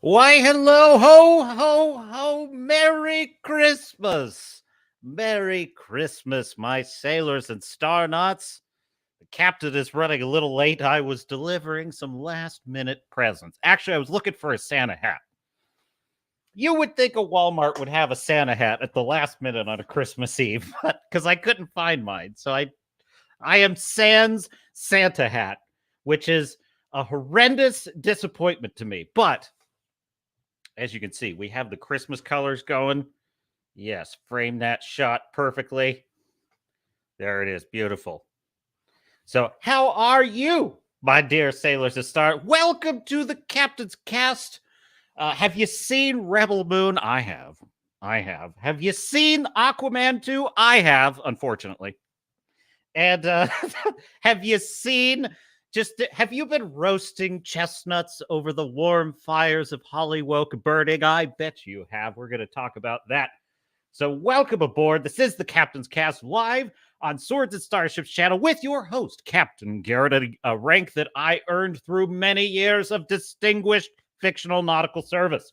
Why, hello, ho, ho, ho, Merry Christmas! Merry Christmas, my sailors and star knots. The captain is running a little late. I was delivering some last minute presents. Actually, I was looking for a Santa hat. You would think a Walmart would have a Santa hat at the last minute on a Christmas Eve, because I couldn't find mine. So I am sans Santa hat, which is a horrendous disappointment to me. But as you can see, we have the Christmas colors going. Yes, frame that shot perfectly. There it is. Beautiful. So, how are you, my dear sailors to start? Welcome to the Captain's Cast. Have you seen Rebel Moon? I have. Have you seen Aquaman 2? I have, unfortunately. And have you seen have you been roasting chestnuts over the warm fires of Hollywoke burning? I bet you have. We're going to talk about that. So welcome aboard. This is the Captain's Cast live on Swords and Starships channel with your host, Captain Garrett, a rank that I earned through many years of distinguished fictional nautical service.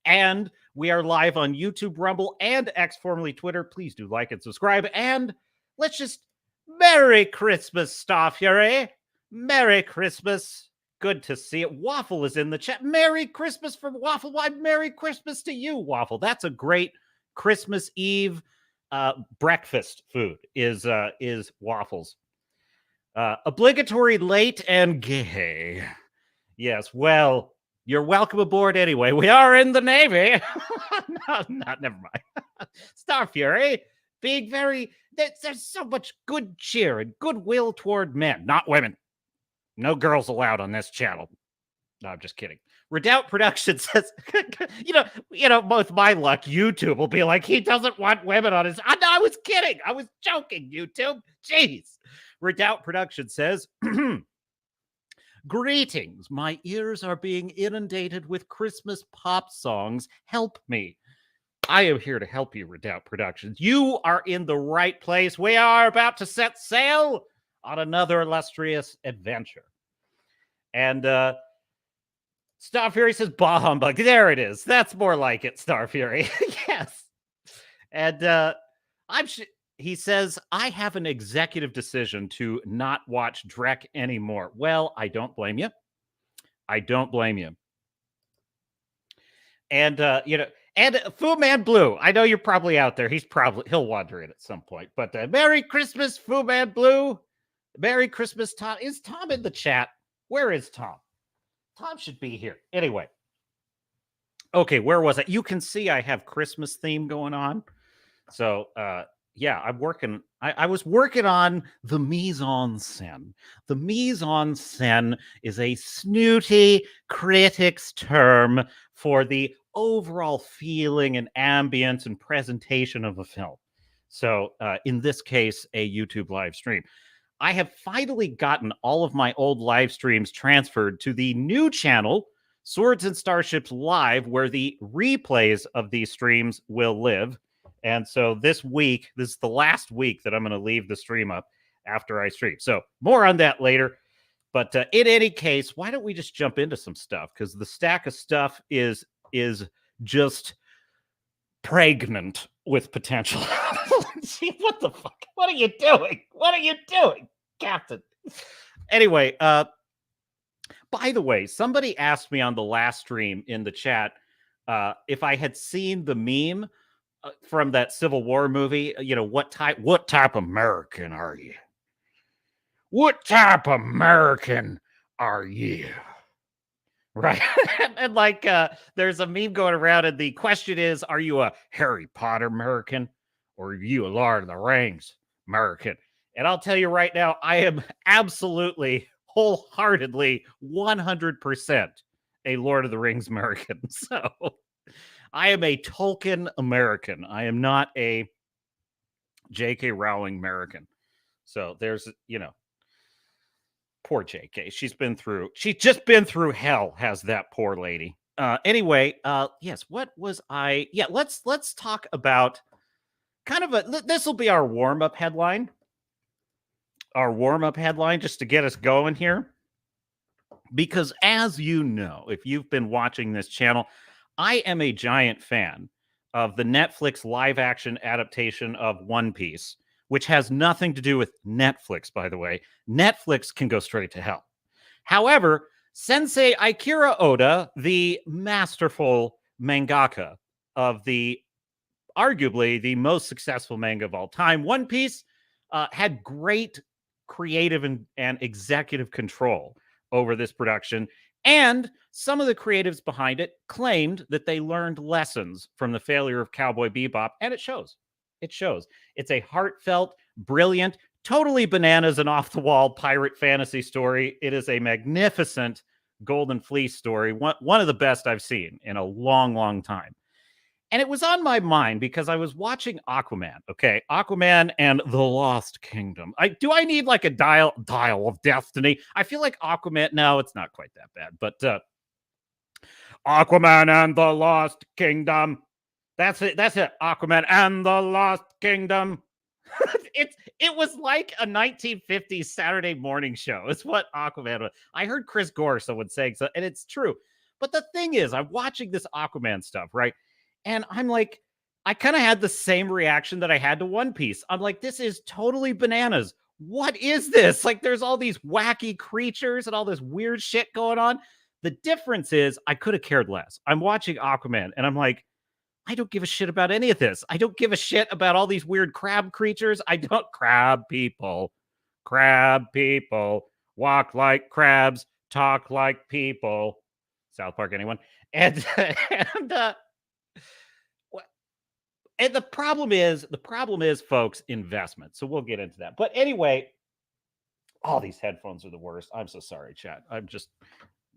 And we are live on YouTube, Rumble, and X, formerly Twitter. Please do like and subscribe. And let's just Merry Christmas, Star Fury. Merry Christmas. Good to see it. Waffle is in the chat. Merry Christmas from Waffle. Why, Merry Christmas to you, Waffle. That's a great Christmas Eve breakfast food is waffles. Obligatory late and gay. Yes, well, you're welcome aboard anyway. We are in the Navy. Never mind. Star Fury being very, there's so much good cheer and goodwill toward men, not women. No girls allowed on this channel. No, I'm just kidding. Redoubt Productions says, both my luck, YouTube will be like, he doesn't want women on his. No, I was kidding. I was joking, YouTube. Jeez. Redoubt Productions says, greetings. My ears are being inundated with Christmas pop songs. Help me. I am here to help you, Redoubt Productions. You are in the right place. We are about to set sail on another illustrious adventure. And Star Fury says, bah humbug. There it is. That's more like it, Star Fury. Yes. And he says, I have an executive decision to not watch Drek anymore. Well, I don't blame you. And, and Fu Man Blue. I know you're probably out there. He'll wander in at some point. But Merry Christmas, Fu Man Blue. Merry Christmas, Tom. Is Tom in the chat? Where is Tom? Tom should be here. Anyway. Okay, where was it? You can see I have Christmas theme going on. So, yeah, I'm working. I was working on the mise en scène. The mise en scène is a snooty critic's term for the overall feeling and ambience and presentation of a film. So, in this case, a YouTube live stream. I have finally gotten all of my old live streams transferred to the new channel, Swords and Starships Live, where the replays of these streams will live. And so this is the last week that I'm going to leave the stream up after I stream. So more on that later. But in any case, why don't we just jump into some stuff? Because the stack of stuff is just pregnant with potential. What the fuck? What are you doing? What are you doing, Captain? Anyway, by the way, somebody asked me on the last stream in the chat if I had seen the meme from that Civil War movie. What type American are you? What type of American are you? Right. And like there's a meme going around, and the question is, are you a Harry Potter American or are you a Lord of the Rings American? And I'll tell you right now, I am absolutely, wholeheartedly, 100% a Lord of the Rings American. So I am a Tolkien American. I am not a J.K. Rowling American. So there's, poor JK. She's just been through hell, has that poor lady. Anyway, yes, what was I? Yeah, let's talk about kind of this will be our warm-up headline. Our warm-up headline just to get us going here. Because as you know, if you've been watching this channel, I am a giant fan of the Netflix live action adaptation of One Piece, which has nothing to do with Netflix, by the way. Netflix can go straight to hell. However, Sensei Akira Oda, the masterful mangaka of the arguably the most successful manga of all time, One Piece, had great creative and executive control over this production. And some of the creatives behind it claimed that they learned lessons from the failure of Cowboy Bebop, and it shows. It shows. It's a heartfelt, brilliant, totally bananas and off the wall pirate fantasy story. It is a magnificent Golden Fleece story, one of the best I've seen in a long, long time. And it was on my mind because I was watching Aquaman. Okay, Aquaman and the Lost Kingdom. Do I need like a dial of destiny? I feel like Aquaman. No, it's not quite that bad. But Aquaman and the Lost Kingdom. That's it. That's it. Aquaman and the Lost Kingdom. It was like a 1950s Saturday morning show. It's what Aquaman was. I heard Chris Gore, someone saying so, and it's true. But the thing is, I'm watching this Aquaman stuff, right? And I'm like, I kind of had the same reaction that I had to One Piece. I'm like, this is totally bananas. What is this? Like, there's all these wacky creatures and all this weird shit going on. The difference is I could have cared less. I'm watching Aquaman and I'm like, I don't give a shit about any of this. I don't give a shit about all these weird crab creatures. I don't. Crab people, walk like crabs, talk like people. South Park, anyone? And the problem is, folks, investment. So we'll get into that. But anyway, all these headphones are the worst. I'm so sorry, chat.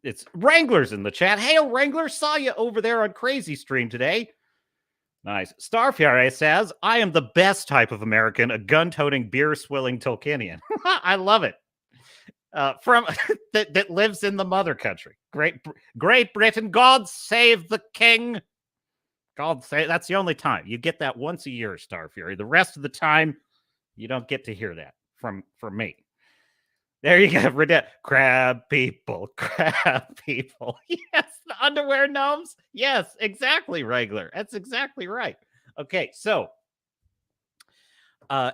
It's Wranglers in the chat. Hey, Wrangler, saw you over there on Crazy Stream today. Nice. Starfire says, I am the best type of American, a gun-toting, beer-swilling Tolkienian. I love it. From that lives in the mother country. Great Britain, God save the king. God save, that's the only time. You get that once a year, Star Fury. The rest of the time, you don't get to hear that from me. There you go. Crab people. Yes, the underwear gnomes. Yes, exactly, Regular. That's exactly right. Okay, so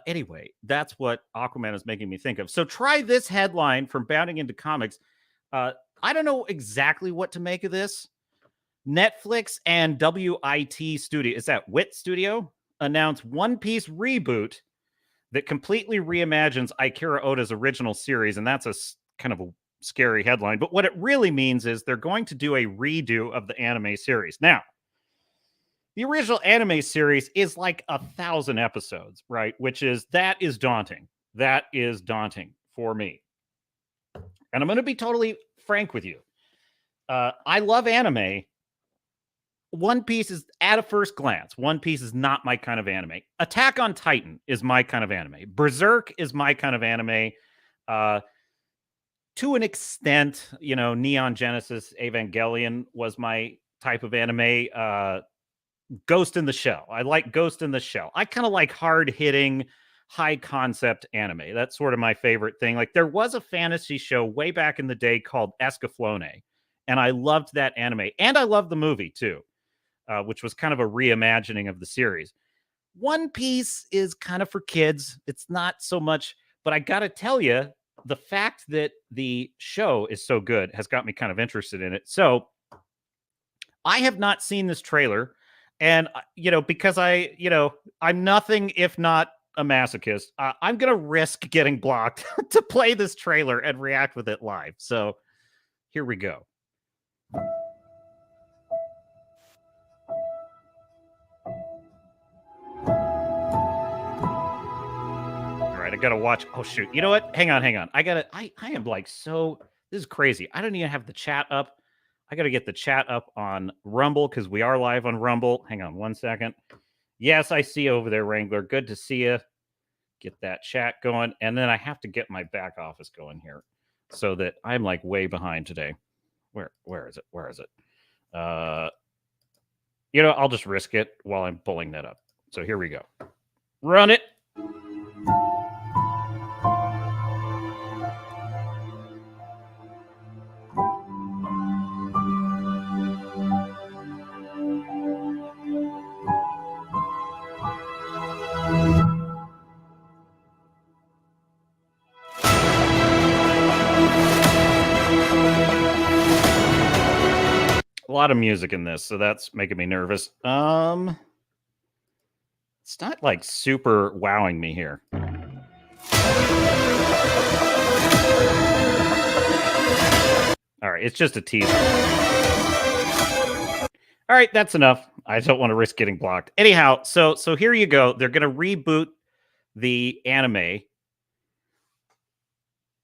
anyway, that's what Aquaman is making me think of. So try this headline from Bounding into Comics. I don't know exactly what to make of this. Netflix and WIT Studio, is that WIT Studio, announced One Piece reboot that completely reimagines Akira Oda's original series, and that's a kind of a scary headline. But what it really means is they're going to do a redo of the anime series. Now, the original anime series is like 1,000 episodes, right? That is daunting. That is daunting for me. And I'm going to be totally frank with you. I love anime. One Piece is, at a first glance, One Piece is not my kind of anime. Attack on Titan is my kind of anime. Berserk is my kind of anime. To an extent, Neon Genesis Evangelion was my type of anime. Ghost in the Shell. I like Ghost in the Shell. I kind of like hard-hitting, high-concept anime. That's sort of my favorite thing. Like, there was a fantasy show way back in the day called Escaflowne, and I loved that anime. And I loved the movie, too. Which was kind of a reimagining of the series. One Piece is kind of for kids. It's not so much, but I got to tell you, the fact that the show is so good has got me kind of interested in it. So I have not seen this trailer. And, because I'm nothing if not a masochist, I'm going to risk getting blocked to play this trailer and react with it live. So here we go. I gotta watch. Oh shoot! You know what? Hang on. I am like so. This is crazy. I don't even have the chat up. I gotta get the chat up on Rumble because we are live on Rumble. Hang on 1 second. Yes, I see you over there, Wrangler. Good to see you. Get that chat going, and then I have to get my back office going here, so that I'm like way behind today. Where is it? Where is it? I'll just risk it while I'm pulling that up. So here we go. Run it. A lot of music in this, so that's making me nervous. It's not like super wowing me here. All right, it's just a teaser. All right, that's enough. I don't want to risk getting blocked. Anyhow, so here you go. They're going to reboot the anime.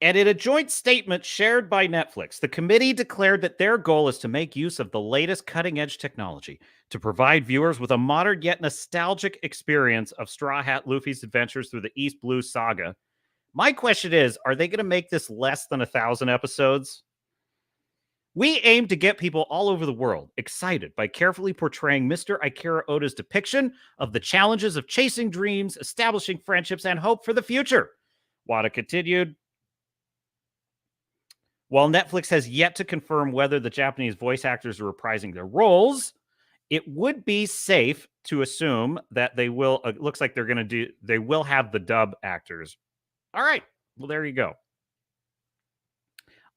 And in a joint statement shared by Netflix, the committee declared that their goal is to make use of the latest cutting-edge technology to provide viewers with a modern yet nostalgic experience of Straw Hat Luffy's adventures through the East Blue Saga. My question is, are they going to make this less than 1,000 episodes? We aim to get people all over the world excited by carefully portraying Mr. Ikira Oda's depiction of the challenges of chasing dreams, establishing friendships, and hope for the future. Wada continued. While Netflix has yet to confirm whether the Japanese voice actors are reprising their roles, it would be safe to assume that they will. Looks like they will have the dub actors. All right. Well, there you go.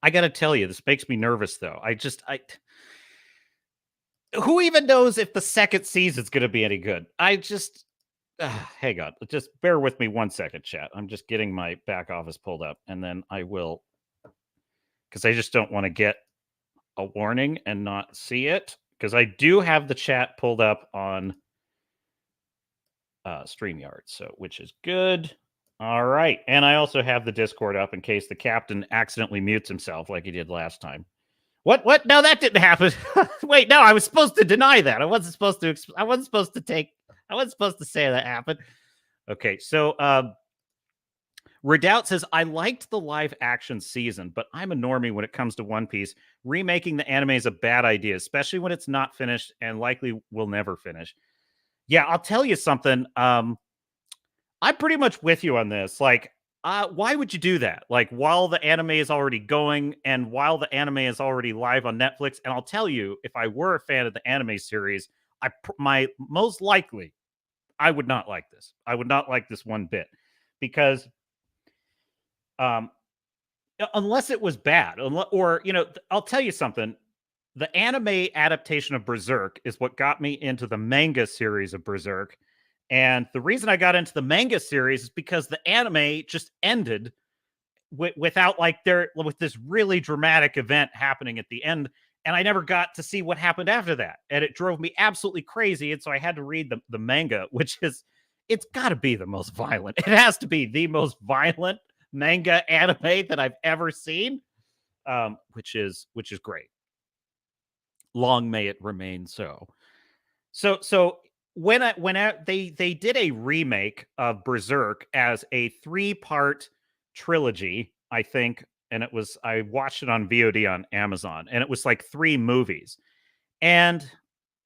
I got to tell you, this makes me nervous, though. Who even knows if the second season's going to be any good? Hang on. Just bear with me 1 second, chat. I'm just getting my back office pulled up, and then I will, because I just don't want to get a warning and not see it, because I do have the chat pulled up on StreamYard, which is good. All right. And I also have the Discord up in case the captain accidentally mutes himself like he did last time. What? No, that didn't happen. Wait, no, I was supposed to deny that. I wasn't supposed to say that happened. Okay, so Redoubt says, I liked the live action season, but I'm a normie when it comes to One Piece. Remaking the anime is a bad idea, especially when it's not finished and likely will never finish. Yeah, I'll tell you something. I'm pretty much with you on this. Like, why would you do that? Like, while the anime is already going and while the anime is already live on Netflix. And I'll tell you, if I were a fan of the anime series, most likely, I would not like this. I would not like this one bit because, unless it was bad, or I'll tell you something. The anime adaptation of Berserk is what got me into the manga series of Berserk. And the reason I got into the manga series is because the anime just ended with this really dramatic event happening at the end. And I never got to see what happened after that. And it drove me absolutely crazy. And so I had to read the manga, it's got to be the most violent. It has to be the most violent manga anime that I've ever seen, which is great. Long may it remain so. So when they did a remake of Berserk as a 3-part trilogy, I think, and I watched it on VOD on Amazon, and it was like 3 movies. And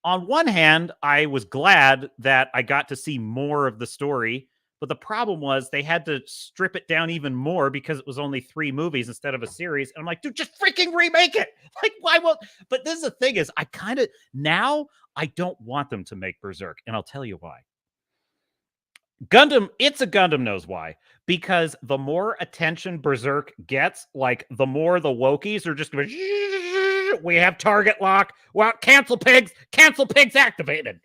on one hand, I was glad that I got to see more of the story, but the problem was they had to strip it down even more because it was only 3 movies instead of a series. And I'm like, dude, just freaking remake it. Like, why won't? But this is the thing is, now I don't want them to make Berserk, and I'll tell you why. It's a Gundam knows why. Because the more attention Berserk gets, like, the more the Wokies are just going to, we have target lock. Well, cancel pigs activated.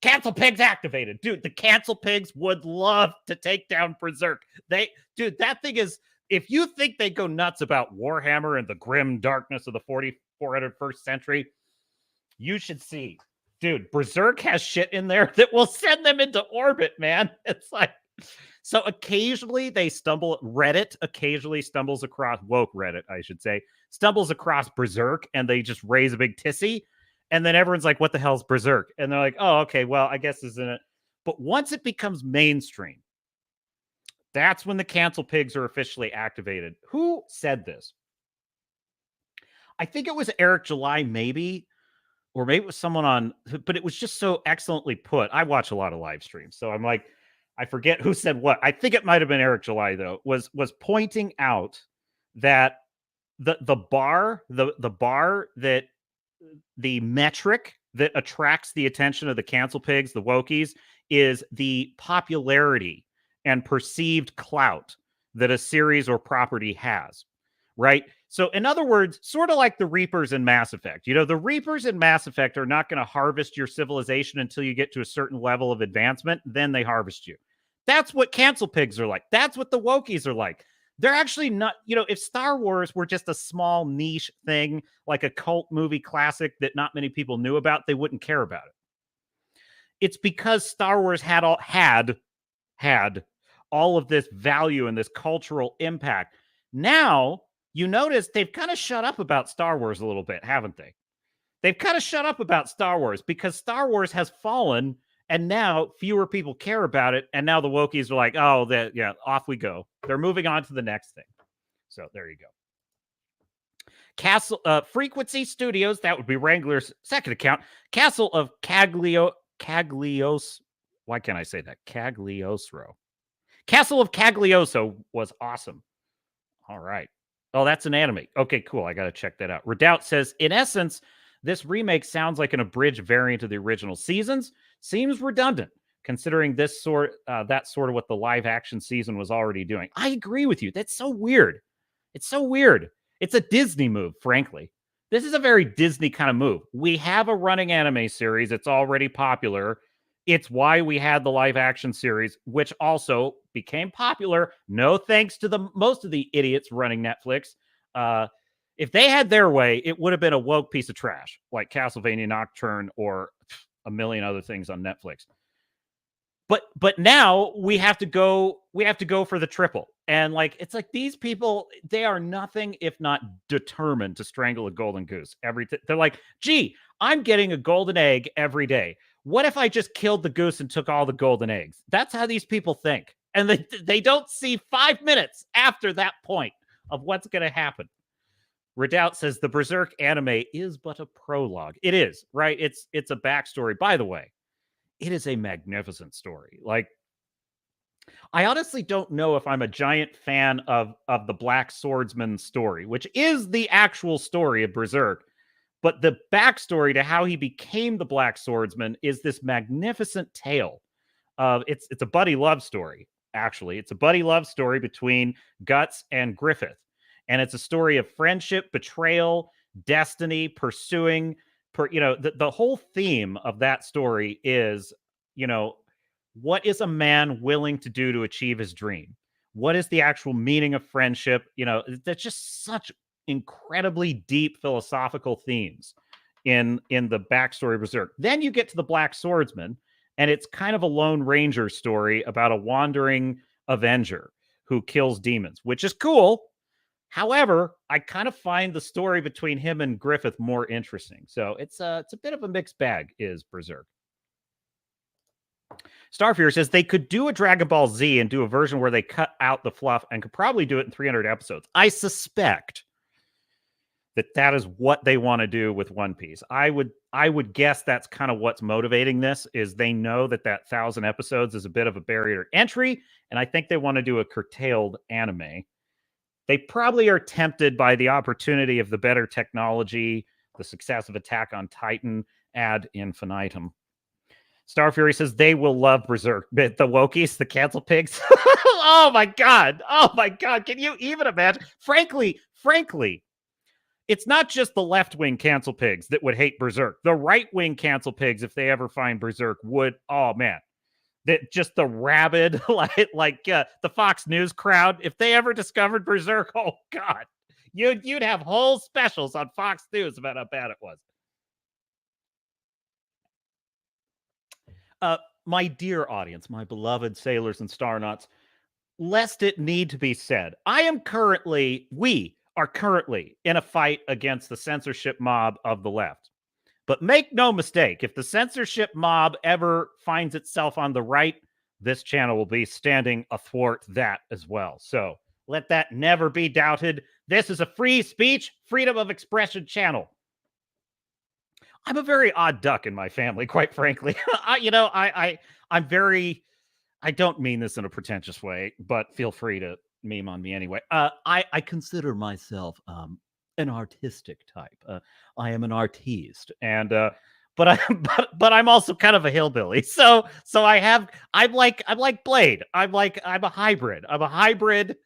Cancel pigs activated. Dude, the cancel pigs would love to take down Berserk. That thing is, if you think they go nuts about Warhammer and the grim darkness of the 401st century, you should see. Dude, Berserk has shit in there that will send them into orbit, man. It's like, so occasionally Reddit occasionally stumbles across, woke Reddit, I should say, stumbles across Berserk, and they just raise a big tissy. And then everyone's like, what the hell's Berserk? And they're like, oh, okay, well, I guess isn't it? But once it becomes mainstream, that's when the cancel pigs are officially activated. Who said this? I think it was Eric July, maybe. Or maybe it was someone but it was just so excellently put. I watch a lot of live streams, so I'm like, I forget who said what. I think it might have been Eric July, though, was pointing out that the bar that the metric that attracts the attention of the cancel pigs, the Wokies, is the popularity and perceived clout that a series or property has, right? So in other words, sort of like the Reapers in Mass Effect. You know, the Reapers in Mass Effect are not going to harvest your civilization until you get to a certain level of advancement. Then they harvest you. That's what cancel pigs are like. That's what the Wokies are like. They're actually not, you know, if Star Wars were just a small niche thing, like a cult movie classic that not many people knew about, they wouldn't care about it. It's because Star Wars had all of this value and this cultural impact. Now, you notice they've kind of shut up about Star Wars a little bit, haven't they? They've kind of shut up about Star Wars because Star Wars has fallen and now fewer people care about it. And now the Wokies are like, oh, yeah, off we go. They're moving on to the next thing. So there you go. Castle Frequency Studios, that would be Wrangler's second account. Castle of Caglios. Why can't I say that? Cagliostro. Castle of Caglioso was awesome. All right. Oh, that's an anime. Okay, cool. I got to check that out. Redoubt says, in essence, this remake sounds like an abridged variant of the original seasons. Seems redundant, considering that's sort of what the live action season was already doing. I agree with you. That's so weird. It's so weird. It's a Disney move, frankly. This is a very Disney kind of move. We have a running anime series. It's already popular. It's why we had the live action series, which also became popular. No thanks to most of the idiots running Netflix. If they had their way, it would have been a woke piece of trash like Castlevania Nocturne or a million other things on Netflix. But now we have to go for the triple. And like, it's like these people, they are nothing if not determined to strangle a golden goose. They're like, gee, I'm getting a golden egg every day. What if I just killed the goose and took all the golden eggs? That's how these people think. And they don't see 5 minutes after that point of what's going to happen. Redoubt says the Berserk anime is but a prologue. It is, right? It's a backstory. By the way, it is a magnificent story. Like, I honestly don't know if I'm a giant fan of the Black Swordsman story, which is the actual story of Berserk. But the backstory to how he became the Black Swordsman is this magnificent tale. It's a buddy love story, actually. It's a buddy love story between Guts and Griffith. And it's a story of friendship, betrayal, destiny, pursuing. The whole theme of that story is, what is a man willing to do to achieve his dream? What is the actual meaning of friendship? That's just such incredibly deep philosophical themes in the backstory of Berserk. Then you get to the Black Swordsman, and it's kind of a Lone Ranger story about a wandering Avenger who kills demons, which is cool. However, I kind of find the story between him and Griffith more interesting. So it's a bit of a mixed bag, is Berserk. Starfear says they could do a Dragon Ball Z and do a version where they cut out the fluff and could probably do it in 300 episodes. I suspect that is what they want to do with One Piece. I would guess that's kind of what's motivating this, is they know that 1,000 episodes is a bit of a barrier to entry, and I think they want to do a curtailed anime. They probably are tempted by the opportunity of the better technology, the success of Attack on Titan, ad infinitum. Star Fury says they will love Berserk. The Wokies, the cancel pigs. Oh my God. Can you even imagine? Frankly, it's not just the left-wing cancel pigs that would hate Berserk. The right-wing cancel pigs, if they ever find Berserk, would, oh man. That just the rabid, like the Fox News crowd, if they ever discovered Berserk, oh God, you'd have whole specials on Fox News about how bad it was. My dear audience, my beloved sailors and starnauts, lest it need to be said, we are currently in a fight against the censorship mob of the left. But make no mistake, if the censorship mob ever finds itself on the right, this channel will be standing athwart that as well. So let that never be doubted. This is a free speech, freedom of expression channel. I'm a very odd duck in my family, quite frankly. I don't mean this in a pretentious way, but feel free to meme on me anyway. I consider myself an artistic type. I am an artiste, and but I'm also kind of a hillbilly. So I'm like Blade. I'm a hybrid. I'm a hybrid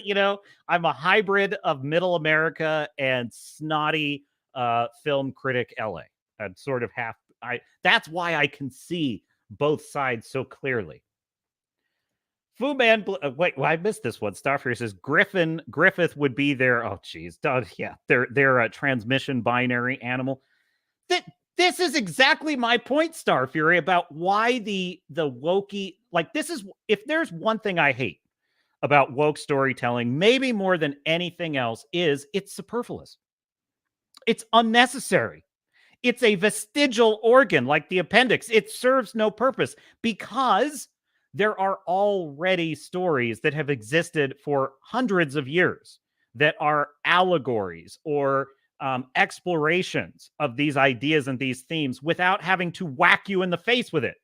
You know, I'm a hybrid of middle America and snotty film critic LA. And sort of that's why I can see both sides so clearly. Fu Man, wait, well, I missed this one. Starfire says Griffith would be their, oh geez, yeah, their transmission binary animal. This is exactly my point, Star Fury, about why the wokey, like, this is, if there's one thing I hate about woke storytelling, maybe more than anything else, is it's superfluous. It's unnecessary. It's a vestigial organ like the appendix. It serves no purpose because there are already stories that have existed for hundreds of years that are allegories or explorations of these ideas and these themes without having to whack you in the face with it.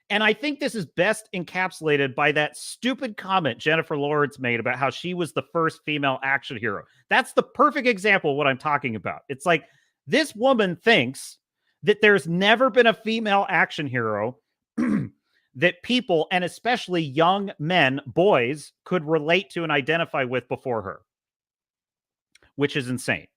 And I think this is best encapsulated by that stupid comment Jennifer Lawrence made about how she was the first female action hero. That's the perfect example of what I'm talking about. It's like, this woman thinks that there's never been a female action hero that people, and especially young men, boys, could relate to and identify with before her, which is insane.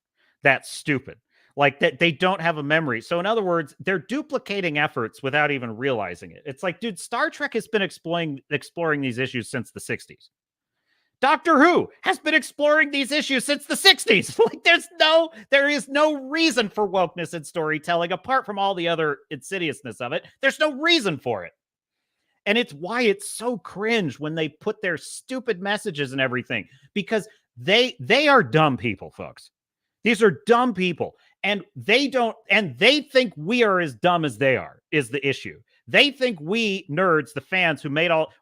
That's stupid. Like, that they don't have a memory. So in other words, they're duplicating efforts without even realizing it. It's like, dude, Star Trek has been exploring these issues since the 60s. Doctor Who has been exploring these issues since the 60s. Like, there is no reason for wokeness in storytelling apart from all the other insidiousness of it. There's no reason for it. And it's why it's so cringe when they put their stupid messages and everything, because they are dumb people, folks. These are dumb people. And they think we are as dumb as they are, is the issue. They think we nerds, the fans who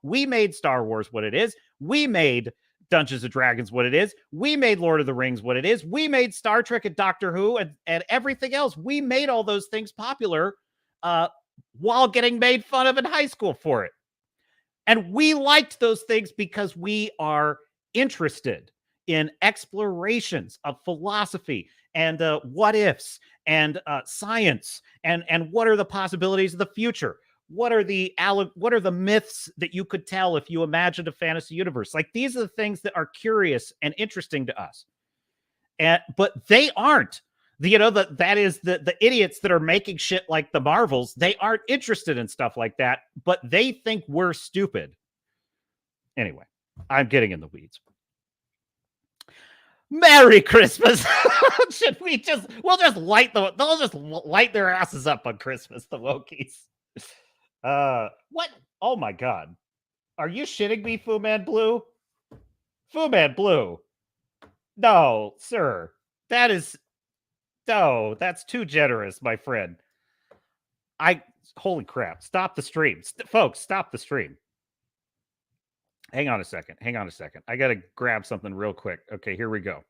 we made Star Wars what it is. We made Dungeons and Dragons what it is. We made Lord of the Rings what it is. We made Star Trek and Doctor Who and everything else. We made all those things popular while getting made fun of in high school for it. And we liked those things because we are interested in explorations of philosophy and what ifs and science and what are the possibilities of the future. What are the myths that you could tell if you imagined a fantasy universe? Like, these are the things that are curious and interesting to us. But they aren't. That is the idiots that are making shit like the Marvels. They aren't interested in stuff like that, but they think we're stupid. Anyway, I'm getting in the weeds. Merry Christmas. Should we they'll just light their asses up on Christmas, the Wokies. What? Oh my God. Are you shitting me, Fu Man Blue? Fu Man Blue. No, sir. That's too generous, my friend. Holy crap. Stop the stream. Folks, stop the stream. Hang on a second. I got to grab something real quick. Okay, here we go.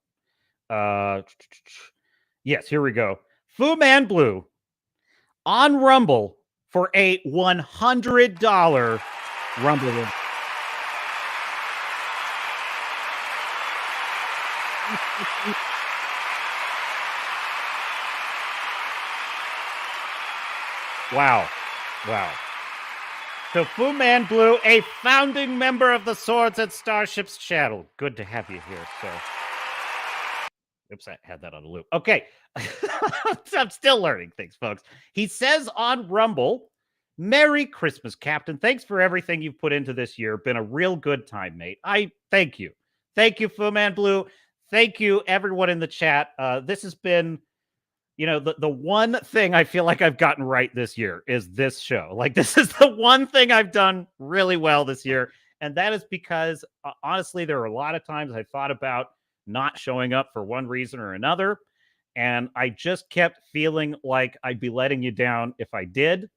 Yes, here we go. Fu Man Blue on Rumble for a $100 Rumble win. Wow. So Fu Man Blue, a founding member of the Swords and Starships channel. Good to have you here, sir. Oops, I had that on a loop. Okay. I'm still learning things, folks. He says on Rumble, Merry Christmas, Captain. Thanks for everything you've put into this year. Been a real good time, mate. I thank you. Thank you, Fu Man Blue. Thank you, everyone in the chat. This has been, the one thing I feel like I've gotten right this year is this show. Like, this is the one thing I've done really well this year. And that is because, honestly, there are a lot of times I thought about not showing up for one reason or another. And I just kept feeling like I'd be letting you down if I did.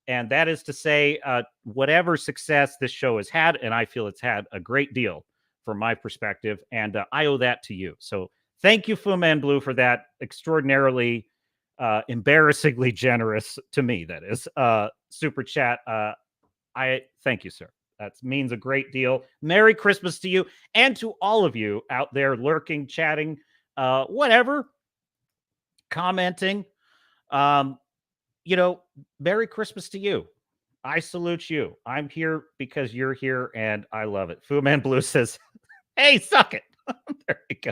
And that is to say, whatever success this show has had, and I feel it's had a great deal from my perspective, and I owe that to you. So thank you, Fu Man Blue, for that extraordinarily, embarrassingly generous, to me, that is, super chat. I thank you, sir. That means a great deal. Merry Christmas to you and to all of you out there lurking, chatting, whatever, commenting. Merry Christmas to you. I salute you. I'm here because you're here, and I love it. Fu Man Blue says, "Hey, suck it." There you go.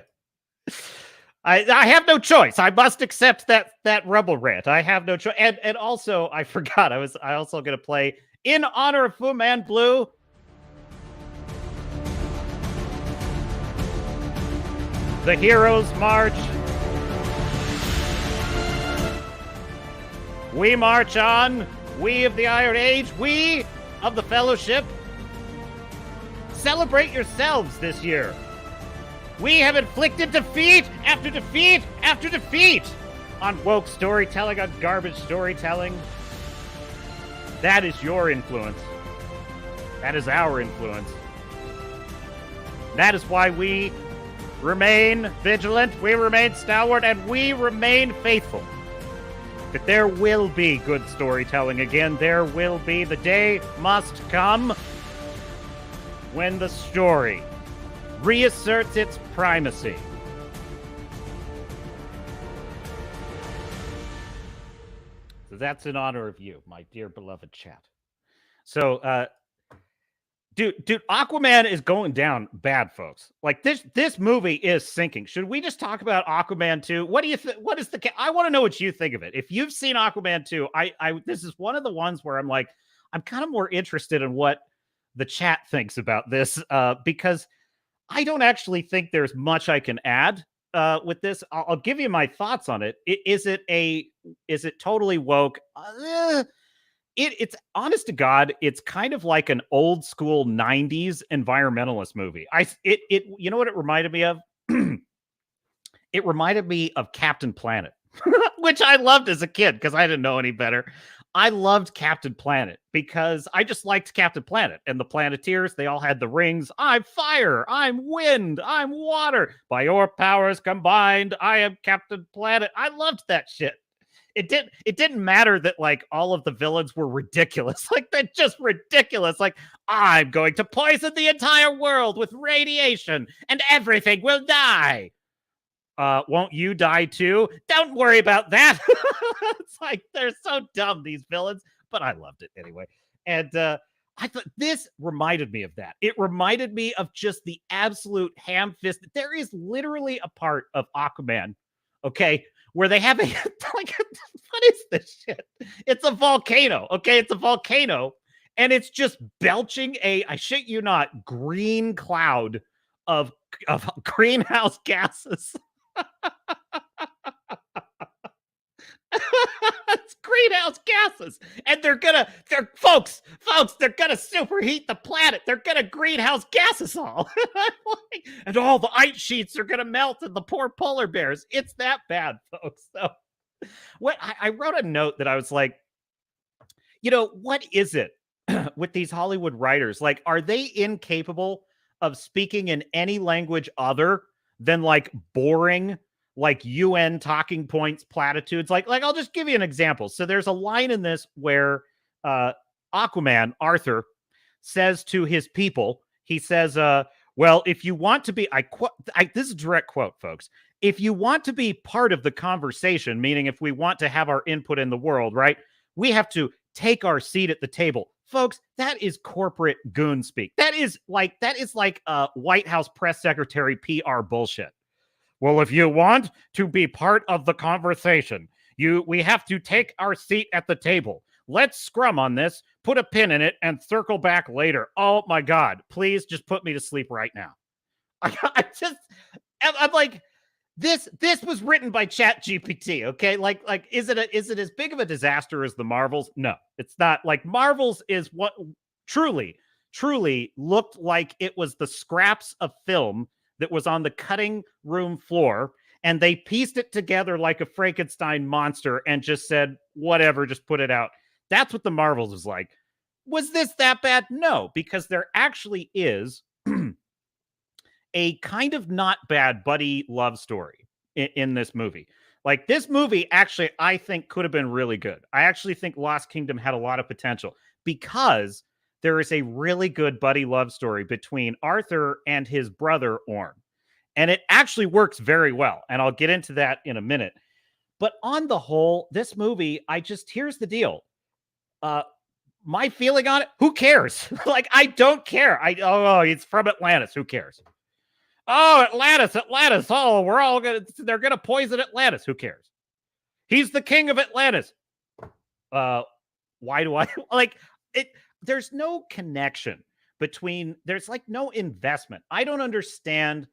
I have no choice. I must accept that rebel rant. I have no choice. And also, I forgot. I also gonna play in honor of Fu Man Blue. The Heroes March. We march on. We of the Iron Age. We of the Fellowship. Celebrate yourselves this year. We have inflicted defeat after defeat after defeat on woke storytelling, on garbage storytelling. That is your influence. That is our influence. That is why we remain vigilant, we remain stalwart, and we remain faithful. That there will be good storytelling again. There will be. The day must come when the story reasserts its primacy. So that's in honor of you, my dear beloved chat. So, dude, Aquaman is going down bad, folks. Like this movie is sinking. Should we just talk about Aquaman 2? What do you think? What is I want to know what you think of it. If you've seen Aquaman 2, this is one of the ones where I'm like, I'm kind of more interested in what the chat thinks about this, because I don't actually think there's much I can add with this. I'll give you my thoughts on it. Is it totally woke? It's honest to God, it's kind of like an old school 90s environmentalist movie. You know what it reminded me of? It reminded me of Captain Planet, which I loved as a kid because I didn't know any better. I loved Captain Planet because I just liked Captain Planet and the Planeteers. They all had the rings. I'm fire. I'm wind. I'm water. By your powers combined, I am Captain Planet. I loved that shit. It didn't matter that like all of the villains were ridiculous. Like they're just ridiculous. Like, I'm going to poison the entire world with radiation and everything will die. Won't you die too? Don't worry about that. It's like they're so dumb, these villains, but I loved it anyway. And I thought this reminded me of that. It reminded me of just the absolute ham-fist. There is literally a part of Aquaman, okay, where they have a like, what is this shit? It's a volcano, okay? It's a volcano, and it's just belching I shit you not, green cloud of greenhouse gases. It's greenhouse gases, and they're gonna superheat the planet. They're gonna greenhouse gas us all. And all the ice sheets are gonna melt, and the poor polar bears. It's that bad, folks. So what I wrote a note that I was like, what is it with these Hollywood writers? Like, are they incapable of speaking in any language other than like boring, like UN talking points, platitudes? Like I'll just give you an example. So there's a line in this where Aquaman, Arthur, says to his people, he says, well, if you want to be, this is a direct quote, folks. If you want to be part of the conversation, meaning if we want to have our input in the world, right, we have to take our seat at the table. Folks, that is corporate goon speak. That is like White House press secretary PR bullshit. Well, if you want to be part of the conversation, we have to take our seat at the table. Let's scrum on this, put a pin in it, and circle back later. Oh my God, please just put me to sleep right now. I'm like, this was written by ChatGPT, okay? Like, is it as big of a disaster as the Marvels? No, it's not. Like, Marvels is what truly looked like it was the scraps of film that was on the cutting room floor, and they pieced it together like a Frankenstein monster and just said, whatever, just put it out. That's what the Marvels was like. Was this that bad? No, because there actually is a kind of not bad buddy love story in this movie. Like, this movie actually, I think, could have been really good. I actually think Lost Kingdom had a lot of potential because there is a really good buddy love story between Arthur and his brother, Orm. And it actually works very well. And I'll get into that in a minute. But on the whole, this movie, here's the deal. My feeling on it, who cares? Like, I don't care. It's from Atlantis. Who cares? Oh, Atlantis. Oh, they're gonna poison Atlantis. Who cares? He's the king of Atlantis. Why do I like it? There's no connection between, there's like no investment. I don't understand.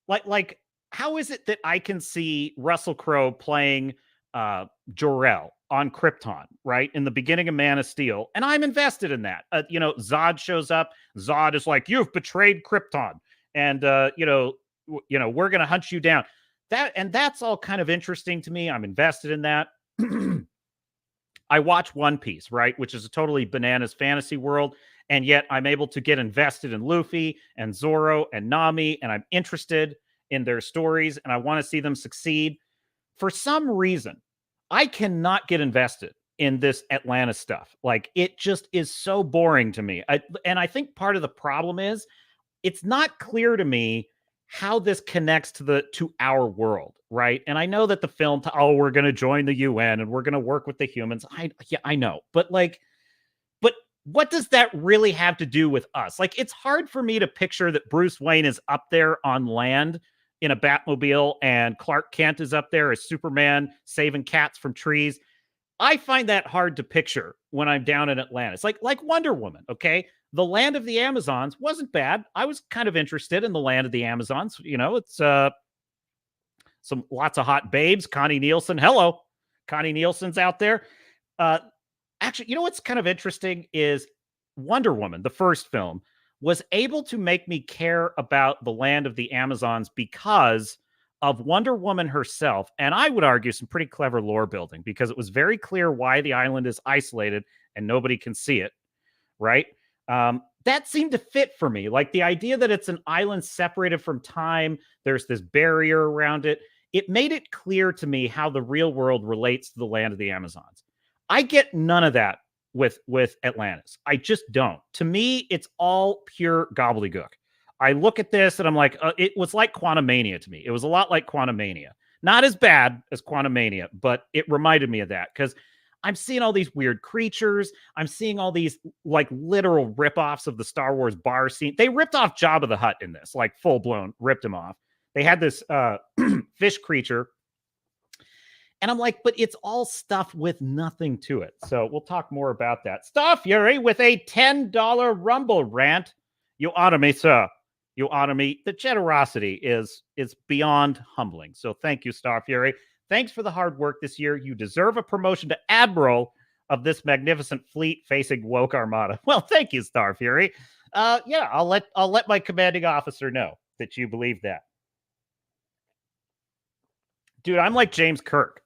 Like, how is it that I can see Russell Crowe playing Jor-El on Krypton, right? In the beginning of Man of Steel, and I'm invested in that. Zod shows up. Zod is like, "You've betrayed Krypton, and we're gonna hunt you down." That's all kind of interesting to me. I'm invested in that. I watch One Piece, right, which is a totally bananas fantasy world, and yet I'm able to get invested in Luffy and Zoro and Nami, and I'm interested in their stories, and I want to see them succeed. For some reason, I cannot get invested in this Atlantis stuff. Like, it just is so boring to me. And I think part of the problem is it's not clear to me how this connects to our world, right? And I know that the film, we're going to join the UN and we're going to work with the humans. I know, but what does that really have to do with us? Like, it's hard for me to picture that Bruce Wayne is up there on land in a Batmobile and Clark Kent is up there as Superman saving cats from trees. I find that hard to picture when I'm down in Atlantis. Like Wonder Woman, okay? The land of the Amazons wasn't bad. I was kind of interested in the land of the Amazons. It's lots of hot babes. Connie Nielsen. Hello. Connie Nielsen's out there. Actually, what's kind of interesting is Wonder Woman, the first film, was able to make me care about the land of the Amazons because of Wonder Woman herself. And I would argue some pretty clever lore building, because it was very clear why the island is isolated and nobody can see it, right? That seemed to fit for me. Like, the idea that it's an island separated from time, there's this barrier around it. It made it clear to me how the real world relates to the land of the Amazons. I get none of that with Atlantis. I just don't. To me, it's all pure gobbledygook. I look at this and I'm like, it was like Quantumania to me. It was a lot like Quantumania. Not as bad as Quantumania, but it reminded me of that, because I'm seeing all these weird creatures. I'm seeing all these like literal ripoffs of the Star Wars bar scene. They ripped off Jabba the Hutt in this, like full blown ripped him off. They had this fish creature. And I'm like, but it's all stuff with nothing to it. So we'll talk more about that. Star Fury with a $10 Rumble rant. You honor me, sir. You honor me. The generosity is beyond humbling. So thank you, Star Fury. Thanks for the hard work this year. You deserve a promotion to Admiral of this magnificent fleet facing woke armada. Well, thank you, Star Fury. Yeah, I'll let my commanding officer know that you believe that. Dude, I'm like James Kirk.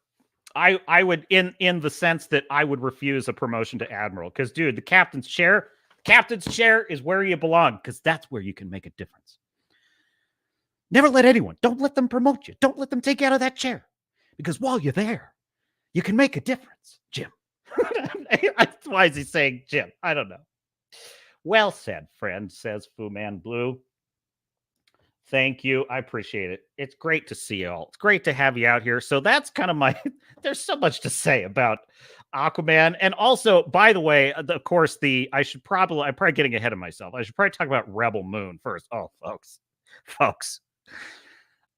I would, in the sense that I would refuse a promotion to Admiral, because, dude, the captain's chair is where you belong, because that's where you can make a difference. Never let anyone, don't let them promote you. Don't let them take you out of that chair, because while you're there, you can make a difference, Jim. Why is he saying Jim? I don't know. Well said, friend, says Fu Man Blue. Thank you. I appreciate it. It's great to see you all. It's great to have you out here. So that's kind of there's so much to say about Aquaman. And also, by the way, of course, I'm probably getting ahead of myself. I should probably talk about Rebel Moon first. Oh, folks,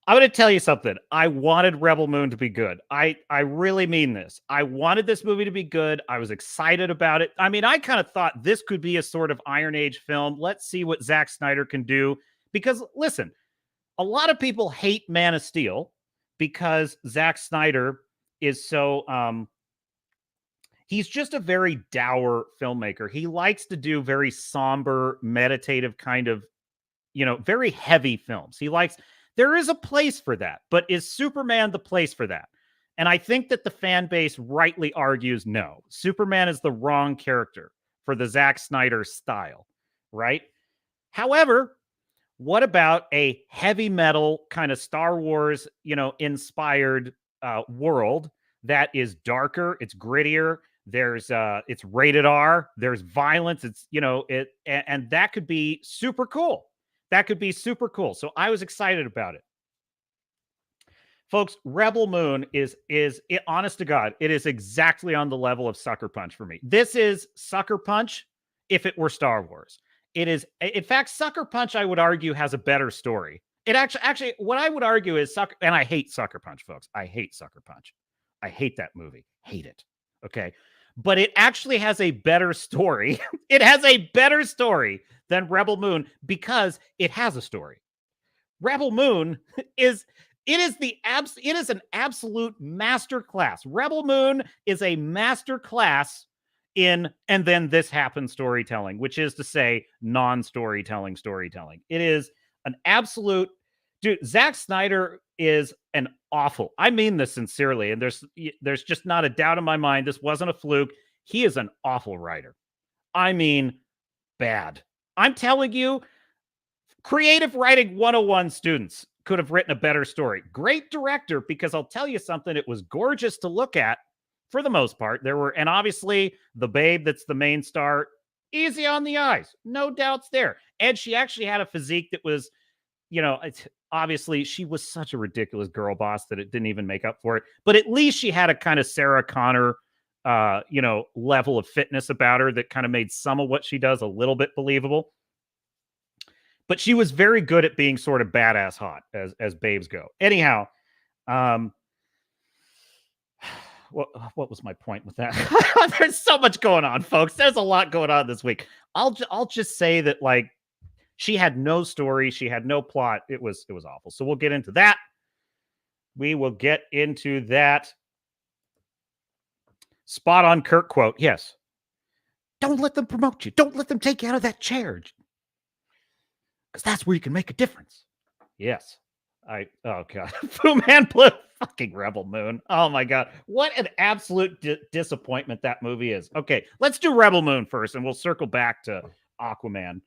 I'm going to tell you something. I wanted Rebel Moon to be good. I really mean this. I wanted this movie to be good. I was excited about it. I mean, I kind of thought this could be a sort of Iron Age film. Let's see what Zack Snyder can do. Because, listen, a lot of people hate Man of Steel because Zack Snyder is so, he's just a very dour filmmaker. He likes to do very somber, meditative kind of, very heavy films. There is a place for that, but is Superman the place for that? And I think that the fan base rightly argues no. Superman is the wrong character for the Zack Snyder style, right? However, what about a heavy metal kind of Star Wars, inspired world that is darker, it's grittier, it's rated R, there's violence, it's, and that could be super cool. That could be super cool. So I was excited about it. folks, Rebel Moon is it, honest to God, it is exactly on the level of Sucker Punch for me. This is Sucker Punch if it were Star Wars. It is, in fact, Sucker Punch, I would argue, has a better story. It actually, what I would argue is and I hate Sucker Punch, folks. I hate Sucker Punch. I hate that movie. Hate it. Okay. But it actually has a better story. It has a better story than Rebel Moon because it has a story. Rebel Moon is an absolute masterclass. Rebel Moon is a masterclass in and then this happened storytelling, which is to say non-storytelling storytelling. It is an absolute dude. Zack Snyder is an awful, I mean this sincerely, and there's just not a doubt in my mind this wasn't a fluke. He is an awful writer. I mean, bad. I'm telling you, creative writing 101 students could have written a better story. Great director, because I'll tell you something, it was gorgeous to look at for the most part. There were, and obviously the babe that's the main star, easy on the eyes, no doubts there. And she actually had a physique that was, obviously she was such a ridiculous girl boss that it didn't even make up for it. But at least she had a kind of Sarah Connor, level of fitness about her that kind of made some of what she does a little bit believable. But she was very good at being sort of badass hot as babes go. Anyhow, what was my point with that? There's so much going on, folks. There's a lot going on this week. I'll just say that, like, she had no story, she had no plot. It was awful. So we'll get into that. We will get into that. Spot on Kirk quote. Yes. Don't let them promote you. Don't let them take you out of that chair. Because that's where you can make a difference. Yes. Oh God. Fu Man Blue. Fucking Rebel Moon. Oh my God. What an absolute disappointment that movie is. Okay, let's do Rebel Moon first, and we'll circle back to Aquaman.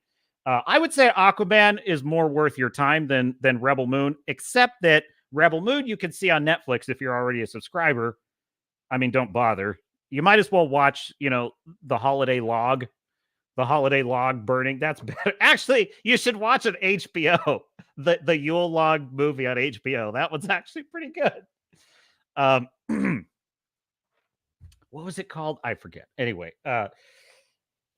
I would say Aquaman is more worth your time than Rebel Moon, except that Rebel Moon you can see on Netflix if you're already a subscriber. I mean, don't bother. You might as well watch, the holiday log. The holiday log burning. That's better. Actually, you should watch an HBO. The Yule log movie on HBO. That one's actually pretty good. What was it called? I forget. Anyway,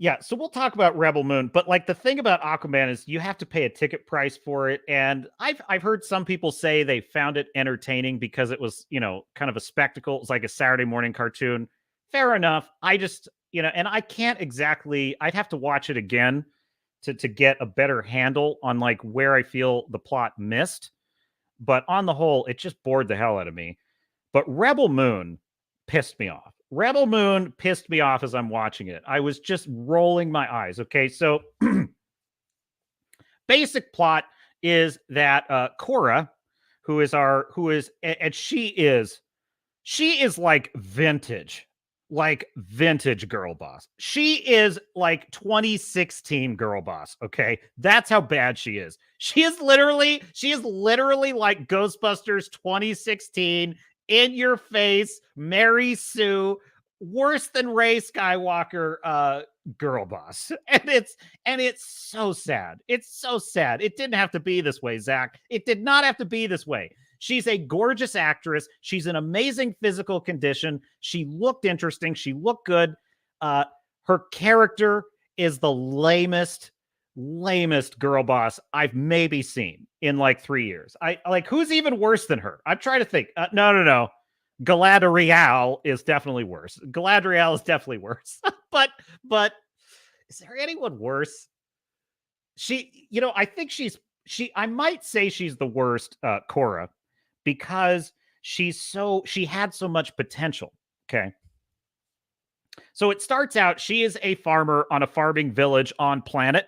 yeah, so we'll talk about Rebel Moon, but like the thing about Aquaman is you have to pay a ticket price for it, and I've heard some people say they found it entertaining because it was, kind of a spectacle. It was like a Saturday morning cartoon. Fair enough. I just, and I can't exactly, I'd have to watch it again to get a better handle on like where I feel the plot missed. But on the whole, it just bored the hell out of me. But Rebel Moon pissed me off. Rebel Moon pissed me off as I'm watching it. I was just rolling my eyes. Okay, so basic plot is that Korra, and she is like vintage girl boss. She is like 2016 girl boss. Okay, that's how bad she is. She is literally like Ghostbusters 2016. In your face, Mary Sue, worse than Rey Skywalker, girl boss. And it's so sad. It's so sad. It didn't have to be this way, Zach. It did not have to be this way. She's a gorgeous actress. She's in amazing physical condition. She looked interesting. She looked good. Her character is the lamest girl boss I've maybe seen in like 3 years. I like, who's even worse than her? I'm trying to think. No. Galadriel is definitely worse. but is there anyone worse? I think I might say she's the worst, Korra, because she had so much potential. Okay. So it starts out, she is a farmer on a farming village on planet.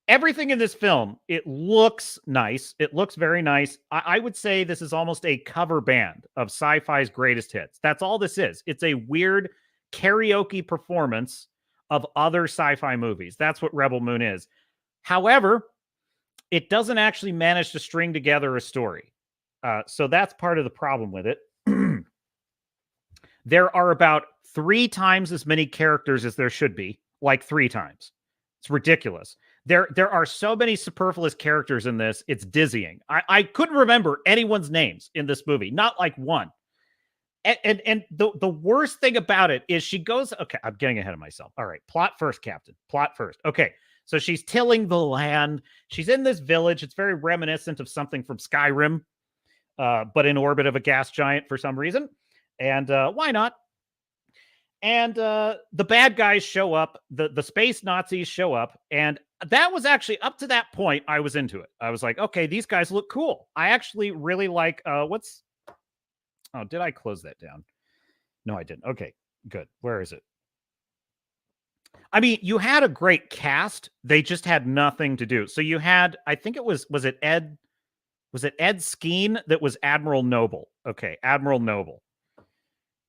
Everything in this film, it looks nice. It looks very nice. I would say this is almost a cover band of sci-fi's greatest hits. That's all this is. It's a weird karaoke performance of other sci-fi movies. That's what Rebel Moon is. However, it doesn't actually manage to string together a story. So that's part of the problem with it. There are about 3 times as many characters as there should be, like 3 times. It's ridiculous. There are so many superfluous characters in this. It's dizzying. I couldn't remember anyone's names in this movie, not like one. And the worst thing about it is she goes, okay, I'm getting ahead of myself. All right, plot first, Captain. Plot first. Okay, so she's tilling the land. She's in this village. It's very reminiscent of something from Skyrim, but in orbit of a gas giant for some reason. And why not? And the bad guys show up. The space Nazis show up. And that was actually, up to that point, I was into it. I was like, okay, these guys look cool. I actually really like, oh, did I close that down? No, I didn't. Okay, good. Where is it? I mean, you had a great cast. They just had nothing to do. So you had, I think it was it Ed Skeen that was Admiral Noble? Okay, Admiral Noble.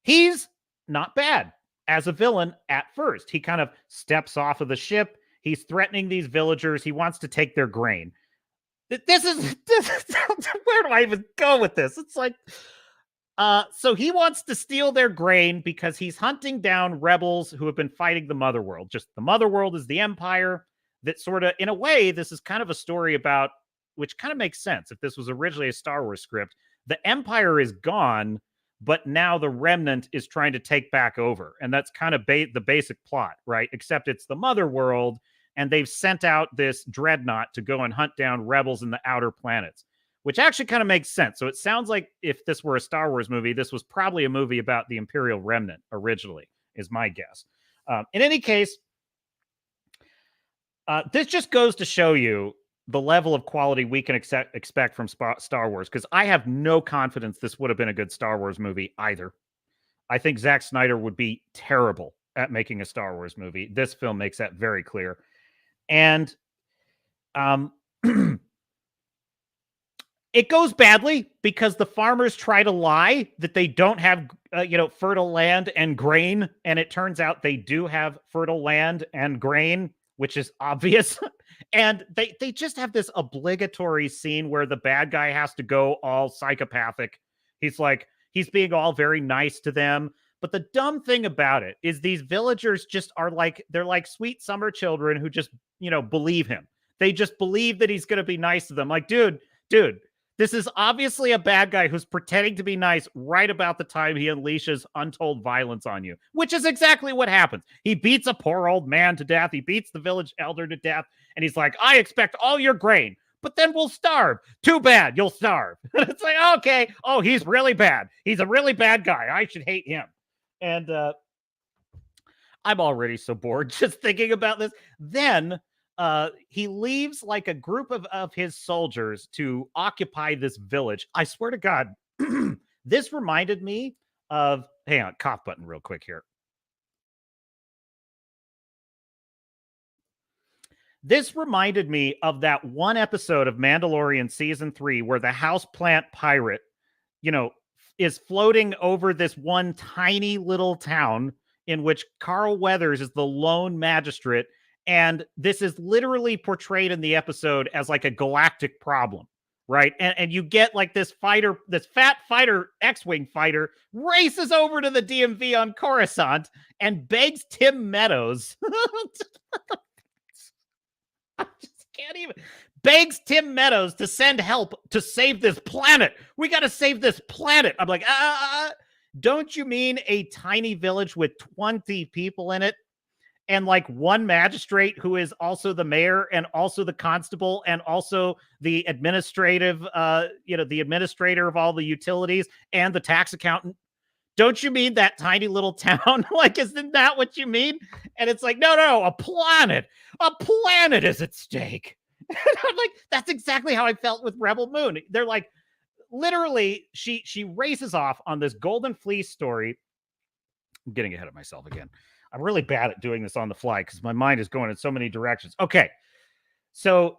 He's not bad as a villain at first. He kind of steps off of the ship. He's threatening these villagers. He wants to take their grain. This is where do I even go with this? It's like, so he wants to steal their grain because he's hunting down rebels who have been fighting the Motherworld. Just the Motherworld is the empire that sort of, in a way, this is kind of a story about, which kind of makes sense if this was originally a Star Wars script. The empire is gone, but now the remnant is trying to take back over. And that's kind of the basic plot, right? Except it's the Motherworld, and they've sent out this dreadnought to go and hunt down rebels in the outer planets, which actually kind of makes sense. So it sounds like if this were a Star Wars movie, this was probably a movie about the Imperial Remnant originally, is my guess. In any case, this just goes to show you the level of quality we can expect from Star Wars, because I have no confidence this would have been a good Star Wars movie either. I think Zack Snyder would be terrible at making a Star Wars movie. This film makes that very clear. And it goes badly because the farmers try to lie that they don't have, fertile land and grain. And it turns out they do have fertile land and grain, which is obvious. And they just have this obligatory scene where the bad guy has to go all psychopathic. He's being all very nice to them. But the dumb thing about it is these villagers just are they're like sweet summer children who just, believe him. They just believe that he's going to be nice to them. Like, dude, this is obviously a bad guy who's pretending to be nice right about the time he unleashes untold violence on you, which is exactly what happens. He beats a poor old man to death. He beats the village elder to death. And he's like, I expect all your grain, but then we'll starve. Too bad, you'll starve. It's like, okay. Oh, he's really bad. He's a really bad guy. I should hate him. And I'm already so bored just thinking about this. Then he leaves like a group of his soldiers to occupy this village. I swear to God, this reminded me of, hang on, cough button real quick here. This reminded me of that one episode of Mandalorian season 3 where the houseplant pirate, is floating over this one tiny little town in which Carl Weathers is the lone magistrate. And this is literally portrayed in the episode as like a galactic problem, right? And you get like this fat fighter, X-Wing fighter, races over to the DMV on Coruscant and begs Tim Meadows. I just can't even. Begs Tim Meadows to send help to save this planet. We got to save this planet. I'm like, don't you mean a tiny village with 20 people in it? And like one magistrate who is also the mayor and also the constable and also the administrative, the administrator of all the utilities and the tax accountant. Don't you mean that tiny little town? Like, isn't that what you mean? And it's like, no, a planet is at stake. And I'm like, that's exactly how I felt with Rebel Moon. They're like, literally, she races off on this Golden Fleece story. I'm getting ahead of myself again. I'm really bad at doing this on the fly because my mind is going in so many directions. Okay. So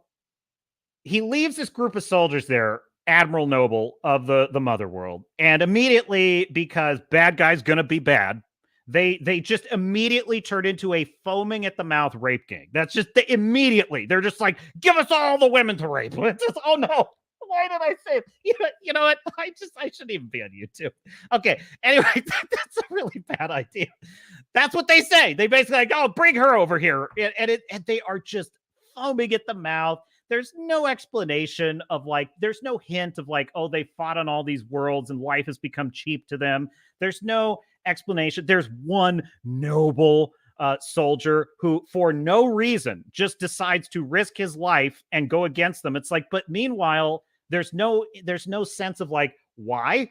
he leaves this group of soldiers there, Admiral Noble of the Motherworld. And immediately, because bad guy's going to be bad, they just immediately turn into a foaming at the mouth rape gang. That's just immediately. They're just like, give us all the women to rape. It's just, oh no. Why did I say it? You know what? I shouldn't even be on YouTube. Okay. Anyway, that's a really bad idea. That's what they say. They basically like, oh, bring her over here. And they are just foaming at the mouth. There's no explanation of like, there's no hint of like, oh, they fought on all these worlds and life has become cheap to them. There's no explanation. There's one noble soldier who, for no reason, just decides to risk his life and go against them. It's like, but meanwhile, there's no sense of like, why?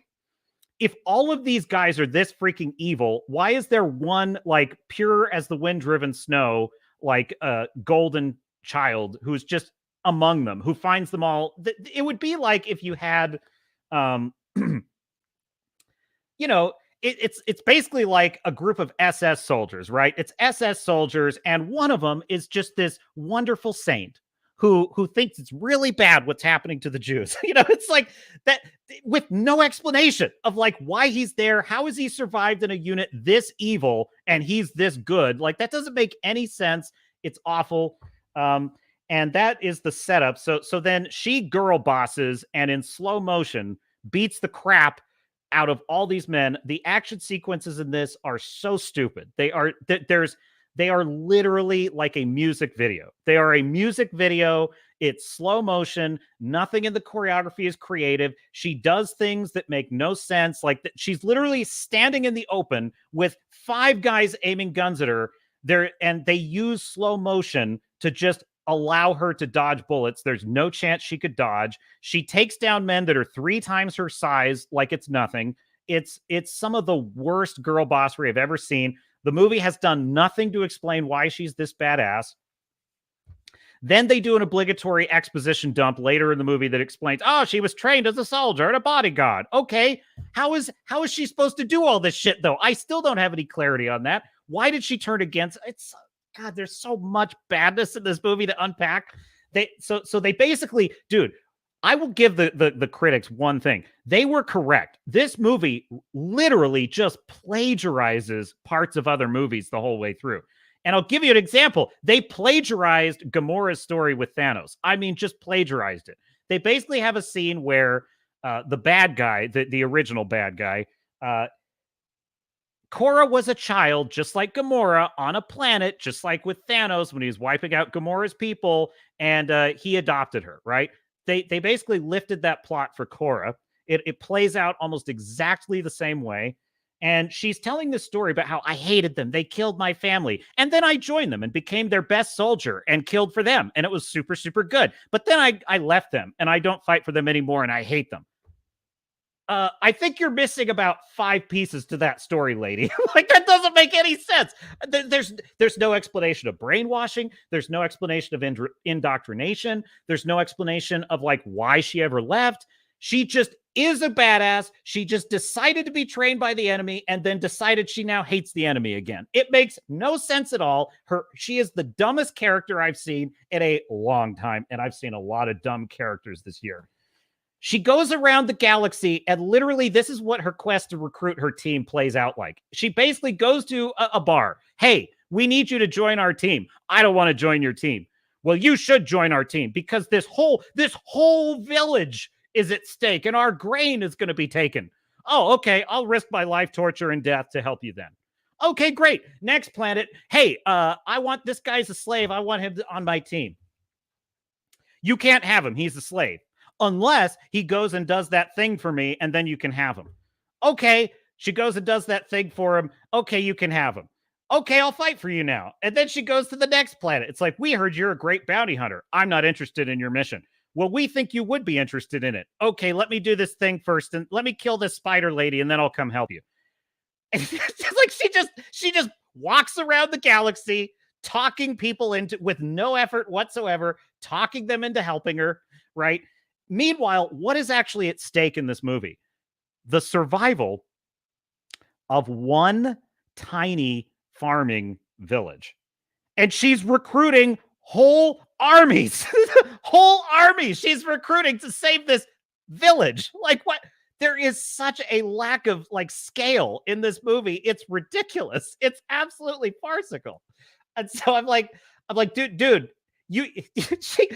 If all of these guys are this freaking evil, why is there one like pure as the wind driven snow, like a golden child who's just among them, who finds them all? It would be like if you had, you know, it's basically like a group of SS soldiers, right? It's SS soldiers, and one of them is just this wonderful saint who thinks it's really bad what's happening to the Jews. You know, it's like that, with no explanation of like why he's there. How has he survived in a unit this evil and he's this good? Like, that doesn't make any sense. It's awful. And that is the setup. So then she girl bosses and in slow motion beats the crap out of all these men. The action sequences in this are so stupid. They are literally like a music video. They are a music video. It's slow motion. Nothing in the choreography is creative. She does things that make no sense. Like she's literally standing in the open with 5 guys aiming guns at her there, and they use slow motion to just allow her to dodge bullets. There's no chance she could dodge. She takes down men that are 3 times her size like it's nothing. It's some of the worst girl bossery I've ever seen. The movie has done nothing to explain why she's this badass. Then they do an obligatory exposition dump later in the movie that explains, oh, she was trained as a soldier and a bodyguard. Okay, how is she supposed to do all this shit, though? I still don't have any clarity on that. Why did she turn against? God, there's so much badness in this movie to unpack. So they basically, dude, I will give the critics one thing. They were correct. This movie literally just plagiarizes parts of other movies the whole way through. And I'll give you an example. They plagiarized Gamora's story with Thanos. I mean, just plagiarized it. They basically have a scene where the bad guy, the original bad guy, Korra was a child, just like Gamora, on a planet, just like with Thanos when he was wiping out Gamora's people, and he adopted her, right? They basically lifted that plot for Korra. It plays out almost exactly the same way. And she's telling this story about how I hated them. They killed my family. And then I joined them and became their best soldier and killed for them. And it was super, super good. But then I left them and I don't fight for them anymore and I hate them. I think you're missing about 5 pieces to that story, lady. Like, that doesn't make any sense. There's no explanation of brainwashing. There's no explanation of indoctrination. There's no explanation of like why she ever left. She just is a badass. She just decided to be trained by the enemy and then decided she now hates the enemy again. It makes no sense at all. She is the dumbest character I've seen in a long time, and I've seen a lot of dumb characters this year. She goes around the galaxy, and literally this is what her quest to recruit her team plays out like. She basically goes to a bar. Hey, we need you to join our team. I don't want to join your team. Well, you should join our team because this whole village is at stake and our grain is going to be taken. Oh, okay. I'll risk my life, torture, and death to help you then. Okay, great. Next planet. Hey, I want this guy's a slave. I want him on my team. You can't have him. He's a slave. Unless he goes and does that thing for me, and then you can have him. Okay, she goes and does that thing for him. Okay, you can have him. Okay, I'll fight for you now. And then she goes to the next planet. It's like, we heard you're a great bounty hunter. I'm not interested in your mission. Well, we think you would be interested in it. Okay, let me do this thing first, and let me kill this spider lady, and then I'll come help you. And it's like she just walks around the galaxy, talking people into, with no effort whatsoever, talking them into helping her, right? Meanwhile, what is actually at stake in this movie? The survival of one tiny farming village. And she's recruiting whole armies. Whole armies she's recruiting to save this village. Like, what? There is such a lack of like scale in this movie. It's ridiculous. It's absolutely farcical. And so I'm like, dude,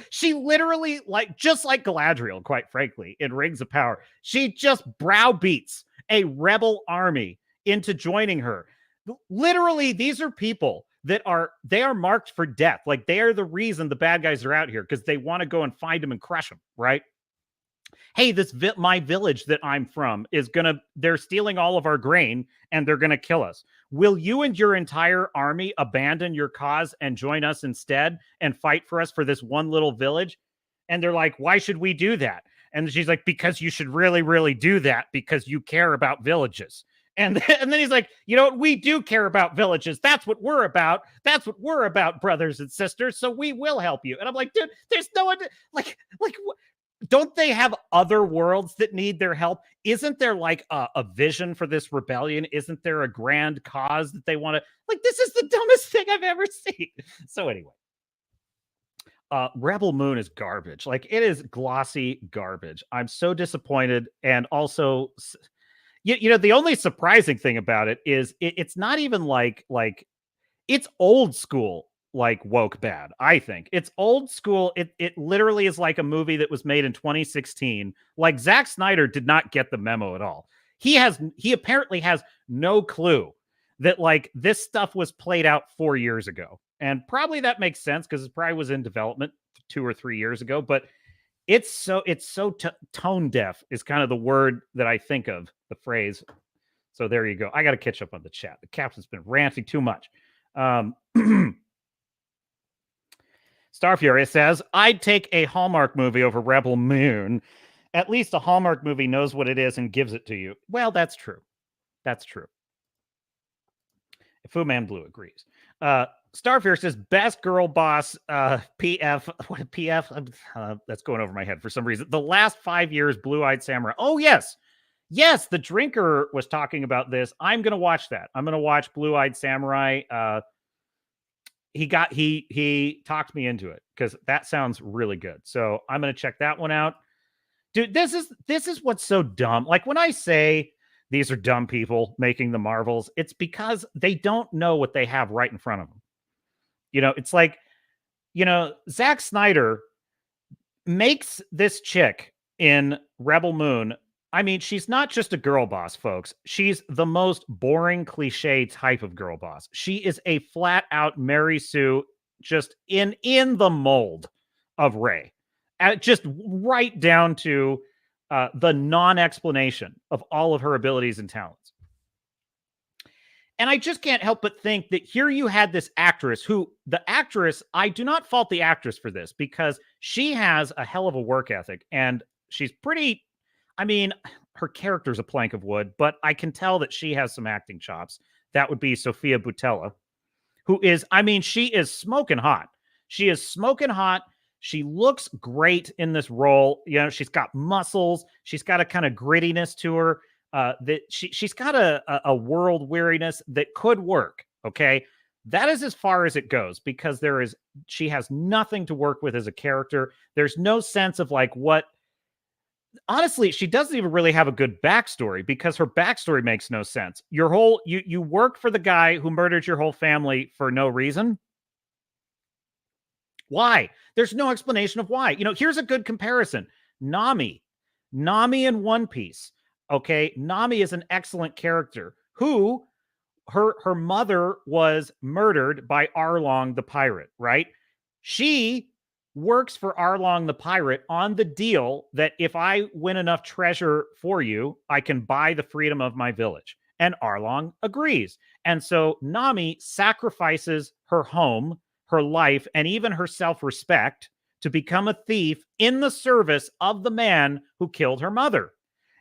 she literally, like, just like Galadriel, quite frankly, in Rings of Power, she just browbeats a rebel army into joining her. Literally, these are people they are marked for death. Like, they are the reason the bad guys are out here, because they want to go and find them and crush them, right? Hey, my village that I'm from they're stealing all of our grain and they're gonna kill us. Will you and your entire army abandon your cause and join us instead and fight for us for this one little village? And they're like, why should we do that? And she's like, because you should really, really do that, because you care about villages. And then he's like, you know what? We do care about villages. That's what we're about. That's what we're about, brothers and sisters. So we will help you. And I'm like, dude, there's no one like don't they have other worlds that need their help? Isn't there like a vision for this rebellion? Isn't there a grand cause that they want to, like, this is the dumbest thing I've ever seen. So anyway, Rebel Moon is garbage. Like, it is glossy garbage. I'm so disappointed. And also, you know, the only surprising thing about it is it's not even like it's old school, like woke bad. I think it's old school. It literally is like a movie that was made in 2016. Like, Zack Snyder did not get the memo at all. He apparently has no clue that like this stuff was played out 4 years ago. And probably that makes sense because it probably was in development 2 or 3 years ago, but it's so tone deaf is kind of the word that I think of, the phrase. So there you go. I got to catch up on the chat. The Caps has been ranting too much. Starfury says, I'd take a Hallmark movie over Rebel Moon. At least a Hallmark movie knows what it is and gives it to you. Well, that's true. That's true. Fu Man Blue agrees. Starfury says, best girl boss, PF. What, PF? That's going over my head for some reason. The last 5 years, Blue-Eyed Samurai. Oh, yes. Yes, the drinker was talking about this. I'm going to watch that. I'm going to watch Blue-Eyed Samurai. He talked me into it because that sounds really good. So I'm going to check that one out. Dude, this is what's so dumb. Like, when I say these are dumb people making the Marvels, it's because they don't know what they have right in front of them. You know, it's like, you know, Zack Snyder makes this chick in Rebel Moon. I mean, she's not just a girl boss, folks. She's the most boring cliche type of girl boss. She is a flat out Mary Sue, just in the mold of Rey, just right down to the non-explanation of all of her abilities and talents. And I just can't help but think that here you had this actress I do not fault the actress for this, because she has a hell of a work ethic and she's pretty, I mean, her character's a plank of wood, but I can tell that she has some acting chops. That would be Sophia Boutella, who is, I mean, she is smoking hot. She is smoking hot. She looks great in this role. You know, she's got muscles. She's got a kind of grittiness to her. That she's got a world weariness that could work. Okay. That is as far as it goes, because she has nothing to work with as a character. There's no sense of like honestly, she doesn't even really have a good backstory, because her backstory makes no sense. You work for the guy who murdered your whole family for no reason. Why? There's no explanation of why. You know, here's a good comparison. Nami in One Piece. Okay, Nami is an excellent character who her mother was murdered by Arlong the pirate, right? She works for Arlong the pirate on the deal that if I win enough treasure for you, I can buy the freedom of my village. And Arlong agrees. And so Nami sacrifices her home, her life, and even her self-respect to become a thief in the service of the man who killed her mother.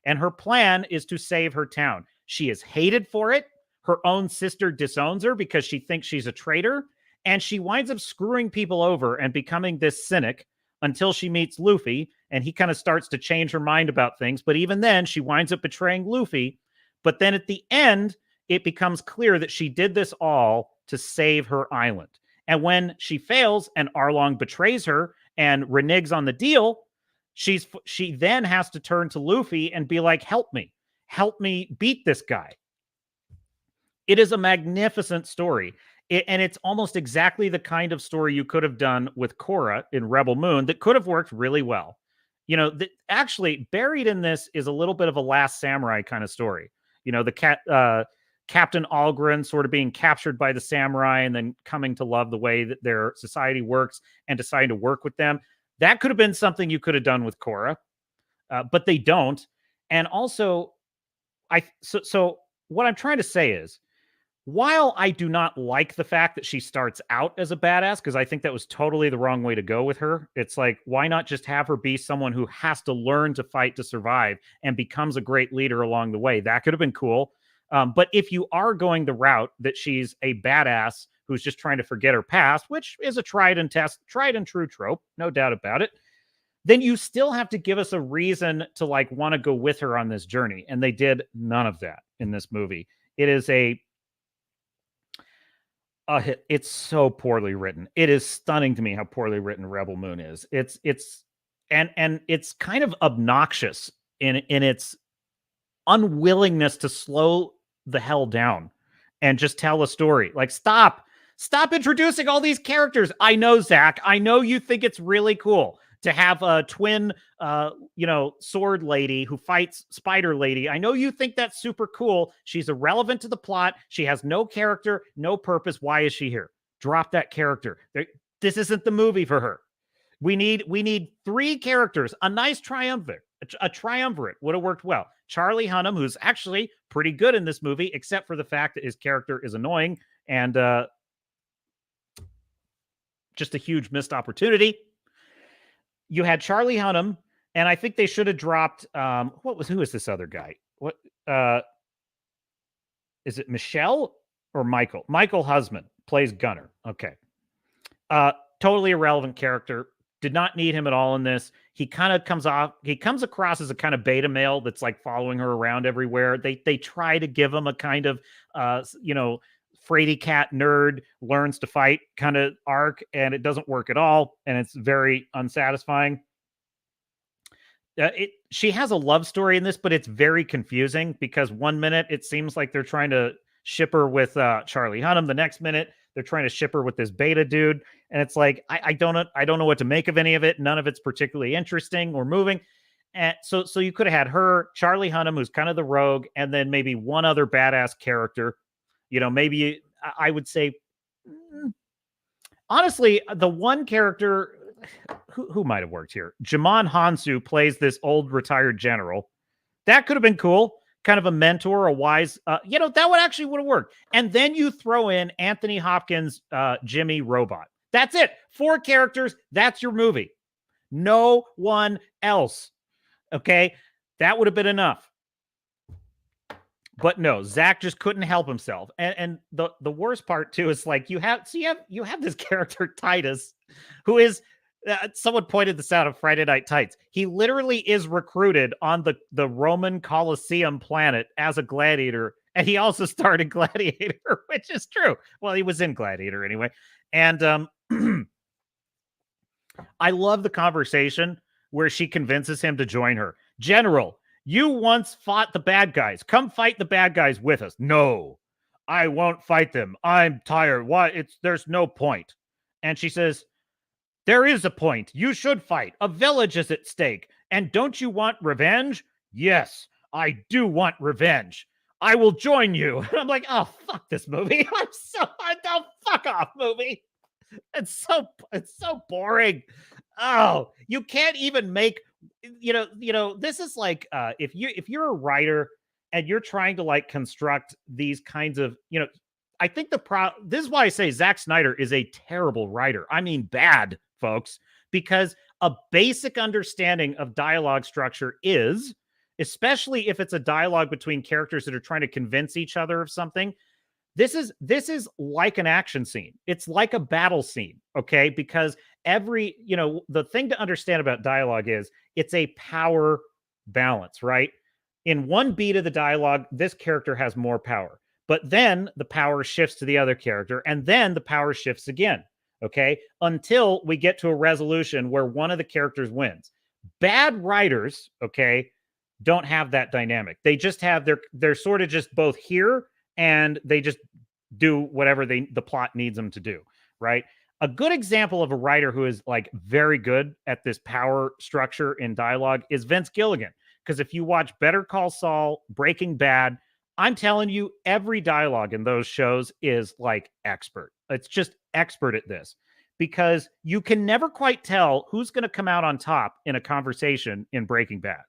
And her plan is to save her town. She is hated for it. Her own sister disowns her because she thinks she's a traitor. And she winds up screwing people over and becoming this cynic until she meets Luffy. And he kind of starts to change her mind about things. But even then, she winds up betraying Luffy. But then at the end, it becomes clear that she did this all to save her island. And when she fails and Arlong betrays her and reneges on the deal, she then has to turn to Luffy and be like, help me beat this guy. It is a magnificent story. And it's almost exactly the kind of story you could have done with Korra in Rebel Moon that could have worked really well. You know, actually buried in this is a little bit of a Last Samurai kind of story. You know, Captain Algren sort of being captured by the samurai and then coming to love the way that their society works and deciding to work with them. That could have been something you could have done with Korra, but they don't. And also, so what I'm trying to say is, while I do not like the fact that she starts out as a badass, because I think that was totally the wrong way to go with her. It's like, why not just have her be someone who has to learn to fight to survive and becomes a great leader along the way? That could have been cool. But if you are going the route that she's a badass who's just trying to forget her past, which is a tried and true trope, no doubt about it, then you still have to give us a reason to like want to go with her on this journey. And they did none of that in this movie. It is it's so poorly written. It is stunning to me how poorly written Rebel Moon is. It's kind of obnoxious in its unwillingness to slow the hell down and just tell a story. Like, stop introducing all these characters. I know, Zach, I know you think it's really cool to have a twin, sword lady who fights Spider Lady. I know you think that's super cool. She's irrelevant to the plot. She has no character, no purpose. Why is she here? Drop that character. This isn't the movie for her. We need 3 characters. A nice triumvirate. A triumvirate would have worked well. Charlie Hunnam, who's actually pretty good in this movie, except for the fact that his character is annoying and just a huge missed opportunity. You had Charlie Hunnam, and I think they should have dropped who is this other guy? What is it, Michelle or Michael? Michael Husband plays Gunner. Okay. Totally irrelevant character. Did not need him at all in this. He comes across as a kind of beta male that's like following her around everywhere. They try to give him a kind of fraidy cat nerd learns to fight kind of arc, and it doesn't work at all, and it's very unsatisfying. She has a love story in this, but it's very confusing because one minute it seems like they're trying to ship her with Charlie Hunnam. The next minute they're trying to ship her with this beta dude, and it's like I don't know what to make of any of it. None of it's particularly interesting or moving. And so you could have had her, Charlie Hunnam, who's kind of the rogue, and then maybe one other badass character. Maybe I would say, honestly, the one character who might have worked here, Jamon Hansu plays this old retired general. That could have been cool. Kind of a mentor, a wise, that would have worked. And then you throw in Anthony Hopkins, Jimmy Robot. That's it. 4 characters. That's your movie. No one else. Okay. That would have been enough. But no, Zach just couldn't help himself. And the worst part too is like you have this character Titus, who is someone pointed this out of Friday Night Tights. He literally is recruited on the Roman Colosseum planet as a gladiator, and he also starred in Gladiator, which is true. Well, he was in Gladiator anyway. And I love the conversation where she convinces him to join her. General, you once fought the bad guys. Come fight the bad guys with us. No, I won't fight them. I'm tired. Why? There's no point. And she says, there is a point. You should fight. A village is at stake. And don't you want revenge? Yes, I do want revenge. I will join you. And I'm like, oh, fuck this movie. Fuck off movie. It's so boring. Oh, you can't even make, this is like, if you're a writer and you're trying to like construct these kinds of, I think this is why I say Zack Snyder is a terrible writer. I mean, bad, folks, because a basic understanding of dialogue structure is, especially if it's a dialogue between characters that are trying to convince each other of something. This is like an action scene. It's like a battle scene, okay? Because the thing to understand about dialogue is it's a power balance, right? In one beat of the dialogue, this character has more power, but then the power shifts to the other character, and then the power shifts again, okay? Until we get to a resolution where one of the characters wins. Bad writers, okay, don't have that dynamic. They just have they're sort of just both here, and they just do whatever the plot needs them to do, right? A good example of a writer who is like very good at this power structure in dialogue is Vince Gilligan. Because if you watch Better Call Saul, Breaking Bad, I'm telling you, every dialogue in those shows is like expert. It's just expert at this because you can never quite tell who's going to come out on top in a conversation in Breaking Bad.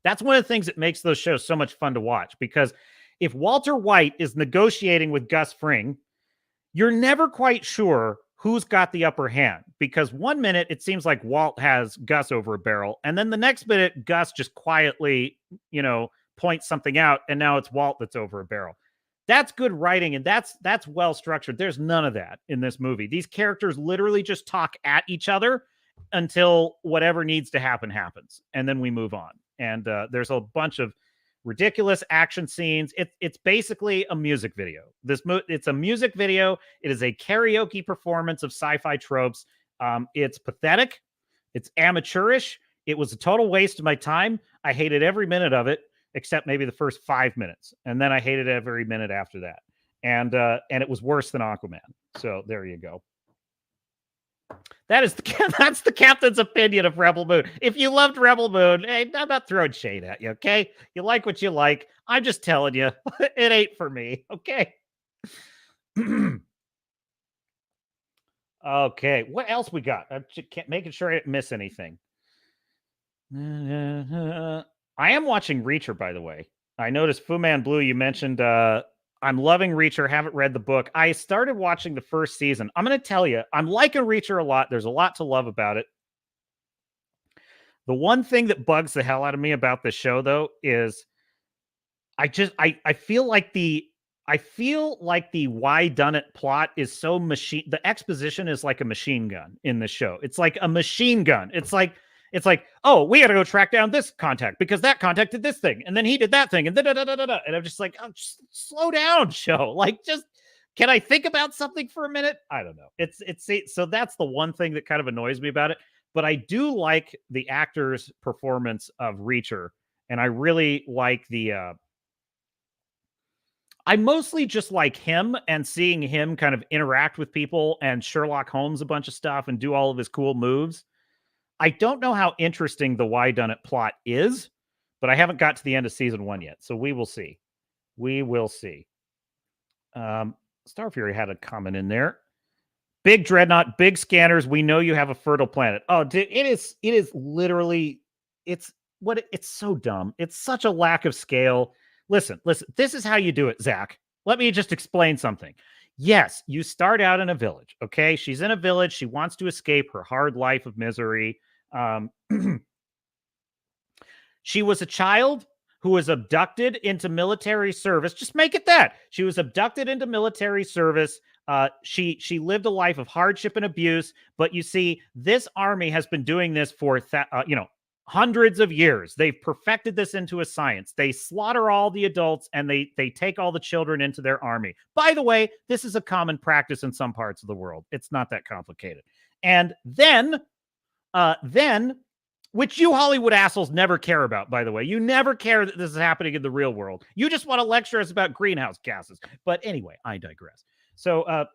That's one of the things that makes those shows so much fun to watch because if Walter White is negotiating with Gus Fring, you're never quite sure who's got the upper hand because one minute it seems like Walt has Gus over a barrel, and then the next minute Gus just quietly, points something out, and now it's Walt that's over a barrel. That's good writing, and that's well structured. There's none of that in this movie. These characters literally just talk at each other until whatever needs to happen happens, and then we move on. And there's a bunch of ridiculous action scenes. It's basically a music video. It's a music video. It is a karaoke performance of sci-fi tropes. It's pathetic. It's amateurish. It was a total waste of my time. I hated every minute of it, except maybe the first 5 minutes, and then I hated every minute after that. And it was worse than Aquaman. So there you go. That's the captain's opinion of Rebel Moon. If you loved Rebel Moon, hey, I'm not throwing shade at you, okay? You like what you like. I'm just telling you, it ain't for me, okay? Okay, what else we got? I'm making sure I didn't miss anything. I am watching Reacher, by the way. I noticed Fu Man Blue, you mentioned I'm loving Reacher, haven't read the book. I started watching the first season. I'm going to tell you, I'm liking Reacher a lot. There's a lot to love about it. The one thing that bugs the hell out of me about this show, though, is I feel like the why done it plot is so machine. The exposition is like a machine gun in the show. It's like a machine gun. It's like, oh, we got to go track down this contact because that contact did this thing, and then he did that thing, and da-da-da-da-da. And I'm just like, oh, just slow down, show. Like, just can I think about something for a minute? I don't know. So that's the one thing that kind of annoys me about it. But I do like the actor's performance of Reacher, and I really like the. I mostly just like him and seeing him kind of interact with people and Sherlock Holmes a bunch of stuff and do all of his cool moves. I don't know how interesting the Why Done It plot is, but I haven't got to the end of season 1 yet. So we will see. We will see. Star Fury had a comment in there. Big Dreadnought, big scanners. We know you have a fertile planet. Oh, dude, it is literally, it's so dumb. It's such a lack of scale. Listen, this is how you do it, Zach. Let me just explain something. Yes, you start out in a village, okay? She's in a village. She wants to escape her hard life of misery. She was a child who was abducted into military service. Just make it that. She was abducted into military service. She lived a life of hardship and abuse. But you see, this army has been doing this for hundreds of years. They've perfected this into a science. They slaughter all the adults and they take all the children into their army. By the way, this is a common practice in some parts of the world. It's not that complicated. And then, which you Hollywood assholes never care about, by the way. You never care that this is happening in the real world. You just want to lecture us about greenhouse gases. But anyway, I digress. So,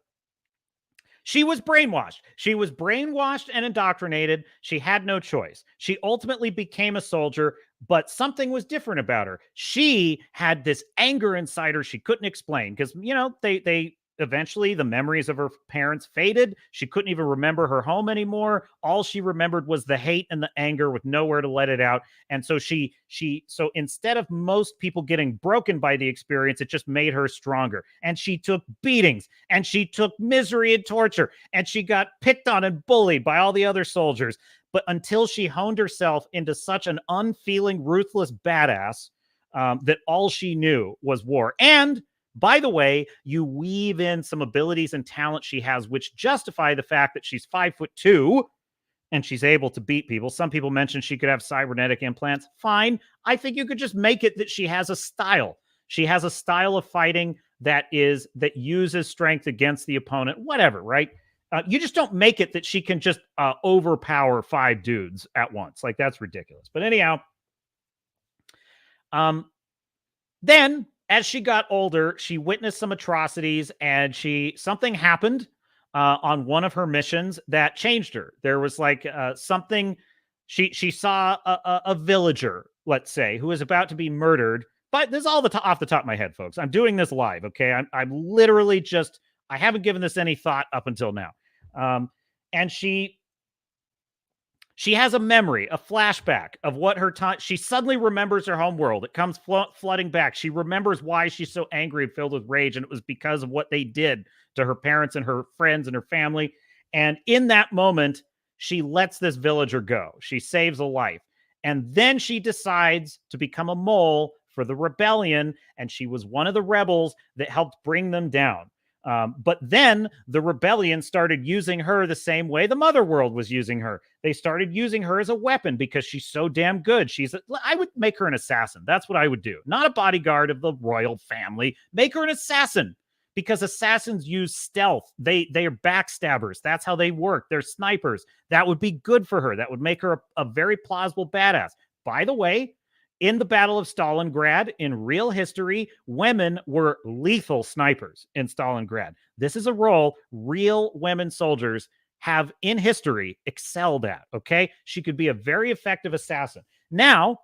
she was brainwashed. She was brainwashed and indoctrinated. She had no choice. She ultimately became a soldier, but something was different about her. She had this anger inside her she couldn't explain because, they eventually the memories of her parents faded. She couldn't even remember her home anymore. All she remembered was the hate and the anger with nowhere to let it out. And so so instead of most people getting broken by the experience, it just made her stronger. And she took beatings and she took misery and torture and she got picked on and bullied by all the other soldiers. But until she honed herself into such an unfeeling, ruthless badass that all she knew was war. And by the way, you weave in some abilities and talent she has, which justify the fact that she's 5'2" and she's able to beat people. Some people mentioned she could have cybernetic implants. Fine. I think you could just make it that she has a style. She has a style of fighting that uses strength against the opponent, whatever, right? You just don't make it that she can just overpower 5 dudes at once. Like, that's ridiculous. But anyhow, then as she got older, she witnessed some atrocities and something happened on one of her missions that changed her. There was like something, she saw a villager, let's say, who was about to be murdered but this is all off the top of my head, folks. I'm doing this live, okay? I'm literally just, I haven't given this any thought up until now. And she has a memory, a flashback of what her time. She suddenly remembers her home world. It comes flooding back. She remembers why she's so angry and filled with rage, and it was because of what they did to her parents and her friends and her family. And in that moment, she lets this villager go. She saves a life. And then she decides to become a mole for the rebellion, and she was one of the rebels that helped bring them down. But then the rebellion started using her the same way the mother world was using her. They started using her as a weapon because she's so damn good. I would make her an assassin. That's what I would do. Not a bodyguard of the royal family. Make her an assassin, because assassins use stealth. They are backstabbers. That's how they work. They're snipers. That would be good for her. That would make her a very plausible badass. By the way, in the Battle of Stalingrad, in real history, women were lethal snipers in Stalingrad. This is a role real women soldiers have in history excelled at, okay? She could be a very effective assassin. Now,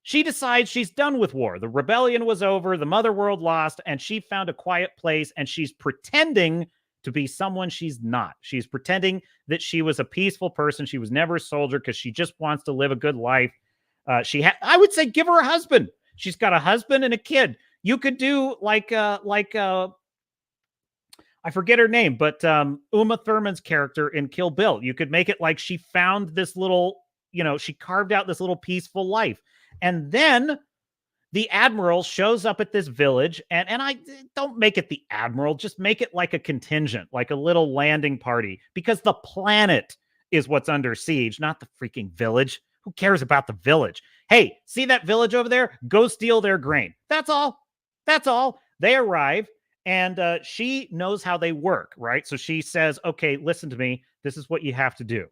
she decides she's done with war. The rebellion was over, the mother world lost, and she found a quiet place, and she's pretending to be someone she's not. She's pretending that she was a peaceful person. She was never a soldier because she just wants to live a good life. I would say give her a husband. She's got a husband and a kid. You could do like I forget her name, but Uma Thurman's character in Kill Bill. You could make it like she found this little, she carved out this little peaceful life. And then the admiral shows up at this village, and I don't make it the admiral, just make it like a contingent, like a little landing party, because the planet is what's under siege, not the freaking village. Who cares about the village? Hey, see that village over there? Go steal their grain. That's all. That's all. They arrive, and she knows how they work, right? So she says, okay, listen to me. This is what you have to do.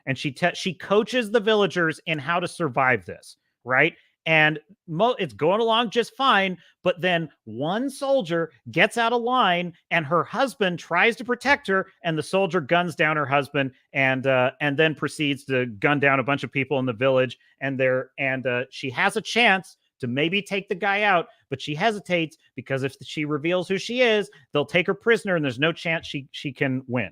And she coaches the villagers in how to survive this, right? And it's going along just fine. But then one soldier gets out of line, and her husband tries to protect her, and the soldier guns down her husband, and then proceeds to gun down a bunch of people in the village. And she has a chance to maybe take the guy out, but she hesitates because if she reveals who she is, they'll take her prisoner, and there's no chance she can win.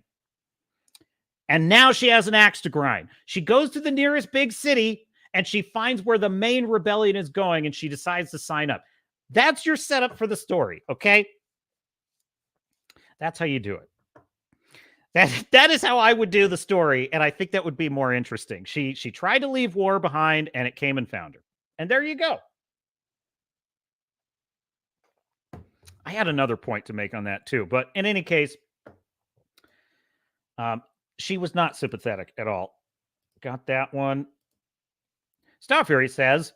And now she has an axe to grind. She goes to the nearest big city, and she finds where the main rebellion is going, and she decides to sign up. That's your setup for the story, okay? That's how you do it. That is how I would do the story, and I think that would be more interesting. She tried to leave war behind, and it came and found her. And there you go. I had another point to make on that too, but in any case, she was not sympathetic at all. Got that one. Star Fury says,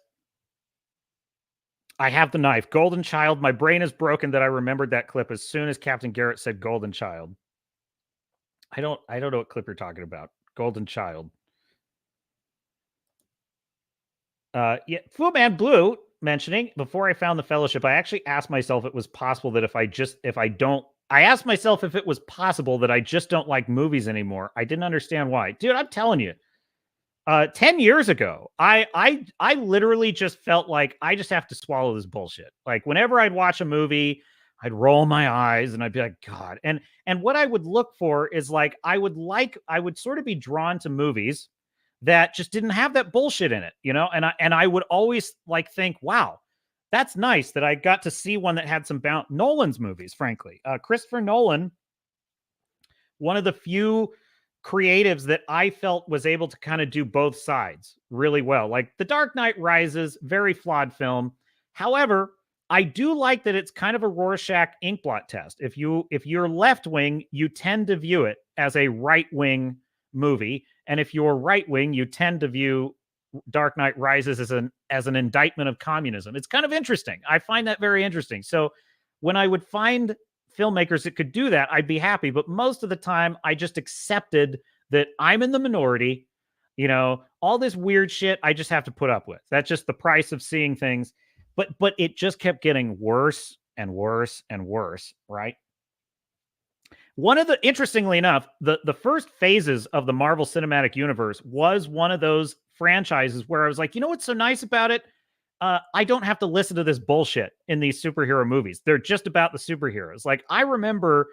I have the knife. Golden Child. My brain is broken that I remembered that clip as soon as Captain Garrett said Golden Child. I don't know what clip you're talking about. Golden Child. Yeah, Fu-Man Blue mentioning, before I found the Fellowship, I actually asked myself if it was possible that I asked myself if it was possible that I just don't like movies anymore. I didn't understand why. Dude, I'm telling you. 10 years ago, I literally just felt like I just have to swallow this bullshit. Like whenever I'd watch a movie, I'd roll my eyes and I'd be like, God. And what I would look for is like, I would sort of be drawn to movies that just didn't have that bullshit in it, and I would always like think, wow, that's nice that I got to see one that had some Nolan's movies, frankly. Christopher Nolan, one of the few creatives that I felt was able to kind of do both sides really well. Like The Dark Knight Rises, very flawed film. However, I do like that it's kind of a Rorschach inkblot test. If you're left wing, you tend to view it as a right wing movie, and if you're right wing, you tend to view Dark Knight Rises as an indictment of communism. It's kind of interesting. I find that very interesting. So when I would find filmmakers that could do that, I'd be happy. But most of the time, I just accepted that I'm in the minority. All this weird shit I just have to put up with. That's just the price of seeing things. But it just kept getting worse and worse and worse, right? Interestingly enough, the first phases of the Marvel Cinematic Universe was one of those franchises where I was like, what's so nice about it? I don't have to listen to this bullshit in these superhero movies. They're just about the superheroes. Like, I remember,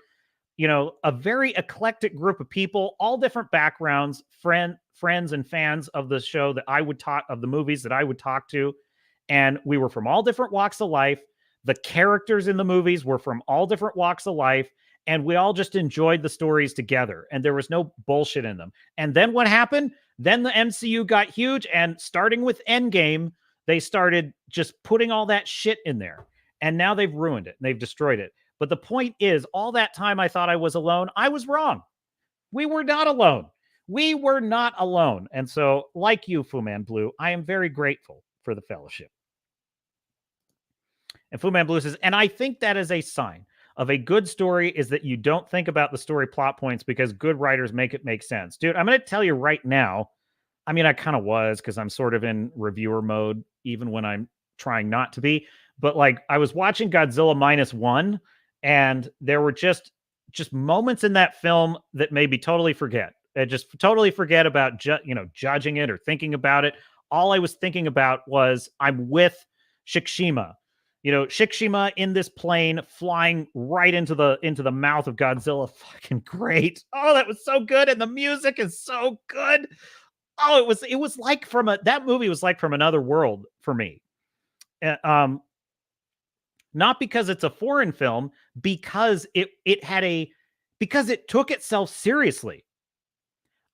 a very eclectic group of people, all different backgrounds, friends and fans of the show that I would talk of the movies that I would talk to. And we were from all different walks of life. The characters in the movies were from all different walks of life. And we all just enjoyed the stories together. And there was no bullshit in them. And then what happened? Then the MCU got huge. And starting with Endgame, they started just putting all that shit in there. And now they've ruined it. And they've destroyed it. But the point is, all that time I thought I was alone. I was wrong. We were not alone. We were not alone. And so, like you, Fu Man Blue, I am very grateful for the fellowship. And Fu Man Blue says, and I think that is a sign of a good story is that you don't think about the story plot points because good writers make it make sense. Dude, I'm going to tell you right now. I mean, I kind of was because I'm sort of in reviewer mode, even when I'm trying not to be. But like, I was watching Godzilla -1, and there were just moments in that film that made me totally forget. I just totally forget about judging it or thinking about it. All I was thinking about was I'm with Shikishima. Shikishima in this plane flying right into the mouth of Godzilla. Fucking great. Oh, that was so good. And the music is so good. Oh, it was like that movie was like from another world for me. Not because it's a foreign film, because it took itself seriously.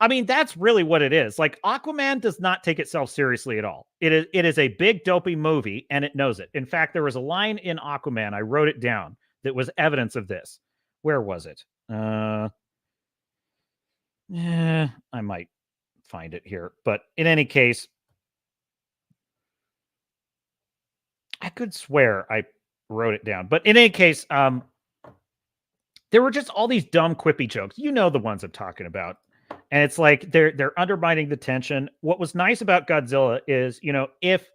I mean, that's really what it is. Like, Aquaman does not take itself seriously at all. It is a big dopey movie, and it knows it. In fact, there was a line in Aquaman, I wrote it down, that was evidence of this. Where was it? I might find it here. But in any case, I could swear I wrote it down. But in any case, there were just all these dumb quippy jokes. You know the ones I'm talking about. And it's like they're undermining the tension. What was nice about Godzilla is, if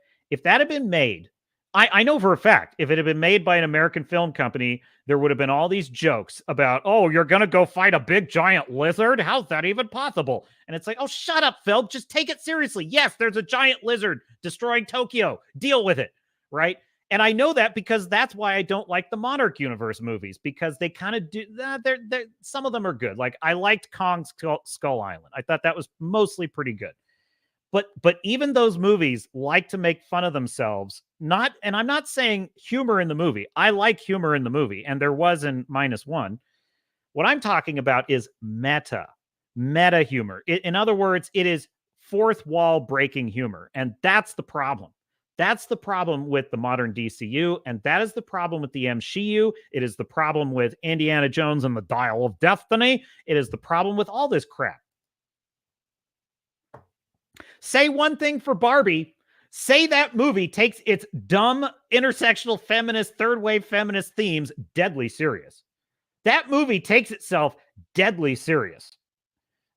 that had been made, I know for a fact, if it had been made by an American film company, there would have been all these jokes about, oh, you're going to go fight a big giant lizard? How's that even possible? And it's like, oh, shut up, Phil. Just take it seriously. Yes, there's a giant lizard destroying Tokyo. Deal with it, right? And I know that because that's why I don't like the Monarch Universe movies, because they kind of do that. Some of them are good. Like, I liked Kong Skull Island. I thought that was mostly pretty good. But even those movies like to make fun of themselves. And I'm not saying humor in the movie. I like humor in the movie, and there was in -1. What I'm talking about is meta humor. In other words, it is fourth wall breaking humor, and that's the problem. That's the problem with the modern DCU, and that is the problem with the MCU. It is the problem with Indiana Jones and the Dial of Destiny. It is the problem with all this crap. Say one thing for Barbie. Say that movie takes its dumb intersectional feminist, third wave feminist themes deadly serious. That movie takes itself deadly serious.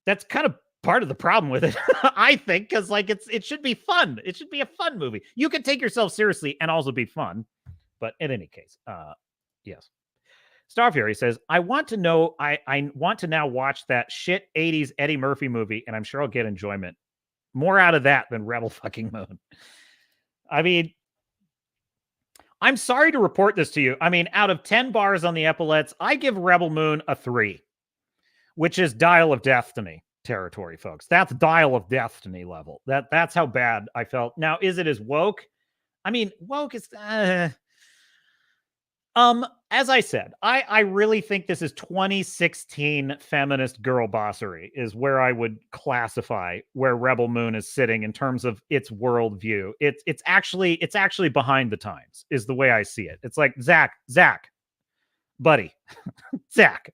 That's kind of part of the problem with it, I think, because like it should be fun. It should be a fun movie. You can take yourself seriously and also be fun. But in any case, yes. Star Fury says, I want to now watch that shit 80s Eddie Murphy movie, and I'm sure I'll get enjoyment. More out of that than Rebel fucking Moon. I mean, I'm sorry to report this to you. I mean, out of 10 bars on the epaulets, I give Rebel Moon a 3, which is Dial of Destiny territory, folks. That's Dial of Destiny level. That's how bad I felt. Now, is it as woke? I mean, woke is as I said, I really think this is 2016 feminist girl bossery is where I would classify where Rebel Moon is sitting in terms of its worldview. It's actually behind the times is the way I see it. It's like, Zach, buddy, Zach,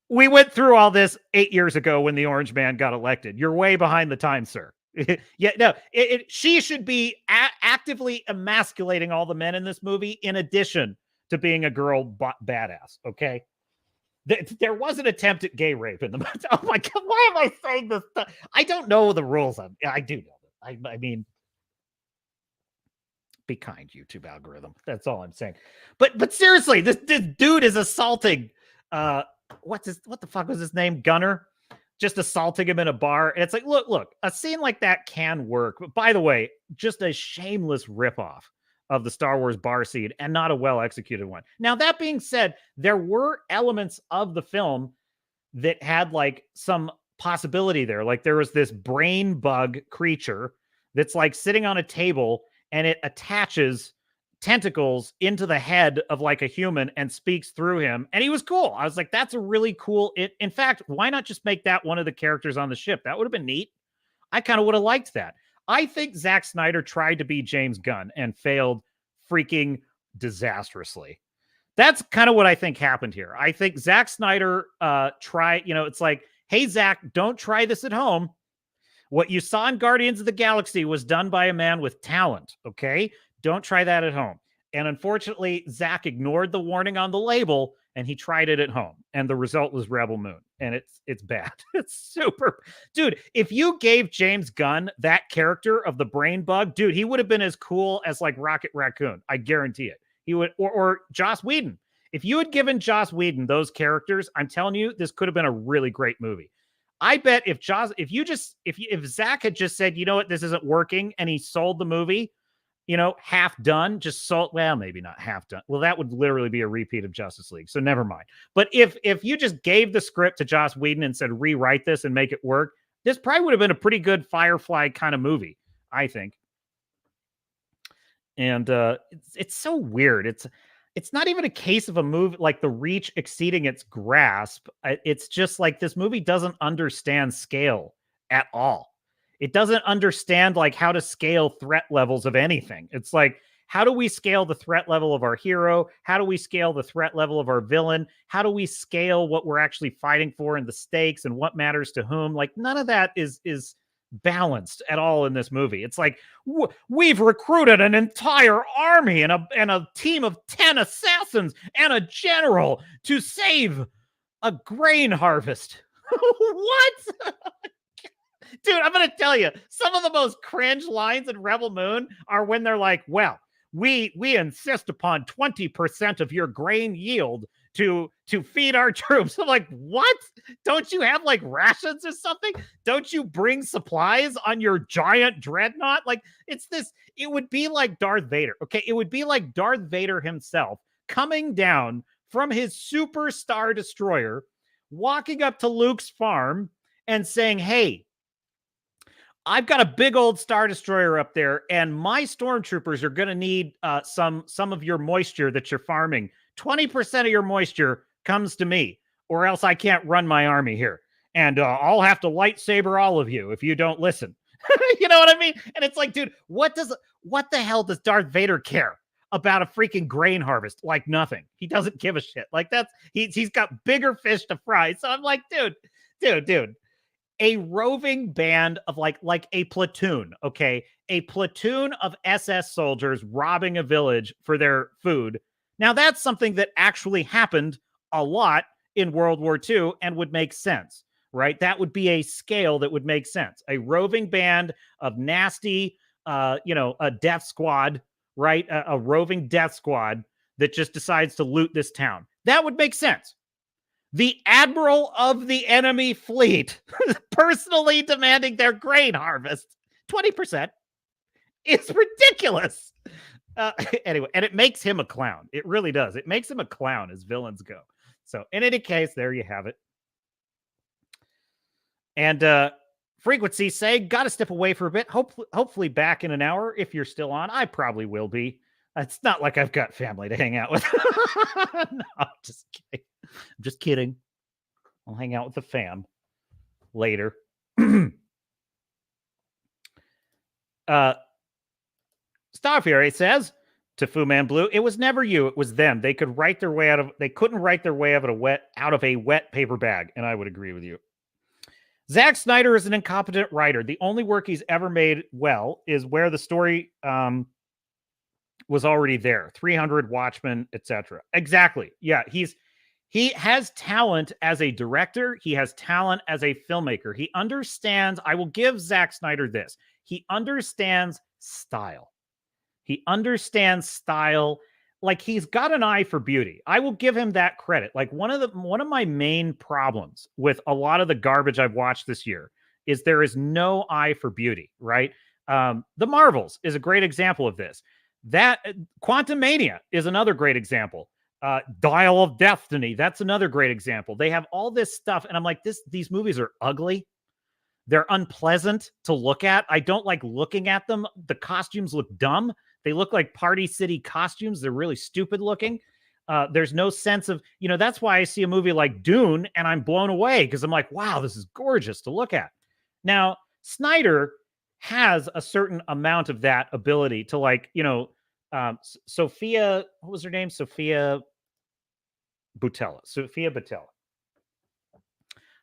we went through all this 8 years ago when the Orange Man got elected. You're way behind the times, sir. Yeah, no, she should be actively emasculating all the men in this movie in addition to being a girl badass, okay? There was an attempt at gay rape in the movie. Oh my God, why am I saying this stuff? I don't know the rules. I do know them. I mean, be kind, YouTube algorithm. That's all I'm saying. But seriously, this dude is assaulting, what the fuck was his name? Gunner? just assaulting him in a bar. And it's like, look, a scene like that can work. But by the way, just a shameless ripoff of the Star Wars bar scene and not a well-executed one. Now, that being said, there were elements of the film that had like some possibility there. Like there was this brain bug creature that's like sitting on a table and it attaches tentacles into the head of like a human and speaks through him. And he was cool. I was like, that's a really cool. In fact, why not just make that one of the characters on the ship? That would have been neat. I kind of would have liked that. I think Zack Snyder tried to be James Gunn and failed freaking disastrously. That's kind of what I think happened here. I think Zack Snyder it's like, hey, Zack, don't try this at home. What you saw in Guardians of the Galaxy was done by a man with talent, okay? Don't try that at home. And unfortunately, Zack ignored the warning on the label and he tried it at home. And the result was Rebel Moon. And it's bad. It's super. Dude, if you gave James Gunn that character of the brain bug, dude, he would have been as cool as like Rocket Raccoon. I guarantee it. He would, or Joss Whedon. If you had given Joss Whedon those characters, I'm telling you, this could have been a really great movie. I bet if Zack had just said, you know what, this isn't working, and he sold the movie, half done, just sold, well, maybe not half done. Well, that would literally be a repeat of Justice League. So never mind. But if you just gave the script to Joss Whedon and said, rewrite this and make it work, this probably would have been a pretty good Firefly kind of movie, I think. And it's so weird. It's not even a case of a movie like the reach exceeding its grasp. It's just like this movie doesn't understand scale at all. It doesn't understand like how to scale threat levels of anything. It's like, how do we scale the threat level of our hero? How do we scale the threat level of our villain? How do we scale what we're actually fighting for and the stakes and what matters to whom? Like none of that is balanced at all in this movie. It's like we've recruited an entire army and a team of 10 assassins and a general to save a grain harvest. What? Dude, I'm going to tell you, some of the most cringe lines in Rebel Moon are when they're like, well, we insist upon 20% of your grain yield to feed our troops. I'm like, what? Don't you have like rations or something? Don't you bring supplies on your giant dreadnought? Like it would be like Darth Vader. Okay. It would be like Darth Vader himself coming down from his super Star Destroyer, walking up to Luke's farm and saying, hey, I've got a big old Star Destroyer up there, and my stormtroopers are going to need some of your moisture that you're farming. 20% of your moisture comes to me, or else I can't run my army here. And I'll have to lightsaber all of you if you don't listen. You know what I mean? And it's like, dude, what the hell does Darth Vader care about a freaking grain harvest? Like nothing. He doesn't give a shit. Like he's got bigger fish to fry. So I'm like, dude. A roving band of like a platoon, okay? A platoon of SS soldiers robbing a village for their food. Now, that's something that actually happened a lot in World War II and would make sense, right? That would be a scale that would make sense. A roving band of nasty, a death squad, right? A roving death squad that just decides to loot this town. That would make sense. The admiral of the enemy fleet personally demanding their grain harvest, 20%, is ridiculous. Anyway, and it makes him a clown. It really does. It makes him a clown as villains go. So in any case, there you have it. And Frequency say, got to step away for a bit. Hopefully back in an hour if you're still on. I probably will be. It's not like I've got family to hang out with. No, I'm just kidding. I'm just kidding. I'll hang out with the fam later. Star Fury says to Fu Man Blue, it was never you, it was them. They couldn't write their way out of a wet paper bag. And I would agree with you. Zack Snyder is an incompetent writer. The only work he's ever made well is where the story was already there. 300, Watchmen, etc. Exactly. Yeah, he has talent as a director. He has talent as a filmmaker. He understands, I will give Zack Snyder this. He understands style. He understands style like he's got an eye for beauty. I will give him that credit. Like one of my main problems with a lot of the garbage I've watched this year is there is no eye for beauty, right? The Marvels is a great example of this. That Quantum Mania is another great example. Dial of Destiny, that's another great example. They have all this stuff, and I'm like, these movies are ugly. They're unpleasant to look at. I don't like looking at them. The costumes look dumb. They look like Party City costumes. They're really stupid looking. There's no sense of, that's why I see a movie like Dune and I'm blown away because I'm like, wow, this is gorgeous to look at. Now, Snyder has a certain amount of that ability to Sophia, what was her name? Sophia Boutella.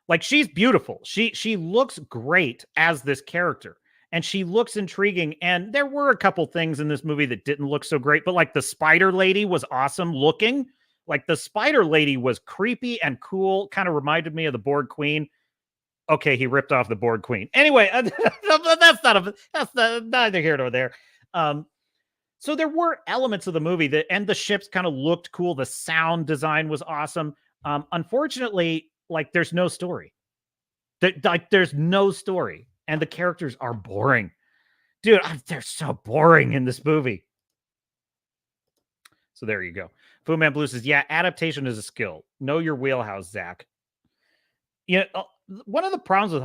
Like she's beautiful. She looks great as this character and she looks intriguing. And there were a couple things in this movie that didn't look so great, but like the spider lady was awesome looking. Like the spider lady was creepy and cool. Kind of reminded me of the Borg Queen. Okay, he ripped off the Borg Queen. Anyway, that's neither here nor there. So there were elements of the movie and the ships kind of looked cool. The sound design was awesome. Unfortunately, like there's no story. There's no story, and the characters are boring, dude. They're so boring in this movie. So there you go. Fu Man Blue says, "Yeah, adaptation is a skill. Know your wheelhouse, Zach." One of the problems with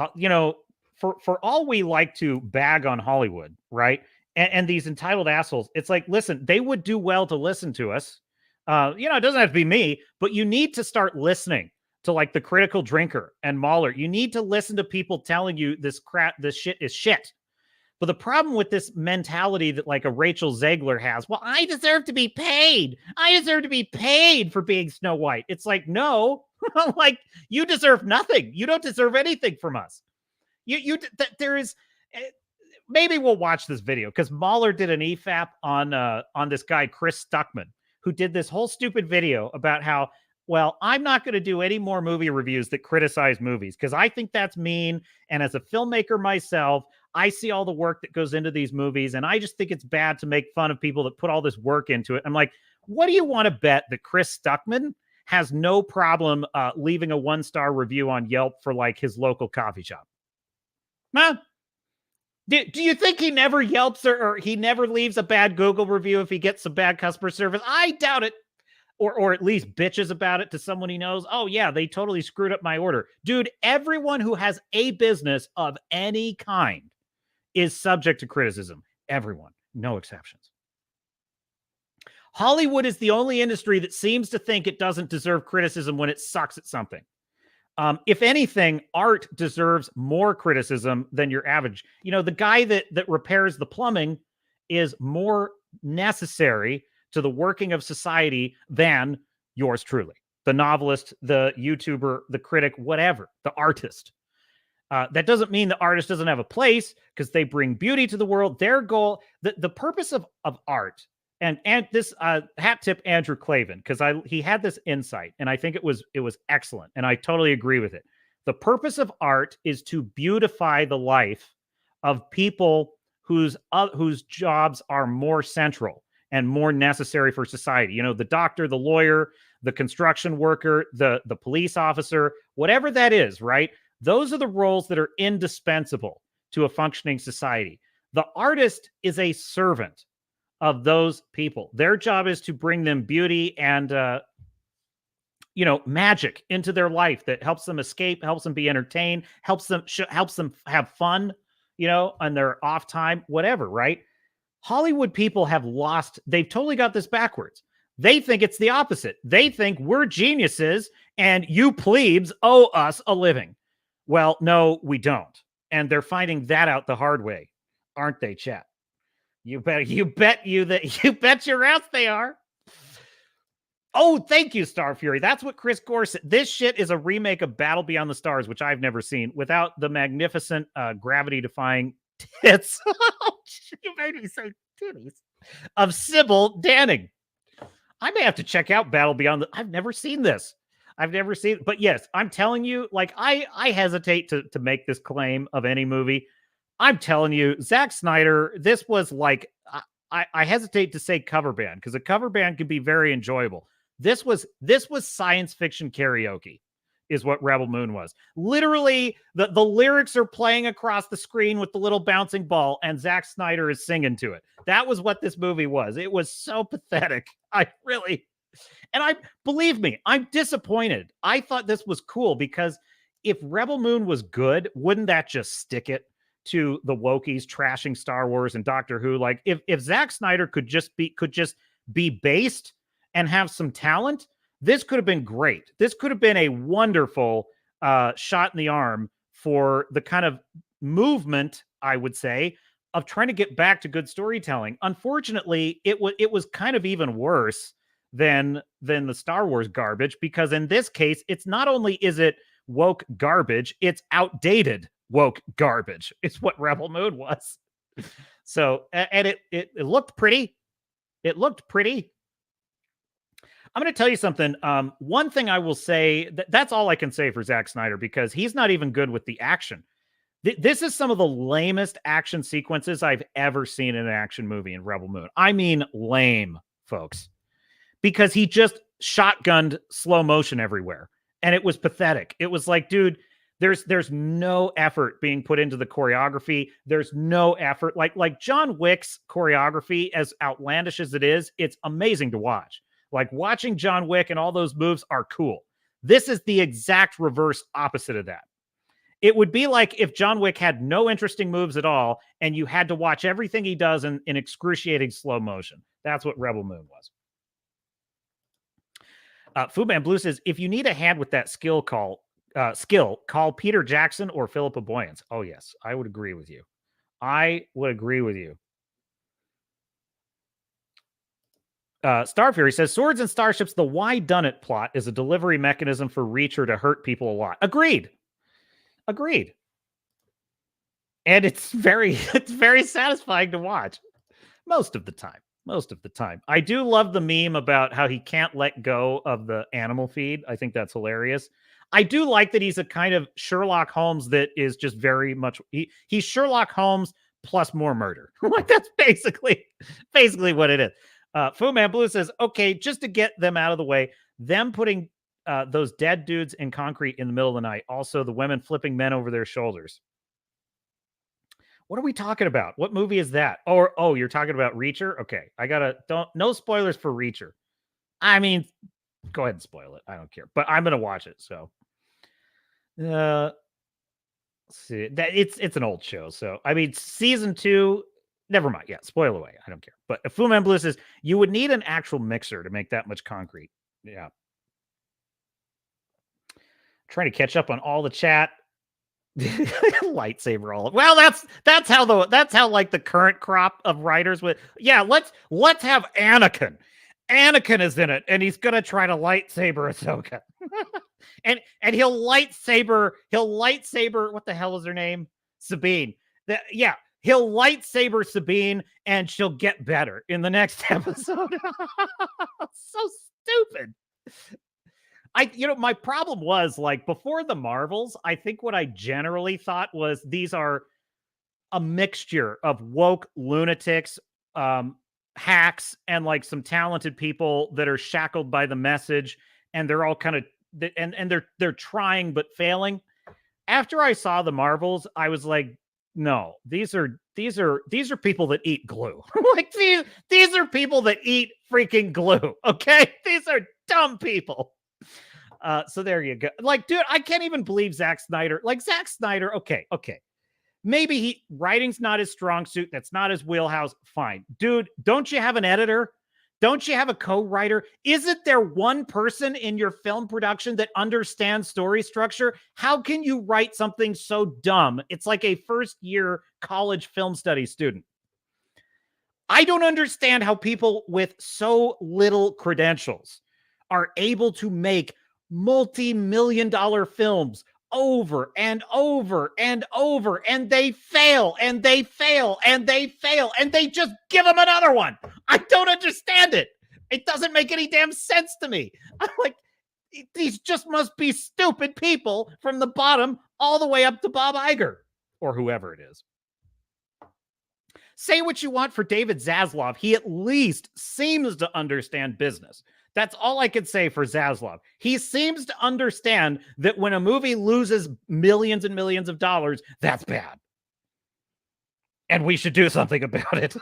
for all we like to bag on Hollywood, right? And these entitled assholes, it's like, listen, they would do well to listen to us. It doesn't have to be me, but you need to start listening to like the Critical Drinker and Mahler. You need to listen to people telling you this shit is shit. But the problem with this mentality that like a Rachel Zegler has, well, I deserve to be paid. I deserve to be paid for being Snow White. It's like, no, like you deserve nothing. You don't deserve anything from us. There is, maybe we'll watch this video because Mahler did an EFAP on this guy, Chris Stuckman, who did this whole stupid video about how, well, I'm not going to do any more movie reviews that criticize movies because I think that's mean. And as a filmmaker myself, I see all the work that goes into these movies, and I just think it's bad to make fun of people that put all this work into it. I'm like, what do you want to bet that Chris Stuckman has no problem leaving a 1-star review on Yelp for like his local coffee shop? Huh? Do you think he never Yelps or he never leaves a bad Google review if he gets some bad customer service? I doubt it. Or at least bitches about it to someone he knows. Oh, yeah, they totally screwed up my order. Dude, everyone who has a business of any kind is subject to criticism. Everyone. No exceptions. Hollywood is the only industry that seems to think it doesn't deserve criticism when it sucks at something. If anything, art deserves more criticism than your average. The guy that repairs the plumbing is more necessary to the working of society than yours truly. The novelist, the YouTuber, the critic, whatever, the artist. That doesn't mean the artist doesn't have a place because they bring beauty to the world. Their goal, the purpose of art, and this hat tip Andrew Clavin, because he had this insight, and I think it was excellent, and I totally agree with it. The purpose of art is to beautify the life of people whose jobs are more central and more necessary for society. The doctor, the lawyer, the construction worker, the police officer, whatever that is, right? Those are the roles that are indispensable to a functioning society. The artist is a servant of those people. Their job is to bring them beauty and, magic into their life that helps them escape, helps them be entertained, helps them have fun, on their off time, whatever, right? Hollywood people they've totally got this backwards. They think it's the opposite. They think we're geniuses and you plebes owe us a living. Well, no, we don't. And they're finding that out the hard way, aren't they, chat? You bet your ass they are. Oh, thank you, Star Fury. That's what Chris Gore said. This shit is a remake of Battle Beyond the Stars, which I've never seen, without the magnificent gravity-defying tits. You made me say titties. Of Sybil Danning. I may have to check out Battle Beyond I've never seen this. But yes, I'm telling you, like I hesitate to make this claim of any movie. I'm telling you, Zack Snyder, this was like, I hesitate to say cover band because a cover band can be very enjoyable. This was science fiction karaoke is what Rebel Moon was. Literally, the lyrics are playing across the screen with the little bouncing ball, and Zack Snyder is singing to it. That was what this movie was. It was so pathetic. Believe me, I'm disappointed. I thought this was cool because if Rebel Moon was good, wouldn't that just stick it to the wokies trashing Star Wars and Doctor Who? Like if Zack Snyder could just be based and have some talent, this could have been great. This could have been a wonderful shot in the arm for the kind of movement, I would say, of trying to get back to good storytelling. Unfortunately, it was kind of even worse than the Star Wars garbage, because in this case, it's not only is it woke garbage, it's outdated woke garbage. It's what Rebel Moon was. So, and it looked pretty. It looked pretty. I'm going to tell you something. One thing I will say, that's all I can say for Zack Snyder, because he's not even good with the action. This is some of the lamest action sequences I've ever seen in an action movie in Rebel Moon. I mean, lame, folks, because he just shotgunned slow motion everywhere. And it was pathetic. It was like, dude, there's no effort being put into the choreography. There's no effort. Like John Wick's choreography, as outlandish as it is, it's amazing to watch. Like watching John Wick and all those moves are cool. This is the exact reverse opposite of that. It would be like if John Wick had no interesting moves at all, and you had to watch everything he does in excruciating slow motion. That's what Rebel Moon was. Foodman Blue says, if you need a hand with that skill, call Peter Jackson or Philippa Boyens. Oh, yes, I would agree with you. Star Fury says, Swords and Starships, the why done it plot is a delivery mechanism for Reacher to hurt people a lot. Agreed. And it's very satisfying to watch most of the time. I do love the meme about how he can't let go of the animal feed. I think that's hilarious. I do like that he's a kind of Sherlock Holmes that is just very much, he's Sherlock Holmes plus more murder. Like that's basically what it is. Fu Man Blue says, okay, just to get them out of the way, them putting those dead dudes in concrete in the middle of the night. Also, the women flipping men over their shoulders. What are we talking about? What movie is that? Oh, you're talking about Reacher? Okay, no spoilers for Reacher. I mean, go ahead and spoil it. I don't care, but I'm gonna watch it. So, let's see, that it's an old show. So, I mean, season 2. Never mind. Yeah, spoil away. I don't care. But Fu Man Blue says, you would need an actual mixer to make that much concrete. Yeah. Trying to catch up on all the chat. Lightsaber all. Well, that's how like the current crop of writers would. Yeah, let's have Anakin. Anakin is in it, and he's gonna try to lightsaber Ahsoka. and he'll lightsaber. What the hell is her name? Sabine. Yeah. He'll lightsaber Sabine, and she'll get better in the next episode. So stupid. My problem was, like, before the Marvels, I think what I generally thought was these are a mixture of woke lunatics, hacks, and like some talented people that are shackled by the message, and they're all kind of and they're trying but failing. After I saw the Marvels, I was like, no, these are people that eat glue. Like these are people that eat freaking glue. Okay, these are dumb people. So there you go. Like, dude, I can't even believe Zack Snyder. Like Zack Snyder. Okay. Maybe writing's not his strong suit. That's not his wheelhouse. Fine, dude. Don't you have an editor? Don't you have a co-writer? Isn't there one person in your film production that understands story structure? How can you write something so dumb? It's like a first-year college film studies student. I don't understand how people with so little credentials are able to make multi-million-dollar films over and over and over, and they fail and they fail and they fail, and they just give them another one. I don't understand it. It doesn't make any damn sense to me. I'm like, these just must be stupid people from the bottom all the way up to Bob Iger or whoever it is. say what you want for David Zaslav. He at least seems to understand business. That's all I could say for Zaslav. He seems to understand that when a movie loses millions and millions of dollars, that's bad. And we should do something about it.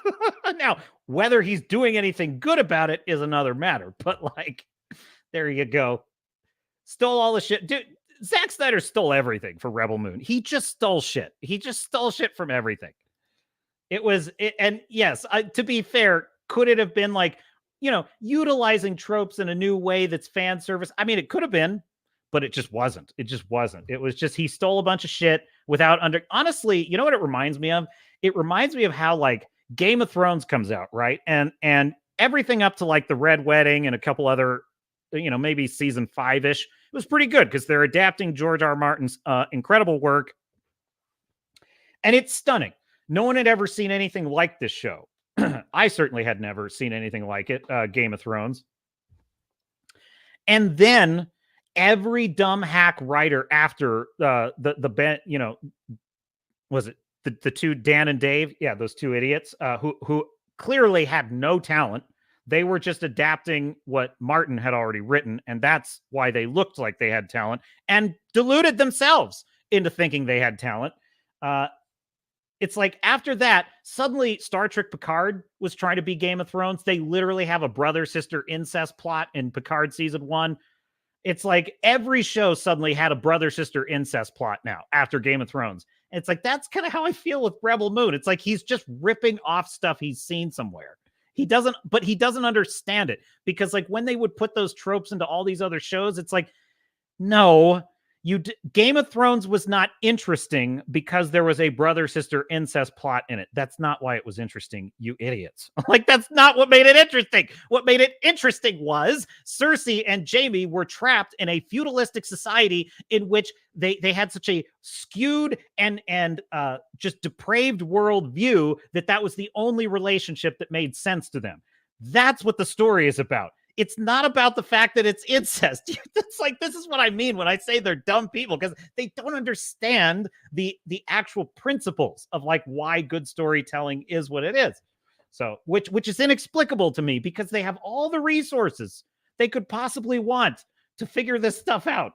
Now, whether he's doing anything good about it is another matter. But like, there you go. Stole all the shit. Dude, Zack Snyder stole everything for Rebel Moon. He just stole shit. He just stole shit from everything. And yes, to be fair, could it have been like, utilizing tropes in a new way that's fan service? I mean, it could have been, but it just wasn't. It just wasn't. It was just, he stole a bunch of shit without honestly, you know what it reminds me of? It reminds me of how like Game of Thrones comes out, right? And everything up to like the Red Wedding and a couple other, maybe season 5-ish, it was pretty good because they're adapting George R. R. Martin's incredible work. And it's stunning. No one had ever seen anything like this show. I certainly had never seen anything like it, Game of Thrones. And then every dumb hack writer after was it the two, Dan and Dave? Yeah, those two idiots who clearly had no talent. They were just adapting what Martin had already written, and that's why they looked like they had talent and deluded themselves into thinking they had talent. It's like after that, suddenly Star Trek Picard was trying to be Game of Thrones. They literally have a brother-sister incest plot in Picard season 1. It's like every show suddenly had a brother-sister incest plot now after Game of Thrones. And it's like, that's kind of how I feel with Rebel Moon. It's like he's just ripping off stuff he's seen somewhere. He doesn't understand it, because like when they would put those tropes into all these other shows, it's like, no, Game of Thrones was not interesting because there was a brother-sister incest plot in it. That's not why it was interesting, you idiots. Like, that's not what made it interesting. What made it interesting was Cersei and Jaime were trapped in a feudalistic society in which they had such a skewed and just depraved worldview that was the only relationship that made sense to them. That's what the story is about. It's not about the fact that it's incest. It's like, this is what I mean when I say they're dumb people, because they don't understand the actual principles of like why good storytelling is what it is. So, which is inexplicable to me, because they have all the resources they could possibly want to figure this stuff out.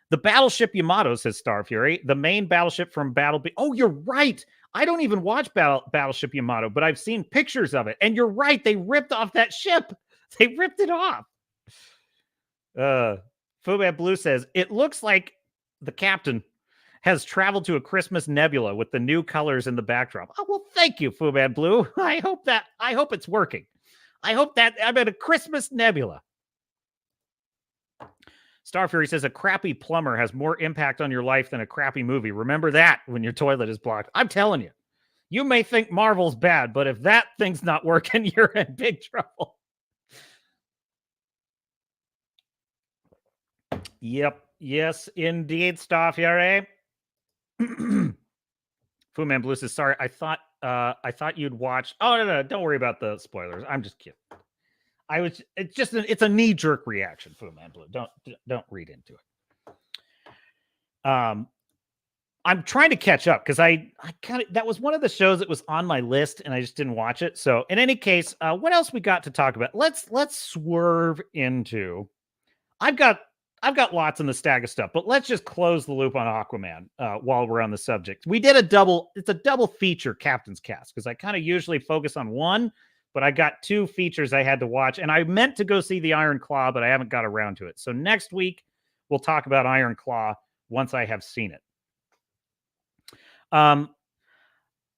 The battleship Yamato, says Star Fury, the main battleship from Oh, you're right. I don't even watch Battleship Yamato, but I've seen pictures of it. And you're right. They ripped off that ship. They ripped it off. Fubat Blue says, it looks like the captain has traveled to a Christmas nebula with the new colors in the backdrop. Oh, well, thank you, Fubat Blue. I hope it's working. I hope that I'm at a Christmas nebula. Star Fury says a crappy plumber has more impact on your life than a crappy movie. Remember that when your toilet is blocked. I'm telling you, you may think Marvel's bad, but if that thing's not working, you're in big trouble. Yep. Yes, indeed, Star Fury. Fu Man Blue says, sorry, I thought you'd watch. Oh, no, don't worry about the spoilers. I'm just kidding. It's a knee-jerk reaction, Fu Man Blue. Don't read into it. I'm trying to catch up because that was one of the shows that was on my list and I just didn't watch it. So in any case, what else we got to talk about? Let's swerve into. I've got lots in the stack of stuff, but let's just close the loop on Aquaman while we're on the subject. We did it's a double feature Captain's Cast, because I kind of usually focus on one, but I got two features I had to watch, and I meant to go see the Iron Claw, but I haven't got around to it. So next week, we'll talk about Iron Claw once I have seen it.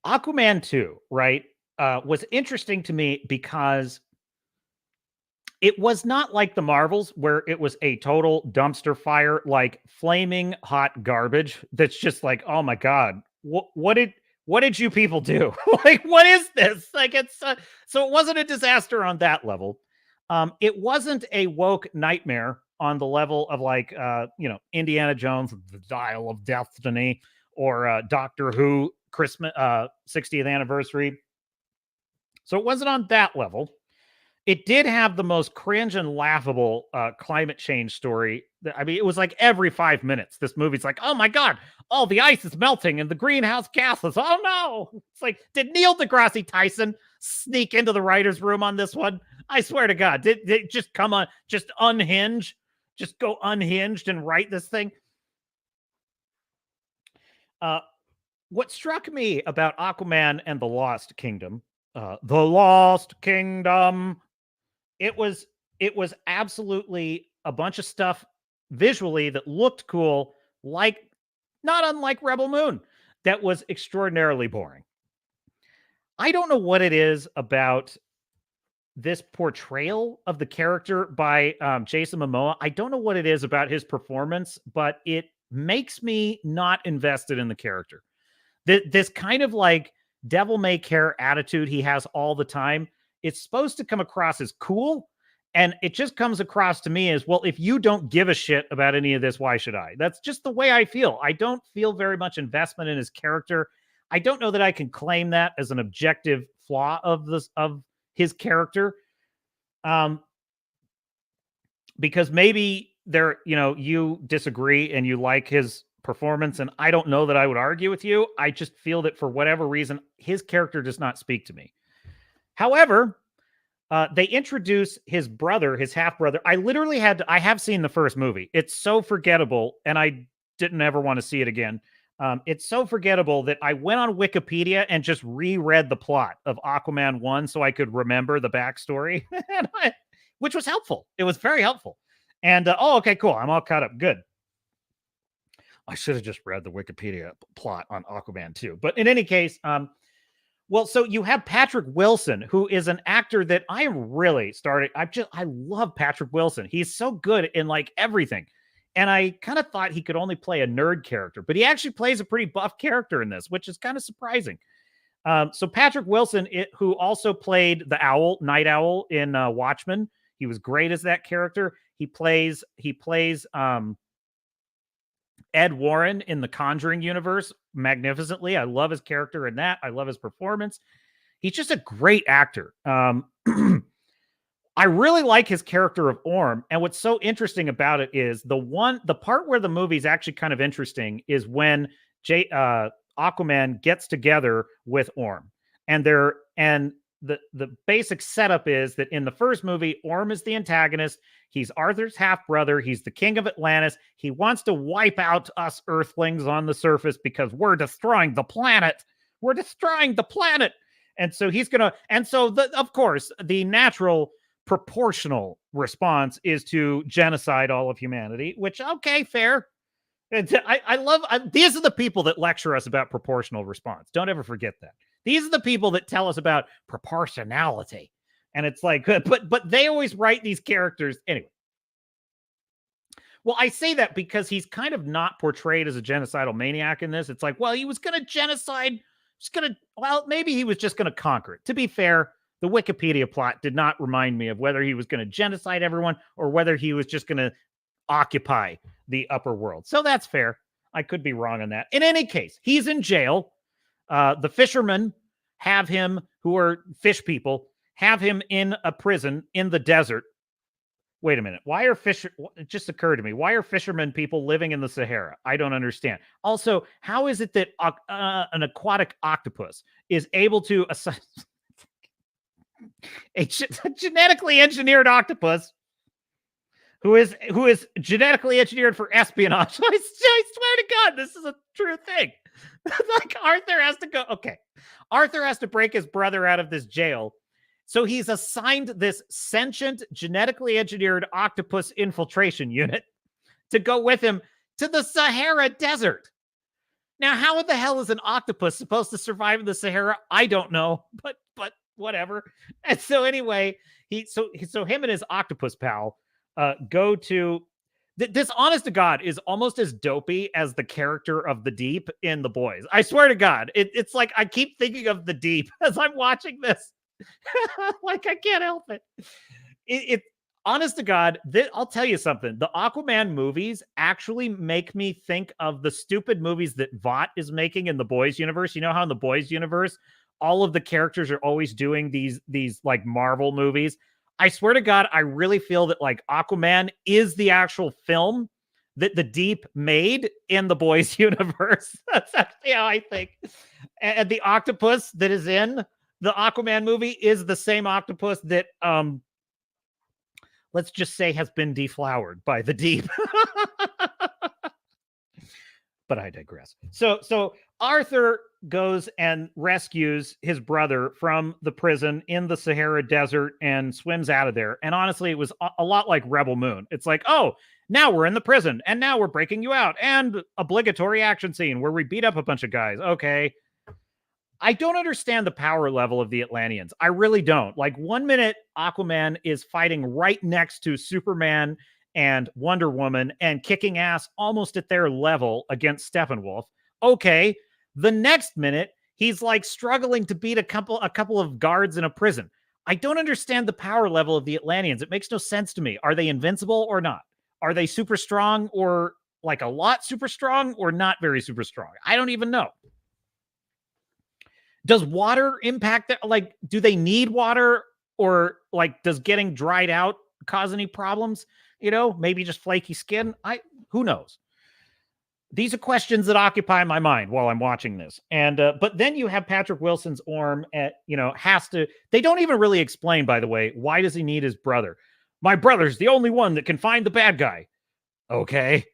Aquaman 2, right, was interesting to me because it was not like the Marvels, where it was a total dumpster fire, like flaming hot garbage that's just like, oh my God, what did you people do? Like, what is this? Like, it's so it wasn't a disaster on that level. It wasn't a woke nightmare on the level of like, Indiana Jones, The Dial of Destiny, or Doctor Who Christmas 60th anniversary. So it wasn't on that level. It did have the most cringe and laughable climate change story. I mean, it was like every 5 minutes, this movie's like, oh my God, all the ice is melting and the greenhouse gases. Oh no. It's like, did Neil deGrasse Tyson sneak into the writer's room on this one? I swear to God, did just come on, just unhinge, just go unhinged and write this thing? What struck me about Aquaman and the Lost Kingdom, it was absolutely a bunch of stuff visually that looked cool, like not unlike Rebel Moon, that was extraordinarily boring. I don't know what it is about this portrayal of the character by Jason Momoa. I don't know what it is about his performance, but it makes me not invested in the character. This kind of like devil may care attitude he has all the time, it's supposed to come across as cool. And it just comes across to me as, well, if you don't give a shit about any of this, why should I? That's just the way I feel. I don't feel very much investment in his character. I don't know that I can claim that as an objective flaw of his character. Because maybe you disagree and you like his performance, and I don't know that I would argue with you. I just feel that for whatever reason, his character does not speak to me. However, they introduce his brother, his half-brother. I have seen the first movie. It's so forgettable, and I didn't ever want to see it again. It's so forgettable that I went on Wikipedia and just reread the plot of Aquaman 1 so I could remember the backstory, which was helpful. It was very helpful. And, okay, cool. I'm all caught up. Good. I should have just read the Wikipedia plot on Aquaman 2. But in any case, well, so you have Patrick Wilson, who is an actor that I really started. I love Patrick Wilson. He's so good in like everything. And I kind of thought he could only play a nerd character, but he actually plays a pretty buff character in this, which is kind of surprising. So Patrick Wilson, who also played the owl, Night Owl in Watchmen, he was great as that character. He plays Ed Warren in the Conjuring universe magnificently. I love his character in that. I love his performance. He's just a great actor. I really like his character of Orm. And what's so interesting about it is the part where the movie's actually kind of interesting is when Aquaman gets together with Orm. And the basic setup is that in the first movie, Orm is the antagonist. He's Arthur's half-brother. He's the king of Atlantis. He wants to wipe out us Earthlings on the surface because we're destroying the planet. We're destroying the planet. And so of course, the natural proportional response is to genocide all of humanity, which, okay, fair. I love, these are the people that lecture us about proportional response. Don't ever forget that. These are the people that tell us about proportionality. And it's like, but they always write these characters anyway. Well, I say that because he's kind of not portrayed as a genocidal maniac in this. It's like, well, he was going to genocide. Maybe he was just going to conquer it. To be fair, the Wikipedia plot did not remind me of whether he was going to genocide everyone or whether he was just going to occupy the upper world. So that's fair. I could be wrong on that. In any case, he's in jail. The fishermen have him, who are fish people, have him in a prison in the desert. Wait a minute. It just occurred to me. Why are fishermen people living in the Sahara? I don't understand. Also, how is it that an aquatic octopus is able to a genetically engineered octopus who is genetically engineered for espionage? I swear to God, this is a true thing. Like Arthur has to go. Okay. Arthur has to break his brother out of this jail. So he's assigned this sentient, genetically engineered octopus infiltration unit to go with him to the Sahara Desert. Now, how the hell is an octopus supposed to survive in the Sahara? I don't know, but whatever. And so anyway, him and his octopus pal go to this. Honest to God, is almost as dopey as the character of the Deep in The Boys. I swear to God, it's like I keep thinking of the Deep as I'm watching this. Like I can't help it. Honest to God, I'll tell you something. The Aquaman movies actually make me think of the stupid movies that Vought is making in the Boys universe. You know how in the Boys universe, all of the characters are always doing these like Marvel movies. I swear to God, I really feel that like Aquaman is the actual film that the Deep made in the boys universe. That's actually how I think. And the octopus that is in the Aquaman movie is the same octopus that let's just say has been deflowered by the Deep. But I digress. So Arthur goes and rescues his brother from the prison in the Sahara Desert and swims out of there. And honestly, it was a lot like Rebel Moon. It's like, oh, now we're in the prison and now we're breaking you out, and obligatory action scene where we beat up a bunch of guys. Okay. I don't understand the power level of the Atlanteans. I really don't. Like, 1 minute Aquaman is fighting right next to Superman and Wonder Woman and kicking ass almost at their level against Steppenwolf. Okay. The next minute, he's like struggling to beat a couple of guards in a prison. I don't understand the power level of the Atlanteans. It makes no sense to me. Are they invincible or not? Are they super strong, or like a lot super strong, or not very super strong? I don't even know. Does water impact that? Like, do they need water, or like does getting dried out cause any problems? You know, maybe just flaky skin. Who knows? These are questions that occupy my mind while I'm watching this. And but then you have Patrick Wilson's Orm at, has to. They don't even really explain, by the way, why does he need his brother? My brother's the only one that can find the bad guy. Okay.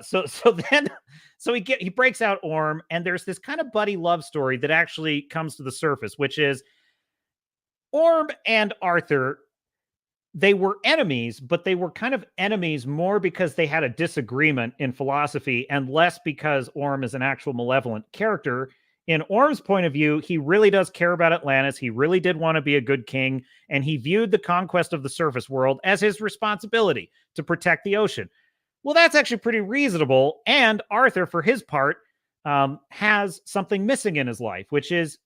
So he breaks out Orm, and there's this kind of buddy love story that actually comes to the surface, which is Orm and Arthur. They were enemies, but they were kind of enemies more because they had a disagreement in philosophy and less because Orm is an actual malevolent character. In Orm's point of view, he really does care about Atlantis. He really did want to be a good king, and he viewed the conquest of the surface world as his responsibility to protect the ocean. Well, that's actually pretty reasonable. And Arthur, for his part, has something missing in his life, which is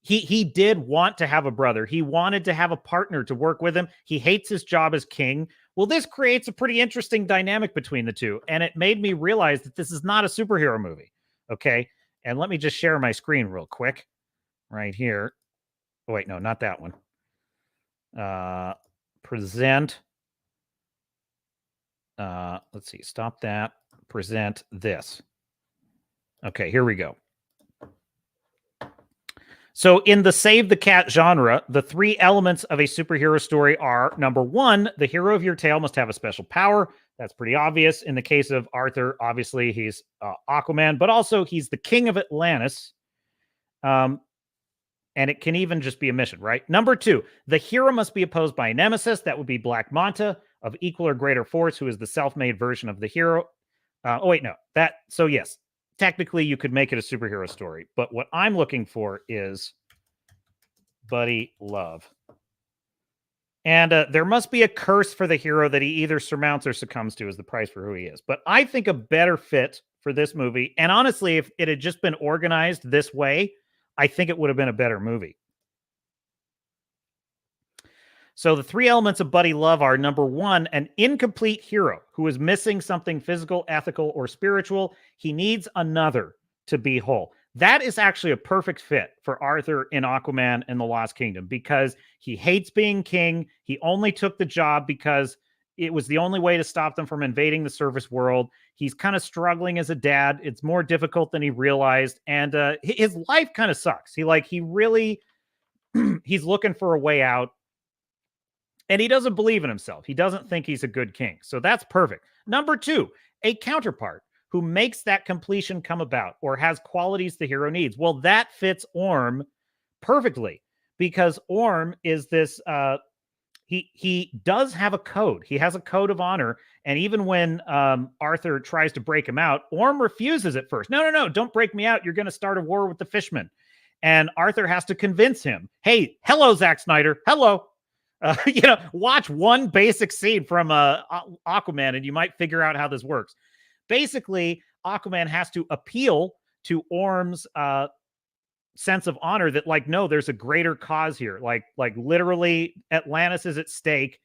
he did want to have a brother. He wanted to have a partner to work with him. He hates his job as king. Well, this creates a pretty interesting dynamic between the two. And it made me realize that this is not a superhero movie. Okay. And let me just share my screen real quick right here. Oh, wait, no, not that one. Present. Let's see. Stop that. Present this. Okay, here we go. So in the Save the Cat genre, the three elements of a superhero story are, number one, the hero of your tale must have a special power. That's pretty obvious. In the case of Arthur, obviously he's Aquaman, but also he's the king of Atlantis. And it can even just be a mission, right? Number two, the hero must be opposed by a nemesis. That would be Black Manta, of equal or greater force, who is the self-made version of the hero. So yes, technically you could make it a superhero story, but what I'm looking for is buddy love. And there must be a curse for the hero that he either surmounts or succumbs to as the price for who he is. But I think a better fit for this movie, and honestly, if it had just been organized this way, I think it would have been a better movie. So the three elements of buddy love are, number one, an incomplete hero who is missing something physical, ethical, or spiritual. He needs another to be whole. That is actually a perfect fit for Arthur in Aquaman and the Lost Kingdom, because he hates being king. He only took the job because it was the only way to stop them from invading the surface world. He's kind of struggling as a dad. It's more difficult than he realized. And his life kind of sucks. He's looking for a way out. And he doesn't believe in himself. He doesn't think he's a good king. So that's perfect. Number two, a counterpart who makes that completion come about or has qualities the hero needs. Well, that fits Orm perfectly, because Orm is this, he does have a code. He has a code of honor. And even when Arthur tries to break him out, Orm refuses at first. No, don't break me out. You're going to start a war with the fishmen. And Arthur has to convince him, hey, hello, Zack Snyder. Hello. Watch one basic scene from Aquaman and you might figure out how this works. Basically, Aquaman has to appeal to Orm's sense of honor that, like, no, there's a greater cause here. Like literally Atlantis is at stake.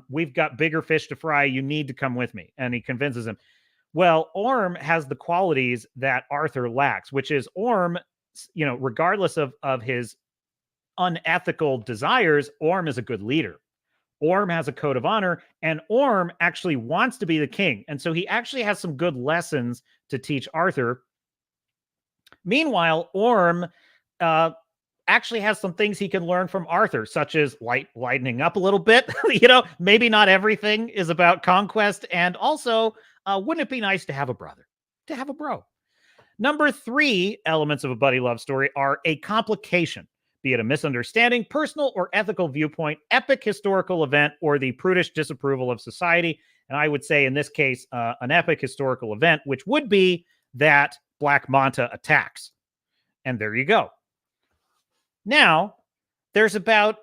We've got bigger fish to fry. You need to come with me. And he convinces him. Well, Orm has the qualities that Arthur lacks, which is Orm, regardless of his unethical desires, Orm is a good leader. Orm has a code of honor, and Orm actually wants to be the king. And so he actually has some good lessons to teach Arthur. Meanwhile, Orm actually has some things he can learn from Arthur, such as lightening up a little bit. Maybe not everything is about conquest. And also, wouldn't it be nice to have a brother, to have a bro? Number 3 elements of a buddy love story are a complication, be it a misunderstanding, personal or ethical viewpoint, epic historical event, or the prudish disapproval of society. And I would say in this case, an epic historical event, which would be that Black Manta attacks. And there you go. Now, there's about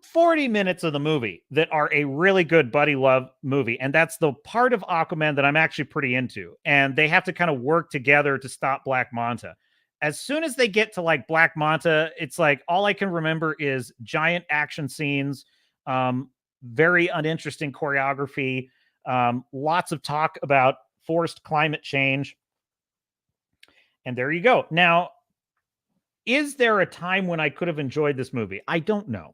40 minutes of the movie that are a really good buddy love movie. And that's the part of Aquaman that I'm actually pretty into. And they have to kind of work together to stop Black Manta. As soon as they get to like Black Manta, it's like all I can remember is giant action scenes, very uninteresting choreography, lots of talk about forced climate change. And there you go. Now, is there a time when I could have enjoyed this movie? I don't know.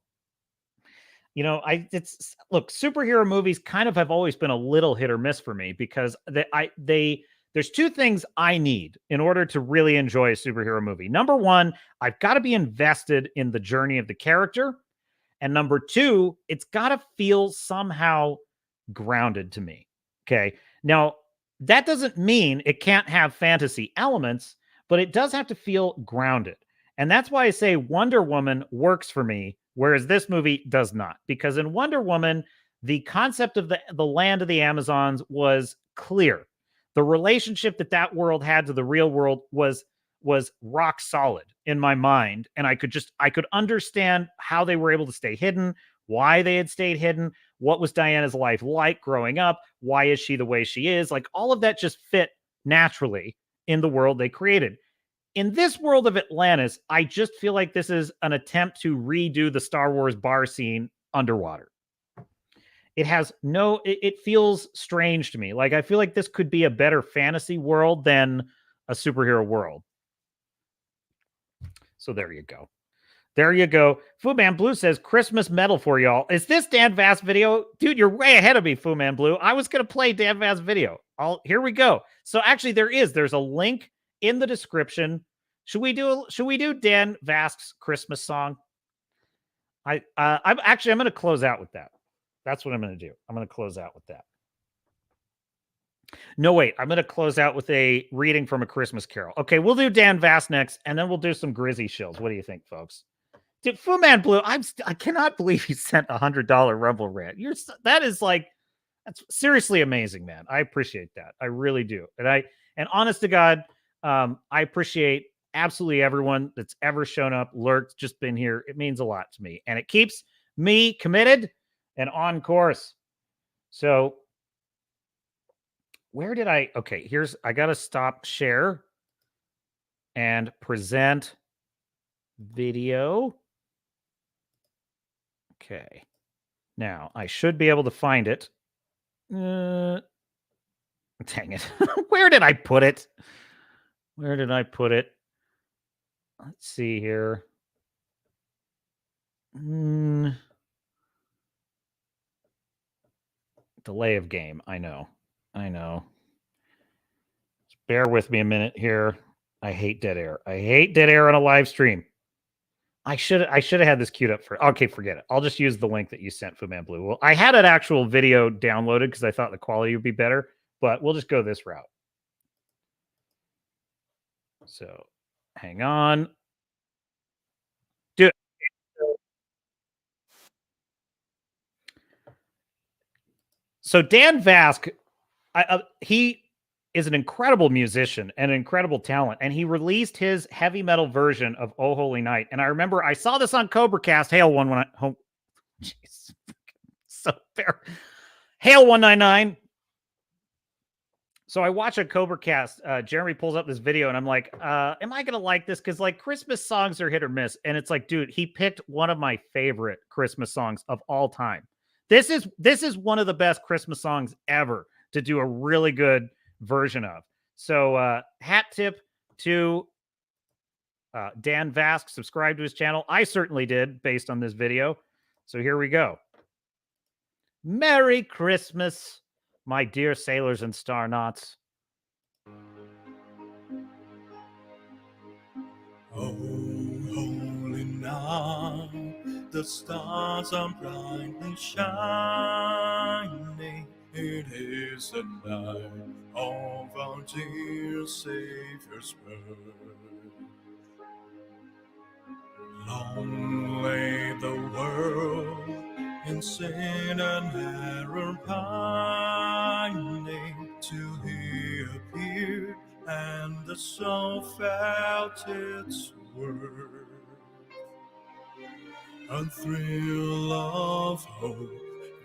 Look, superhero movies kind of have always been a little hit or miss for me because there's 2 things I need in order to really enjoy a superhero movie. Number 1, I've got to be invested in the journey of the character. And number 2, it's got to feel somehow grounded to me. Okay. Now, that doesn't mean it can't have fantasy elements, but it does have to feel grounded. And that's why I say Wonder Woman works for me, whereas this movie does not. Because in Wonder Woman, the concept of the land of the Amazons was clear. The relationship that world had to the real world was rock solid in my mind. And I could understand how they were able to stay hidden, why they had stayed hidden, what was Diana's life like growing up, why is she the way she is? Like all of that just fit naturally in the world they created. In this world of Atlantis, I just feel like this is an attempt to redo the Star Wars bar scene underwater. It feels strange to me. Like, I feel like this could be a better fantasy world than a superhero world. So there you go. There you go. Fu Man Blue says, Christmas metal for y'all. Is this Dan Vasc video? Dude, you're way ahead of me, Fu Man Blue. I was going to play Dan Vasc video. Here we go. So actually there's a link in the description. Should we do Dan Vasc's Christmas song? I'm going to close out with that. That's what I'm going to do. I'm going to close out with that. No, wait. I'm going to close out with a reading from A Christmas Carol. Okay, we'll do Dan Vasc next, and then we'll do some Grizzy shills. What do you think, folks? Dude, Fu Man Blue, I cannot believe you sent $100 Rumble rant. That's seriously amazing, man. I appreciate that. I really do. And honest to God, I appreciate absolutely everyone that's ever shown up, lurked, just been here. It means a lot to me, and it keeps me committed and on course. So I got to stop share and present video. Okay. Now I should be able to find it. Dang it. Where did I put it? Let's see here. Delay of game. I know. Just bear with me a minute here. I hate dead air. On a live stream. I should have had this queued up for. Okay, forget it. I'll just use the link that you sent, Fu Man Blue. Well, I had an actual video downloaded because I thought the quality would be better, but we'll just go this route. So, hang on. Dude. So Dan Vasc, he is an incredible musician and an incredible talent, and he released his heavy metal version of Oh Holy Night. And I remember I saw this on CobraCast. Hail one when I home. Jeez, so fair. Hail 199. So I watch a CobraCast. Jeremy pulls up this video, and I'm like, "Am I gonna like this?" Because like Christmas songs are hit or miss, and it's like, dude, he picked one of my favorite Christmas songs of all time. This is one of the best Christmas songs ever to do a really good version of. So hat tip to Dan Vasc subscribed to his channel. I certainly did based on this video. So here we go. Merry Christmas, my dear sailors and star knots. Oh, holy night, the stars are brightly shining. It is the night of our dear Savior's birth. Long lay the world in sin and error pining, till he appeared and the soul felt its worth. A thrill of hope,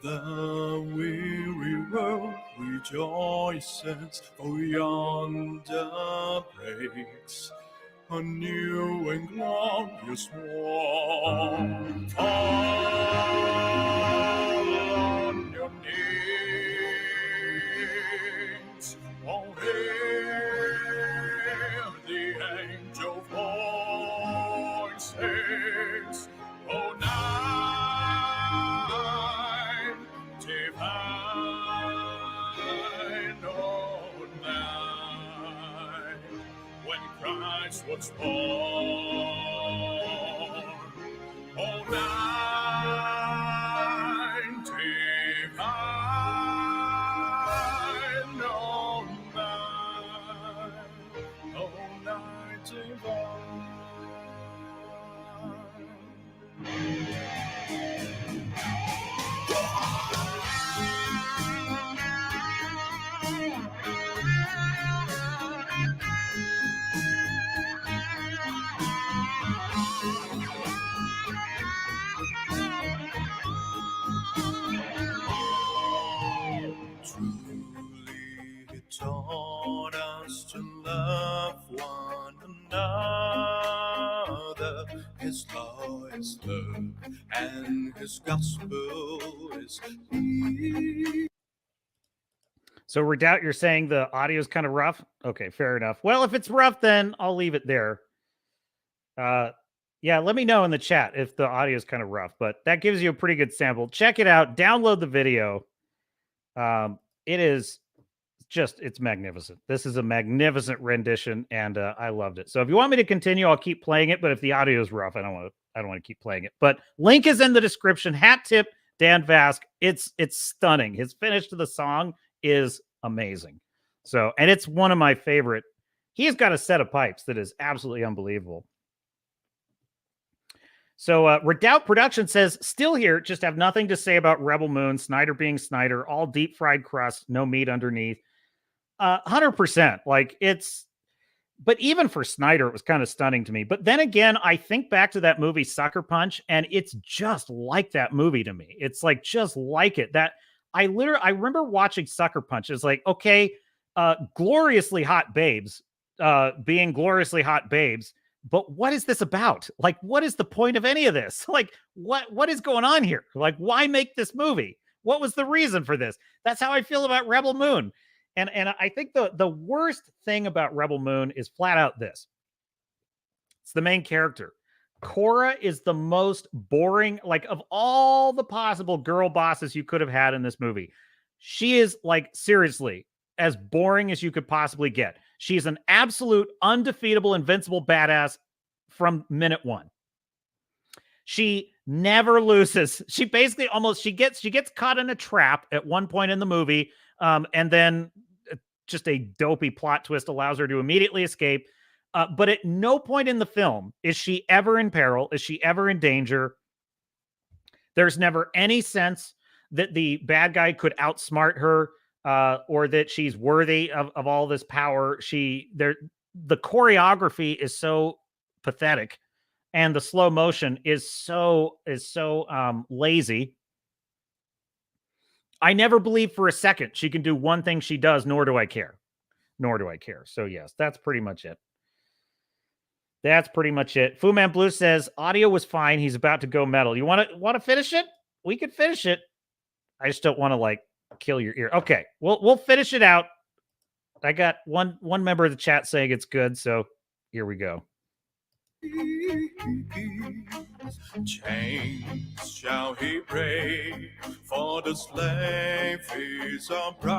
the weary world rejoices, for yonder breaks a new and glorious morn. Fall on your knees, oh, hear the angel voices, oh, night divine, oh, night when Christ was born, oh, night divine, oh, night divine. Truly, he taught us to love one another. His law is love, and his gospel is peace. So, Redoubt, you're saying the audio is kind of rough? Okay, fair enough. Well, if it's rough, then I'll leave it there. Yeah, let me know in the chat if the audio is kind of rough, but that gives you a pretty good sample. Check it out. Download the video. It is just, it's magnificent. This is a magnificent rendition, and I loved it. So if you want me to continue, I'll keep playing it, but if the audio is rough, I don't want to keep playing it. But link is in the description. Hat tip, Dan Vasc. It's stunning. His finish to the song is amazing. So, and it's one of my favorite. He's got a set of pipes that is absolutely unbelievable. So Redoubt Production says, still here, just have nothing to say about Rebel Moon, Snyder being Snyder, all deep fried crust, no meat underneath. 100%. Like but even for Snyder, it was kind of stunning to me. But then again, I think back to that movie Sucker Punch, and it's just like that movie to me. It's like just like it. That I remember watching Sucker Punch. It's like, okay, gloriously hot babes, being gloriously hot babes. But what is this about? Like, what is the point of any of this? Like, what is going on here? Like, why make this movie? What was the reason for this? That's how I feel about Rebel Moon. And I think the worst thing about Rebel Moon is flat out this. It's the main character. Korra is the most boring, like, of all the possible girl bosses you could have had in this movie. She is, like, seriously, as boring as you could possibly get. She's an absolute undefeatable, invincible badass from minute one. She never loses. She basically she gets caught in a trap at one point in the movie, and then just a dopey plot twist allows her to immediately escape. But at no point in the film is she ever in peril. Is she ever in danger? There's never any sense that the bad guy could outsmart her, or that she's worthy of all this power. The choreography is so pathetic, and the slow motion is so lazy. I never believe for a second she can do one thing she does, nor do I care. So yes, that's pretty much it. Fu Man Blue says audio was fine. He's about to go metal. You want to finish it? We could finish it. I just don't want to like kill your ear. Okay, we'll finish it out. I got one member of the chat saying it's good, so here we go. Chains shall he break, for the slave is our brother,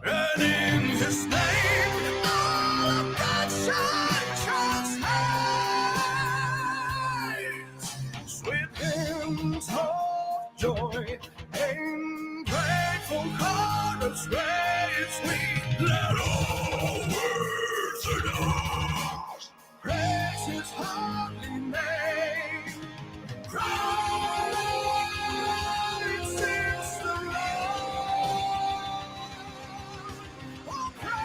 and in his name all of God shall rise. Sweet hymns of joy and grateful chorus raise we, let all words adore. Praise his holy name. Christ is the Lord. Oh, praise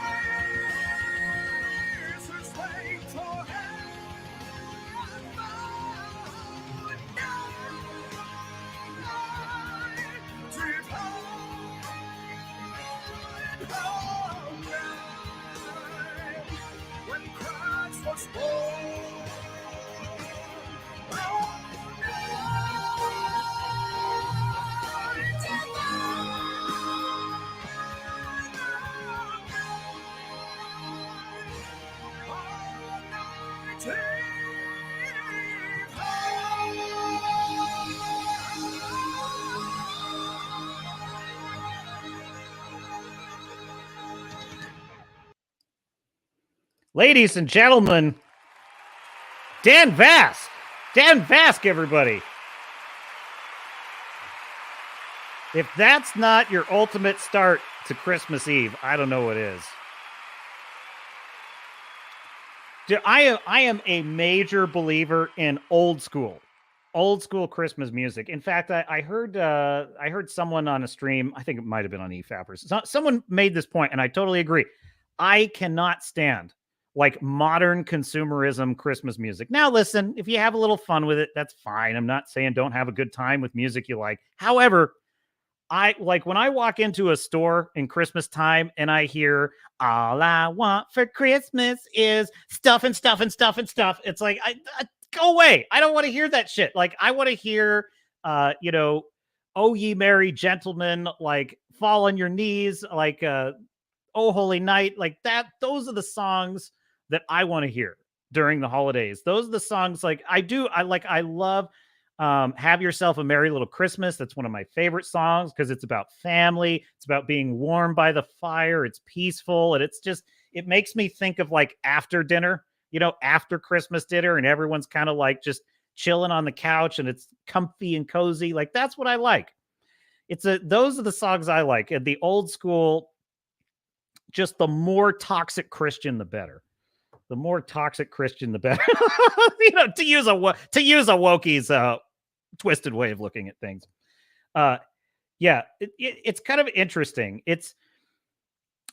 his way when Christ was born. Ladies and gentlemen, Dan Vasc. Dan Vasc, everybody. If that's not your ultimate start to Christmas Eve, I don't know what is. Dude, I am a major believer in old school Christmas music. In fact, I heard someone on a stream, I think it might have been on eFappers. Someone made this point, and I totally agree. I cannot stand like modern consumerism Christmas music. Now, listen, if you have a little fun with it, that's fine. I'm not saying don't have a good time with music you like. However, I like when I walk into a store in Christmas time and I hear all I want for Christmas is stuff and stuff and stuff and stuff. It's like, I go away. I don't want to hear that shit. Like, I want to hear, oh ye merry gentlemen, like fall on your knees, like, oh holy night, like that. Those are the songs that I want to hear during the holidays. Those are the songs like I love Have Yourself a Merry Little Christmas. That's one of my favorite songs because it's about family. It's about being warm by the fire. It's peaceful. And it makes me think of like after dinner, after Christmas dinner, and everyone's kind of like just chilling on the couch and it's comfy and cozy. Like that's what I like. Those are the songs I like. And the old school, just the more toxic Christian, the better. The more toxic Christian, the better. To use a wokie's twisted way of looking at things. It's kind of interesting. It's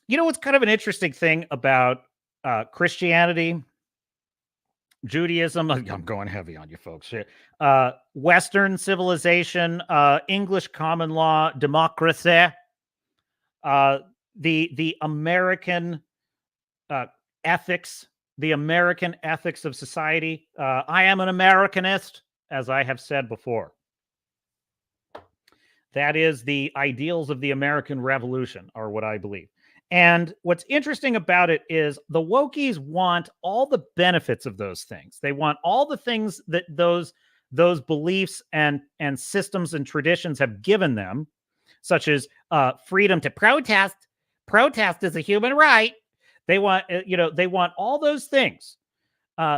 what's kind of an interesting thing about Christianity, Judaism. I'm going heavy on you folks here. Western civilization, English common law, democracy, the American ethics. The American ethics of society. I am an Americanist, as I have said before. That is the ideals of the American Revolution, are what I believe. And what's interesting about it is the wokies want all the benefits of those things. They want all the things that those beliefs and systems and traditions have given them, such as freedom to protest. Protest is a human right. They want, they want all those things.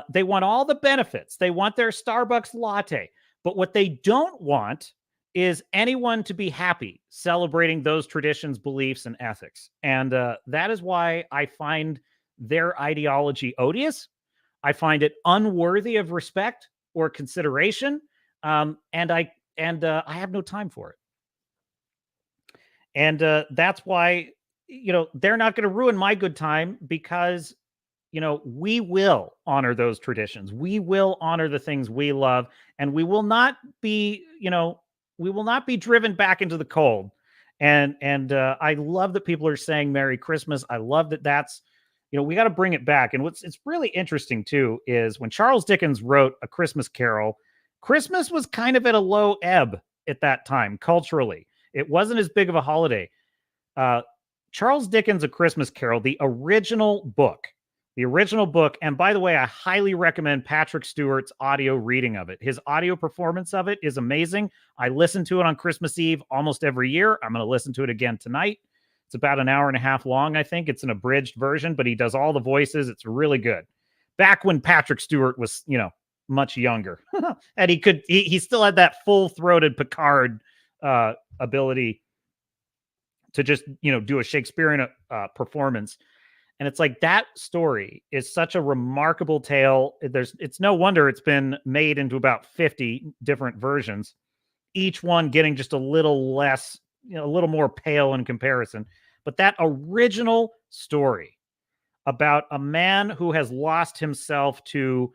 They want all the benefits. They want their Starbucks latte. But what they don't want is anyone to be happy celebrating those traditions, beliefs, and ethics. And that is why I find their ideology odious. I find it unworthy of respect or consideration. And I have no time for it. And that's why, they're not going to ruin my good time because, we will honor those traditions. We will honor the things we love, and we will not be, driven back into the cold. And I love that people are saying Merry Christmas. I love that that's, we got to bring it back. And it's really interesting too, is when Charles Dickens wrote A Christmas Carol, Christmas was kind of at a low ebb at that time culturally. It wasn't as big of a holiday. Charles Dickens' A Christmas Carol, the original book, The original book, and by the way, I highly recommend Patrick Stewart's audio reading of it. His audio performance of it is amazing. I listen to it on Christmas Eve almost every year. I'm going to listen to it again tonight. It's about an hour and a half long, I think. It's an abridged version, but he does all the voices. It's really good. Back when Patrick Stewart was, much younger. And he still had that full-throated Picard ability to just, do a Shakespearean performance. And it's like that story is such a remarkable tale. It's no wonder it's been made into about 50 different versions, each one getting just a little less, a little more pale in comparison. But that original story about a man who has lost himself to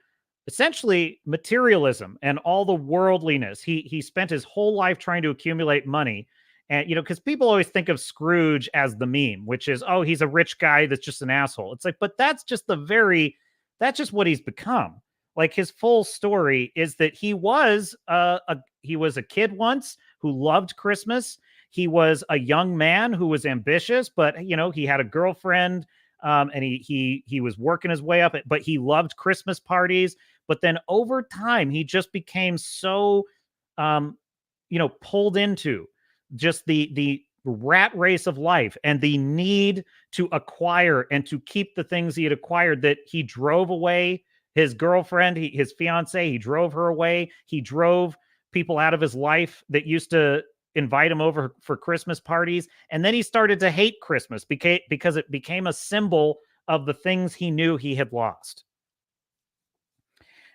essentially materialism and all the worldliness. He spent his whole life trying to accumulate money. And, because people always think of Scrooge as the meme, which is, oh, he's a rich guy that's just an asshole. It's like, but that's just that's just what he's become. Like his full story is that he was a kid once who loved Christmas. He was a young man who was ambitious, but, he had a girlfriend and he was working his way up, but he loved Christmas parties. But then over time, he just became so, pulled into just the rat race of life and the need to acquire and to keep the things he had acquired that he drove away his girlfriend, his fiance. He drove her away. He drove people out of his life that used to invite him over for Christmas parties. And then he started to hate Christmas because it became a symbol of the things he knew he had lost.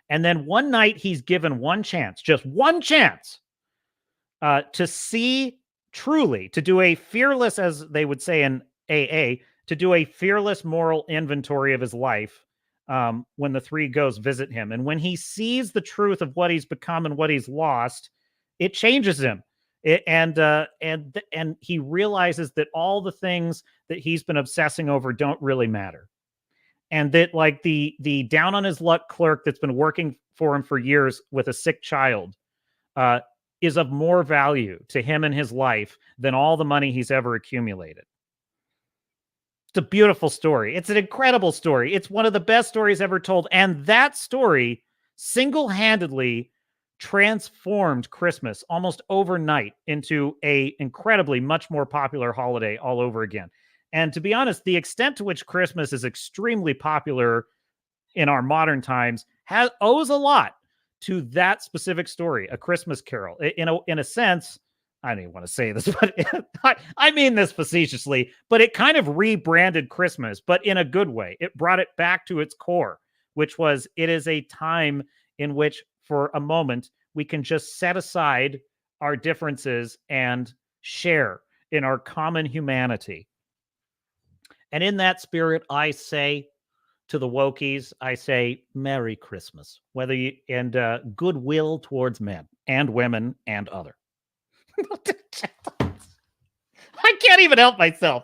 And then one night he's given one chance, just one chance, to see truly, to do a fearless, as they would say in AA, to do a fearless moral inventory of his life when the three ghosts visit him. And when he sees the truth of what he's become and what he's lost, it changes him. And he realizes that all the things that he's been obsessing over don't really matter. And that like the down on his luck clerk that's been working for him for years with a sick child is of more value to him in his life than all the money he's ever accumulated. It's a beautiful story. It's an incredible story. It's one of the best stories ever told. And that story single-handedly transformed Christmas almost overnight into a incredibly much more popular holiday all over again. And to be honest, the extent to which Christmas is extremely popular in our modern times owes a lot to that specific story, A Christmas Carol. In a sense, I don't even want to say this, but I mean this facetiously, but it kind of rebranded Christmas, but in a good way. It brought it back to its core, which was it is a time in which for a moment we can just set aside our differences and share in our common humanity. And in that spirit, I say to the wokies, I say, Merry Christmas, and goodwill towards men and women and other. I can't even help myself.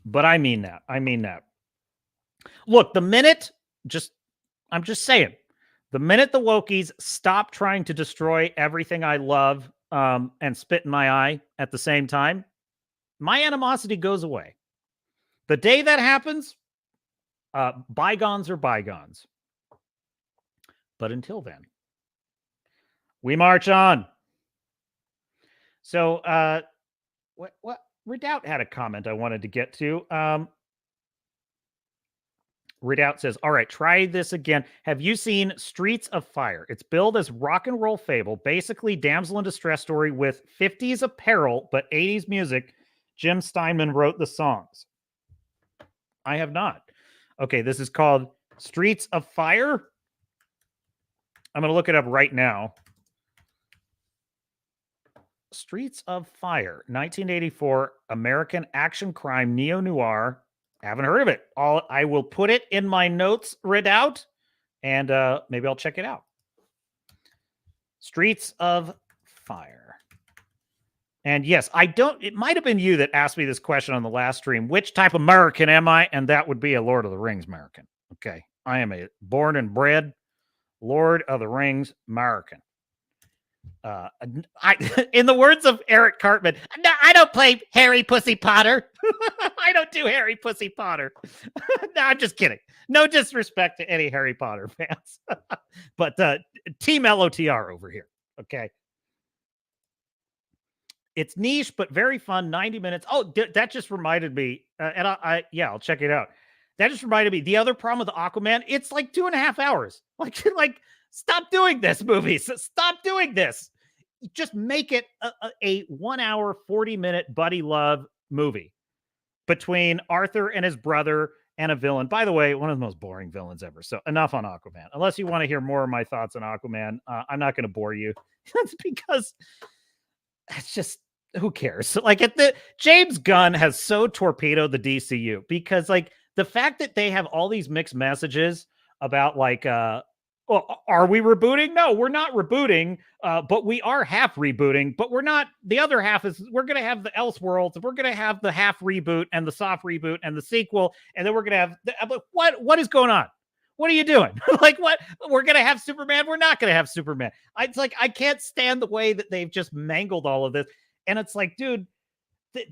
But I mean that. Look, I'm just saying, the minute the wokies stop trying to destroy everything I love and spit in my eye at the same time, my animosity goes away. The day that happens, bygones are bygones. But until then, we march on. So, what Redoubt had a comment I wanted to get to. Redoubt says, all right, try this again. Have you seen Streets of Fire? It's billed as rock and roll fable, basically damsel in distress story with 50s apparel, but 80s music. Jim Steinman wrote the songs. I have not. Okay, this is called Streets of Fire. I'm going to look it up right now. Streets of Fire, 1984, American action crime neo-noir. Haven't heard of it. I will put it in my notes, Redoubt, and maybe I'll check it out. Streets of Fire. And yes, it might have been you that asked me this question on the last stream. Which type of American am I? And that would be a Lord of the Rings American. Okay. I am a born and bred Lord of the Rings American. In the words of Eric Cartman, no, I don't play Harry Pussy Potter. I don't do Harry Pussy Potter. No, I'm just kidding. No disrespect to any Harry Potter fans, but Team LOTR over here. Okay. It's niche, but very fun. 90 minutes. Oh, that just reminded me. And I'll check it out. That just reminded me. The other problem with Aquaman, it's like 2.5 hours. Like, stop doing this, movies. Stop doing this. Just make it a 1 hour, 40-minute buddy love movie between Arthur and his brother and a villain. By the way, one of the most boring villains ever. So enough on Aquaman. Unless you want to hear more of my thoughts on Aquaman, I'm not going to bore you. That's because it's just, who cares? So, like, James Gunn has so torpedoed the DCU because, like, the fact that they have all these mixed messages about, like, well, are we rebooting? No, we're not rebooting, but we are half rebooting, but we're not. The other half is we're going to have the Elseworlds. We're going to have the half reboot and the soft reboot and the sequel. And then we're going to have what is going on? What are you doing? Like, what? We're going to have Superman. We're not going to have Superman. It's like, I can't stand the way that they've just mangled all of this. And it's like, dude,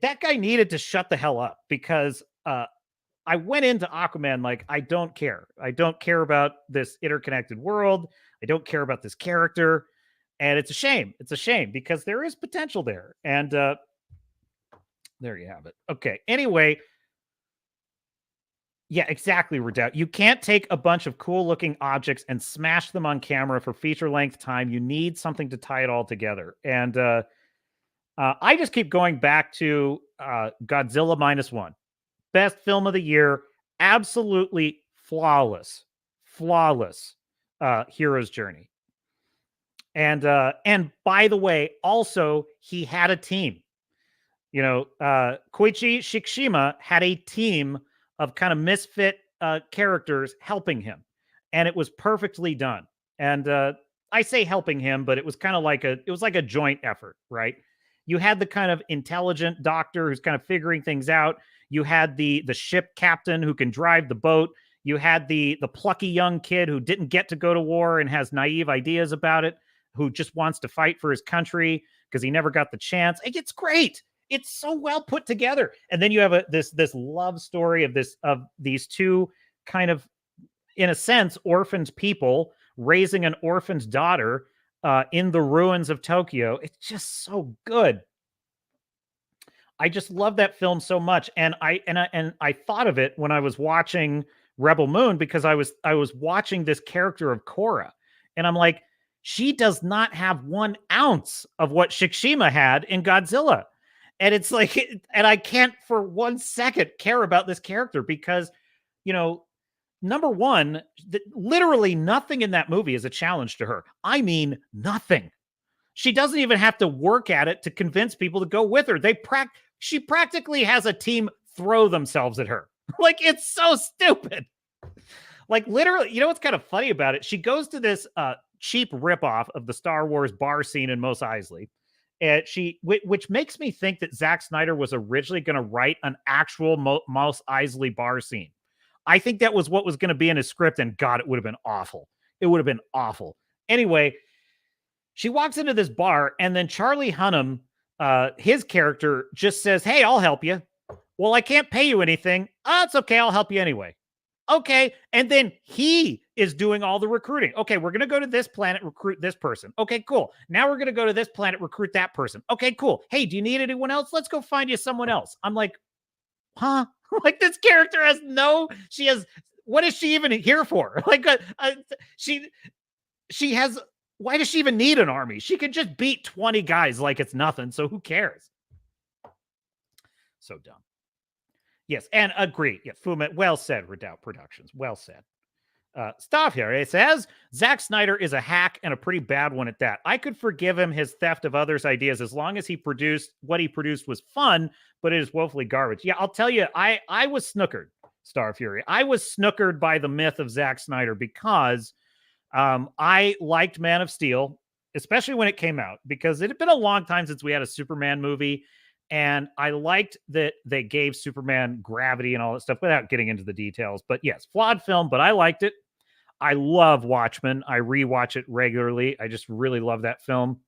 that guy needed to shut the hell up because I went into Aquaman like, I don't care. I don't care about this interconnected world. I don't care about this character. And it's a shame. It's a shame because there is potential there. And there you have it. Okay. Anyway. Yeah, exactly, Redoubt. You can't take a bunch of cool-looking objects and smash them on camera for feature-length time. You need something to tie it all together. And I just keep going back to Godzilla -1. Best film of the year. Absolutely flawless. Flawless hero's journey. And by the way, also, he had a team. You know, Koichi Shikishima had a team of kind of misfit characters helping him. And it was perfectly done. And I say helping him, but it was kind of like a joint effort, right? You had the kind of intelligent doctor who's kind of figuring things out. You had the ship captain who can drive the boat. You had the plucky young kid who didn't get to go to war and has naive ideas about it, who just wants to fight for his country because he never got the chance. It's great. It's so well put together. And then you have this love story of these two kind of, in a sense, orphaned people raising an orphaned daughter in the ruins of Tokyo. It's just so good. I just love that film so much. And I thought of it when I was watching Rebel Moon because I was watching this character of Korra. And I'm like, she does not have 1 ounce of what Shikishima had in Godzilla. And it's like, and I can't for 1 second care about this character because, you know, number one, literally nothing in that movie is a challenge to her. I mean, nothing. She doesn't even have to work at it to convince people to go with her. She practically has a team throw themselves at her. Like, it's so stupid. Like, literally, you know what's kind of funny about it? She goes to this cheap ripoff of the Star Wars bar scene in Mos Eisley. And which makes me think that Zack Snyder was originally going to write an actual Mos Eisley bar scene. I think that was what was going to be in his script, and God, it would have been awful. It would have been awful. Anyway, she walks into this bar, and then Charlie Hunnam, his character, just says, "Hey, I'll help you." Well, I can't pay you anything. Oh, it's okay. I'll help you anyway. Okay. And then he is doing all the recruiting. Okay, we're going to go to this planet, recruit this person. Okay, cool. Now we're going to go to this planet, recruit that person. Okay, cool. Hey, do you need anyone else? Let's go find you someone else. I'm like, huh? Like, this character what is she even here for? Like, she has, why does she even need an army? She could just beat 20 guys like it's nothing. So who cares? So dumb. Yes, and agree. Yeah, Fuma, well said, Redoubt Productions. Well said. Staff here, it says, Zack Snyder is a hack and a pretty bad one at that. I could forgive him his theft of others' ideas as long as what he produced was fun, but it is woefully garbage. Yeah, I'll tell you, I was snookered, Star Fury. I was snookered by the myth of Zack Snyder because I liked Man of Steel, especially when it came out, because it had been a long time since we had a Superman movie. And I liked that they gave Superman gravity and all that stuff without getting into the details. But yes, flawed film, but I liked it. I love Watchmen. I rewatch it regularly. I just really love that film.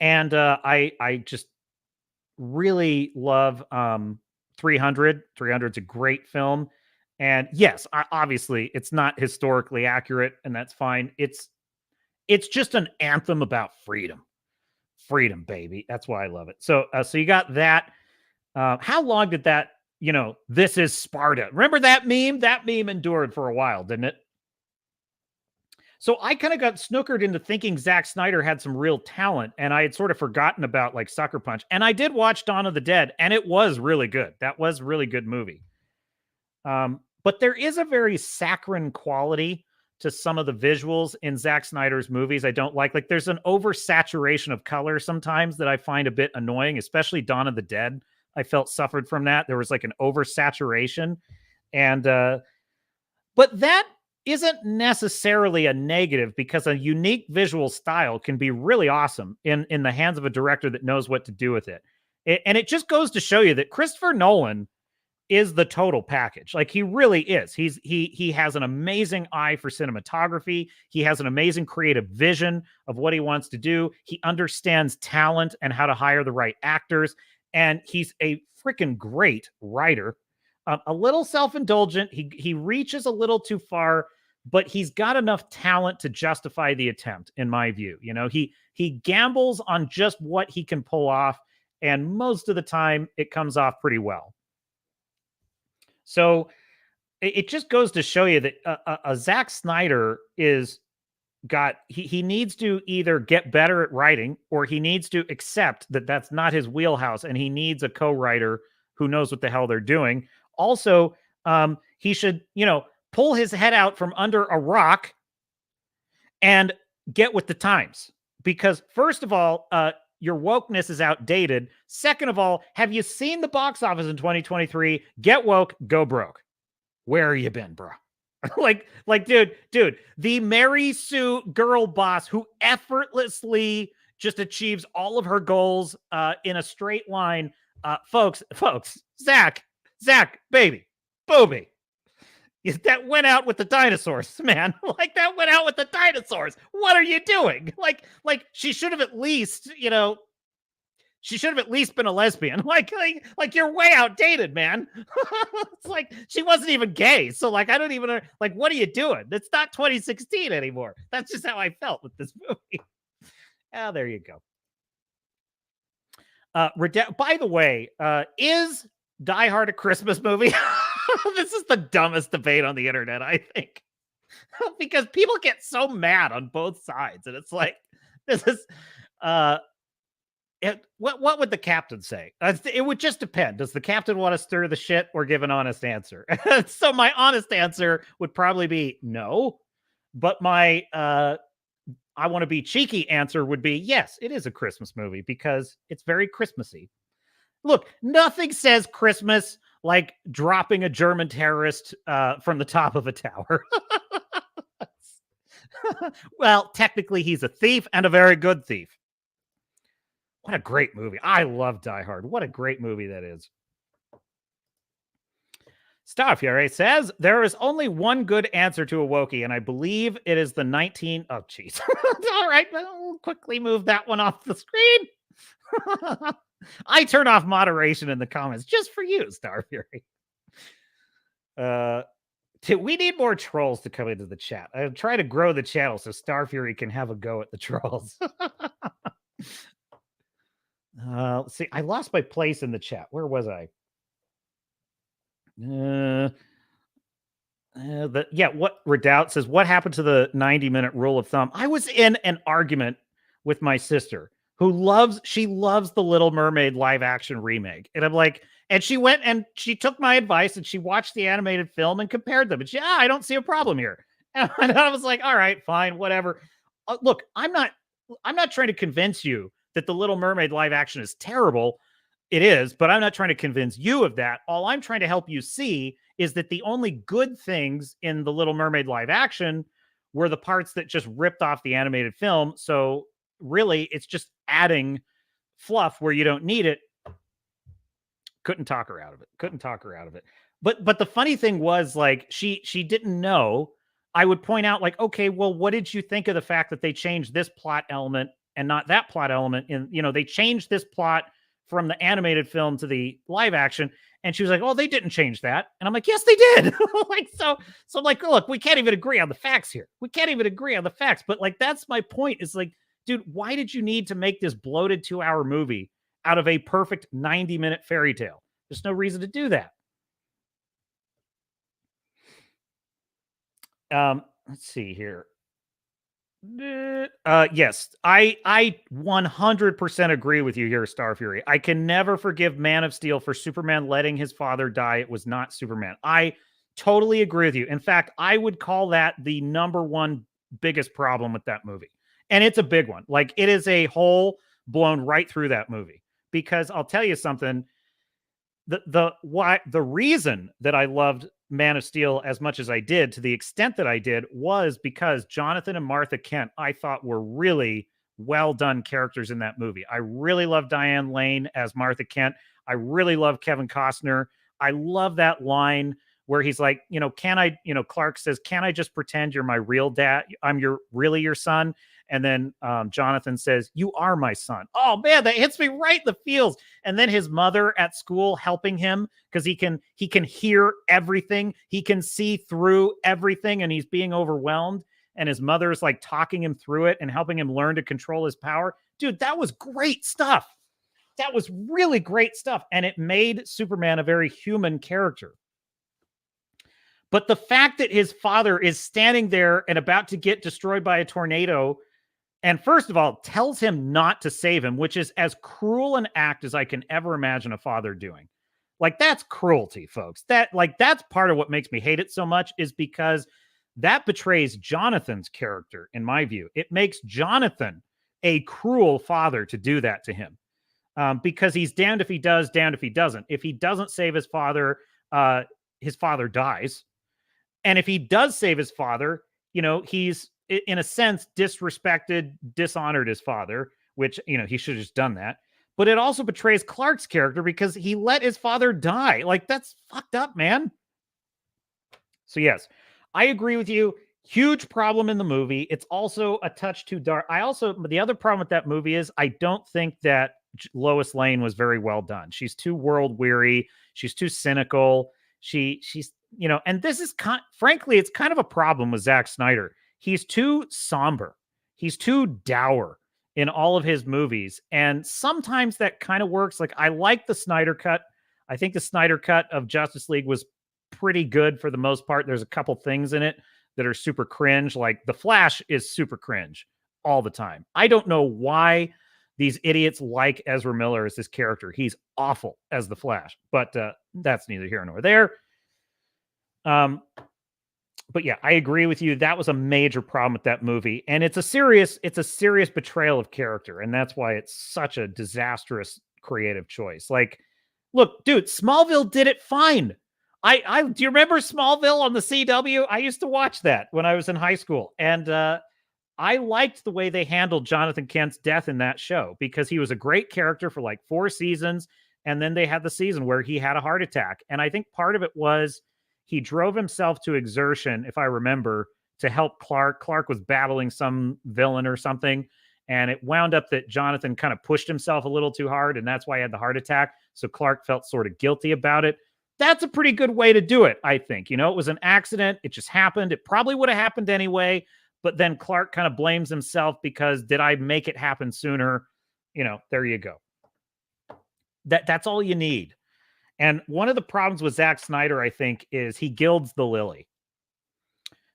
And I just really love 300. 300's a great film. And yes, obviously it's not historically accurate, and that's fine. It's just an anthem about freedom. Freedom, baby. That's why I love it. So so you got that. How long did that, this is Sparta. Remember that meme? That meme endured for a while, didn't it? So I kind of got snookered into thinking Zack Snyder had some real talent, and I had sort of forgotten about like Sucker Punch. And I did watch Dawn of the Dead, and it was really good. That was a really good movie. But there is a very saccharine quality to some of the visuals in Zack Snyder's movies I don't like. Like there's an oversaturation of color sometimes that I find a bit annoying, especially Dawn of the Dead. I felt suffered from that. There was like an oversaturation. And but that isn't necessarily a negative, because a unique visual style can be really awesome in the hands of a director that knows what to do with it. And it just goes to show you that Christopher Nolan is the total package. Like he really is. He has an amazing eye for cinematography. He has an amazing creative vision of what he wants to do. He understands talent and how to hire the right actors. And he's a freaking great writer. A little self-indulgent. He reaches a little too far, but he's got enough talent to justify the attempt, in my view. He gambles on just what he can pull off, and most of the time it comes off pretty well. So it just goes to show you that a Zack Snyder he needs to either get better at writing, or he needs to accept that that's not his wheelhouse, and he needs a co-writer who knows what the hell they're doing. Also, he should, pull his head out from under a rock and get with the times. Because first of all, your wokeness is outdated. Second of all, have you seen the box office in 2023? Get woke, go broke. Where you been, bro? like, dude, the Mary Sue girl boss who effortlessly just achieves all of her goals in a straight line. Folks, Zach, baby, booby. That went out with the dinosaurs, man. Like that went out with the dinosaurs. What are you doing? Like she should have at least, she should have at least been a lesbian. Like you're way outdated, man. It's like she wasn't even gay. So like I don't even what are you doing? It's not 2016 anymore. That's just how I felt with this movie. Oh, there you go. By the way, is Die Hard a Christmas movie? This is the dumbest debate on the internet, I think. Because people get so mad on both sides, and it's like, this is what would the captain say? It would just depend. Does the captain want to stir the shit or give an honest answer? So my honest answer would probably be no, but my I want to be cheeky answer would be yes, it is a Christmas movie because it's very Christmassy. Look, nothing says Christmas like dropping a German terrorist from the top of a tower. Well, technically he's a thief, and a very good thief. What a great movie. I love Die Hard. What a great movie that is. Starfury says, there is only one good answer to a Wokey, and I believe it is the 19... Oh, jeez. All right, we'll quickly move that one off the screen. I turn off moderation in the comments just for you, Starfury. We need more trolls to come into the chat. I'm trying to grow the channel so Starfury can have a go at the trolls. Let's see. I lost my place in the chat. Where was I? What Redoubt says, what happened to the 90-minute rule of thumb? I was in an argument with my sister who loves the Little Mermaid live action remake. And I'm like, and she went and she took my advice and she watched the animated film and compared them. And I don't see a problem here. And I was like, all right, fine, whatever. Look, I'm not trying to convince you that the Little Mermaid live action is terrible. It is, but I'm not trying to convince you of that. All I'm trying to help you see is that the only good things in the Little Mermaid live action were the parts that just ripped off the animated film. So really, it's just adding fluff where you don't need it. Couldn't talk her out of it. But the funny thing was, like, she didn't know. I would point out, like, okay, well, what did you think of the fact that they changed this plot element and not that plot element. And, they changed this plot from the animated film to the live action. And she was like, oh, they didn't change that. And I'm like, yes, they did. So I'm like, look, we can't even agree on the facts here. We can't even agree on the facts. But like, that's my point. Is like, dude, why did you need to make this bloated 2-hour movie out of a perfect 90-minute fairy tale? There's no reason to do that. Let's see here. Yes, I 100% agree with you here, Star Fury. I can never forgive Man of Steel for Superman letting his father die. It was not Superman. I totally agree with you. In fact, I would call that the number one biggest problem with that movie. And it's a big one. Like, it is a hole blown right through that movie. Because I'll tell you something, the reason that I loved Man of Steel as much as I did, to the extent that I did, was because Jonathan and Martha Kent, I thought, were really well done characters in that movie. I really love Diane Lane as Martha Kent. I really love Kevin Costner. I love that line where he's like, Clark says, can I just pretend you're my real dad? I'm really your son. And then Jonathan says, you are my son. Oh, man, that hits me right in the feels. And then his mother at school helping him because he can hear everything. He can see through everything, and he's being overwhelmed. And his mother's like talking him through it and helping him learn to control his power. Dude, that was great stuff. That was really great stuff. And it made Superman a very human character. But the fact that his father is standing there and about to get destroyed by a tornado, and first of all, tells him not to save him, which is as cruel an act as I can ever imagine a father doing. Like, that's cruelty, folks. That's part of what makes me hate it so much, is because that betrays Jonathan's character, in my view. It makes Jonathan a cruel father to do that to him. Because he's damned if he does, damned if he doesn't. If he doesn't save his father dies. And if he does save his father, he's, in a sense, disrespected, dishonored his father, which, he should have just done that. But it also betrays Clark's character because he let his father die. Like, that's fucked up, man. So, yes, I agree with you. Huge problem in the movie. It's also a touch too dark. The other problem with that movie is I don't think that Lois Lane was very well done. She's too world weary. She's too cynical. She's, and this is frankly, it's kind of a problem with Zack Snyder. He's too somber. He's too dour in all of his movies. And sometimes that kind of works. Like, I like the Snyder Cut. I think the Snyder Cut of Justice League was pretty good for the most part. There's a couple things in it that are super cringe. Like, The Flash is super cringe all the time. I don't know why these idiots like Ezra Miller as this character. He's awful as the Flash, but that's neither here nor there. But yeah, I agree with you. That was a major problem with that movie. And it's a serious betrayal of character. And that's why it's such a disastrous creative choice. Like, look, dude, Smallville did it fine. Do you remember Smallville on the CW? I used to watch that when I was in high school. And I liked the way they handled Jonathan Kent's death in that show because he was a great character for like 4 seasons. And then they had the season where he had a heart attack. And I think part of it was he drove himself to exertion, if I remember, to help Clark. Clark was battling some villain or something. And it wound up that Jonathan kind of pushed himself a little too hard. And that's why he had the heart attack. So Clark felt sort of guilty about it. That's a pretty good way to do it, I think. It was an accident. It just happened. It probably would have happened anyway. But then Clark kind of blames himself because, did I make it happen sooner? There you go. That's all you need. And one of the problems with Zack Snyder, I think, is he gilds the lily.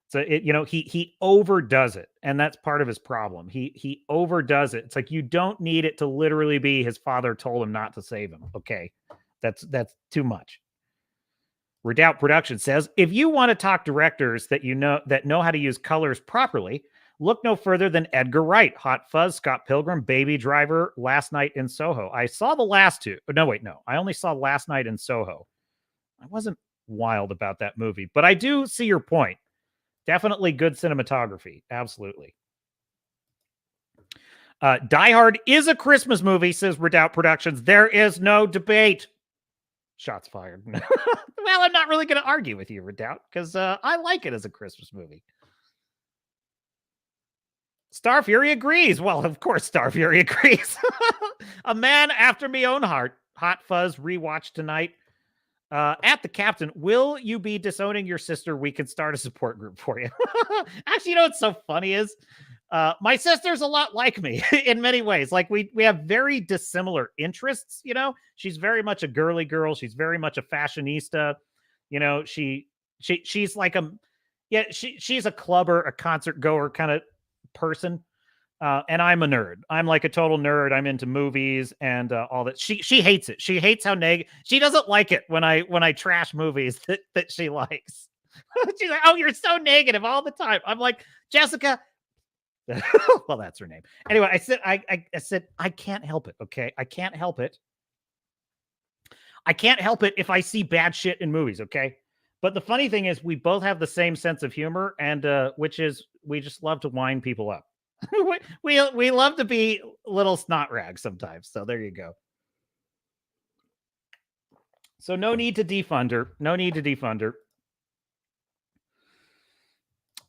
So he overdoes it, and that's part of his problem. He overdoes it. It's like, you don't need it to literally be his father told him not to save him. Okay, that's too much. Redoubt Production says, if you want to talk directors that know how to use colors properly, look no further than Edgar Wright, Hot Fuzz, Scott Pilgrim, Baby Driver, Last Night in Soho. I saw the last two. No, I only saw Last Night in Soho. I wasn't wild about that movie, but I do see your point. Definitely good cinematography. Absolutely. Die Hard is a Christmas movie, says Redoubt Productions. There is no debate. Shots fired. Well, I'm not really going to argue with you, Redoubt, because I like it as a Christmas movie. Star Fury agrees. Well, of course, Star Fury agrees. A man after me own heart. Hot Fuzz rewatch tonight. At the Captain, will you be disowning your sister? We can start a support group for you. Actually, you know what's so funny is my sister's a lot like me in many ways. Like we have very dissimilar interests. You know, she's very much a girly girl. She's very much a fashionista. You know, she's like she's a clubber, a concert goer kind of person. And I'm a nerd. I'm like a total nerd. I'm into movies and all that. She hates it. She hates how negative. She doesn't like it when I trash movies that she likes. She's like, "Oh, you're so negative all the time." I'm like, Jessica. Well, that's her name. Anyway, I said I can't help it. Okay, I can't help it. I can't help it if I see bad shit in movies. Okay. But the funny thing is, we both have the same sense of humor, and which is we just love to wind people up. we love to be little snot rags sometimes. So there you go. So no need to defund her. No need to defund her.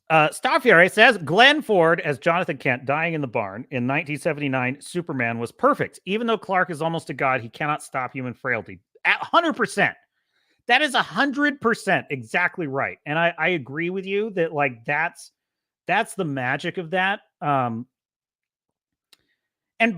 Starfury says Glenn Ford as Jonathan Kent dying in the barn in 1979 Superman was perfect. Even though Clark is almost a god, he cannot stop human frailty. At 100%. That is 100% exactly right. And I agree with you that like that's the magic of that. And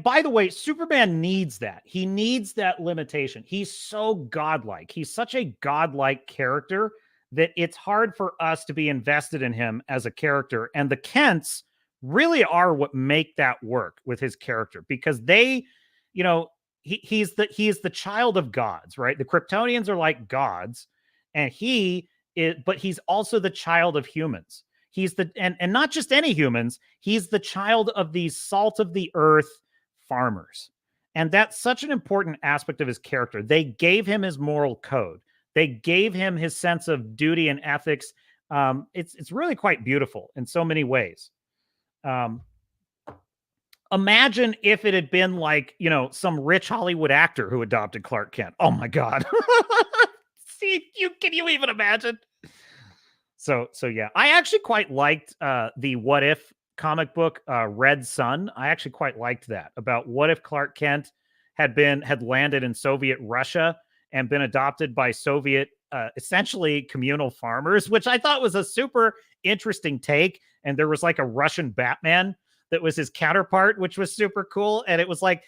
by the way, Superman needs that. He needs that limitation. He's so godlike. He's such a godlike character that it's hard for us to be invested in him as a character. And the Kents really are what make that work with his character because they, you know, he is the child of gods, right? The Kryptonians are like gods, and but he's also the child of humans. He's and not just any humans. He's the child of these salt of the earth farmers. And that's such an important aspect of his character. They gave him his moral code. They gave him his sense of duty and ethics. It's really quite beautiful in so many ways. Imagine if it had been like, you know, some rich Hollywood actor who adopted Clark Kent. Oh my God. Can you even imagine? So yeah, I actually quite liked the What If comic book, Red Sun. I actually quite liked that about what if Clark Kent had landed in Soviet Russia and been adopted by Soviet, essentially communal farmers, which I thought was a super interesting take. And there was like a Russian Batman that was his counterpart, which was super cool. And it was like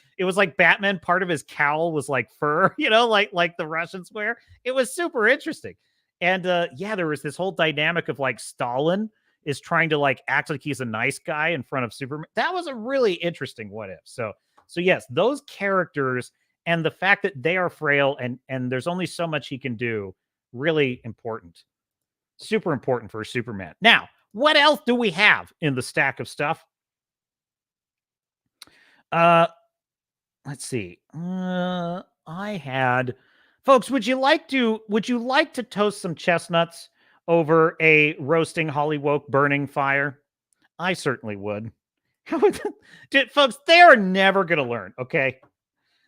Batman, part of his cowl was like fur, you know, like the Russians wear. It was super interesting. And yeah, there was this whole dynamic of like Stalin is trying to like act like he's a nice guy in front of Superman. That was a really interesting what if. So yes, those characters and the fact that they are frail and there's only so much he can do, really important. Super important for Superman. Now, what else do we have in the stack of stuff? Let's see. I had, folks, would you like to toast some chestnuts over a roasting Hollywoke burning fire? I certainly would. Folks, they are never going to learn. Okay.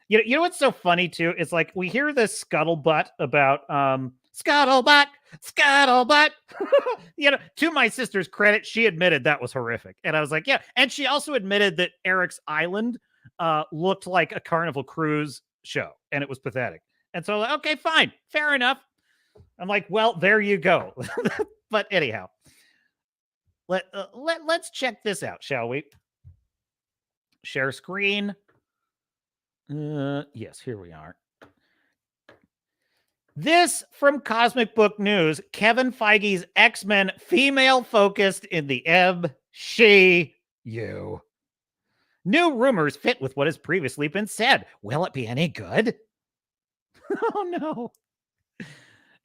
You know what's so funny too? It's like we hear this scuttlebutt about scuttlebutt. You know, to my sister's credit, she admitted that was horrific. And I was like, yeah. And she also admitted that Eric's Island looked like a Carnival Cruise show and it was pathetic. And so, okay, fine, fair enough. I'm like, well, there you go. But anyhow, let's check this out, shall we? Share screen. Yes, here we are. This from Cosmic Book News, Kevin Feige's X-Men female focused in the MCU. New rumors fit with what has previously been said. Will it be any good? Oh no.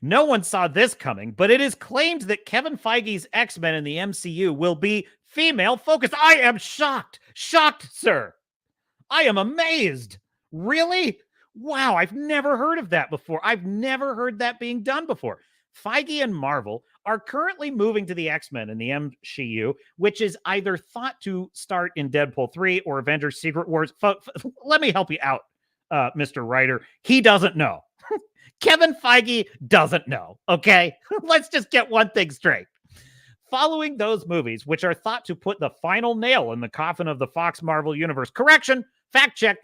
No one saw this coming, but it is claimed that Kevin Feige's X-Men in the MCU will be female focused. I am shocked. Shocked, sir. I am amazed. Really? Wow, I've never heard of that before. I've never heard that being done before. Feige and Marvel are currently moving to the X-Men in the MCU, which is either thought to start in Deadpool 3 or Avengers Secret Wars. Let me help you out, Mr. Writer. He doesn't know. Kevin Feige doesn't know, okay? Let's just get one thing straight. Following those movies, which are thought to put the final nail in the coffin of the Fox Marvel universe. Correction, fact check.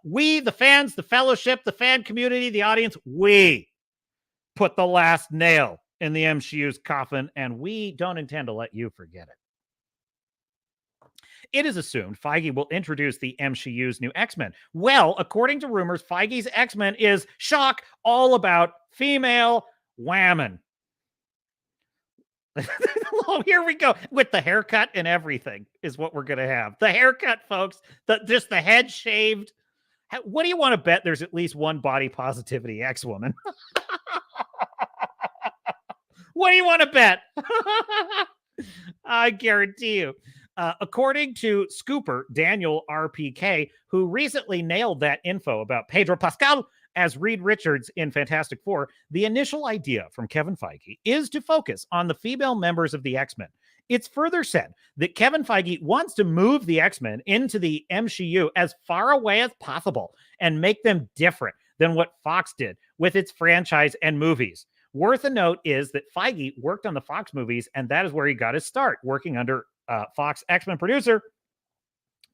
We, the fans, the fellowship, the fan community, the audience, we put the last nail in the MCU's coffin, and we don't intend to let you forget it. It is assumed Feige will introduce the MCU's new X-Men. Well, according to rumors, Feige's X-Men is, shock, all about female whammon. Oh, here we go. With the haircut and everything is what we're going to have. The haircut, folks. Just the head shaved. What do you want to bet there's at least one body positivity X-woman? What do you want to bet? I guarantee you. According to Scooper, Daniel RPK, who recently nailed that info about Pedro Pascal as Reed Richards in Fantastic Four, the initial idea from Kevin Feige is to focus on the female members of the X-Men. It's further said that Kevin Feige wants to move the X-Men into the MCU as far away as possible and make them different than what Fox did with its franchise and movies. Worth a note is that Feige worked on the Fox movies, and that is where he got his start, working under Fox X-Men producer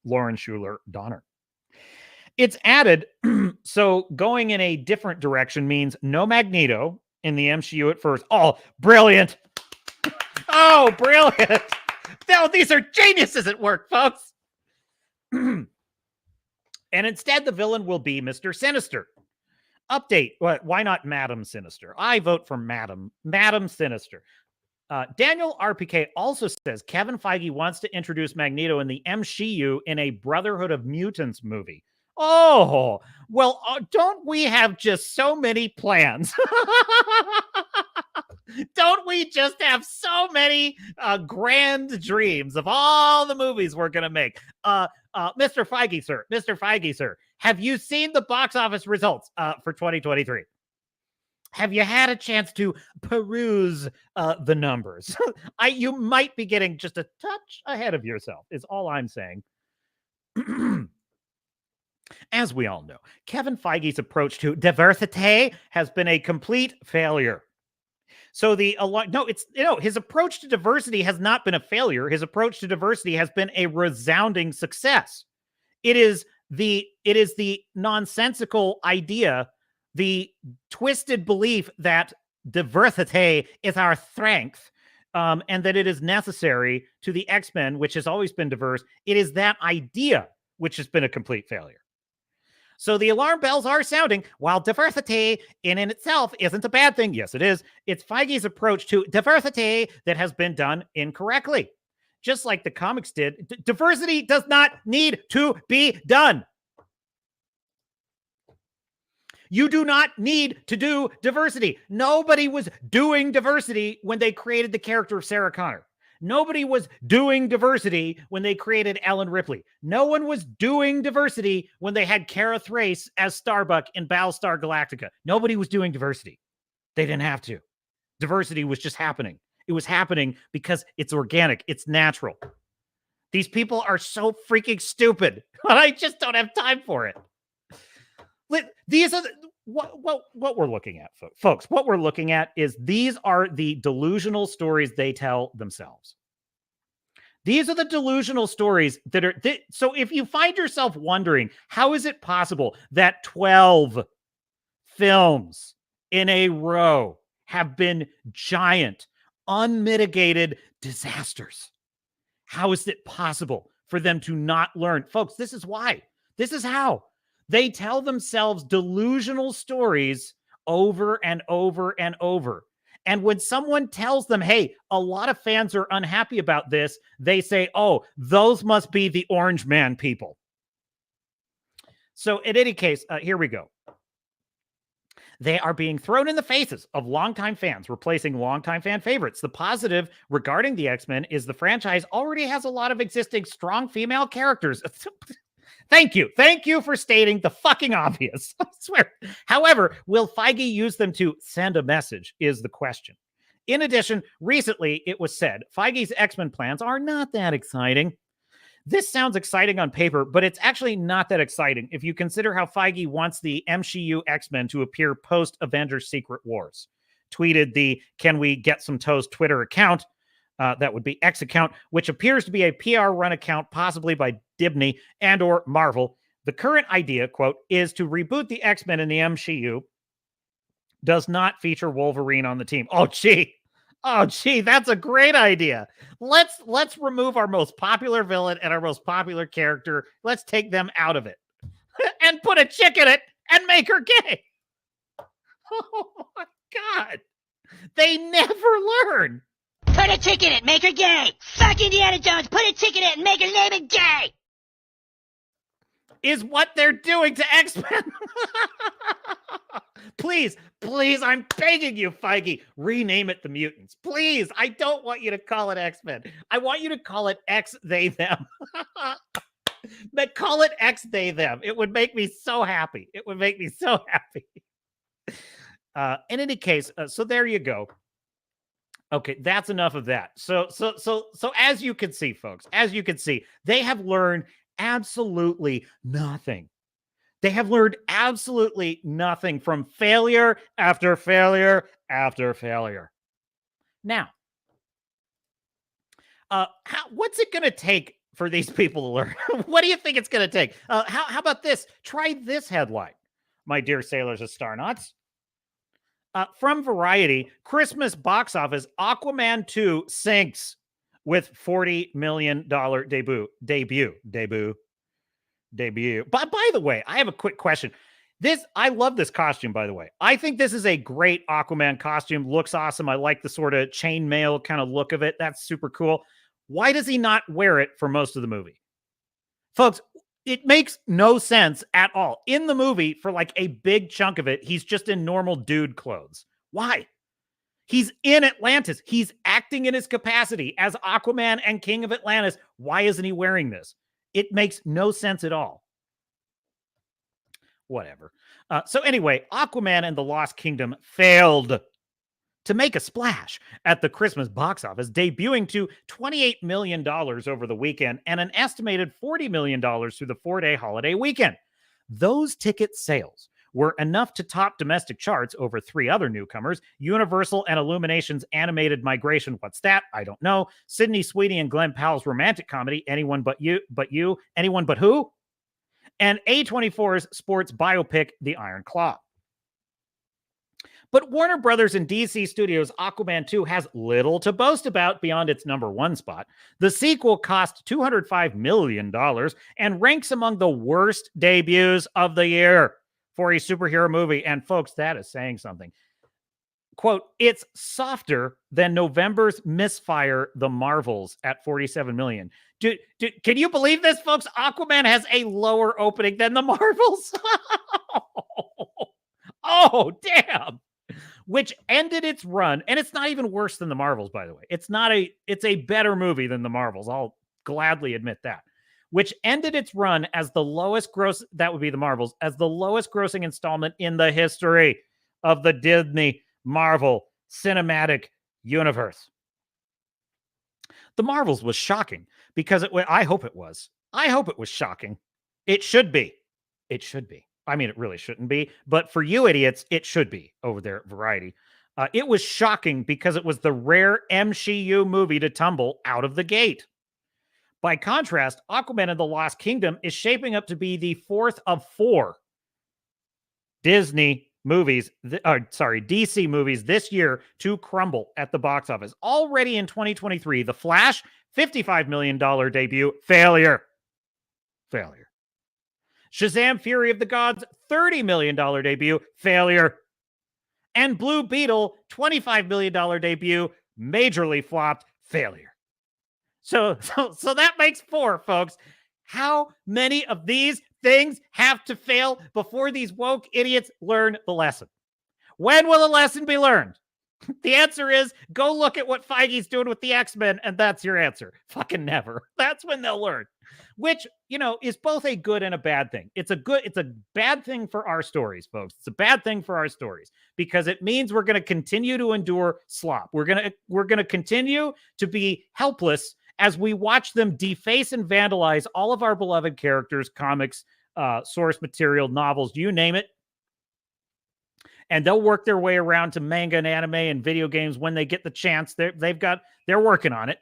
Lauren Schuler Donner. It's added, so going in a different direction means no Magneto in the MCU at first. Oh, brilliant. Oh, brilliant. No, these are geniuses at work, folks. And instead, the villain will be Mr. Sinister. Update. Why not Madam Sinister? I vote for Madam Sinister. Daniel RPK also says Kevin Feige wants to introduce Magneto in the MCU in a Brotherhood of Mutants movie. Oh, well, don't we have just so many plans? Don't we just have so many grand dreams of all the movies we're going to make? Mr. Feige, sir, have you seen the box office results for 2023? Have you had a chance to peruse the numbers? You might be getting just a touch ahead of yourself, is all I'm saying. As we all know, Kevin Feige's approach to diversity has been a complete failure. So his approach to diversity has not been a failure. His approach to diversity has been a resounding success. It is the nonsensical idea, the twisted belief that diversity is our strength, and that it is necessary to the X-Men, which has always been diverse. It is that idea which has been a complete failure. So the alarm bells are sounding. While diversity in itself isn't a bad thing, yes, it is. It's Feige's approach to diversity that has been done incorrectly. Just like the comics did, diversity does not need to be done. You do not need to do diversity. Nobody was doing diversity when they created the character of Sarah Connor. Nobody was doing diversity when they created Ellen Ripley. No one was doing diversity when they had Kara Thrace as Starbuck in Battlestar Galactica. Nobody was doing diversity. They didn't have to. Diversity was just happening. It was happening because it's organic. It's natural. These people are so freaking stupid. I just don't have time for it. These are what we're looking at, folks. What we're looking at is these are the delusional stories they tell themselves. These are the delusional stories that are. So if you find yourself wondering, how is it possible that 12 films in a row have been giant, unmitigated disasters? How is it possible for them to not learn? Folks, this is why. This is how. They tell themselves delusional stories over and over and over. And when someone tells them, hey, a lot of fans are unhappy about this, they say, oh, those must be the Orange Man people. So in any case, here we go. They are being thrown in the faces of longtime fans, replacing longtime fan favorites. The positive regarding the X-Men is the franchise already has a lot of existing strong female characters. Thank you. Thank you for stating the fucking obvious. I swear. However, will Feige use them to send a message is the question. In addition, recently it was said Feige's X-Men plans are not that exciting. This sounds exciting on paper, but it's actually not that exciting if you consider how Feige wants the MCU X-Men to appear post-Avengers Secret Wars. Tweeted the Can We Get Some Toast Twitter account. That would be X account, which appears to be a PR-run account, possibly by Disney and or Marvel. The current idea, quote, is to reboot the X-Men in the MCU. Does not feature Wolverine on the team. Oh, gee, that's a great idea. Let's remove our most popular villain and our most popular character. Let's take them out of it and put a chick in it and make her gay. Oh my God. They never learn. Put a chick in it, make her gay. Fuck Indiana Jones, put a chick in it and make her name it gay. Is what they're doing to X-Men. Please, I'm begging you, Feige, rename it the Mutants. Please, I don't want you to call it X-Men. I want you to call it X, they, them. But call it X, they, them. It would make me so happy. In any case, so there you go. Okay, that's enough of that. So as you can see, folks, they have learned absolutely nothing. They have learned absolutely nothing from failure after failure after failure. Now, what's it going to take for these people to learn? What do you think it's going to take? How about this? Try this headline, my dear sailors and starnauts. From Variety, Christmas box office, Aquaman 2 sinks with $40 million debut. But by the way, I have a quick question. I love this costume, by the way. I think this is a great Aquaman costume. Looks awesome. I like the sort of chainmail kind of look of it. That's super cool. Why does he not wear it for most of the movie? Folks, it makes no sense at all. In the movie, for like a big chunk of it, he's just in normal dude clothes. Why? He's in Atlantis. He's acting in his capacity as Aquaman and King of Atlantis. Why isn't he wearing this? It makes no sense at all. Whatever. So anyway, Aquaman and the Lost Kingdom failed to make a splash at the Christmas box office, debuting to $28 million over the weekend and an estimated $40 million through the 4-day holiday weekend. Those ticket sales were enough to top domestic charts over 3 other newcomers, Universal and Illumination's animated Migration, What's That? I Don't Know, Sydney Sweeney and Glenn Powell's romantic comedy, Anyone But You, Anyone But Who? And A24's sports biopic, The Iron Claw. But Warner Brothers and DC Studios' Aquaman 2 has little to boast about beyond its #1 spot. The sequel cost $205 million and ranks among the worst debuts of the year for a superhero movie. And folks, that is saying something. Quote, it's softer than November's misfire, The Marvels, at $47 million. Can you believe this, folks? Aquaman has a lower opening than The Marvels. Oh, damn. Which ended its run, and it's not even worse than The Marvels, by the way. It's a better movie than The Marvels. I'll gladly admit that. Which ended its run as the lowest gross, that would be The Marvels, as the lowest grossing installment in the history of the Disney Marvel Cinematic Universe. The Marvels was shocking because I hope it was shocking. It should be. I mean, it really shouldn't be, but for you idiots, it should be over there at Variety. It was shocking because it was the rare MCU movie to tumble out of the gate. By contrast, Aquaman and the Lost Kingdom is shaping up to be the 4th of 4 DC movies this year to crumble at the box office. Already in 2023, The Flash, $55 million debut, failure. Shazam! Fury of the Gods, $30 million debut, failure. And Blue Beetle, $25 million debut, majorly flopped, failure. So that makes 4, folks. How many of these things have to fail before these woke idiots learn the lesson? When will the lesson be learned? The answer is go look at what Feige's doing with the X-Men, and that's your answer. Fucking never. That's when they'll learn. Which, is both a good and a bad thing. It's a bad thing for our stories, folks. It's a bad thing for our stories because it means we're going to continue to endure slop. We're going to continue to be helpless as we watch them deface and vandalize all of our beloved characters, comics, source material, novels, you name it. and they'll work their way around to manga and anime and video games when they get the chance. They're working on it.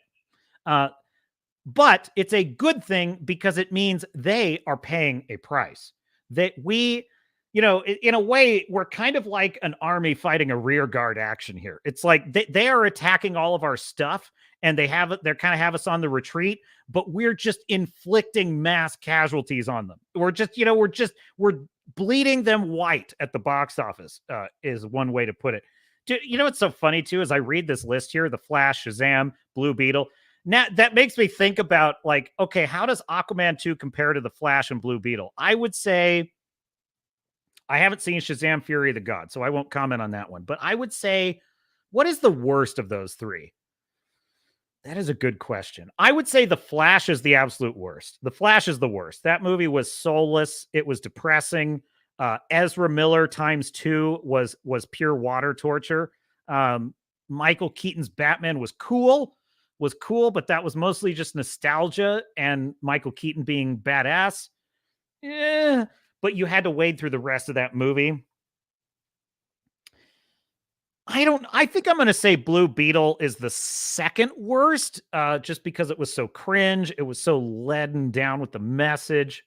But it's a good thing because it means they are paying a price. That we, in a way, we're kind of like an army fighting a rear guard action here. It's like they are attacking all of our stuff, and they're kind of have us on the retreat, but we're just inflicting mass casualties on them. We're we're bleeding them white at the box office, is one way to put it. What's so funny too, is I read this list here, The Flash, Shazam, Blue Beetle. Now, that makes me think about, like, okay, how does Aquaman 2 compare to The Flash and Blue Beetle? I would say, I haven't seen Shazam Fury of the Gods, so I won't comment on that one. But I would say, what is the worst of those three? That is a good question. I would say The Flash is the absolute worst. The Flash is the worst. That movie was soulless. It was depressing. Ezra Miller ×2 was pure water torture. Michael Keaton's Batman was cool, but that was mostly just nostalgia and Michael Keaton being badass. But you had to wade through the rest of that movie. I think I'm going to say Blue Beetle is the second worst, just because it was so cringe. It was so leaden down with the message.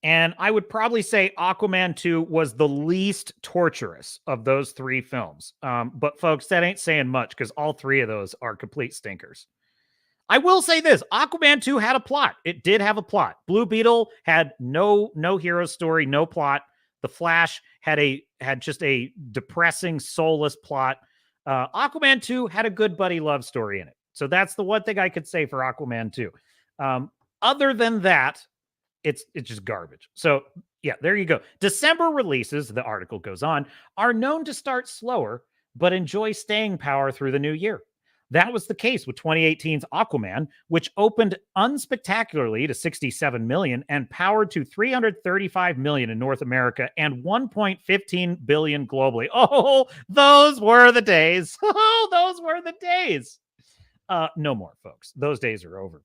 And I would probably say Aquaman 2 was the least torturous of those three films. But folks, that ain't saying much because all three of those are complete stinkers. I will say this, Aquaman 2 had a plot. It did have a plot. Blue Beetle had no hero story, no plot. The Flash had just a depressing, soulless plot. Aquaman 2 had a good buddy love story in it. So that's the one thing I could say for Aquaman 2. Other than that, it's just garbage. So yeah, there you go. December releases, the article goes on, are known to start slower, but enjoy staying power through the new year. That was the case with 2018's Aquaman, which opened unspectacularly to 67 million and powered to 335 million in North America and 1.15 billion globally. Oh, those were the days. Oh, those were the days. No more, folks. Those days are over.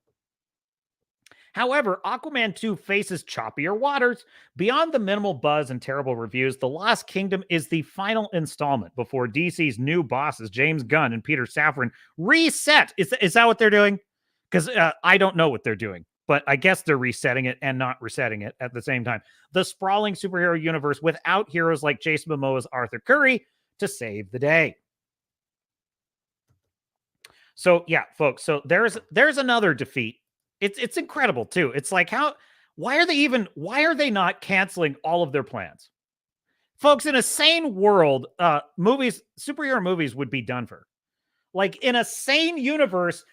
However, Aquaman 2 faces choppier waters. Beyond the minimal buzz and terrible reviews, The Lost Kingdom is the final installment before DC's new bosses, James Gunn and Peter Safran, reset. Is that what they're doing? Because I don't know what they're doing, but I guess they're resetting it and not resetting it at the same time. The sprawling superhero universe without heroes like Jason Momoa's Arthur Curry to save the day. So yeah, folks. So there's another defeat. It's incredible too. It's like, why are they not canceling all of their plans? Folks, in a sane world, superhero movies would be done for. Like in a sane universe,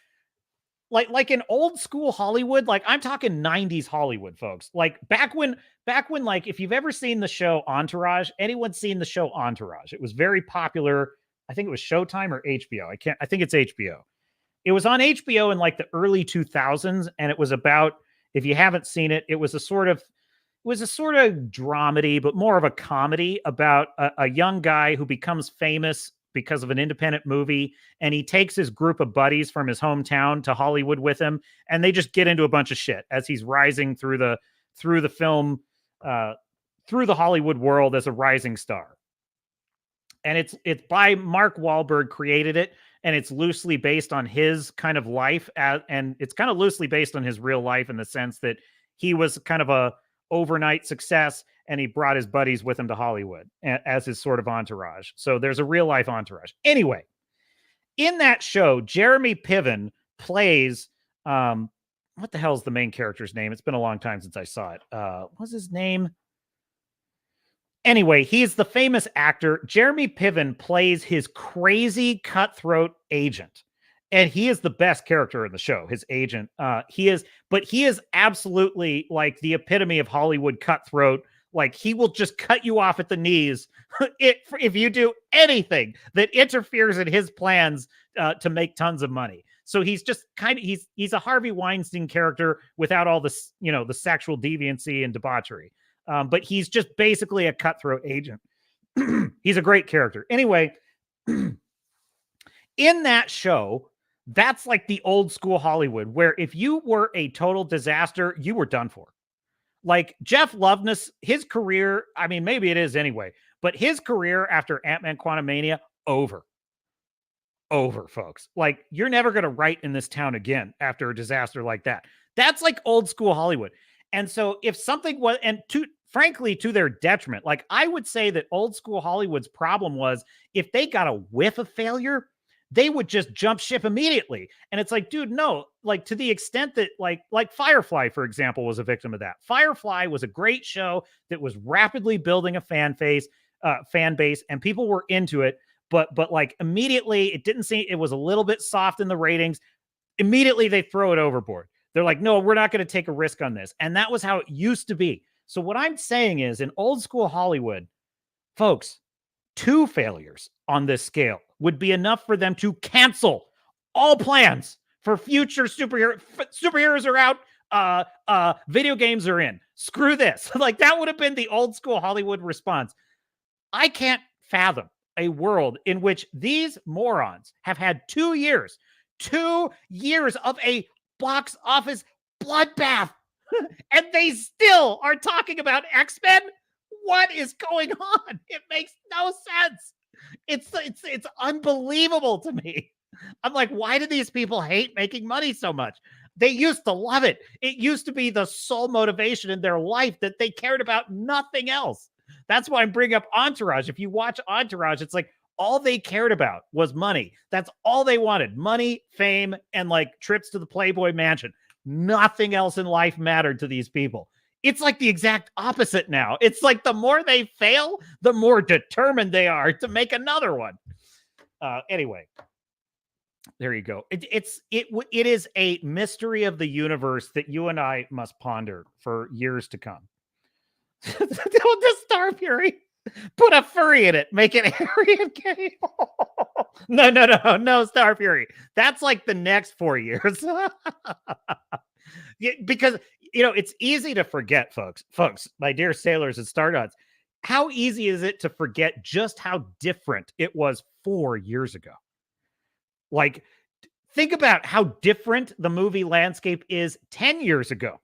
like in old school Hollywood, like I'm talking 90s Hollywood, folks. Like back when like if you've ever seen the show Entourage, anyone seen the show Entourage? It was very popular. I think it was Showtime or HBO. I think it's HBO. It was on HBO in like the early 2000s, and it was about, if you haven't seen it, it was a sort of dramedy, but more of a comedy about a young guy who becomes famous because of an independent movie, and he takes his group of buddies from his hometown to Hollywood with him, and they just get into a bunch of shit as he's rising through the film, through the Hollywood world as a rising star. And it's by Mark Wahlberg, created it. And it's loosely based on his kind of life, and it's kind of loosely based on his real life in the sense that he was kind of a overnight success, and he brought his buddies with him to Hollywood as his sort of entourage. So there's a real life entourage. Anyway, in that show, Jeremy Piven plays, what the hell's the main character's name? It's been a long time since I saw it. What's his name? Anyway, he's the famous actor. Jeremy Piven plays his crazy cutthroat agent. And he is the best character in the show, his agent. He is absolutely like the epitome of Hollywood cutthroat. Like he will just cut you off at the knees if you do anything that interferes in his plans to make tons of money. So he's just he's a Harvey Weinstein character without all this, the sexual deviancy and debauchery. But he's just basically a cutthroat agent. He's a great character. Anyway, in that show, that's like the old school Hollywood, where if you were a total disaster, you were done for. Like Jeff Loveness, his career, I mean, maybe it is anyway, but his career after Ant-Man Quantumania, over, folks. Like, you're never going to write in this town again after a disaster like that. That's like old school Hollywood. And so if something was, and frankly, to their detriment, like I would say that old school Hollywood's problem was if they got a whiff of failure, they would just jump ship immediately. And it's like, dude, no, like to the extent that like Firefly, for example, was a victim of that. Firefly was a great show that was rapidly building a fan base, and people were into it. But like immediately it didn't seem, it was a little bit soft in the ratings. Immediately they throw it overboard. They're like, no, we're not going to take a risk on this. And that was how it used to be. So what I'm saying is in old school Hollywood, folks, 2 failures on this scale would be enough for them to cancel all plans for future superheroes are out. Video games are in. Screw this. Like that would have been the old school Hollywood response. I can't fathom a world in which these morons have had 2 years of a box office bloodbath and they still are talking about X-Men. What is going on? It makes no sense. It's unbelievable to me. I'm like, why do these people hate making money so much? They used to love it. It used to be the sole motivation in their life that they cared about nothing else. That's why I'm bringing up Entourage. If you watch Entourage, it's like all they cared about was money. That's all they wanted. Money, fame, and like trips to the Playboy Mansion. Nothing else in life mattered to these people. It's like the exact opposite now. It's like the more they fail, the more determined they are to make another one. Anyway, there you go. It is a mystery of the universe that you and I must ponder for years to come. The Star Fury, put a furry in it, make it hairy and gay. No, Star Fury. That's like the next 4 years. Because it's easy to forget, folks, my dear sailors and Stardust. How easy is it to forget just how different it was 4 years ago? Like, think about how different the movie landscape is 10 years ago.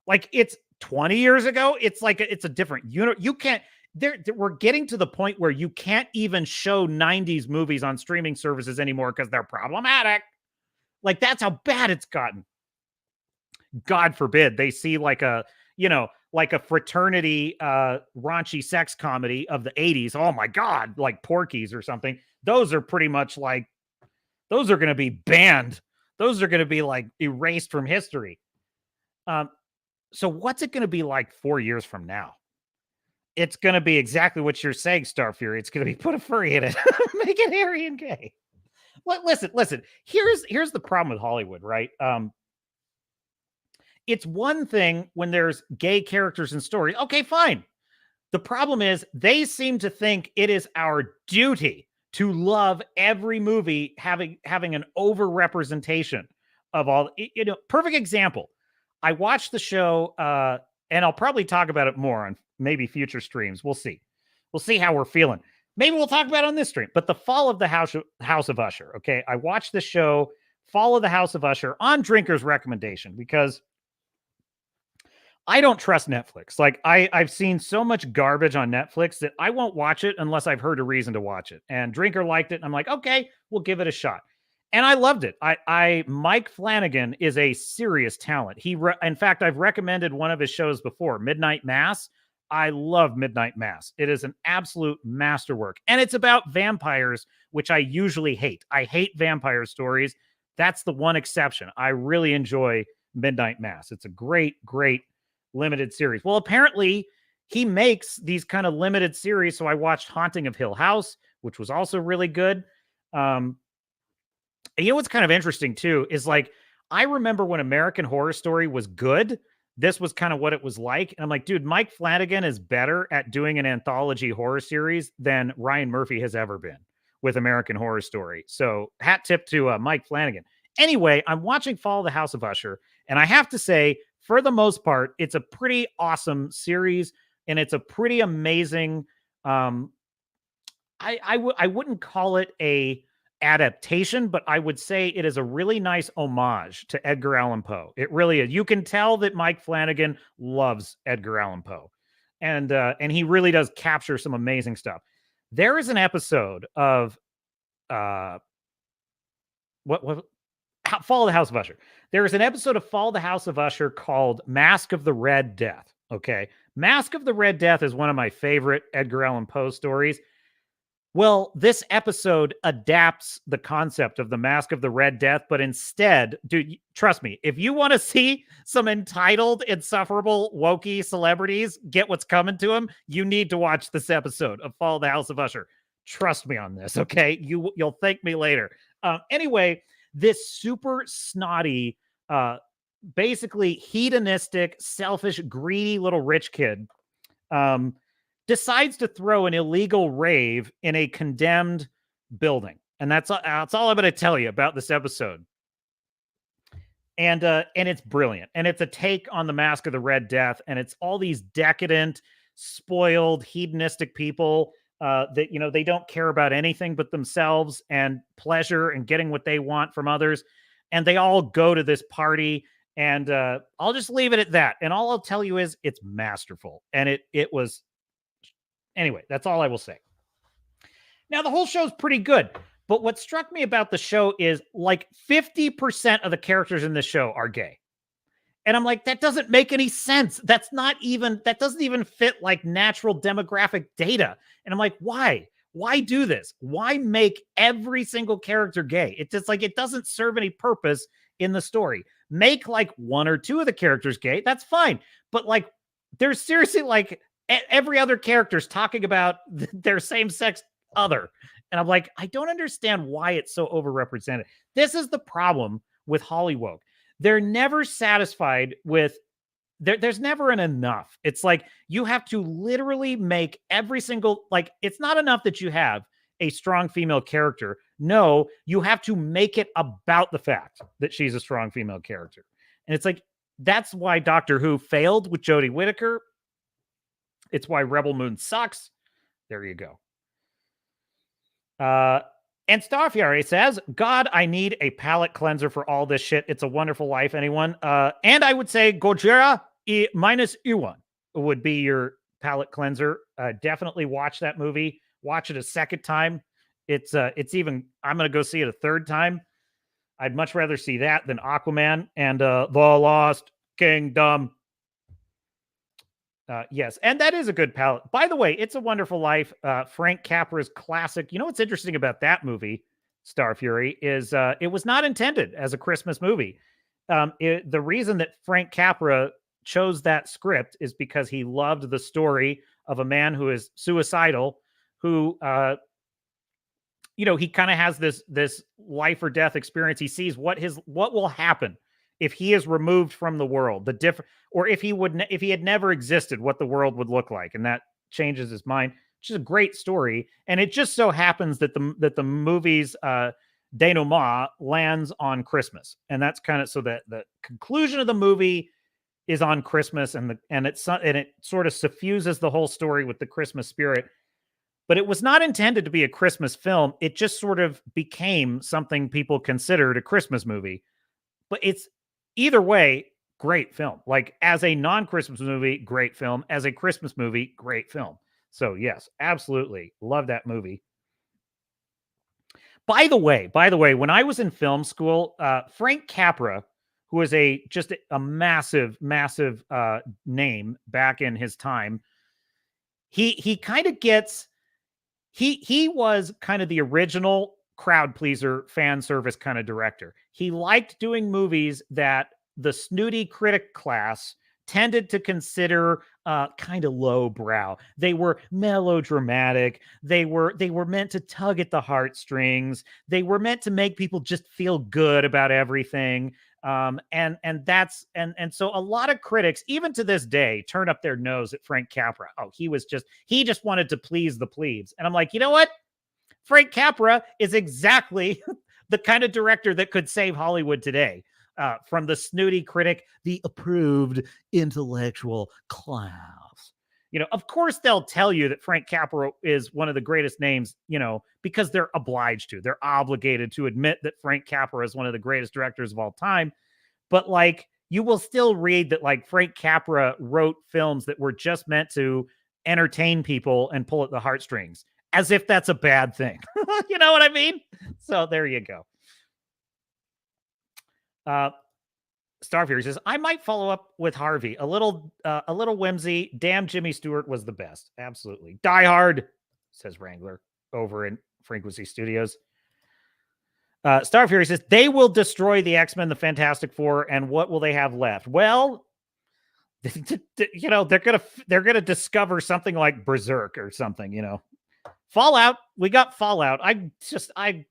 Like, it's 20 years ago. It's like it's a different unit. You can't. We're getting to the point where you can't even show 90s movies on streaming services anymore because they're problematic. Like, that's how bad it's gotten. God forbid they see like a fraternity raunchy sex comedy of the 80s. Oh my God, like Porky's or something. Those are pretty much like, those are going to be banned. Those are going to be like erased from history. So what's it going to be like 4 years from now? It's going to be exactly what you're saying, Star Fury. It's going to be put a furry in it, make it hairy and gay. Listen. Here's the problem with Hollywood, right? It's one thing when there's gay characters in stories. Okay, fine. The problem is they seem to think it is our duty to love every movie having an overrepresentation of all. Perfect example. I watched the show, and I'll probably talk about it more on maybe future streams. We'll see. We'll see how we're feeling. Maybe we'll talk about it on this stream. But the Fall of the House of Usher. Okay, I watched the show Fall of the House of Usher on Drinker's recommendation because I don't trust Netflix. Like I've seen so much garbage on Netflix that I won't watch it unless I've heard a reason to watch it. And Drinker liked it. And I'm like, okay, we'll give it a shot. And I loved it. Mike Flanagan is a serious talent. In fact, I've recommended one of his shows before, Midnight Mass. I love Midnight Mass. It is an absolute masterwork. And it's about vampires, which I usually hate. I hate vampire stories. That's the one exception. I really enjoy Midnight Mass. It's a great, great limited series. Well, apparently he makes these kind of limited series. So I watched Haunting of Hill House, which was also really good. And what's kind of interesting too is like, I remember when American Horror Story was good, this was kind of what it was like. And I'm like, dude, Mike Flanagan is better at doing an anthology horror series than Ryan Murphy has ever been with American Horror Story. So hat tip to Mike Flanagan. Anyway, I'm watching Fall of the House of Usher, and I have to say, for the most part, it's a pretty awesome series, and it's a pretty amazing. I wouldn't call it a adaptation, but I would say it is a really nice homage to Edgar Allan Poe. It really is. You can tell that Mike Flanagan loves Edgar Allan Poe, and he really does capture some amazing stuff. There is an episode of Fall of the House of Usher. There is an episode of Fall of the House of Usher called Mask of the Red Death. Okay, Mask of the Red Death is one of my favorite Edgar Allan Poe stories. Well, this episode adapts the concept of the Mask of the Red Death, but instead, dude, trust me, if you want to see some entitled, insufferable, wokey celebrities get what's coming to them, you need to watch this episode of Fall of the House of Usher. Trust me on this, okay? You'll thank me later. Anyway, this super snotty, basically hedonistic, selfish, greedy little rich kid, decides to throw an illegal rave in a condemned building. And that's all I'm going to tell you about this episode. And it's brilliant. And it's a take on the Mask of the Red Death. And it's all these decadent, spoiled, hedonistic people that, you know, they don't care about anything but themselves and pleasure and getting what they want from others. And they all go to this party. And I'll just leave it at that. And all I'll tell you is it's masterful. And it was... Anyway, that's all I will say. Now, the whole show's pretty good, but what struck me about the show is like 50% of the characters in the show are gay. And I'm like, that doesn't make any sense. That doesn't even fit like natural demographic data. And I'm like, why? Why do this? Why make every single character gay? It's just like, it doesn't serve any purpose in the story. Make like one or two of the characters gay. That's fine. But like, there's seriously like, every other character's talking about their same-sex other. And I'm like, I don't understand why it's so overrepresented. This is the problem with Hollywoke. They're never satisfied with, there's never an enough. It's like, you have to literally make every single, like, it's not enough that you have a strong female character. No, you have to make it about the fact that she's a strong female character. And it's like, that's why Doctor Who failed with Jodie Whittaker. It's why Rebel Moon sucks. There you go. And Starfury says, God, I need a palate cleanser for all this shit. It's a Wonderful Life, anyone. And I would say Gojira minus Iwan would be your palate cleanser. Definitely watch that movie. Watch it a second time. It's even, I'm going to go see it a third time. I'd much rather see that than Aquaman and The Lost Kingdom. Yes, and that is a good palette. By the way, It's a Wonderful Life, Frank Capra's classic. You know what's interesting about that movie, Starfury, is it was not intended as a Christmas movie. The reason that Frank Capra chose that script is because he loved the story of a man who is suicidal, who, you know, he kind of has this life or death experience. He sees what will happen if he is removed from the world, or if he had never existed, what the world would look like, and that changes his mind. Which is a great story, and it just so happens that the movie's denouement lands on Christmas, and that's kind of so that the conclusion of the movie is on Christmas, and it sort of suffuses the whole story with the Christmas spirit. But it was not intended to be a Christmas film. It just sort of became something people considered a Christmas movie. But it's either way, great film. Like as a non-Christmas movie, great film. As a Christmas movie, great film. So yes, absolutely. Love that movie. By the way, when I was in film school, Frank Capra, who was just a massive name back in his time, he kind of gets, he was kind of the original crowd pleaser, fan service kind of director. He liked doing movies that the snooty critic class tended to consider kind of lowbrow. They were melodramatic. They were meant to tug at the heartstrings. They were meant to make people just feel good about everything. And so a lot of critics, even to this day, turn up their nose at Frank Capra. Oh, he just wanted to please the plebes. And I'm like, you know what? Frank Capra is exactly the kind of director that could save Hollywood today. From the snooty critic, the approved intellectual class. Of course they'll tell you that Frank Capra is one of the greatest names, because they're obliged to. They're obligated to admit that Frank Capra is one of the greatest directors of all time. But like, you will still read that like Frank Capra wrote films that were just meant to entertain people and pull at the heartstrings, as if that's a bad thing. You know what I mean? So there you go. Star Fury says, I might follow up with Harvey. A little whimsy. Damn, Jimmy Stewart was the best. Absolutely. Die Hard, says Wrangler over in Frequency Studios. Star Fury says, they will destroy the X-Men, the Fantastic Four, and what will they have left? Well, they're gonna discover something like Berserk or something. Fallout. We got Fallout. I'm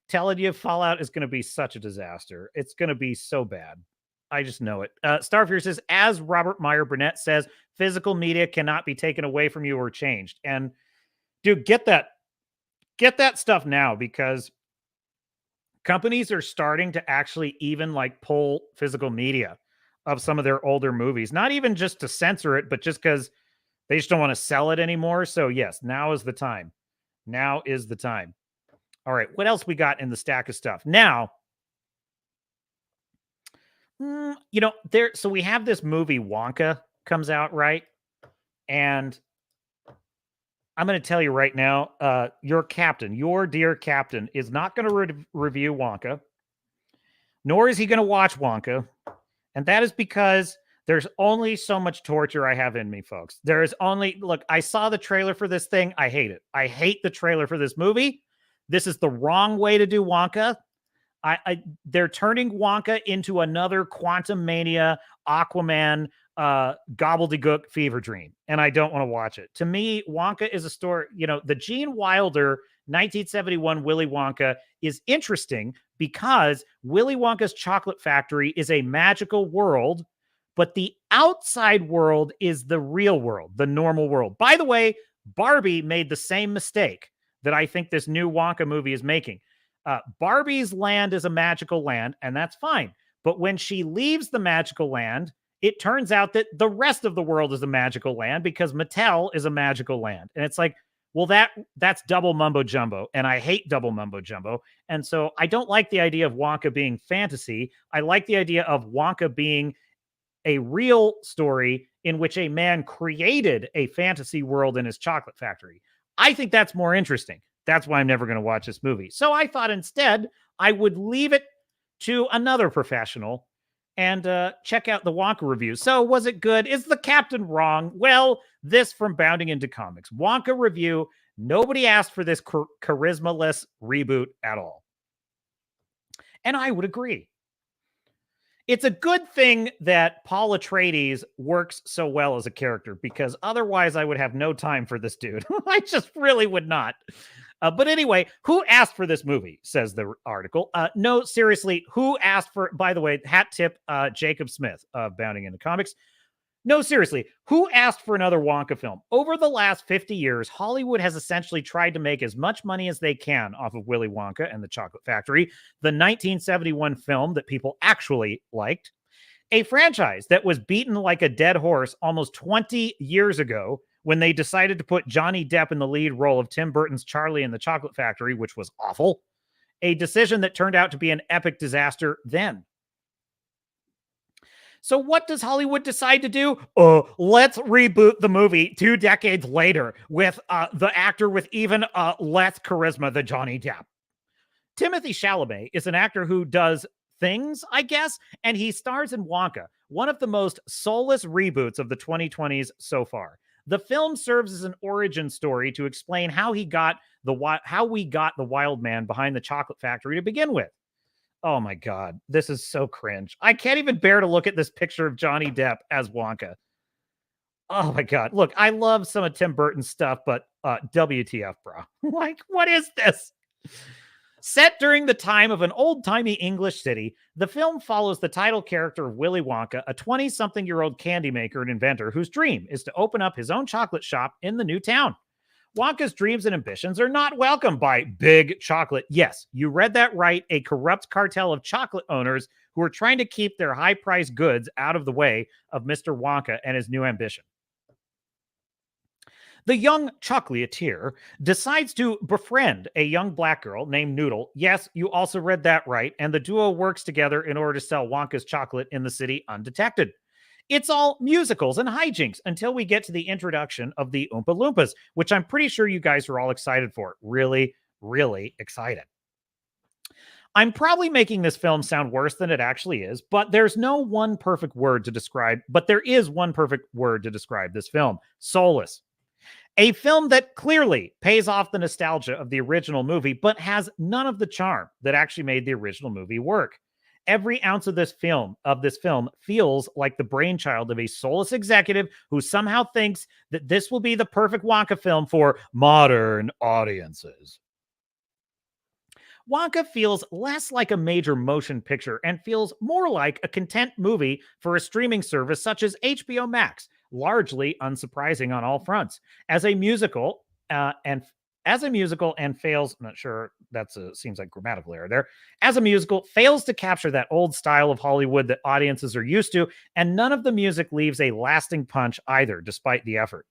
telling you, Fallout is gonna be such a disaster. It's gonna be so bad. I just know it. Starfear says, as Robert Meyer Burnett says, physical media cannot be taken away from you or changed. And dude, get that stuff now, because companies are starting to actually even like pull physical media of some of their older movies, not even just to censor it, but just because they just don't want to sell it anymore. So yes, now is the time. Now is the time. All right. What else we got in the stack of stuff? Now, so we have this movie Wonka comes out, right? And I'm going to tell you right now, your dear captain is not going to review Wonka, nor is he going to watch Wonka. And that is because there's only so much torture I have in me, folks. Look, I saw the trailer for this thing. I hate it. I hate the trailer for this movie. This is the wrong way to do Wonka. They're turning Wonka into another Quantum Mania, Aquaman, gobbledygook fever dream, and I don't want to watch it. To me, Wonka is a story. The Gene Wilder 1971 Willy Wonka is interesting because Willy Wonka's chocolate factory is a magical world, but the outside world is the real world, the normal world. By the way, Barbie made the same mistake that I think this new Wonka movie is making. Barbie's land is a magical land, and that's fine. But when she leaves the magical land, it turns out that the rest of the world is a magical land because Mattel is a magical land. And it's like, well, that's double mumbo jumbo, and I hate double mumbo jumbo. And so I don't like the idea of Wonka being fantasy. I like the idea of Wonka being a real story in which a man created a fantasy world in his chocolate factory. I think that's more interesting. That's why I'm never going to watch this movie. So I thought instead I would leave it to another professional and check out the Wonka review. So was it good? Is the captain wrong? Well, this from Bounding Into Comics. Wonka review. Nobody asked for this charisma-less reboot at all. And I would agree. It's a good thing that Paul Atreides works so well as a character, because otherwise I would have no time for this dude. I just really would not. But anyway, who asked for this movie, says the article. No, seriously, who asked for, by the way, hat tip, Jacob Smith of Bounding Into Comics. No, seriously, who asked for another Wonka film? Over the last 50 years, Hollywood has essentially tried to make as much money as they can off of Willy Wonka and the Chocolate Factory, the 1971 film that people actually liked, a franchise that was beaten like a dead horse almost 20 years ago when they decided to put Johnny Depp in the lead role of Tim Burton's Charlie and the Chocolate Factory, which was awful, a decision that turned out to be an epic disaster then. So what does Hollywood decide to do? Let's reboot the movie 2 decades later with the actor with even less charisma than Johnny Depp. Timothée Chalamet is an actor who does things, I guess, and he stars in Wonka, one of the most soulless reboots of the 2020s so far. The film serves as an origin story to explain how we got the wild man behind the chocolate factory to begin with. Oh my God, this is so cringe. I can't even bear to look at this picture of Johnny Depp as Wonka. Oh my God. Look, I love some of Tim Burton's stuff, but WTF, bro. Like, what is this? Set during the time of an old-timey English city, the film follows the title character of Willy Wonka, a 20-something-year-old candy maker and inventor whose dream is to open up his own chocolate shop in the new town. Wonka's dreams and ambitions are not welcomed by Big Chocolate. Yes, you read that right. A corrupt cartel of chocolate owners who are trying to keep their high-priced goods out of the way of Mr. Wonka and his new ambition. The young chocolatier decides to befriend a young black girl named Noodle. Yes, you also read that right. And the duo works together in order to sell Wonka's chocolate in the city undetected. It's all musicals and hijinks until we get to the introduction of the Oompa Loompas, which I'm pretty sure you guys are all excited for. Really, really excited. I'm probably making this film sound worse than it actually is, but there is one perfect word to describe this film: soulless. A film that clearly pays off the nostalgia of the original movie, but has none of the charm that actually made the original movie work. Every ounce of this film feels like the brainchild of a soulless executive who somehow thinks that this will be the perfect Wonka film for modern audiences. Wonka feels less like a major motion picture and feels more like a content movie for a streaming service such as HBO Max, largely unsurprising on all fronts. As a musical, and fails, I'm not sure, seems like grammatical error there. As a musical, fails to capture that old style of Hollywood that audiences are used to, and none of the music leaves a lasting punch either, despite the effort.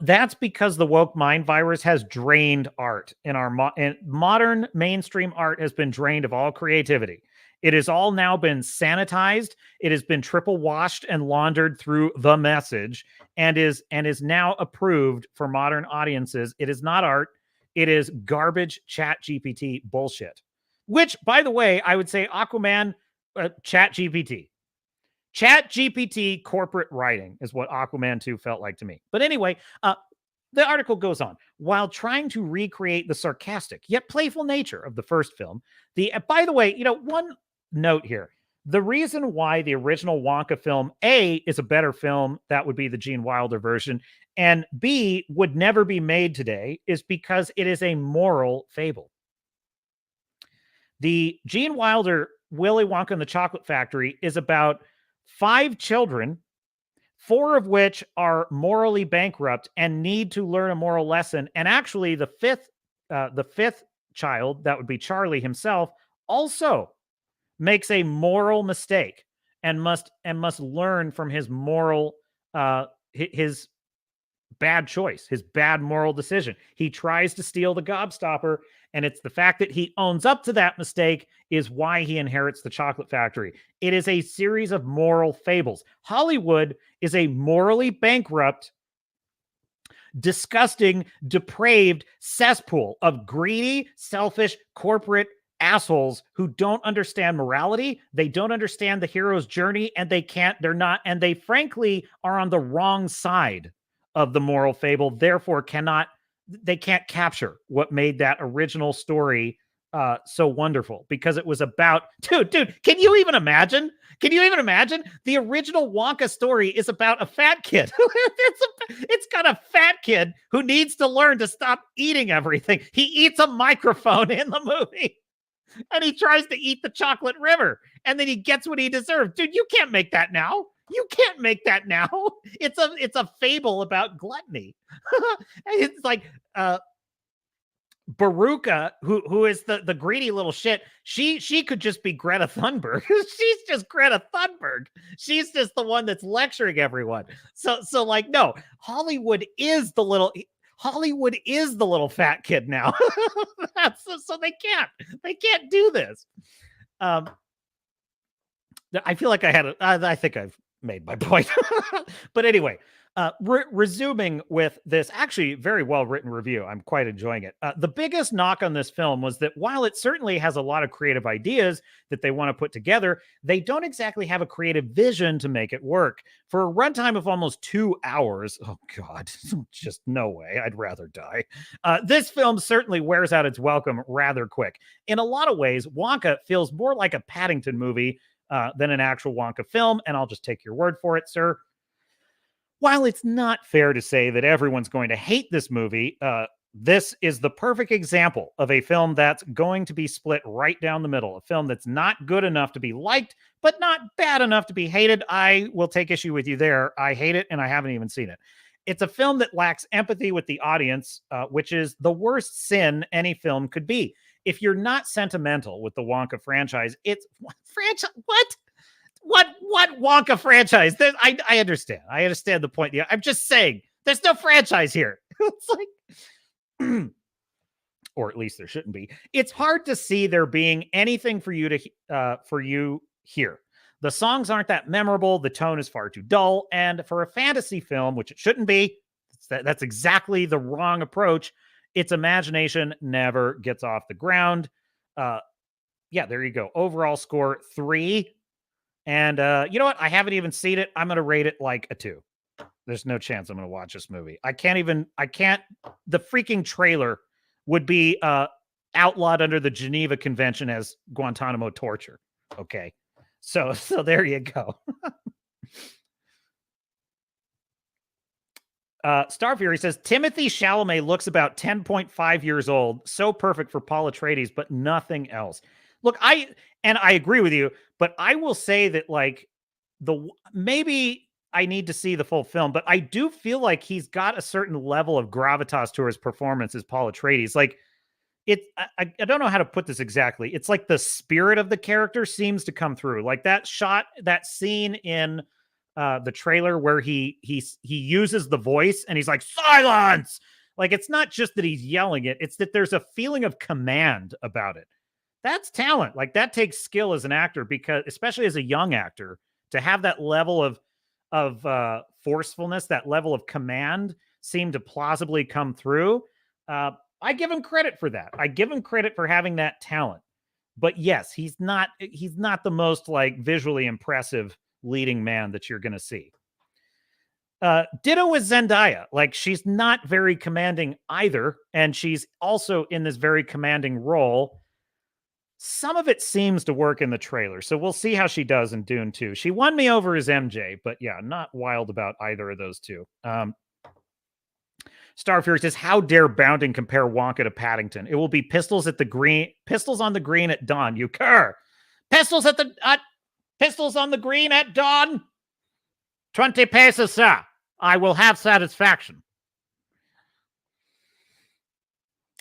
That's because the woke mind virus has drained art in our modern mainstream art has been drained of all creativity. It has all now been sanitized. It has been triple washed and laundered through The Message and is now approved for modern audiences. It is not art. It is garbage chat GPT bullshit, which, by the way, I would say Aquaman, chat GPT. Chat GPT corporate writing is what Aquaman 2 felt like to me. But anyway, the article goes on. While trying to recreate the sarcastic yet playful nature of the first film, by the way, one note here. The reason why the original Wonka film, A, is a better film, that would be the Gene Wilder version, and B, would never be made today, is because it is a moral fable. The Gene Wilder Willy Wonka and the Chocolate Factory is about 5 children, 4 of which are morally bankrupt and need to learn a moral lesson. And actually, the fifth child, that would be Charlie himself, also makes a moral mistake and must learn from his his bad choice, his bad moral decision. He tries to steal the gobstopper, and it's the fact that he owns up to that mistake is why he inherits the chocolate factory. It is a series of moral fables. Hollywood is a morally bankrupt, disgusting, depraved cesspool of greedy, selfish, corporate assholes who don't understand morality. They don't understand the hero's journey, and they frankly are on the wrong side of the moral fable, therefore can't capture what made that original story so wonderful, because it was about dude, can you even imagine the original Wonka story is about a fat kid. It's got a fat kid who needs to learn to stop eating everything. He eats a microphone in the movie, and he tries to eat the chocolate river, and then he gets what he deserves. Dude, you can't make that now. You can't make that now. It's a fable about gluttony. It's like Baruka, who is the greedy little shit. She could just be Greta Thunberg. She's just Greta Thunberg. She's just the one that's lecturing everyone. So like, no, Hollywood is the little fat kid now. So they can't do this. I feel like I think I've made my point. But anyway, resuming with this actually very well-written review, I'm quite enjoying it. The biggest knock on this film was that while it certainly has a lot of creative ideas that they want to put together, they don't exactly have a creative vision to make it work. For a runtime of almost 2 hours, oh God, just no way, I'd rather die. This film certainly wears out its welcome rather quick. In a lot of ways, Wonka feels more like a Paddington movie than an actual Wonka film, and I'll just take your word for it, sir. While it's not fair to say that everyone's going to hate this movie, this is the perfect example of a film that's going to be split right down the middle. A film that's not good enough to be liked, but not bad enough to be hated. I will take issue with you there. I hate it, and I haven't even seen it. It's a film that lacks empathy with the audience, which is the worst sin any film could be. If you're not sentimental with the Wonka franchise, it's franchise. What? what Wonka franchise? I understand. I understand the point. Yeah, I'm just saying there's no franchise here. It's like, or at least there shouldn't be. It's hard to see there being anything for you here. The songs aren't that memorable. The tone is far too dull. And for a fantasy film, which it shouldn't be, that's exactly the wrong approach. Its imagination never gets off the ground. Yeah, there you go. Overall score 3. And you know what? I haven't even seen it. I'm going to rate it like a 2. There's no chance I'm going to watch this movie. I can't. The freaking trailer would be outlawed under the Geneva Convention as Guantanamo torture. Okay. So there you go. Star Fury says, Timothy Chalamet looks about 10.5 years old. So perfect for Paul Atreides, but nothing else. Look, I agree with you, but I will say that like maybe I need to see the full film, but I do feel like he's got a certain level of gravitas to his performance as Paul Atreides. Like I don't know how to put this exactly. It's like the spirit of the character seems to come through. Like that scene in the trailer where he uses the voice and he's like, silence. Like, it's not just that he's yelling it. It's that there's a feeling of command about it. That's talent. Like that takes skill as an actor, because especially as a young actor, to have that level of forcefulness, that level of command seem to plausibly come through. I give him credit for that. I give him credit for having that talent. But yes, he's not the most like visually impressive leading man that you're going to see. Ditto with Zendaya. Like, she's not very commanding either, and she's also in this very commanding role. Some of it seems to work in the trailer, so we'll see how she does in Dune 2. She won me over as MJ, but yeah, not wild about either of those two. Starfury says, how dare Bounding compare Wonka to Paddington? It will be pistols on the green at dawn. You cur. Pistols on the green at dawn. 20 pesos, sir. I will have satisfaction.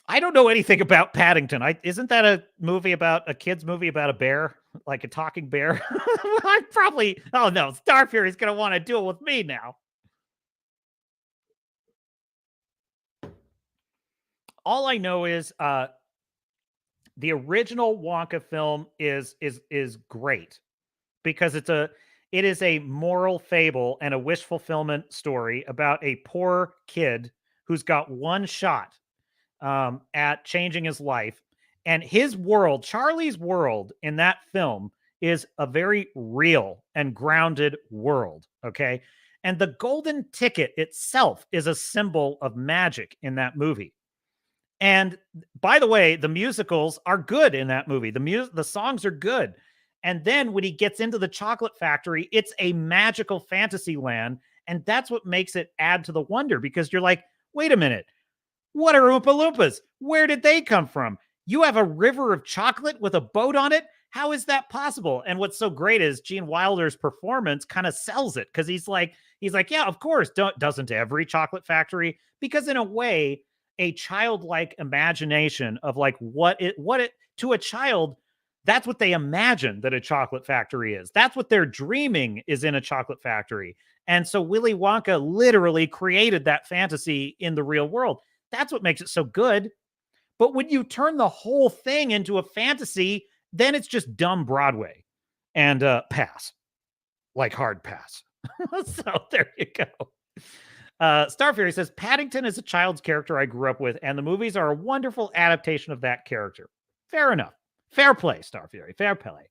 I don't know anything about Paddington. Isn't that a kid's movie about a bear? Like a talking bear? Oh no, Starfury's going to want to deal with me now. All I know is the original Wonka film is great because it is a moral fable and a wish fulfillment story about a poor kid who's got one shot at changing his life. And his world, Charlie's world in that film, is a very real and grounded world, okay? And the golden ticket itself is a symbol of magic in that movie. And by the way, the musicals are good in that movie. The songs are good. And then when he gets into the chocolate factory, it's a magical fantasy land. And that's what makes it add to the wonder, because you're like, wait a minute. What are Oompa Loompas? Where did they come from? You have a river of chocolate with a boat on it? How is that possible? And what's so great is Gene Wilder's performance kind of sells it, because he's like, yeah, of course. Doesn't every chocolate factory? Because in a way, a childlike imagination of like what it to a child, that's what they imagine that a chocolate factory is. That's what they're dreaming is in a chocolate factory. And so Willy Wonka literally created that fantasy in the real world. That's what makes it so good. But when you turn the whole thing into a fantasy, then it's just dumb Broadway. And pass. Like hard pass. So there you go. Starfury says, Paddington is a child's character I grew up with, and the movies are a wonderful adaptation of that character. Fair enough. Fair play, Starfury. Fair play.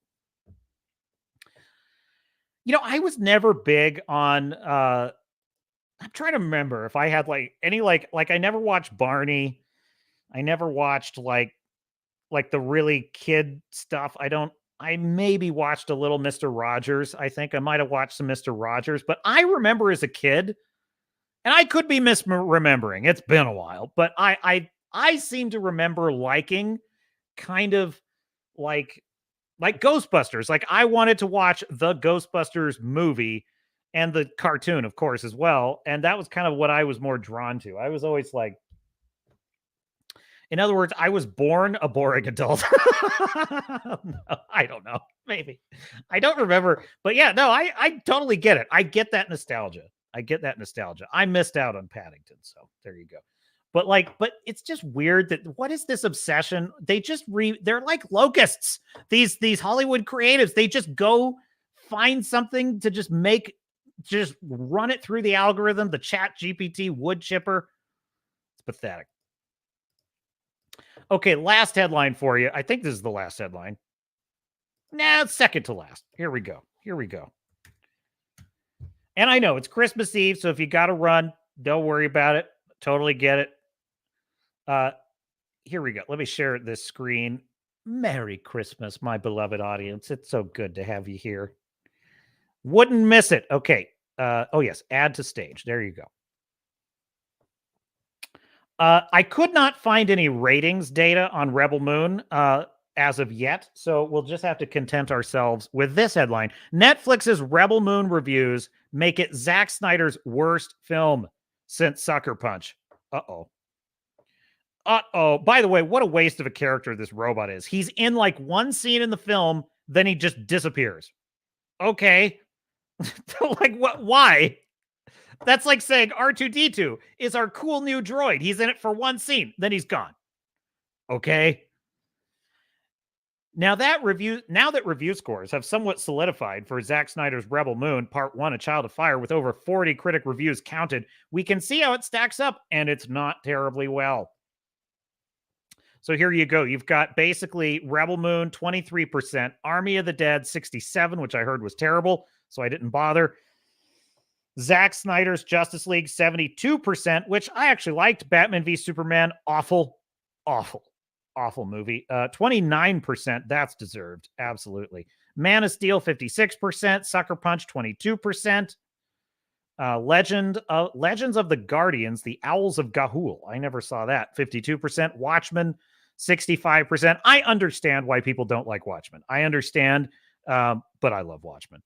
You know, I was never big on I'm trying to remember if I had like any like I never watched Barney. I never watched like the really kid stuff. I maybe watched a little Mr. Rogers. I think I might have watched some Mr. Rogers, but I remember as a kid, and I could be misremembering. It's been a while, but I seem to remember liking kind of like Ghostbusters. Like I wanted to watch the Ghostbusters movie and the cartoon, of course, as well. And that was kind of what I was more drawn to. I was always like, In other words, I was born a boring adult. No, I don't know. Maybe. I don't remember. But yeah, no, I totally get it. I get that nostalgia. I missed out on Paddington. So there you go. But it's just weird that what is this obsession? They just they're like locusts. These Hollywood creatives, they just go find something to just run it through the algorithm, the Chat GPT wood chipper. It's pathetic. Okay, last headline for you. I think this is the last headline. Nah, it's second to last. Here we go. And I know it's Christmas Eve, so if you got to run, don't worry about it. Totally get it. Here we go. Let me share this screen. Merry Christmas, my beloved audience. It's so good to have you here. Wouldn't miss it. Okay. Oh, yes. Add to stage. There you go. I could not find any ratings data on Rebel Moon as of yet, so we'll just have to content ourselves with this headline. Netflix's Rebel Moon reviews make it Zack Snyder's worst film since Sucker Punch. Uh-oh. By the way, what a waste of a character this robot is. He's in like one scene in the film, then he just disappears. Okay. Like what? Why? That's like saying R2-D2 is our cool new droid. He's in it for one scene, then he's gone. Okay. Now that review scores have somewhat solidified for Zack Snyder's Rebel Moon Part 1, A Child of Fire, with over 40 critic reviews counted, we can see how it stacks up, and it's not terribly well. So here you go. You've got basically Rebel Moon, 23%, Army of the Dead, 67%, which I heard was terrible, so I didn't bother. Zack Snyder's Justice League, 72%, which I actually liked. Batman v Superman, awful movie. 29%, that's deserved. Absolutely. Man of Steel, 56%. Sucker Punch, 22%. Legends of the Guardians, the Owls of Ga'Hoole. I never saw that. 52%. Watchmen, 65%. I understand why people don't like Watchmen. I understand, but I love Watchmen.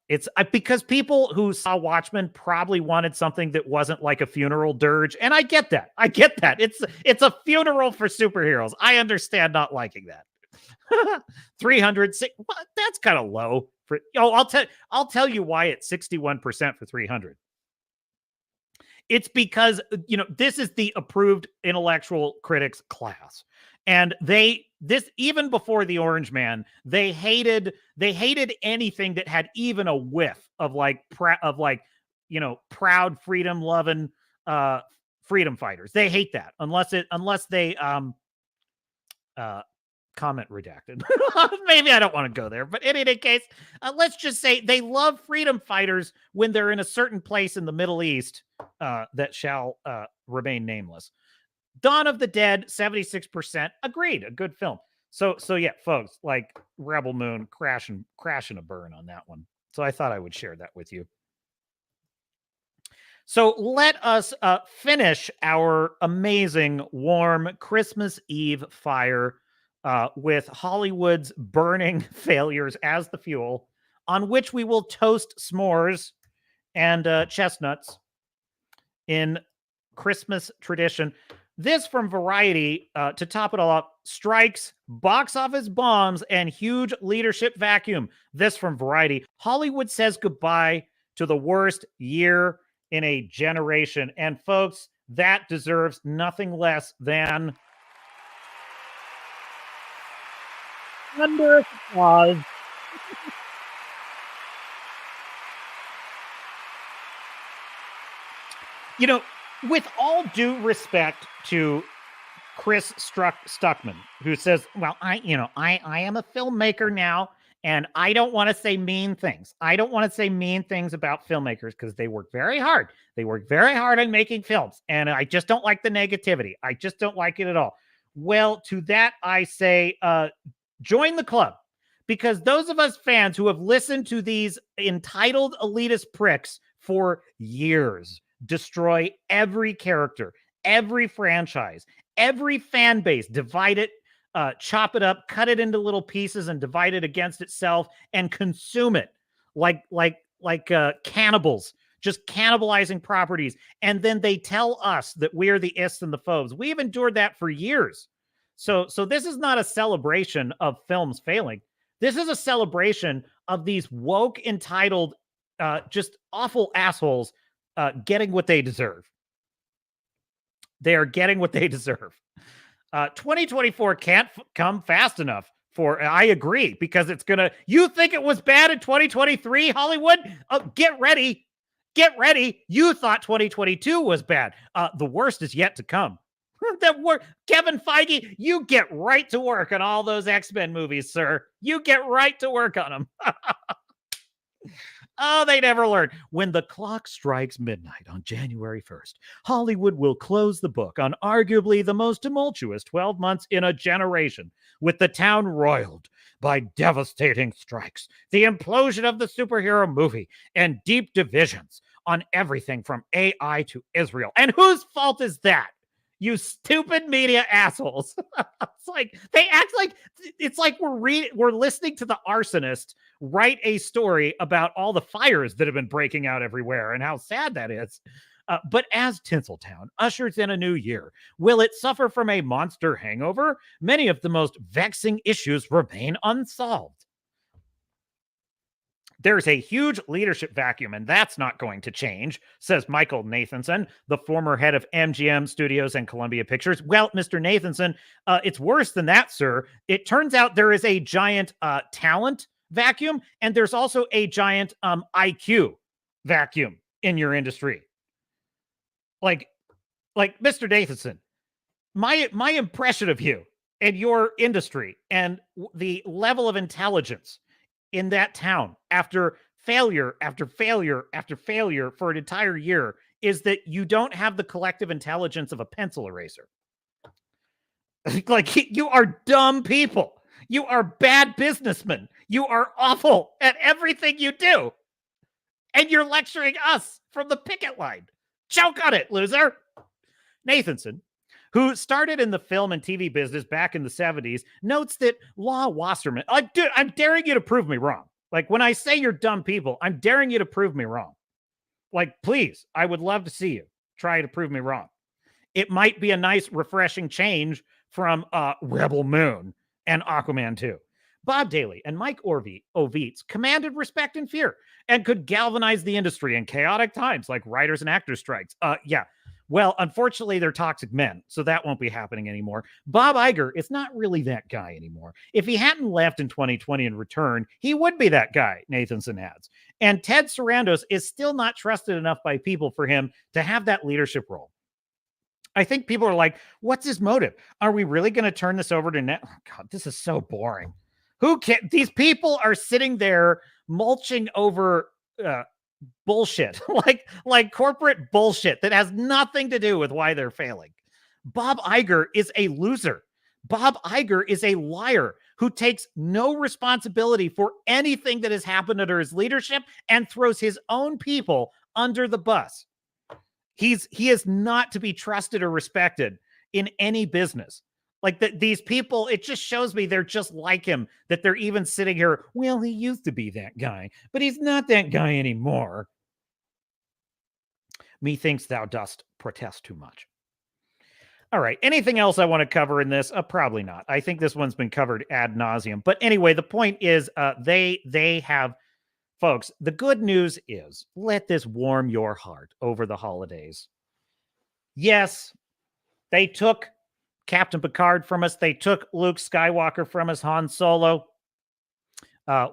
It's because people who saw Watchmen probably wanted something that wasn't like a funeral dirge, and I get that. It's a funeral for superheroes. I understand not liking that. 306. Well, that's kind of low for. I'll tell you why it's 61% for 300. It's because this is the approved intellectual critics class, and this even before the Orange Man, they hated anything that had even a whiff of proud freedom loving freedom fighters. They hate that unless they comment redacted. Maybe I don't want to go there, but in any case, let's just say they love freedom fighters when they're in a certain place in the Middle East that shall remain nameless. Dawn of the Dead, 76%. Agreed. A good film. So yeah, folks, like Rebel Moon, crash and a burn on that one. So I thought I would share that with you. So let us finish our amazing, warm Christmas Eve fire with Hollywood's burning failures as the fuel, on which we will toast s'mores and chestnuts in Christmas tradition. This from Variety, to top it all up, strikes, box office bombs, and huge leadership vacuum. This from Variety. Hollywood says goodbye to the worst year in a generation. And folks, that deserves nothing less than thunder applause. With all due respect to Chris Stuckman, who says, well, I am a filmmaker now, and I don't want to say mean things. I don't want to say mean things about filmmakers because they work very hard. They work very hard on making films, and I just don't like the negativity. I just don't like it at all. Well, to that I say, join the club, because those of us fans who have listened to these entitled elitist pricks for years destroy every character, every franchise, every fan base, divide it, chop it up, cut it into little pieces and divide it against itself and consume it like cannibals just cannibalizing properties. And then they tell us that we're the ists and the phobes. We've endured that for years. So this is not a celebration of films failing. This is a celebration of these woke, entitled, just awful assholes getting what they deserve. They are getting what they deserve. 2024 can't come fast enough for, I agree, because it's going to, you think it was bad in 2023, Hollywood? Get ready. Get ready. You thought 2022 was bad. The worst is yet to come. Kevin Feige, you get right to work on all those X-Men movies, sir. You get right to work on them. Oh, they never learn. When the clock strikes midnight on January 1st, Hollywood will close the book on arguably the most tumultuous 12 months in a generation, with the town roiled by devastating strikes, the implosion of the superhero movie, and deep divisions on everything from AI to Israel. And whose fault is that? You stupid media assholes. It's like they act like it's like we're listening to the arsonist write a story about all the fires that have been breaking out everywhere and how sad that is. But as Tinseltown ushers in a new year, will it suffer from a monster hangover? Many of the most vexing issues remain unsolved. There's a huge leadership vacuum, and that's not going to change, says Michael Nathanson, the former head of MGM Studios and Columbia Pictures. Well, Mr. Nathanson, it's worse than that, sir. It turns out there is a giant talent vacuum, and there's also a giant IQ vacuum in your industry. Like Mr. Nathanson, my impression of you and your industry and the level of intelligence in that town after failure after failure after failure for an entire year is that you don't have the collective intelligence of a pencil eraser. Like, you are dumb people. You are bad businessmen. You are awful at everything you do. And you're lecturing us from the picket line. Choke on it, loser. Nathanson, who started in the film and TV business back in the 70s, notes that Law Wasserman, dude, I'm daring you to prove me wrong. Like, when I say you're dumb people, I'm daring you to prove me wrong. Like, please, I would love to see you try to prove me wrong. It might be a nice, refreshing change from Rebel Moon and Aquaman 2. Bob Daly and Mike Ovitz commanded respect and fear and could galvanize the industry in chaotic times like writers and actors strikes. Yeah. Well, unfortunately, they're toxic men, so that won't be happening anymore. Bob Iger is not really that guy anymore. If he hadn't left in 2020 and returned, he would be that guy, Nathanson adds. And Ted Sarandos is still not trusted enough by people for him to have that leadership role. I think people are like, what's his motive? Are we really going to turn this over to net? Oh, God, this is so boring. Who can? These people are sitting there mulching over bullshit, like corporate bullshit that has nothing to do with why they're failing. Bob Iger is a loser. Bob Iger is a liar who takes no responsibility for anything that has happened under his leadership and throws his own people under the bus. He is not to be trusted or respected in any business. Like these people, it just shows me they're just like him, that they're even sitting here. Well, he used to be that guy, but he's not that guy anymore. Methinks thou dost protest too much. All right. Anything else I want to cover in this? Probably not. I think this one's been covered ad nauseum. But anyway, the point is they have, folks, the good news is, let this warm your heart over the holidays. Yes, they took Captain Picard from us. They took Luke Skywalker from us, Han Solo,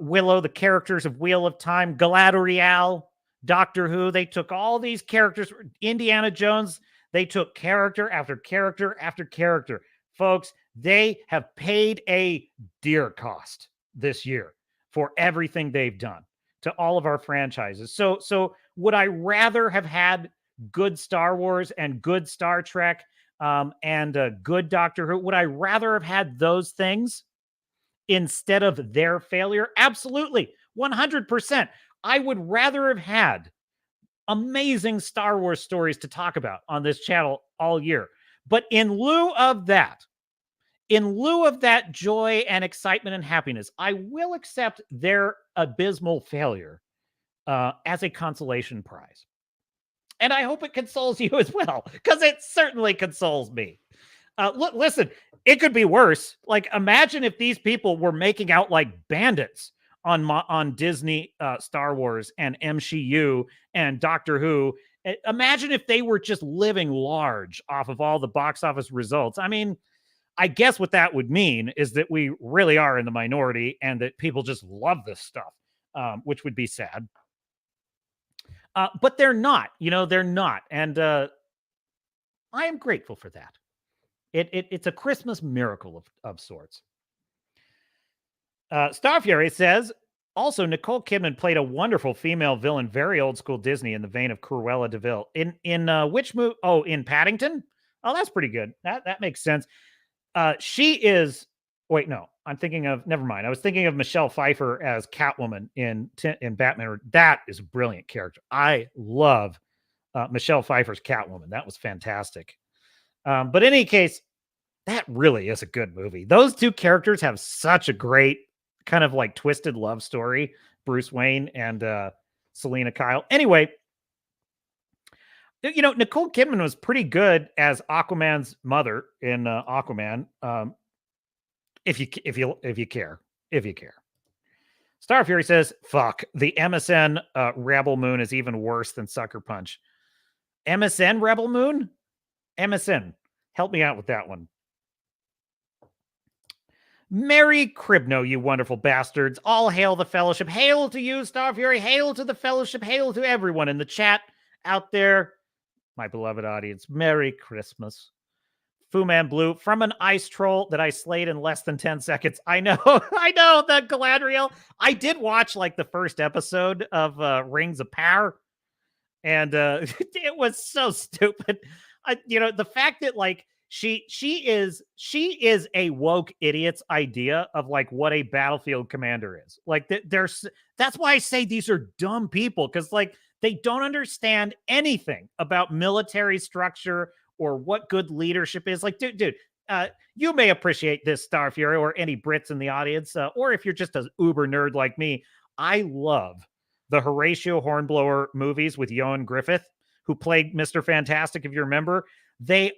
Willow, the characters of Wheel of Time, Galadriel, Doctor Who. They took all these characters, Indiana Jones. They took character after character after character. Folks, they have paid a dear cost this year for everything they've done to all of our franchises. So would I rather have had good Star Wars and good Star Trek and a good Doctor Who? Would I rather have had those things instead of their failure? Absolutely. 100%. I would rather have had amazing Star Wars stories to talk about on this channel all year. But in lieu of that joy and excitement and happiness, I will accept their abysmal failure as a consolation prize. And I hope it consoles you as well, because it certainly consoles me. Listen, it could be worse. Like, imagine if these people were making out like bandits on Disney, Star Wars, and MCU and Doctor Who. Imagine if they were just living large off of all the box office results. I mean, I guess what that would mean is that we really are in the minority and that people just love this stuff, which would be sad. But they're not, they're not. And I am grateful for that. It's a Christmas miracle of sorts. Star Fury says, also, Nicole Kidman played a wonderful female villain, very old school Disney in the vein of Cruella de Vil. In which movie? Oh, in Paddington? Oh, that's pretty good. That makes sense. She is, wait, no, I'm thinking of, never mind. I was thinking of Michelle Pfeiffer as Catwoman in Batman. That is a brilliant character. I love Michelle Pfeiffer's Catwoman. That was fantastic. But in any case, that really is a good movie. Those two characters have such a great kind of like twisted love story, Bruce Wayne and Selena Kyle. Anyway, Nicole Kidman was pretty good as Aquaman's mother in Aquaman. If you care. Star Fury says, "Fuck, the MSN Rebel Moon is even worse than Sucker Punch." MSN Rebel Moon? MSN, help me out with that one. Merry Cribno, you wonderful bastards. All hail the Fellowship. Hail to you, Star Fury. Hail to the Fellowship. Hail to everyone in the chat out there. My beloved audience. Merry Christmas. Fu Man Blue, from an ice troll that I slayed in less than 10 seconds. I know, the Galadriel. I did watch like the first episode of Rings of Power, and it was so stupid. The fact that like she is a woke idiot's idea of like what a battlefield commander is. Like that's why I say these are dumb people, because like they don't understand anything about military structure or what good leadership is. Like, dude, you may appreciate this, Star Fury, or any Brits in the audience, or if you're just an uber nerd like me, I love the Horatio Hornblower movies with Ioan Gruffudd, who played Mr. Fantastic, if you remember. That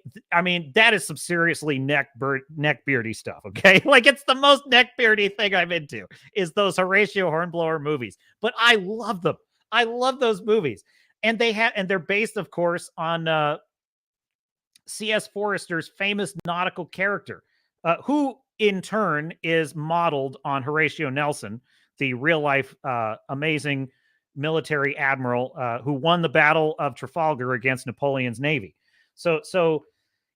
is some seriously neckbeardy stuff, okay? Like, it's the most neckbeardy thing I'm into, is those Horatio Hornblower movies. But I love them. I love those movies. And they're based, of course, on C.S. Forrester's famous nautical character, who in turn is modeled on Horatio Nelson, the real life amazing military admiral who won the Battle of Trafalgar against Napoleon's navy. So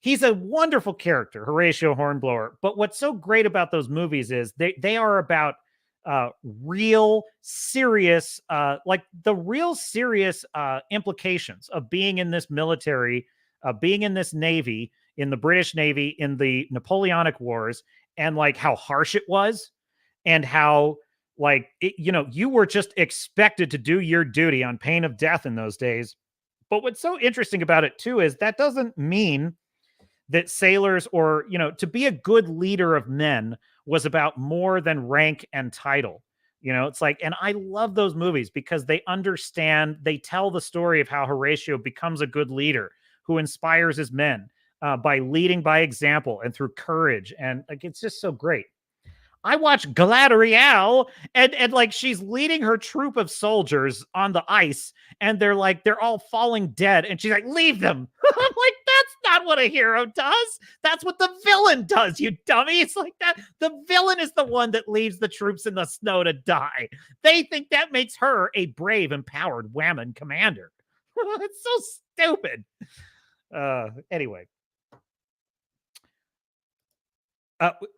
he's a wonderful character, Horatio Hornblower. But what's so great about those movies is they are about real serious, implications of being in this military, being in this navy, in the British Navy, in the Napoleonic Wars, and like how harsh it was, and how like you were just expected to do your duty on pain of death in those days. But what's so interesting about it too is that doesn't mean that sailors or to be a good leader of men was about more than rank and title. It's like, and I love those movies because they tell the story of how Horatio becomes a good leader who inspires his men by leading by example and through courage. And like, it's just so great. I watch Galadriel and like she's leading her troop of soldiers on the ice and they're all falling dead. And she's like, leave them. I'm like, that's not what a hero does. That's what the villain does, you dummy. It's like that. The villain is the one that leaves the troops in the snow to die. They think that makes her a brave, empowered woman commander. It's so stupid. Anyway.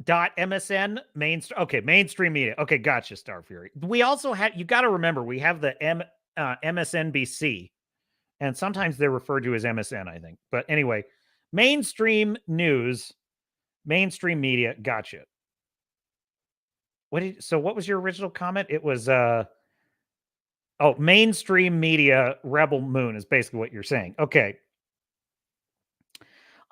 .msn mainstream media. Okay, gotcha, Star Fury. We also have, you got to remember, we have the MSNBC, and sometimes they're referred to as MSN, I think. But anyway, mainstream news, mainstream media. Gotcha. So what was your original comment? It was mainstream media Rebel Moon is basically what you're saying. Okay.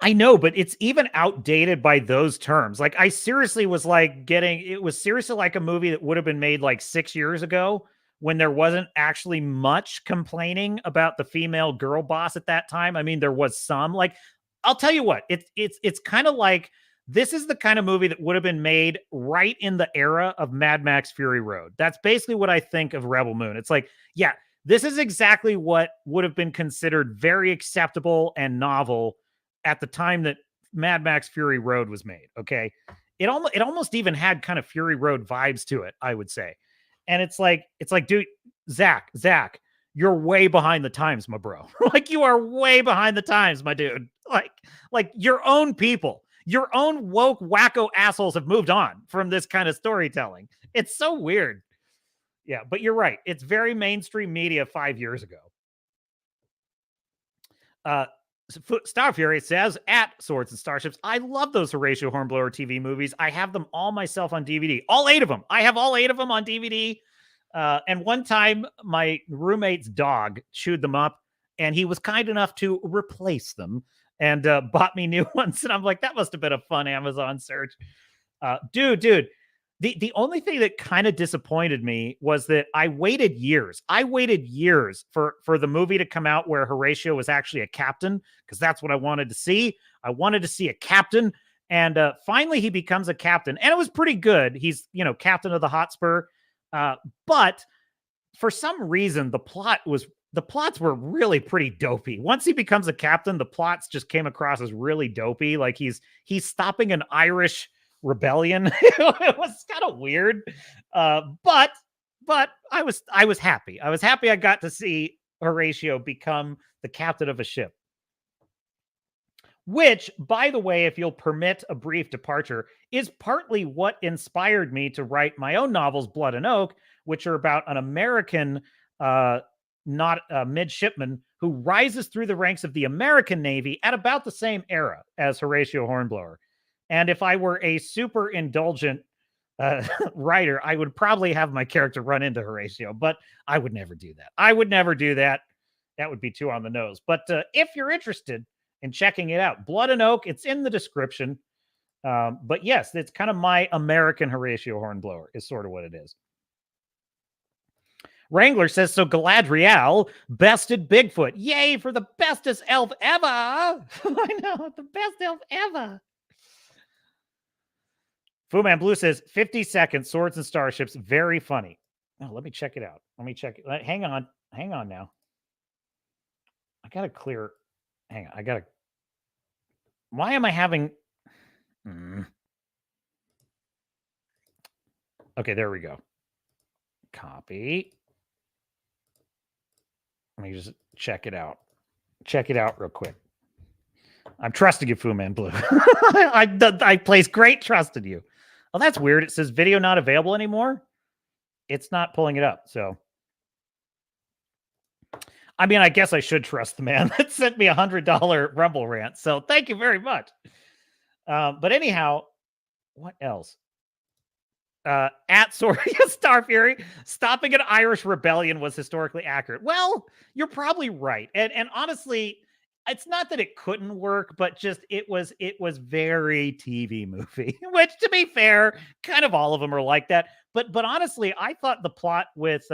I know, but it's even outdated by those terms. Like, I seriously was like it was seriously like a movie that would have been made like 6 years ago when there wasn't actually much complaining about the female girl boss at that time. I mean, there was some. Like, I'll tell you what, it's kind of like this is the kind of movie that would have been made right in the era of Mad Max Fury Road. That's basically what I think of Rebel Moon. It's like, yeah, this is exactly what would have been considered very acceptable and novel at the time that Mad Max Fury Road was made. Okay. It almost even had kind of Fury Road vibes to it, I would say. And it's like, dude, Zach, you're way behind the times, my bro. Like, you are way behind the times, my dude. Like your own people, your own woke wacko assholes have moved on from this kind of storytelling. It's so weird. Yeah, but you're right. It's very mainstream media 5 years ago. Star Fury says, at Swords and Starships, I love those Horatio Hornblower TV movies. I have them all myself on DVD. All 8 of them. I have all 8 of them on DVD. And one time, my roommate's dog chewed them up, and he was kind enough to replace them and bought me new ones. And I'm like, that must have been a fun Amazon search. Dude. The only thing that kind of disappointed me was that I waited years. For the movie to come out where Horatio was actually a captain, because that's what I wanted to see. I wanted to see a captain, and finally he becomes a captain, and it was pretty good. He's, captain of the Hotspur, but for some reason the plots were really pretty dopey. Once he becomes a captain, the plots just came across as really dopey. Like he's stopping an Irish rebellion. It was kind of weird, but I was happy. I got to see Horatio become the captain of a ship, which, by the way, if you'll permit a brief departure, is partly what inspired me to write my own novels, Blood and Oak, which are about an American not a midshipman who rises through the ranks of the American Navy at about the same era as Horatio Hornblower. And if I were a super indulgent writer, I would probably have my character run into Horatio, but I would never do that. That would be too on the nose. But if you're interested in checking it out, Blood and Oak, it's in the description. But yes, it's kind of my American Horatio Hornblower is sort of what it is. Wrangler says, so Galadriel bested Bigfoot. Yay for the bestest elf ever. I know, the best elf ever. Fu Man Blue says, 50 seconds, Swords and Starships, very funny. Oh, let me check it out. Hang on now. I got to clear. Hang on. Why am I having... Okay, there we go. Copy. Let me just check it out. Check it out real quick. I'm trusting you, Fu Man Blue. I place great trust in you. Oh, that's weird. It says video not available anymore. It's not pulling it up. So, I mean, I guess I should trust the man that sent me $100 Rumble rant. So thank you very much. But anyhow, what else? At Star Fury, stopping an Irish rebellion was historically accurate. Well, you're probably right. And honestly, it's not that it couldn't work, but just it was very TV movie, which, to be fair, kind of all of them are like that. But honestly, I thought the plot with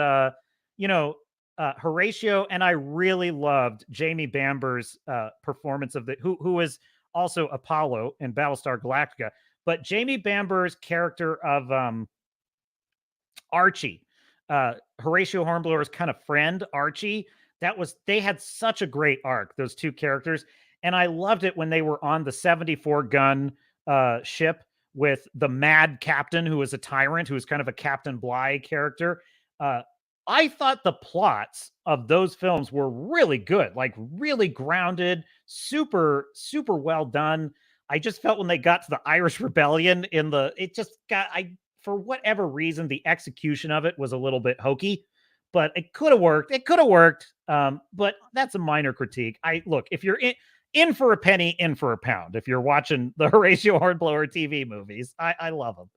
Horatio, and I really loved Jamie Bamber's performance of who is also Apollo in Battlestar Galactica. But Jamie Bamber's character of Archie, Horatio Hornblower's kind of friend, Archie, they had such a great arc, those two characters. And I loved it when they were on the 74 gun ship with the mad captain, who was a tyrant, who was kind of a Captain Bligh character. I thought the plots of those films were really good, like really grounded, super, super well done. I just felt when they got to the Irish Rebellion for whatever reason, the execution of it was a little bit hokey, but it could have worked. But that's a minor critique. Look, if you're in for a penny, in for a pound. If you're watching the Horatio Hornblower TV movies, I love them.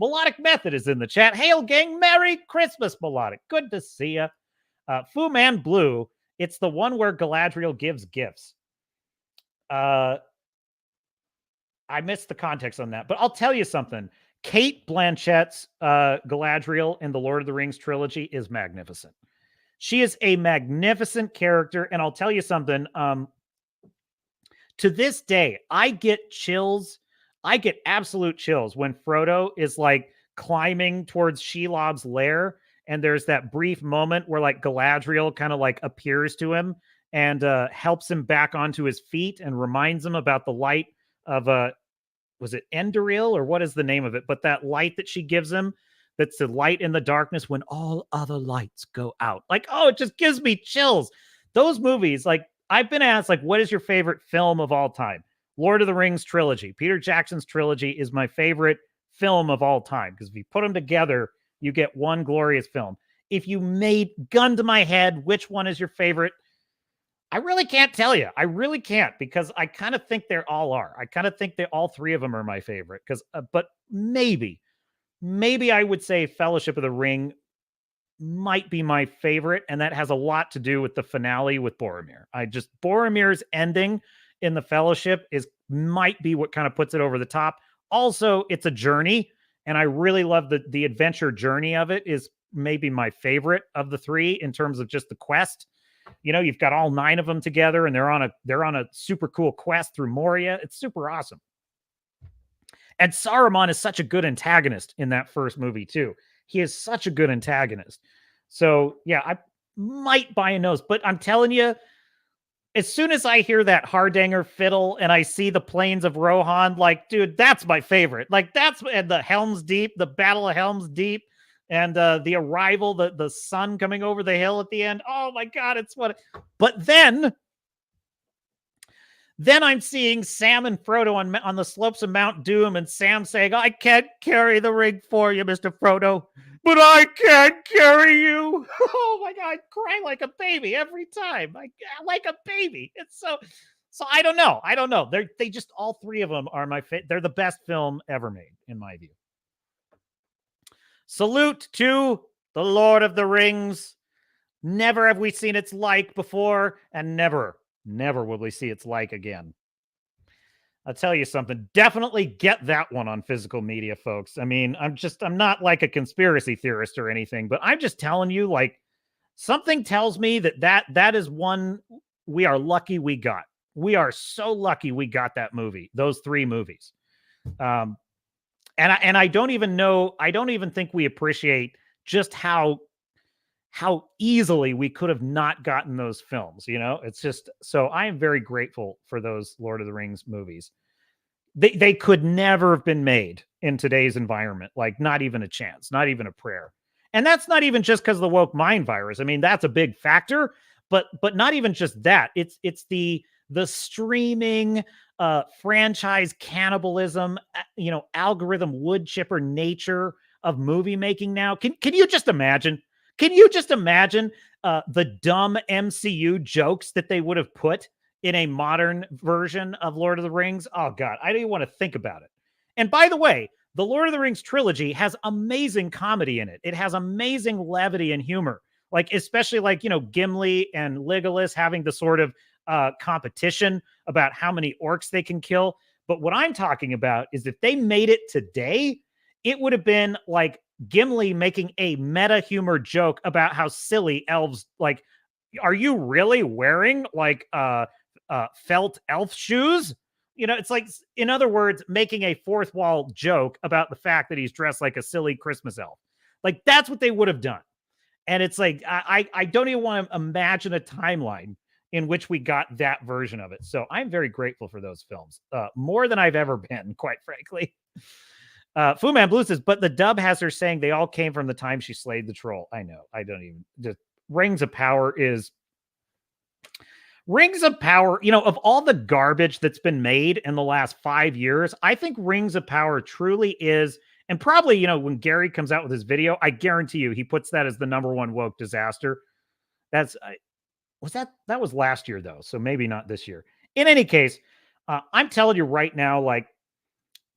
Melodic Method is in the chat. Hail, gang. Merry Christmas, Melodic. Good to see you. Fu Man Blue, it's the one where Galadriel gives gifts. I missed the context on that, but I'll tell you something. Kate Blanchett's Galadriel in the Lord of the Rings trilogy is magnificent. She is a magnificent character, and I'll tell you something. To this day, I get chills. I get absolute chills when Frodo is like climbing towards Shelob's lair, and there's that brief moment where like Galadriel kind of like appears to him and helps him back onto his feet and reminds him about the light of was it Enduril or what is the name of it? But that light that she gives him, that's the light in the darkness when all other lights go out. Like, oh, it just gives me chills. Those movies, like I've been asked, like, what is your favorite film of all time? Lord of the Rings trilogy. Peter Jackson's trilogy is my favorite film of all time because if you put them together, you get one glorious film. If you made gun to my head, which one is your favorite? I really can't tell you. I really can't because I kind of think they all are. I kind of think that all three of them are my favorite because, but maybe I would say Fellowship of the Ring might be my favorite, and that has a lot to do with the finale with Boromir. Boromir's ending in the Fellowship might be what kind of puts it over the top. Also, it's a journey, and I really love the adventure journey of it is maybe my favorite of the three in terms of just the quest. You know, you've got all 9 of them together, and they're on a super cool quest through Moria. It's super awesome. And Saruman is such a good antagonist in that first movie too. He is such a good antagonist. So yeah, I might buy a nose, but I'm telling you, as soon as I hear that Hardanger fiddle and I see the plains of Rohan, like, dude, that's my favorite. Like and the Helm's Deep, the Battle of Helm's Deep, and the arrival, the sun coming over the hill at the end. Oh my God, it's what. But then I'm seeing Sam and Frodo on the slopes of Mount Doom, and Sam saying, "I can't carry the ring for you, Mr. Frodo, but I can't carry you." Oh my God, I cry like a baby every time. Like a baby. It's so I don't know. They just all three of them are my favorite. They're the best film ever made, in my view. Salute to the Lord of the Rings. Never have we seen its like before, and never will we see its like again. I'll tell you something. Definitely get that one on physical media, folks. I mean, I'm not like a conspiracy theorist or anything, but I'm just telling you, like, something tells me that is one we are lucky we got. We are so lucky we got that movie, those 3 movies. And I don't even think we appreciate just how easily we could have not gotten those films. You know, it's just, so I am very grateful for those Lord of the Rings movies. They could never have been made in today's environment. Like, not even a chance, not even a prayer. And that's not even just because of the woke mind virus. I mean, that's a big factor, but not even just that. It's the streaming franchise cannibalism, you know, algorithm wood chipper nature of movie making now. Can you just imagine? Can you just imagine the dumb MCU jokes that they would have put in a modern version of Lord of the Rings? Oh God, I don't even want to think about it. And by the way, the Lord of the Rings trilogy has amazing comedy in it. It has amazing levity and humor. Like, especially like, you know, Gimli and Legolas having the sort of competition about how many orcs they can kill. But what I'm talking about is if they made it today, it would have been like Gimli making a meta humor joke about how silly elves, like, are you really wearing like felt elf shoes? You know, it's like, in other words, making a fourth wall joke about the fact that he's dressed like a silly Christmas elf. Like, that's what they would have done. And it's like, I don't even want to imagine a timeline in which we got that version of it. So I'm very grateful for those films, more than I've ever been, quite frankly. Fu Man Blue says, but the dub has her saying they all came from the time she slayed the troll. I know. I don't even. Just Rings of Power, you know, of all the garbage that's been made in the last 5 years, I think Rings of Power truly is, and probably, you know, when Gary comes out with his video, I guarantee you he puts that as the #1 woke disaster. That was last year though, so maybe not this year. In any case, I'm telling you right now, like,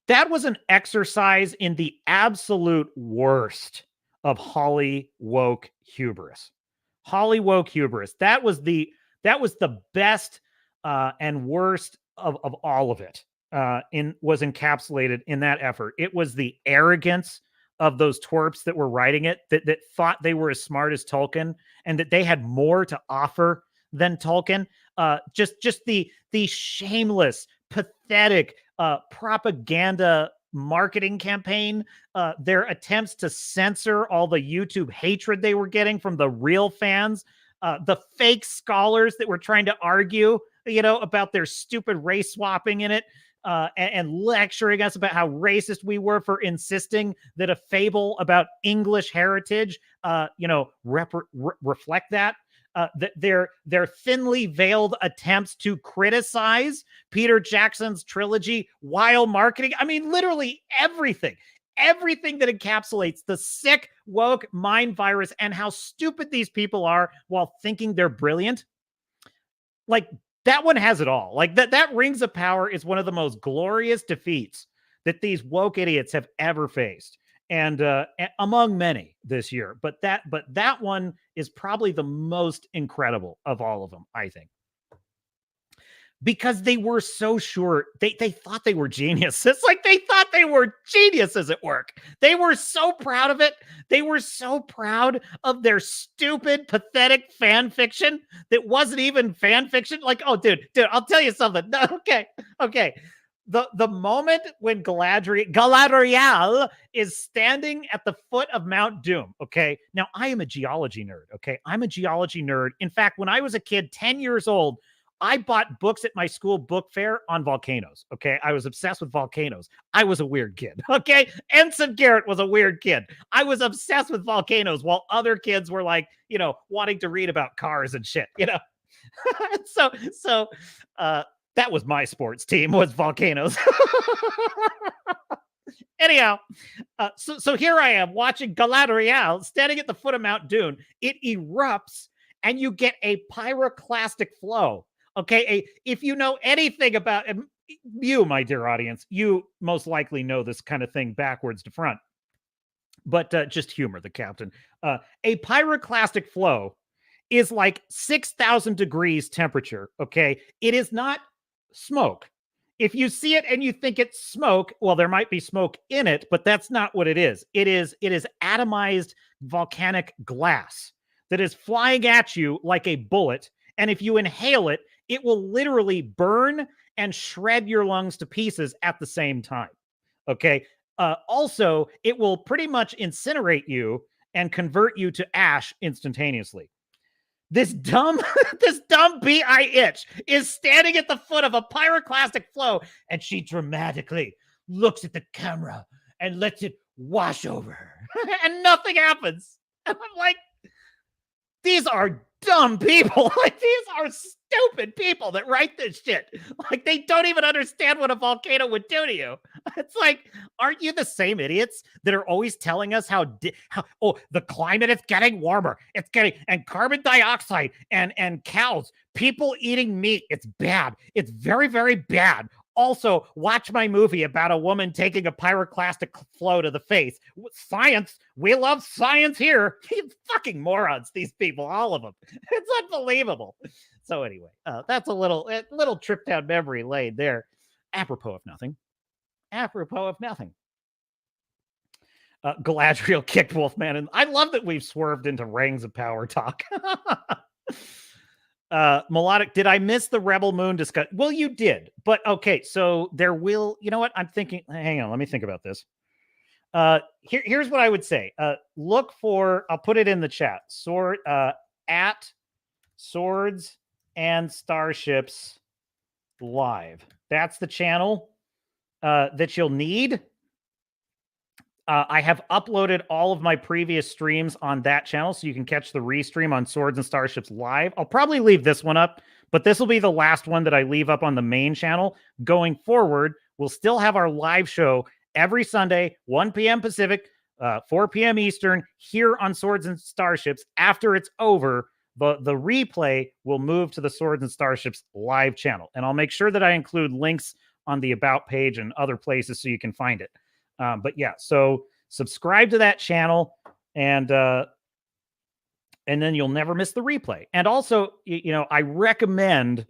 that was an exercise in the absolute worst of Hollywoke hubris. Hollywoke hubris. That was the best and worst of all of it. was encapsulated in that effort. It was the arrogance of those twerps that were writing it, that thought they were as smart as Tolkien and that they had more to offer than Tolkien. Just the shameless, pathetic propaganda marketing campaign, their attempts to censor all the YouTube hatred they were getting from the real fans, the fake scholars that were trying to argue, about their stupid race swapping in it, and lecturing us about how racist we were for insisting that a fable about English heritage, reflect that. Their thinly veiled attempts to criticize Peter Jackson's trilogy while marketing. I mean, literally everything that encapsulates the sick, woke mind virus and how stupid these people are while thinking they're brilliant. Like, that one has it all. Like, that Rings of Power is one of the most glorious defeats that these woke idiots have ever faced. And among many this year, but that one is probably the most incredible of all of them, I think, because they were so sure they thought they were geniuses. Like, they thought they were geniuses at work. They were so proud of it. They were so proud of their stupid, pathetic fan fiction that wasn't even fan fiction. Like, oh, dude, I'll tell you something. No, okay. The moment when Galadriel is standing at the foot of Mount Doom, okay? Now, I am a geology nerd, okay? I'm a geology nerd. In fact, when I was a kid, 10 years old, I bought books at my school book fair on volcanoes, okay? I was obsessed with volcanoes. I was a weird kid, okay? Ensign Garrett was a weird kid. I was obsessed with volcanoes while other kids were like, wanting to read about cars and shit, So, that was my sports team, was volcanoes. Anyhow, so here I am watching Galadriel standing at the foot of Mount Doom. It erupts, and you get a pyroclastic flow. Okay, if you know anything about you, my dear audience, you most likely know this kind of thing backwards to front. But just humor the captain. A pyroclastic flow is like 6,000 degrees temperature. Okay, it is not smoke. If you see it and you think it's smoke, well, there might be smoke in it, but that's not what it is. It is atomized volcanic glass that is flying at you like a bullet. And if you inhale it, it will literally burn and shred your lungs to pieces at the same time. Okay. Also, it will pretty much incinerate you and convert you to ash instantaneously. This dumb B.I.H. is standing at the foot of a pyroclastic flow, and she dramatically looks at the camera and lets it wash over her, and nothing happens. And I'm like, these are dumb people. Like, these are stupid people that write this shit. Like, they don't even understand what a volcano would do to you. It's like, aren't you the same idiots that are always telling us how the climate is getting warmer, and carbon dioxide and cows, people eating meat, it's bad. It's very, very bad. Also, watch my movie about a woman taking a pyroclastic flow to the face. Science. We love science here. These fucking morons, these people, all of them. It's unbelievable. So anyway, that's a little trip down memory lane there. Apropos of nothing. Galadriel kicked Wolfman. And I love that we've swerved into Rings of Power talk. Melodic, did I miss the Rebel Moon discussion? Well, you did, but okay. So there will, you know what? I'm thinking, hang on, let me think about this. Here's what I would say. Look for, I'll put it in the chat. At Swords and Starships Live. That's the channel that you'll need. I have uploaded all of my previous streams on that channel, so you can catch the restream on Swords and Starships Live. I'll probably leave this one up, but this will be the last one that I leave up on the main channel. Going forward, we'll still have our live show every Sunday, 1 p.m. Pacific, 4 p.m. Eastern, here on Swords and Starships. After it's over, the replay will move to the Swords and Starships Live channel. And I'll make sure that I include links on the About page and other places so you can find it. But yeah, so subscribe to that channel, and then you'll never miss the replay. And also, I recommend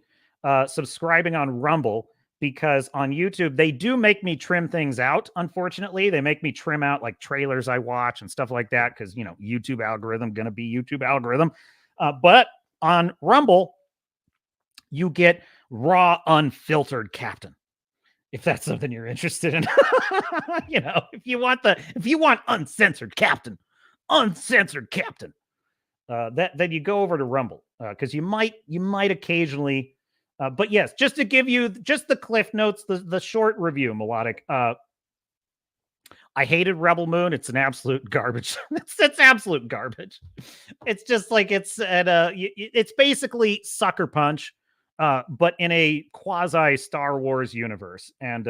subscribing on Rumble, because on YouTube, they do make me trim things out. Unfortunately, they make me trim out like trailers I watch and stuff like that. Cause YouTube algorithm going to be YouTube algorithm. But on Rumble, you get raw, unfiltered Captain. If that's something you're interested in, if you want uncensored Captain, then you go over to Rumble, because you might occasionally, but yes, just to give you just the cliff notes, the short review, Melodic. I hated Rebel Moon. It's an absolute garbage. it's absolute garbage. It's just like it's basically Sucker Punch, but in a quasi Star Wars universe, and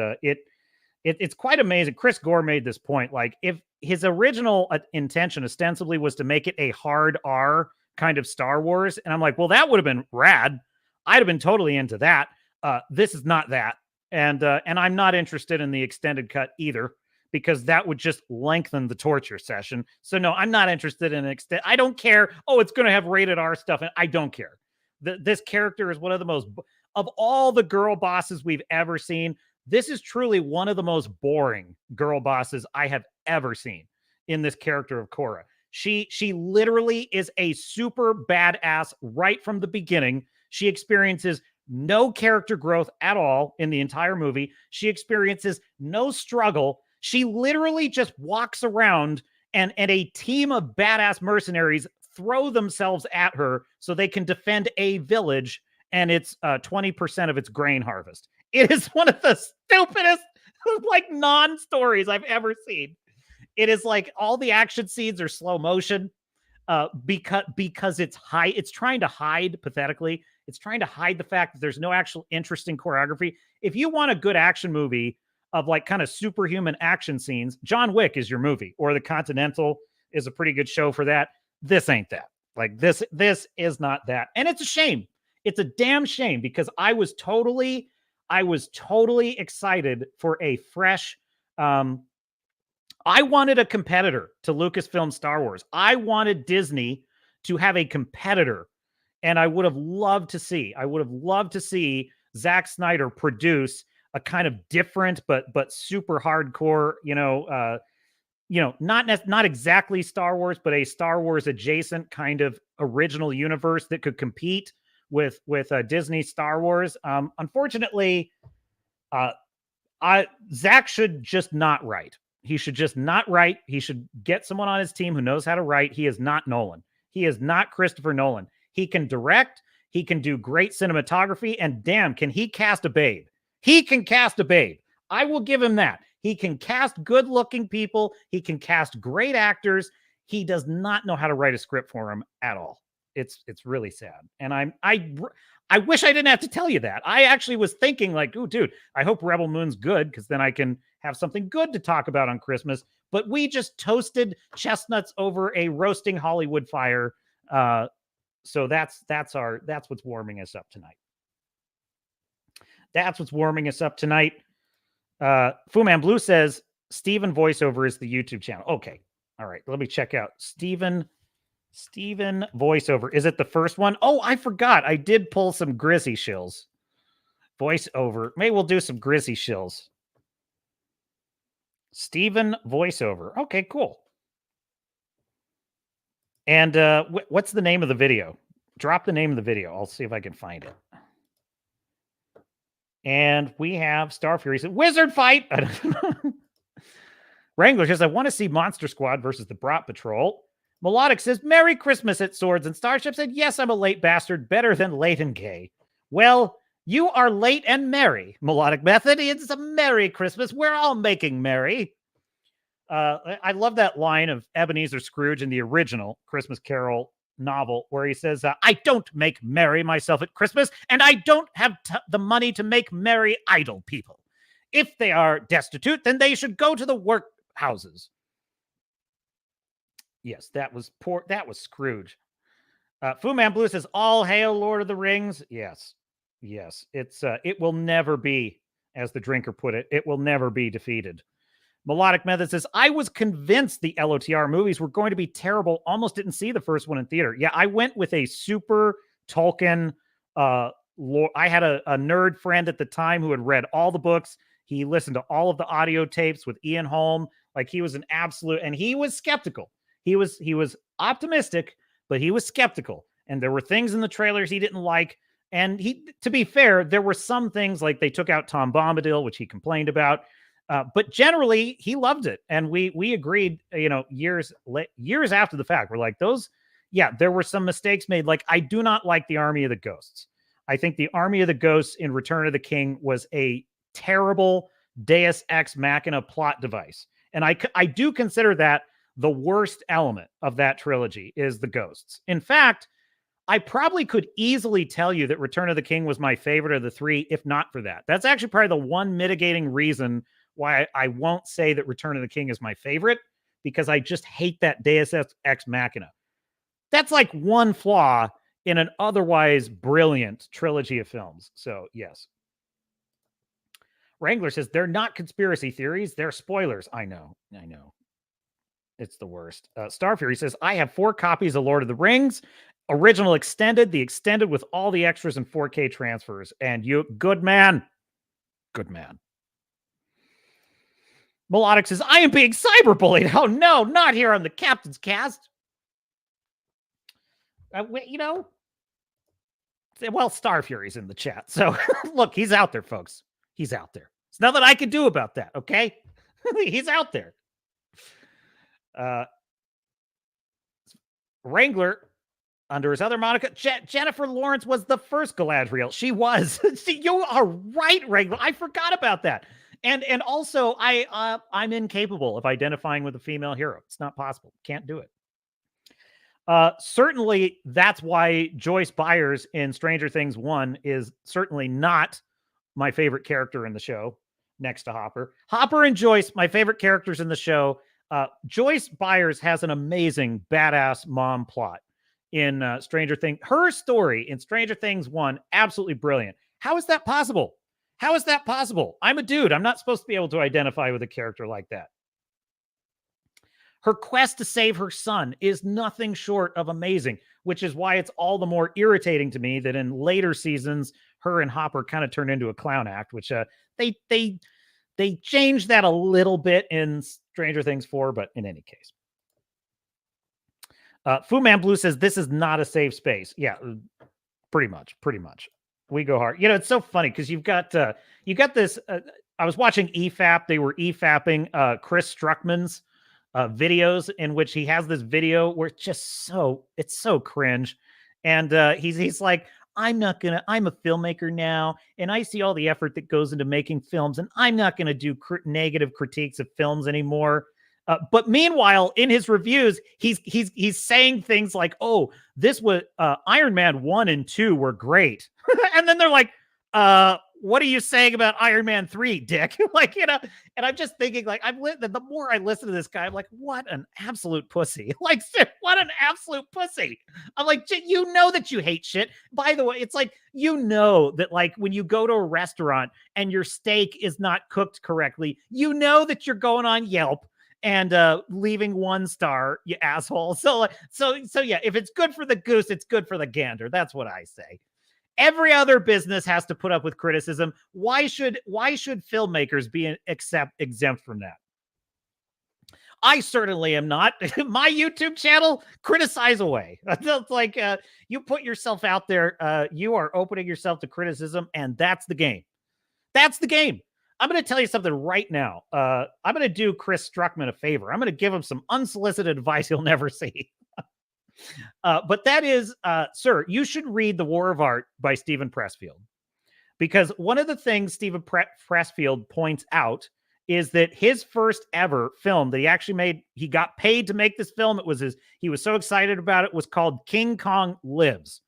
it's quite amazing. Chris Gore made this point. Like, if his original intention ostensibly was to make it a hard R kind of Star Wars, and I'm like, well, that would have been rad. I'd have been totally into that. This is not that, and I'm not interested in the extended cut either, because that would just lengthen the torture session. So no, I'm not interested in I don't care. Oh, it's going to have rated R stuff, and I don't care. This character is one of the most, of all the girl bosses we've ever seen, this is truly one of the most boring girl bosses I have ever seen in this character of Korra. She literally is a super badass right from the beginning. She experiences no character growth at all in the entire movie. She experiences no struggle. She literally just walks around, and a team of badass mercenaries throw themselves at her so they can defend a village, and it's 20% of its grain harvest. It is one of the stupidest like non-stories I've ever seen. It is like all the action scenes are slow motion, because it's trying to hide, pathetically, it's trying to hide the fact that there's no actual interesting choreography. If you want a good action movie of like kind of superhuman action scenes, John Wick is your movie, or The Continental is a pretty good show for that. This ain't that. Like this is not that. And it's a shame. It's a damn shame, because I was totally excited for a fresh, I wanted a competitor to Lucasfilm Star Wars. I wanted Disney to have a competitor, and I would have loved to see Zack Snyder produce a kind of different but super hardcore, not exactly Star Wars, but a Star Wars adjacent kind of original universe that could compete with Disney Star Wars. Unfortunately, Zach should just not write. He should just not write. He should get someone on his team who knows how to write. He is not Nolan. He is not Christopher Nolan. He can direct. He can do great cinematography, and damn, can he cast a babe. He can cast a babe. I will give him that. He can cast good-looking people. He can cast great actors. He does not know how to write a script for him at all. It's really sad. And I wish I didn't have to tell you that. I actually was thinking like, oh, dude, I hope Rebel Moon's good, because then I can have something good to talk about on Christmas. But we just toasted chestnuts over a roasting Hollywood fire. So that's what's warming us up tonight. That's what's warming us up tonight. Fu Man Blue says Steven voiceover is the YouTube channel. Okay. All right. Let me check out Steven voiceover. Is it the first one? Oh, I forgot. I did pull some Grizzy shills. Voiceover. Maybe we'll do some Grizzy shills. Steven voiceover. Okay, cool. And what's the name of the video? Drop the name of the video. I'll see if I can find it. And we have Star Fury said, Wizard fight. Wrangler says, I want to see Monster Squad versus the Brat Patrol. Melodic says, Merry Christmas at Swords and Starships. And yes, I'm a late bastard, better than late and gay. Well, you are late and merry, Melodic Method. It's a Merry Christmas. We're all making merry. I love that line of Ebenezer Scrooge in the original Christmas Carol novel, where he says, I don't make merry myself at Christmas, and I don't have the money to make merry idle people. If they are destitute, then they should go to the workhouses. Yes, that was poor. That was Scrooge. Fu Man Blue says, all hail Lord of the Rings. Yes. It will never be, as the drinker put it, it will never be defeated. Melodic Method says, I was convinced the LOTR movies were going to be terrible. Almost didn't see the first one in theater. Yeah, I went with a super Tolkien I had a nerd friend at the time who had read all the books. He listened to all of the audio tapes with Ian Holm. Like, he was an absolute, and he was skeptical. He was optimistic, but he was skeptical. And there were things in the trailers he didn't like. And to be fair, there were some things like they took out Tom Bombadil, which he complained about. But generally, he loved it. And we agreed, years after the fact. We're like, there were some mistakes made. Like, I do not like the Army of the Ghosts. I think the Army of the Ghosts in Return of the King was a terrible Deus Ex Machina plot device. And I do consider that the worst element of that trilogy is the ghosts. In fact, I probably could easily tell you that Return of the King was my favorite of the three, if not for that. That's actually probably the one mitigating reason why I won't say that Return of the King is my favorite, because I just hate that Deus Ex Machina. That's like one flaw in an otherwise brilliant trilogy of films. So, yes. Wrangler says, they're not conspiracy theories. They're spoilers. I know. It's the worst. Star Fury says, I have 4 copies of Lord of the Rings, original extended, the extended with all the extras and 4K transfers. And you, good man. Good man. Melodic says, I am being cyberbullied. Oh, no, not here on the Captain's Cast. Well, Star Fury's in the chat. So, look, he's out there, folks. He's out there. There's nothing I can do about that, okay? He's out there. Wrangler, under his other moniker, Jennifer Lawrence was the first Galadriel. She was. See, you are right, Wrangler. I forgot about that. And also, I'm incapable of identifying with a female hero. It's not possible. Can't do it. Certainly, that's why Joyce Byers in Stranger Things 1 is certainly not my favorite character in the show, next to Hopper. Hopper and Joyce, my favorite characters in the show. Joyce Byers has an amazing, badass mom plot in Stranger Things. Her story in Stranger Things 1, absolutely brilliant. How is that possible? How is that possible? I'm a dude. I'm not supposed to be able to identify with a character like that. Her quest to save her son is nothing short of amazing, which is why it's all the more irritating to me that in later seasons, her and Hopper kind of turned into a clown act, which they changed that a little bit in Stranger Things 4, but in any case. Fu Man Blue says, this is not a safe space. Yeah, pretty much. We go hard. It's so funny because you've got this. I was watching EFAP. They were EFAPing Chris Struckman's videos, in which he has this video where it's so cringe. And he's like, I'm a filmmaker now, and I see all the effort that goes into making films, and I'm not going to do negative critiques of films anymore. But meanwhile, in his reviews, he's saying things like, "Oh, this was Iron Man 1 and 2 were great," and then they're like, "What are you saying about Iron Man 3, Dick?" And I'm just thinking, like, the more I listen to this guy, I'm like, what an absolute pussy! Like, what an absolute pussy! I'm like, you know that you hate shit. By the way, it's like, that, like, when you go to a restaurant and your steak is not cooked correctly, that you're going on Yelp and leaving 1 star, you asshole. So yeah, if it's good for the goose, it's good for the gander. That's what I say. Every other business has to put up with criticism. Why should filmmakers be exempt from that? I certainly am not. My YouTube channel, criticize away. It's like you put yourself out there, you are opening yourself to criticism, and that's the game. That's the game. I'm going to tell you something right now. I'm going to do Chris Struckman a favor. I'm going to give him some unsolicited advice he'll never see. But that is, sir, you should read The War of Art by Stephen Pressfield. Because one of the things Stephen Pressfield points out is that his first ever film that he actually made, he got paid to make this film. He was so excited about it, was called King Kong Lives.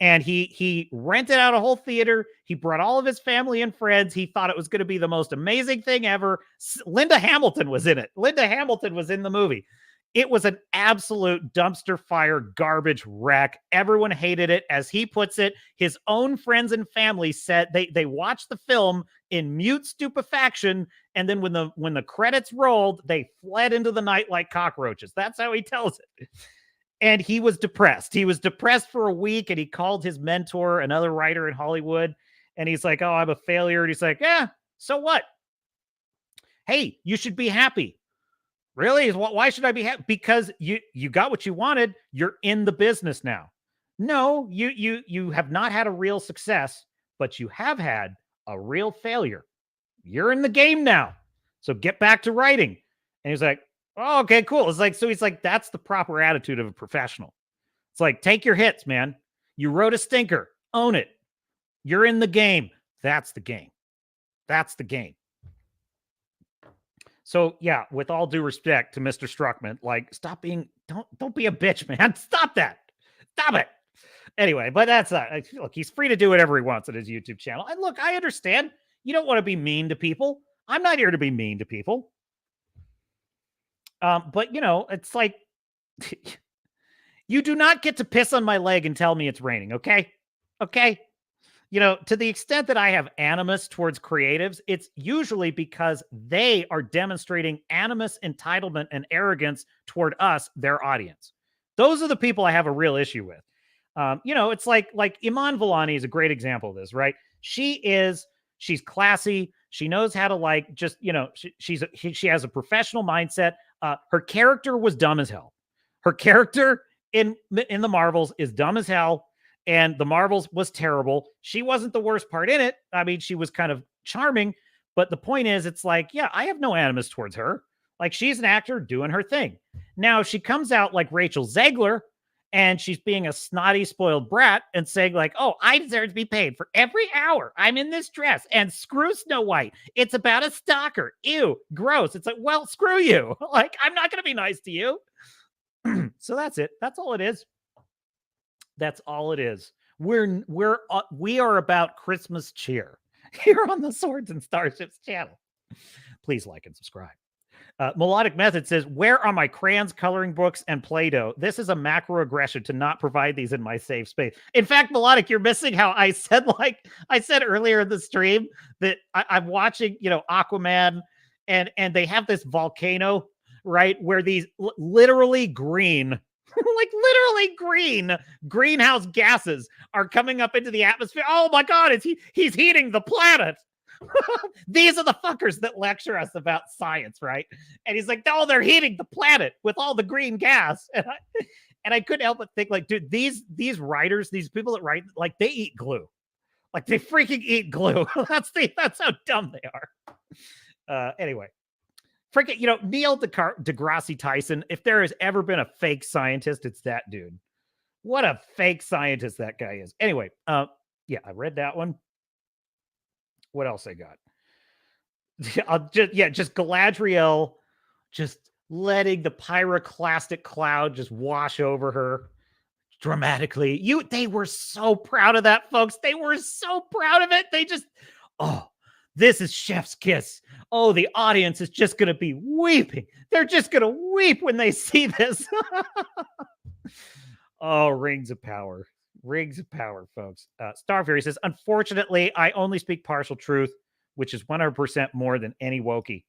And he rented out a whole theater. He brought all of his family and friends. He thought it was going to be the most amazing thing ever. Linda Hamilton was in it. Linda Hamilton was in the movie. It was an absolute dumpster fire garbage wreck. Everyone hated it. As he puts it, his own friends and family said they watched the film in mute stupefaction. And then when the credits rolled, they fled into the night like cockroaches. That's how he tells it. And he was depressed. He was depressed for a week, and he called his mentor, another writer in Hollywood, and he's like, "Oh, I'm a failure." And he's like, "Yeah, so what? Hey, you should be happy." Really? Why should I be happy? Because you got what you wanted. You're in the business now. No, you have not had a real success, but you have had a real failure. You're in the game now. So get back to writing. And he's like, "Oh, okay, cool." It's like, so he's like, that's the proper attitude of a professional. It's like, take your hits, man. You wrote a stinker. Own it. You're in the game. That's the game. That's the game. So yeah, with all due respect to Mr. Struckman, like, stop being, don't be a bitch, man. Stop that. Stop it. Anyway, but that's look, he's free to do whatever he wants on his YouTube channel. And look, I understand you don't want to be mean to people. I'm not here to be mean to people. But you know, it's like you do not get to piss on my leg and tell me it's raining, okay? Okay? You know, to the extent that I have animus towards creatives, it's usually because they are demonstrating animus, entitlement, and arrogance toward us, their audience. Those are the people I have a real issue with. You know, it's like Iman Vellani is a great example of this, right? She's classy. She knows how to, like, just, you know, she has a professional mindset. Her character was dumb as hell. Her character in the Marvels is dumb as hell. And the Marvels was terrible. She wasn't the worst part in it. I mean, she was kind of charming, but the point is, it's like, yeah, I have no animus towards her. Like, she's an actor doing her thing. Now, if she comes out like Rachel Zegler and she's being a snotty, spoiled brat and saying like, "Oh, I deserve to be paid for every hour I'm in this dress, and screw Snow White. It's about a stalker. Ew, gross." It's like, well, screw you. Like, I'm not going to be nice to you. So that's it. That's all it is. That's all it is. We are about Christmas cheer here on the Swords and Starships channel. Please like and subscribe. Melodic Method says, "Where are my crayons, coloring books, and Play-Doh? This is a macroaggression to not provide these in my safe space." In fact, Melodic, you're missing how I said earlier in the stream that I'm watching, you know, Aquaman, and they have this volcano, right, where these literally green, like literally green greenhouse gases are coming up into the atmosphere. Oh my God, he's heating the planet. These are the fuckers that lecture us about science, right? And he's like, "Oh, they're heating the planet with all the green gas." And I couldn't help but think, like, dude, these writers, these people that write, like, they eat glue. Like, they freaking eat glue. That's how dumb they are. Anyway, freaking, you know, Neil deGrasse Tyson, if there has ever been a fake scientist, it's that dude. What a fake scientist that guy is. Anyway, yeah, I read that one. What else I got? Just Galadriel just letting the pyroclastic cloud just wash over her dramatically. They were so proud of that, folks. They were so proud of it. They just, oh, this is chef's kiss. Oh, the audience is just going to be weeping. They're just going to weep when they see this. Oh, Rings of Power. Rings of Power, folks. Star Fury says, "Unfortunately, I only speak partial truth, which is 100% more than any Wokey."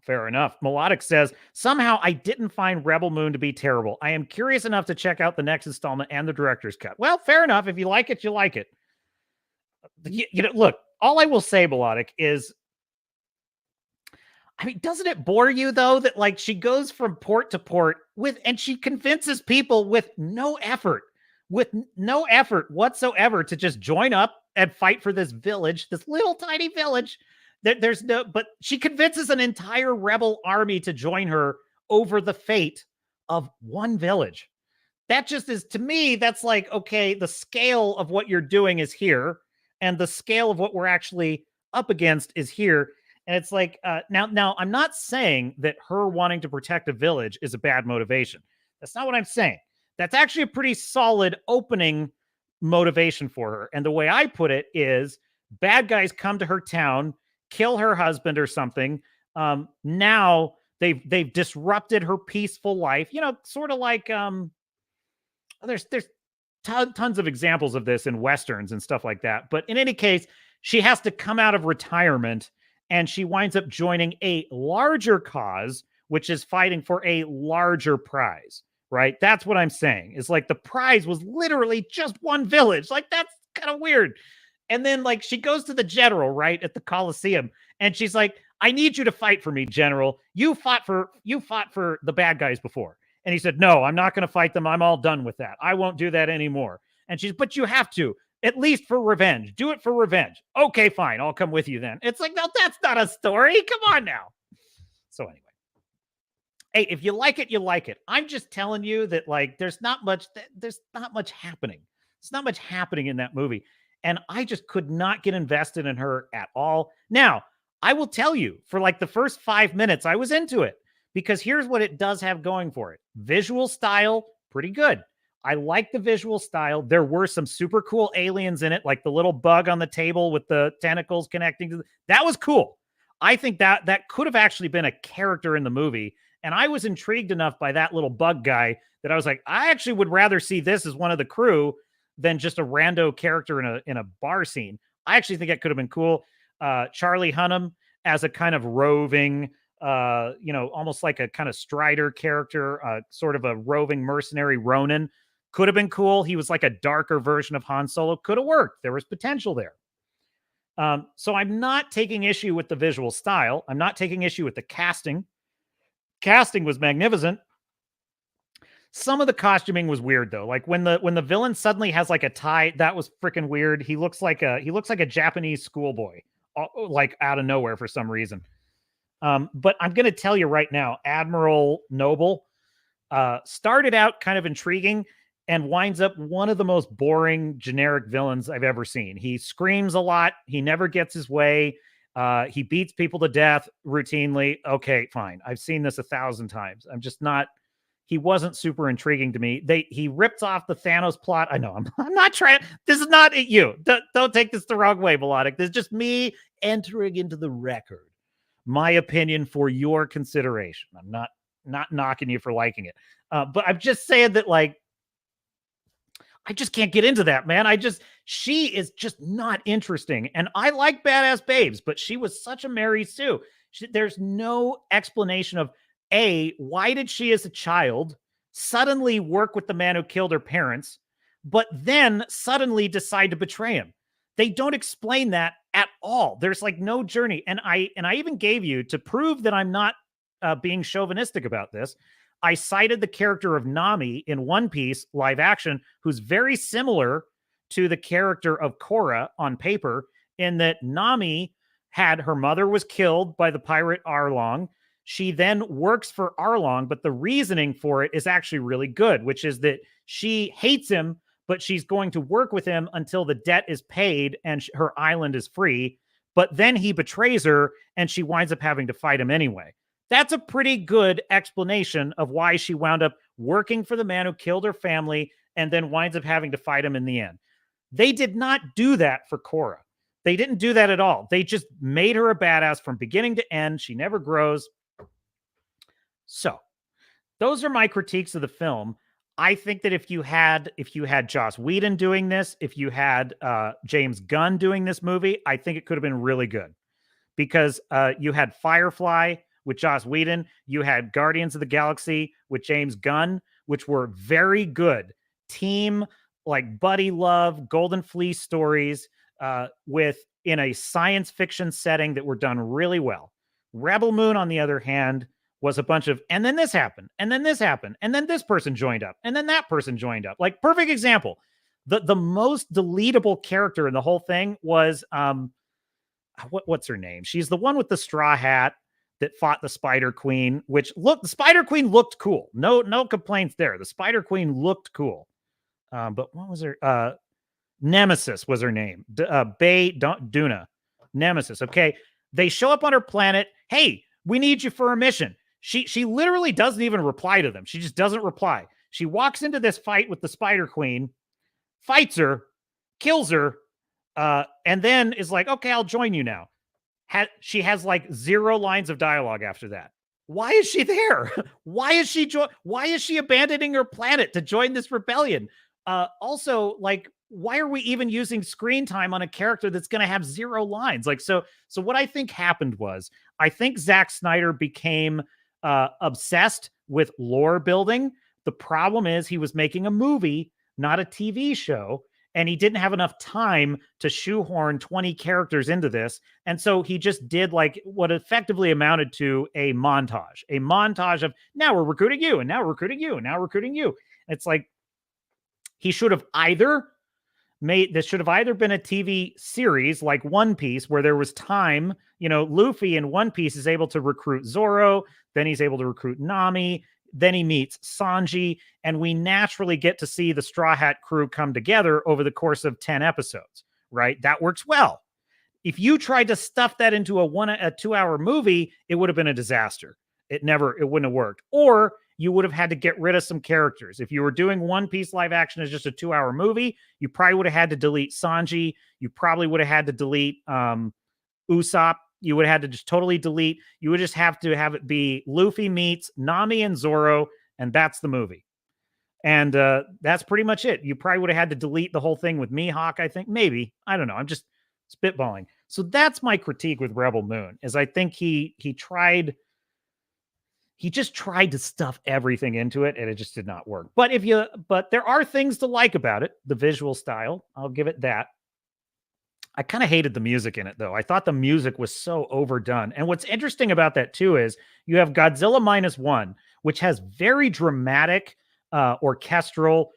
Fair enough. Melodic says, "Somehow I didn't find Rebel Moon to be terrible. I am curious enough to check out the next installment and the director's cut." Well, fair enough. If you like it, you like it. You know, look, all I will say, Melodic, is, I mean, doesn't it bore you, though, that, like, she goes from port to port and she convinces people with no effort whatsoever to just join up and fight for this village, this little tiny village. But she convinces an entire rebel army to join her over the fate of one village. That just is, to me, that's like, okay, the scale of what you're doing is here, and the scale of what we're actually up against is here. And it's like, now I'm not saying that her wanting to protect a village is a bad motivation. That's not what I'm saying. That's actually a pretty solid opening motivation for her. And the way I put it is, bad guys come to her town, kill her husband or something. Now they've disrupted her peaceful life. You know, sort of like, there's tons of examples of this in Westerns and stuff like that. But in any case, she has to come out of retirement, and she winds up joining a larger cause, which is fighting for a larger prize, right? That's what I'm saying. Is like the prize was literally just one village. Like that's kind of weird. And then like she goes to the general, right, at the Coliseum, and she's like, "I need you to fight for me, general. You fought for the bad guys before." And he said, "No, I'm not going to fight them. I'm all done with that. I won't do that anymore." And she's, "But you have to, at least for revenge. Do it for revenge." "Okay, fine. I'll come with you then." It's like, no, that's not a story. Come on now. So anyway. Hey, if you like it, you like it. I'm just telling you that like there's not much happening. There's not much happening in that movie. And I just could not get invested in her at all. Now, I will tell you, for like the first 5 minutes, I was into it because here's what it does have going for it. Visual style, pretty good. I like the visual style. There were some super cool aliens in it, like the little bug on the table with the tentacles connecting to that was cool. I think that could have actually been a character in the movie. And I was intrigued enough by that little bug guy that I was like, I actually would rather see this as one of the crew than just a rando character in a bar scene. I actually think that could have been cool. Charlie Hunnam as a kind of roving, almost like a kind of Strider character, sort of a roving mercenary Ronin, could have been cool. He was like a darker version of Han Solo. Could have worked. There was potential there. So I'm not taking issue with the visual style. I'm not taking issue with the casting. Casting was magnificent. Some of the costuming was weird though. Like when the villain suddenly has like a tie, that was freaking weird. He looks like a Japanese schoolboy, like out of nowhere for some reason. But I'm gonna tell you right now, Admiral Noble started out kind of intriguing and winds up one of the most boring generic villains I've ever seen. He screams a lot. He never gets his way. He beats people to death routinely. Okay, fine. I've seen this 1,000 times. I'm just not. He wasn't super intriguing to me. He ripped off the Thanos plot. I know. I'm not trying. This is not at you. Don't take this the wrong way, Melodic. This is just me entering into the record. My opinion for your consideration. I'm not knocking you for liking it. But I'm just saying that like I just can't get into that, man. She is just not interesting. And I like badass babes, but she was such a Mary Sue. There's no explanation of why did she as a child suddenly work with the man who killed her parents, but then suddenly decide to betray him? They don't explain that at all. There's like no journey. And I even gave you, to prove that I'm not being chauvinistic about this, I cited the character of Nami in One Piece live action, who's very similar to the character of Korra on paper, in that Nami had her mother was killed by the pirate Arlong. She then works for Arlong, but the reasoning for it is actually really good, which is that she hates him, but she's going to work with him until the debt is paid and her island is free. But then he betrays her and she winds up having to fight him anyway. That's a pretty good explanation of why she wound up working for the man who killed her family and then winds up having to fight him in the end. They did not do that for Korra. They didn't do that at all. They just made her a badass from beginning to end. She never grows. So those are my critiques of the film. I think that if you had Joss Whedon doing this, if you had James Gunn doing this movie, I think it could have been really good, because you had Firefly with Joss Whedon, you had Guardians of the Galaxy with James Gunn, which were very good team, like buddy love, Golden Fleece stories in a science fiction setting that were done really well. Rebel Moon, on the other hand, was a bunch of, and then this happened, and then this happened, and then this person joined up, and then that person joined up. Like, perfect example. The most deletable character in the whole thing was what's her name? She's the one with the straw hat that fought the Spider Queen, which the Spider Queen looked cool. No complaints there. The Spider Queen looked cool. But what was her? Nemesis was her name. Duna. Nemesis. Okay. They show up on her planet. Hey, we need you for a mission. She literally doesn't even reply to them. She just doesn't reply. She walks into this fight with the Spider Queen, fights her, kills her, and then is like, okay, I'll join you now. She has like 0 lines of dialogue after that. Why is she there? Why is she abandoning her planet to join this rebellion? Also, like, why are we even using screen time on a character that's going to have 0 lines? Like, so what I think happened was, I think Zack Snyder became obsessed with lore building The problem is he was making a movie, not a TV show, and he didn't have enough time to shoehorn 20 characters into this. And so he just did like what effectively amounted to a montage of now we're recruiting you, and now we're recruiting you, and now we're recruiting you. It's like he should have either this should have either been a TV series like One Piece, where there was time, Luffy in One Piece is able to recruit Zoro, then he's able to recruit Nami, then he meets Sanji, and we naturally get to see the Straw Hat crew come together over the course of 10 episodes, right? That works well. If you tried to stuff that into a 2-hour movie, it would have been a disaster. It wouldn't have worked. Or you would have had to get rid of some characters. If you were doing One Piece live action as just a 2-hour movie, you probably would have had to delete Sanji. You probably would have had to delete Usopp. You would have had to just totally delete. You would just have to have it be Luffy meets Nami and Zoro, and that's the movie. And that's pretty much it. You probably would have had to delete the whole thing with Mihawk, I think. Maybe. I don't know. I'm just spitballing. So that's my critique with Rebel Moon, is I think he just tried to stuff everything into it, and it just did not work. But there are things to like about it. The visual style, I'll give it that. I kind of hated the music in it, though. I thought the music was so overdone. And what's interesting about that, too, is you have Godzilla -1, which has very dramatic, orchestral,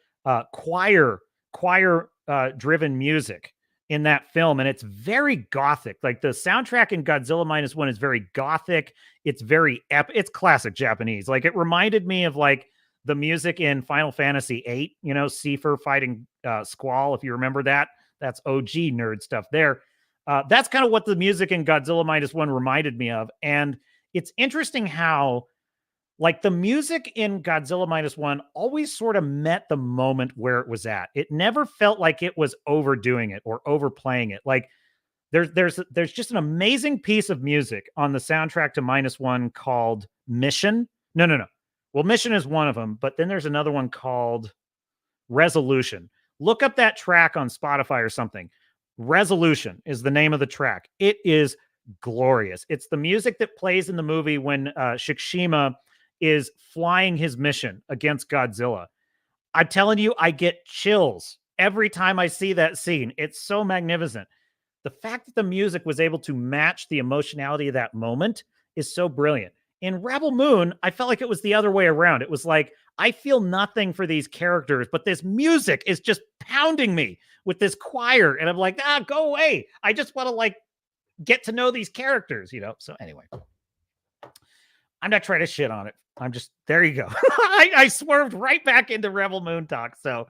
choir-driven music in that film, and it's very gothic. Like the soundtrack in Godzilla -1 is very gothic. It's very epic. It's classic Japanese. Like it reminded me of like the music in Final Fantasy VIII. Seifer fighting Squall. If you remember that, that's OG nerd stuff there. That's kind of what the music in Godzilla -1 reminded me of. And it's interesting how like the music in Godzilla -1 always sort of met the moment where it was at. It never felt like it was overdoing it or overplaying it. Like there's just an amazing piece of music on the soundtrack to -1 called Mission. No. Well, Mission is one of them, but then there's another one called Resolution. Look up that track on Spotify or something. Resolution is the name of the track. It is glorious. It's the music that plays in the movie when Shikishima is flying his mission against Godzilla. I'm telling you, I get chills every time I see that scene. It's so magnificent. The fact that the music was able to match the emotionality of that moment is so brilliant. In Rebel Moon, I felt like it was the other way around. It was like, I feel nothing for these characters, but this music is just pounding me with this choir. And I'm like, go away. I just want to like get to know these characters, So anyway, I'm not trying to shit on it. I'm just, there you go. I swerved right back into Rebel Moon talk. So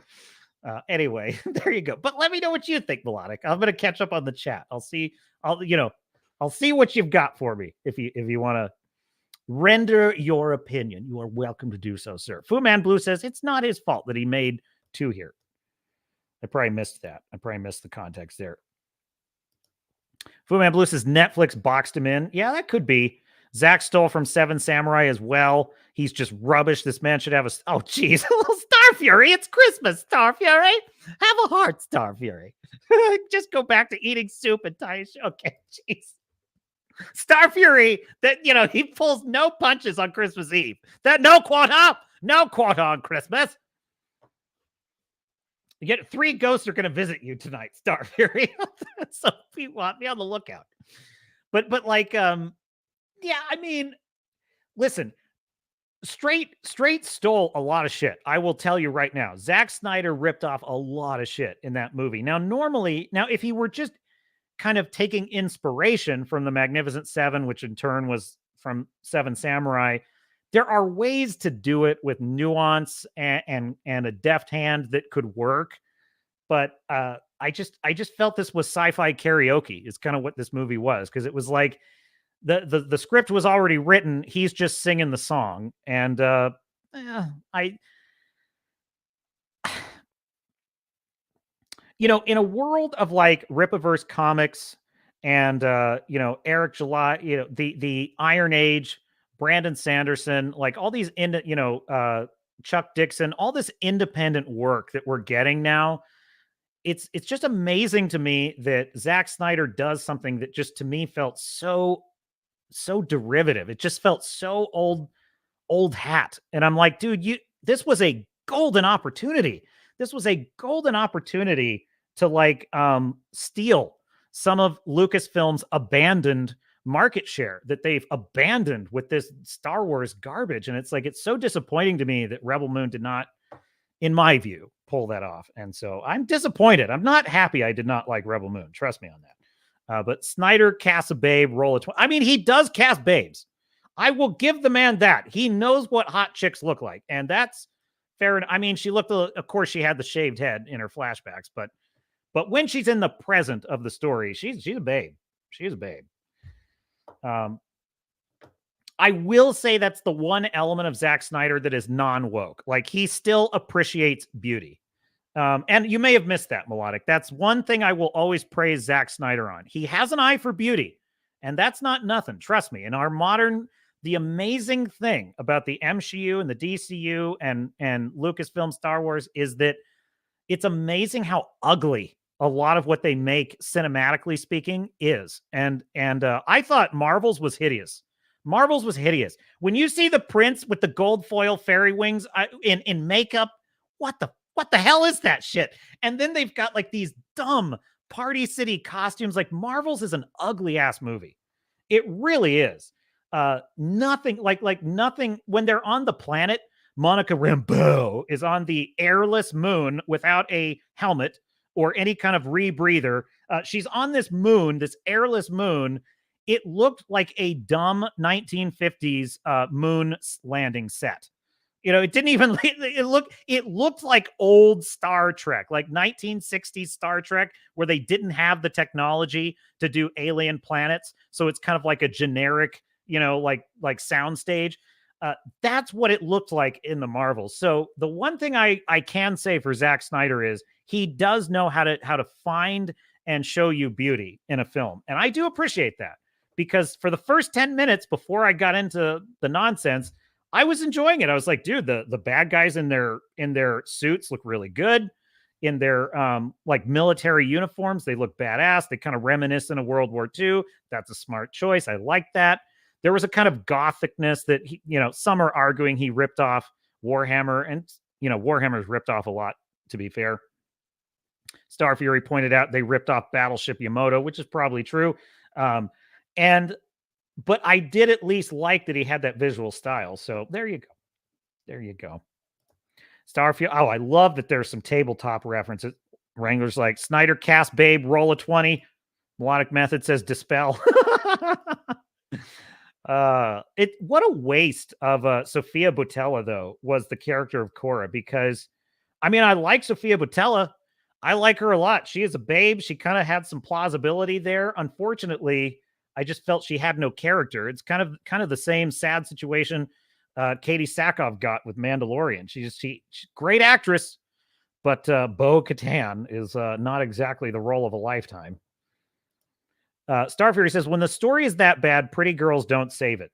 anyway, there you go. But let me know what you think, Melodic. I'm going to catch up on the chat. I'll see what you've got for me. If you want to render your opinion, you are welcome to do so, sir. Fu Man Blue says it's not his fault that he made 2 here. I probably missed that. I probably missed the context there. Fu Man Blue says Netflix boxed him in. Yeah, that could be. Zach stole from Seven Samurai as well. He's just rubbish. This man should have a... Oh, geez. Star Fury. It's Christmas, Star Fury. Have a heart, Star Fury. Just go back to eating soup and tie his... Okay, jeez. Star Fury, that, he pulls no punches on Christmas Eve. That no quota on Christmas. You get 3 ghosts are going to visit you tonight, Star Fury. So be on the lookout. But like, yeah, I mean, listen, Straight stole a lot of shit. I will tell you right now. Zack Snyder ripped off a lot of shit in that movie. Now, if he were just kind of taking inspiration from the Magnificent Seven, which in turn was from Seven Samurai, there are ways to do it with nuance and a deft hand that could work. But I just felt this was sci-fi karaoke is kind of what this movie was, because it was like the script was already written. He's just singing the song. And in a world of like Rippaverse comics and, Eric July, the Iron Age, Brandon Sanderson, like all these, Chuck Dixon, all this independent work that we're getting now. It's just amazing to me that Zack Snyder does something that just to me felt so derivative. It just felt so old hat. And I'm like, dude, this was a golden opportunity. This was a golden opportunity to like steal some of Lucasfilm's abandoned market share that they've abandoned with this Star Wars garbage. And it's like, it's so disappointing to me that Rebel Moon did not, in my view, pull that off. And so I'm disappointed. I'm not happy I did not like Rebel Moon. Trust me on that. But Snyder casts a babe, roll a 20. I mean, he does cast babes. I will give the man that. He knows what hot chicks look like. And that's fair enough. I mean, she looked, of course, she had the shaved head in her flashbacks, but when she's in the present of the story, she's a babe. She's a babe. I will say that's the one element of Zack Snyder that is non-woke. Like, he still appreciates beauty. And you may have missed that, Melodic. That's one thing I will always praise Zack Snyder on. He has an eye for beauty, and that's not nothing. Trust me. In our modern, the amazing thing about the MCU and the DCU and Lucasfilm Star Wars is that it's amazing how ugly a lot of what they make, cinematically speaking, is. And I thought Marvel's was hideous. Marvel's was hideous. When you see the prince with the gold foil fairy wings in makeup, what the hell is that shit? And then they've got like these dumb Party City costumes. Like, Marvel's is an ugly ass movie. It really is. Nothing like nothing when they're on the planet. Monica Rambeau is on the airless moon without a helmet or any kind of rebreather. She's on this moon, this airless moon. It looked like a dumb 1950s moon landing set. You know, it didn't even, it looked like old Star Trek, like 1960s Star Trek, where they didn't have the technology to do alien planets. So it's kind of like a generic, you know, like soundstage. That's what it looked like in the Marvels. So the one thing I can say for Zack Snyder is he does know how to find and show you beauty in a film. And I do appreciate that, because for the first 10 minutes before I got into the nonsense, I was enjoying it. I was like, dude, the bad guys in their suits look really good. In their like military uniforms, they look badass. They kind of reminiscent of World War II. That's a smart choice. I like that. There was a kind of gothicness that he, you know, some are arguing he ripped off Warhammer, and you know, Warhammer's ripped off a lot, to be fair. Star Fury pointed out they ripped off Battleship Yamato, which is probably true. But I did at least like that he had that visual style. So there you go. There you go. Starfield. Oh, I love that there's some tabletop references. Wrangler's like, Snyder cast babe, roll a 20. Melodic Method says dispel. What a waste of Sophia Boutella, though, was the character of Cora, because I mean, I like Sophia Boutella. I like her a lot. She is a babe. She kind of had some plausibility there. Unfortunately, I just felt she had no character. It's kind of the same sad situation Katie Sackhoff got with Mandalorian. She's great actress, but Bo-Katan is not exactly the role of a lifetime. Star Fury says, when the story is that bad, pretty girls don't save it.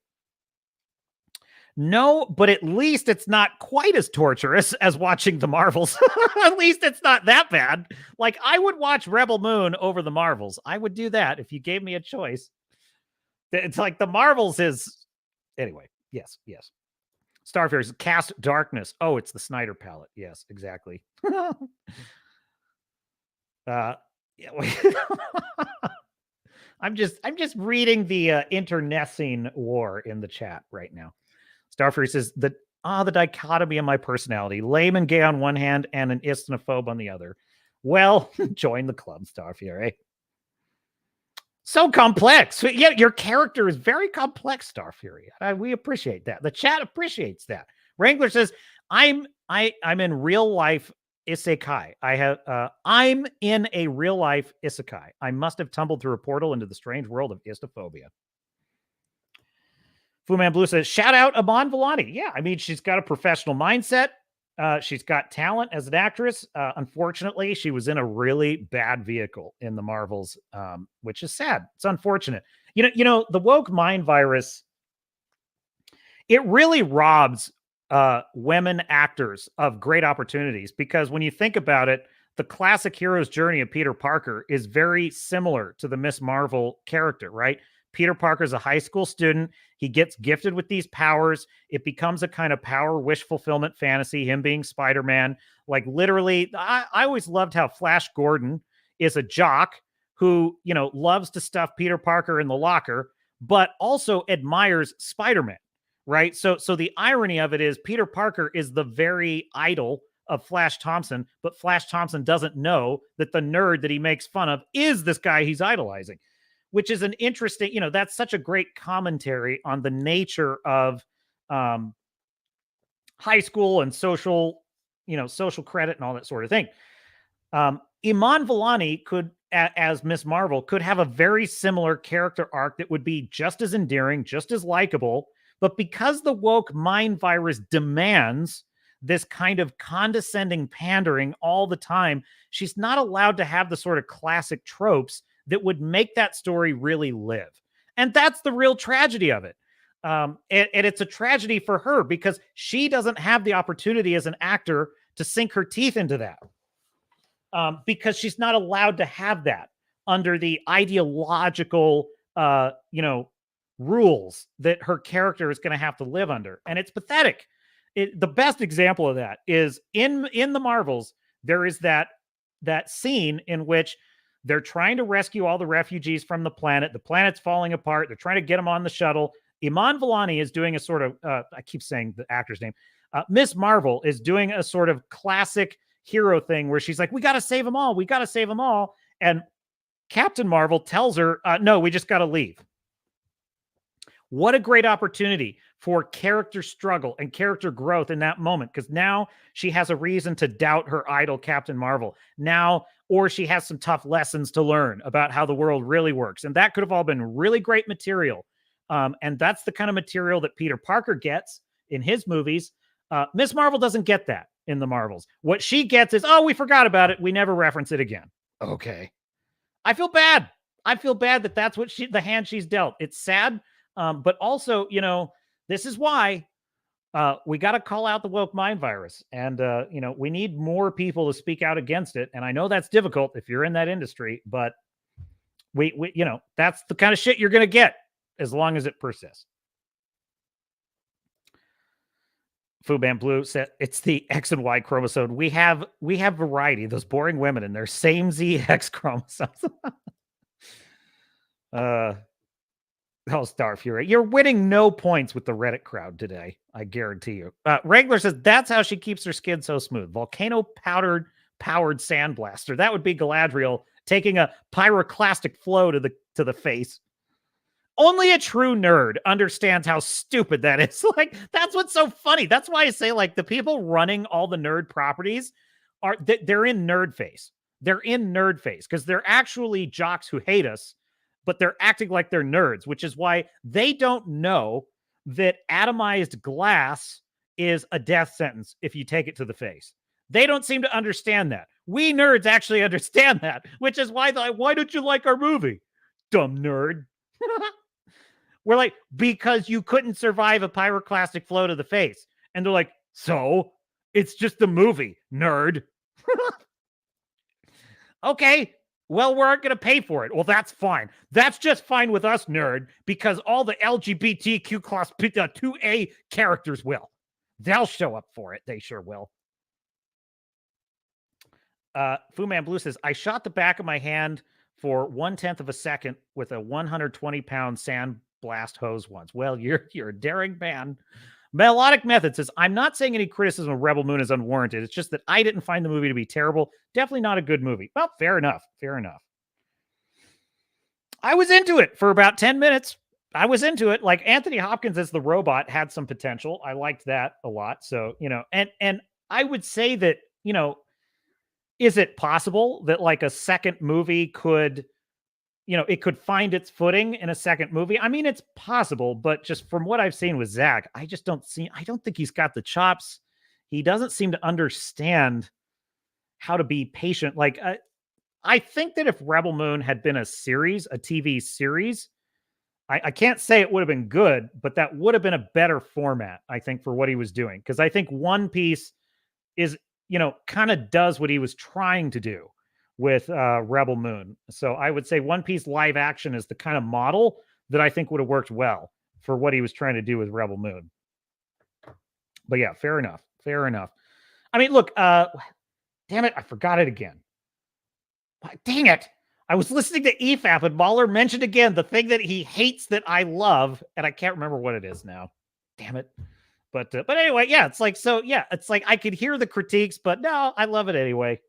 No, but at least it's not quite as torturous as watching the Marvels. At least it's not that bad. Like, I would watch Rebel Moon over the Marvels. I would do that if you gave me a choice. It's like the Marvels is... Anyway, yes. Starfare's cast darkness. Oh, it's the Snyder palette. Yes, exactly. Yeah. I'm just reading the internecine war in the chat right now. Starfury says the dichotomy of my personality, lame and gay on one hand and an islamophobe on the other. Well, join the club, Starfury. So complex. Yeah, your character is very complex, Starfury. We appreciate that. The chat appreciates that. Wrangler says, I'm in real life isekai. I'm in a real life isekai. I must have tumbled through a portal into the strange world of istophobia. Fu Man Blue says, shout out Amon Vellani. Yeah, I mean, she's got a professional mindset. She's got talent as an actress. Unfortunately, she was in a really bad vehicle in the Marvels, which is sad. It's unfortunate. You know, the woke mind virus, it really robs women actors of great opportunities, because when you think about it, the classic hero's journey of Peter Parker is very similar to the Miss Marvel character, right? Peter Parker's a high school student. He gets gifted with these powers. It becomes a kind of power wish fulfillment fantasy, him being Spider-Man. Like literally, I always loved how Flash Gordon is a jock who, loves to stuff Peter Parker in the locker, but also admires Spider-Man, right? So the irony of it is Peter Parker is the very idol of Flash Thompson, but Flash Thompson doesn't know that the nerd that he makes fun of is this guy he's idolizing, which is an interesting, that's such a great commentary on the nature of high school and social credit and all that sort of thing. Iman Vellani could, as Miss Marvel, could have a very similar character arc that would be just as endearing, just as likable, but because the woke mind virus demands this kind of condescending pandering all the time, she's not allowed to have the sort of classic tropes that would make that story really live. And that's the real tragedy of it. And it's a tragedy for her because she doesn't have the opportunity as an actor to sink her teeth into that. Because she's not allowed to have that under the ideological, rules that her character is going to have to live under. And it's pathetic. The best example of that is in the Marvels, there is that scene in which they're trying to rescue all the refugees from the planet. The planet's falling apart. They're trying to get them on the shuttle. Iman Vellani is doing a sort of, I keep saying the actor's name. Miss Marvel is doing a sort of classic hero thing where she's like, we got to save them all. We got to save them all. And Captain Marvel tells her, no, we just got to leave. What a great opportunity for character struggle and character growth in that moment. Because now she has a reason to doubt her idol, Captain Marvel. Or she has some tough lessons to learn about how the world really works. And that could have all been really great material. And that's the kind of material that Peter Parker gets in his movies. Miss Marvel doesn't get that in the Marvels. What she gets is, oh, we forgot about it. We never reference it again. Okay. I feel bad. I feel bad that that's what the hand she's dealt. It's sad. But also, this is why we got to call out the woke mind virus. And, we need more people to speak out against it. And I know that's difficult if you're in that industry, but we that's the kind of shit you're going to get as long as it persists. Fuban Blue said it's the X and Y chromosome. We have variety. Those boring women and their same ZX chromosomes. Star Fury. You're winning no points with the Reddit crowd today. I guarantee you. Wrangler says that's how she keeps her skin so smooth. Volcano powered sandblaster. That would be Galadriel taking a pyroclastic flow to the face. Only a true nerd understands how stupid that is. Like, that's what's so funny. That's why I say, like, the people running all the nerd properties they're in nerd face. They're in nerd face because they're actually jocks who hate us, but they're acting like they're nerds, which is why they don't know that atomized glass is a death sentence if you take it to the face. They don't seem to understand that. We nerds actually understand that, which is why why don't you like our movie? Dumb nerd. We're like, because you couldn't survive a pyroclastic flow to the face. And they're like, so? It's just the movie, nerd. Okay, well, we aren't going to pay for it. Well, that's fine. That's just fine with us, nerd, because all the LGBTQ class 2A characters will. They'll show up for it. They sure will. Fu Man Blue says, I shot the back of my hand for 1/10 of a second with a 120-pound sand blast hose once. Well, you're a daring man. Melodic Method says, I'm not saying any criticism of Rebel Moon is unwarranted. It's just that I didn't find the movie to be terrible. Definitely not a good movie. Well, fair enough. Fair enough. I was into it for about 10 minutes. I was into it. Like, Anthony Hopkins as the robot had some potential. I liked that a lot. So, and I would say that, is it possible that like a second movie could, it could find its footing in a second movie? I mean, it's possible, but just from what I've seen with Zach, I don't think he's got the chops. He doesn't seem to understand how to be patient. Like, I think that if Rebel Moon had been a series, a TV series, I can't say it would have been good, but that would have been a better format, I think, for what he was doing. Because I think One Piece is, kind of does what he was trying to do with Rebel Moon. So I would say One Piece live action is the kind of model that I think would have worked well for what he was trying to do with Rebel Moon. But yeah, fair enough. Fair enough. I mean, look, damn it, I forgot it again. Dang it. I was listening to EFAP and Mahler mentioned again the thing that he hates that I love, and I can't remember what it is now. Damn it. But anyway, yeah, it's like, so yeah, it's like I could hear the critiques, but no, I love it anyway.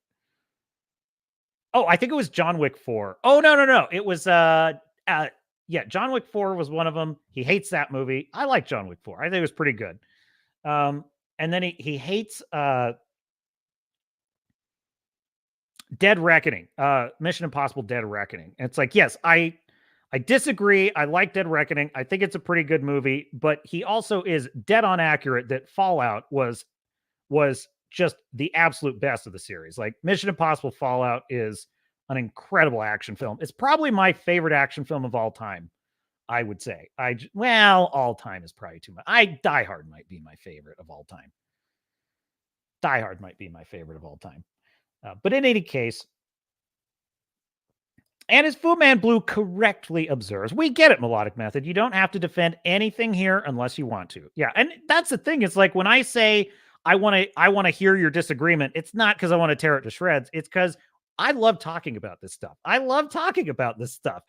Oh, I think it was John Wick 4. Oh, no. It was yeah, John Wick 4 was one of them. He hates that movie. I like John Wick 4. I think it was pretty good. And then he hates Dead Reckoning. Mission Impossible Dead Reckoning. And it's like, yes, I disagree. I like Dead Reckoning. I think it's a pretty good movie, but he also is dead on accurate that Fallout was just the absolute best of the series. Like Mission Impossible Fallout is an incredible action film. It's probably my favorite action film of all time, I would say. All time is probably too much. Die Hard might be my favorite of all time. Die Hard might be my favorite of all time. But in any case, and as Fu Man Blue correctly observes, we get it, Melodic Method. You don't have to defend anything here unless you want to. Yeah, and that's the thing. It's like when I say I want to hear your disagreement, it's not because I want to tear it to shreds. It's because I love talking about this stuff. I love talking about this stuff.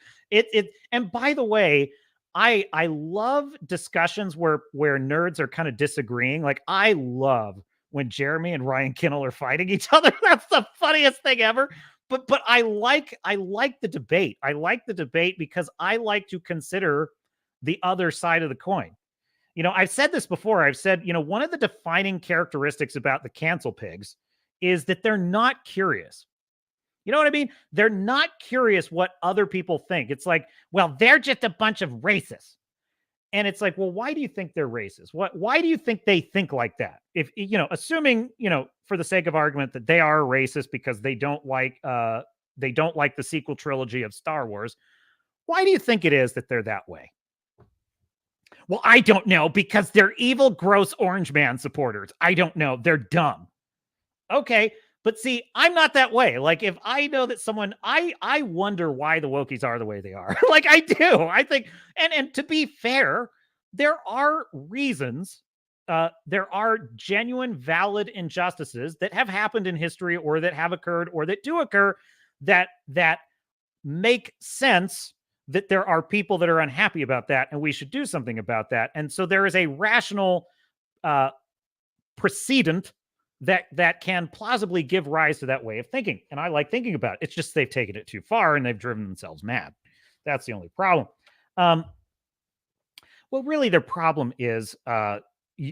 And by the way, I love discussions where nerds are kind of disagreeing. Like I love when Jeremy and Ryan Kinnell are fighting each other. That's the funniest thing ever. But I like the debate. I like the debate because I like to consider the other side of the coin. You know, I've said this before. I've said, you know, one of the defining characteristics about the cancel pigs is that they're not curious. You know what I mean? They're not curious what other people think. It's like, well, they're just a bunch of racists. And it's like, well, why do you think they're racist? Why do you think they think like that? If, you know, assuming, you know, for the sake of argument that they are racist because they don't like the sequel trilogy of Star Wars. Why do you think it is that they're that way? Well, I don't know, because they're evil, gross Orange Man supporters. I don't know. They're dumb. Okay. But see, I'm not that way. Like if I know that someone, I wonder why the Wokies are the way they are. Like I do. I think, and to be fair, there are reasons, there are genuine, valid injustices that have happened in history or that have occurred or that do occur that make sense that there are people that are unhappy about that and we should do something about that. And so there is a rational precedent that can plausibly give rise to that way of thinking. And I like thinking about it. It's just they've taken it too far and they've driven themselves mad. That's the only problem. Well, really their problem is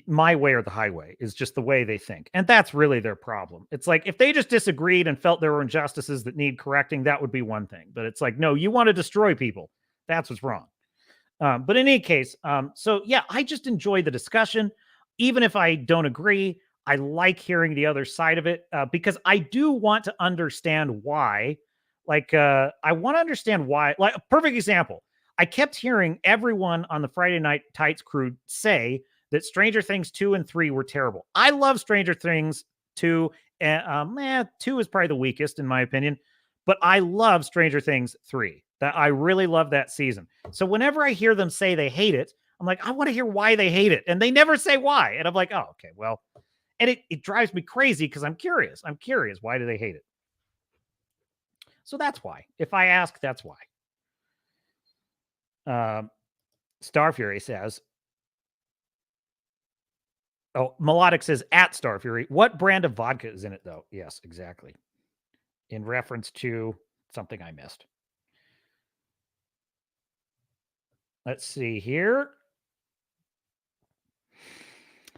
my way or the highway is just the way they think. And that's really their problem. It's like if they just disagreed and felt there were injustices that need correcting, that would be one thing. But it's like, no, you want to destroy people. That's what's wrong. But in any case, so yeah, I just enjoy the discussion. Even if I don't agree, I like hearing the other side of it because I do want to understand why. Like, I want to understand why. Like, a perfect example. I kept hearing everyone on the Friday Night Tights crew say that Stranger Things 2 and 3 were terrible. I love Stranger Things 2. 2 is probably the weakest in my opinion, but I love Stranger Things 3. That I really love that season. So whenever I hear them say they hate it, I'm like, I want to hear why they hate it. And they never say why. And I'm like, oh, okay, well. And it drives me crazy because I'm curious. I'm curious. Why do they hate it? So that's why. If I ask, that's why. Star Fury says, oh, Melodic says at Star Fury, what brand of vodka is in it though? Yes, exactly. In reference to something I missed. Let's see here.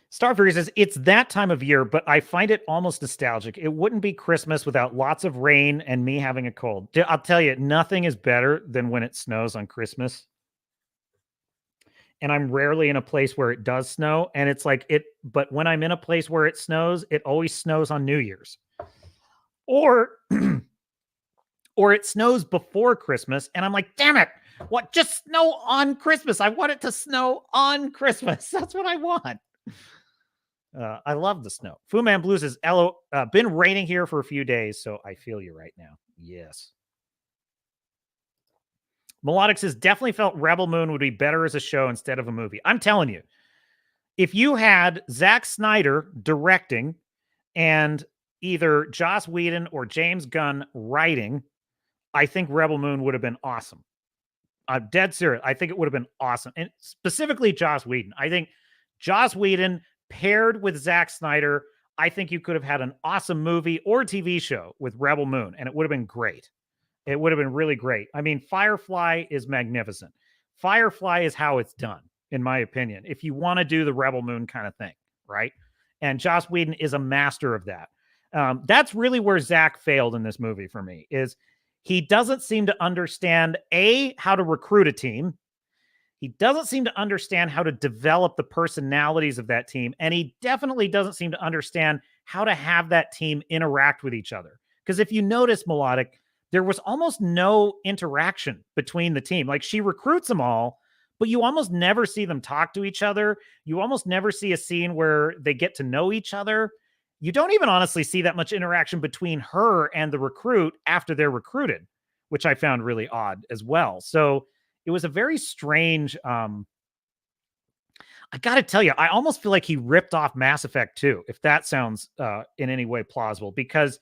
Star Fury says, it's that time of year, but I find it almost nostalgic. It wouldn't be Christmas without lots of rain and me having a cold. I'll tell you, nothing is better than when it snows on Christmas. And I'm rarely in a place where it does snow. And it's like but when I'm in a place where it snows, it always snows on New Year's. Or, or it snows before Christmas. And I'm like, damn it. What? Just snow on Christmas. I want it to snow on Christmas. That's what I want. I love the snow. Fu Man Blues has been raining here for a few days, so I feel you right now. Yes. Melodic says, definitely felt Rebel Moon would be better as a show instead of a movie. I'm telling you, if you had Zack Snyder directing and either Joss Whedon or James Gunn writing, I think Rebel Moon would have been awesome. I'm dead serious. I think it would have been awesome. And specifically Joss Whedon. I think Joss Whedon paired with Zack Snyder, I think you could have had an awesome movie or TV show with Rebel Moon, and it would have been great. It would have been really great. I mean, Firefly is magnificent. Firefly is how it's done, in my opinion, if you want to do the Rebel Moon kind of thing, right? And Joss Whedon is a master of that. That's really where Zack failed in this movie for me, is he doesn't seem to understand, A, how to recruit a team. He doesn't seem to understand how to develop the personalities of that team. And he definitely doesn't seem to understand how to have that team interact with each other. Because if you notice, Melodic, there was almost no interaction between the team. Like, she recruits them all, but you almost never see them talk to each other. You almost never see a scene where they get to know each other. You don't even honestly see that much interaction between her and the recruit after they're recruited, which I found really odd as well. So it was a very strange, I got to tell you, I almost feel like he ripped off Mass Effect 2, if that sounds in any way plausible, because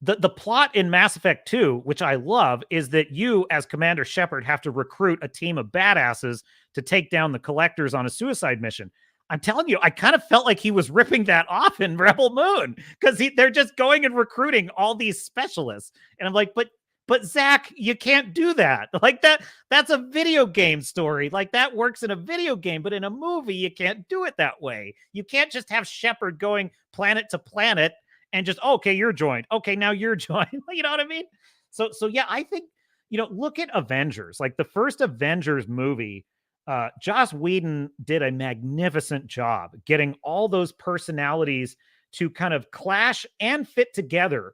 the plot in Mass Effect 2, which I love, is that you as Commander Shepard have to recruit a team of badasses to take down the Collectors on a suicide mission. I'm telling you, I kind of felt like he was ripping that off in Rebel Moon, because they're just going and recruiting all these specialists. And I'm like, but Zach, you can't do that. Like, that's a video game story. Like, that works in a video game, but in a movie, you can't do it that way. You can't just have Shepard going planet to planet and just, okay, you're joined. Okay, now you're joined. You know what I mean? So yeah, I think, look at Avengers. Like, the first Avengers movie, Joss Whedon did a magnificent job getting all those personalities to kind of clash and fit together,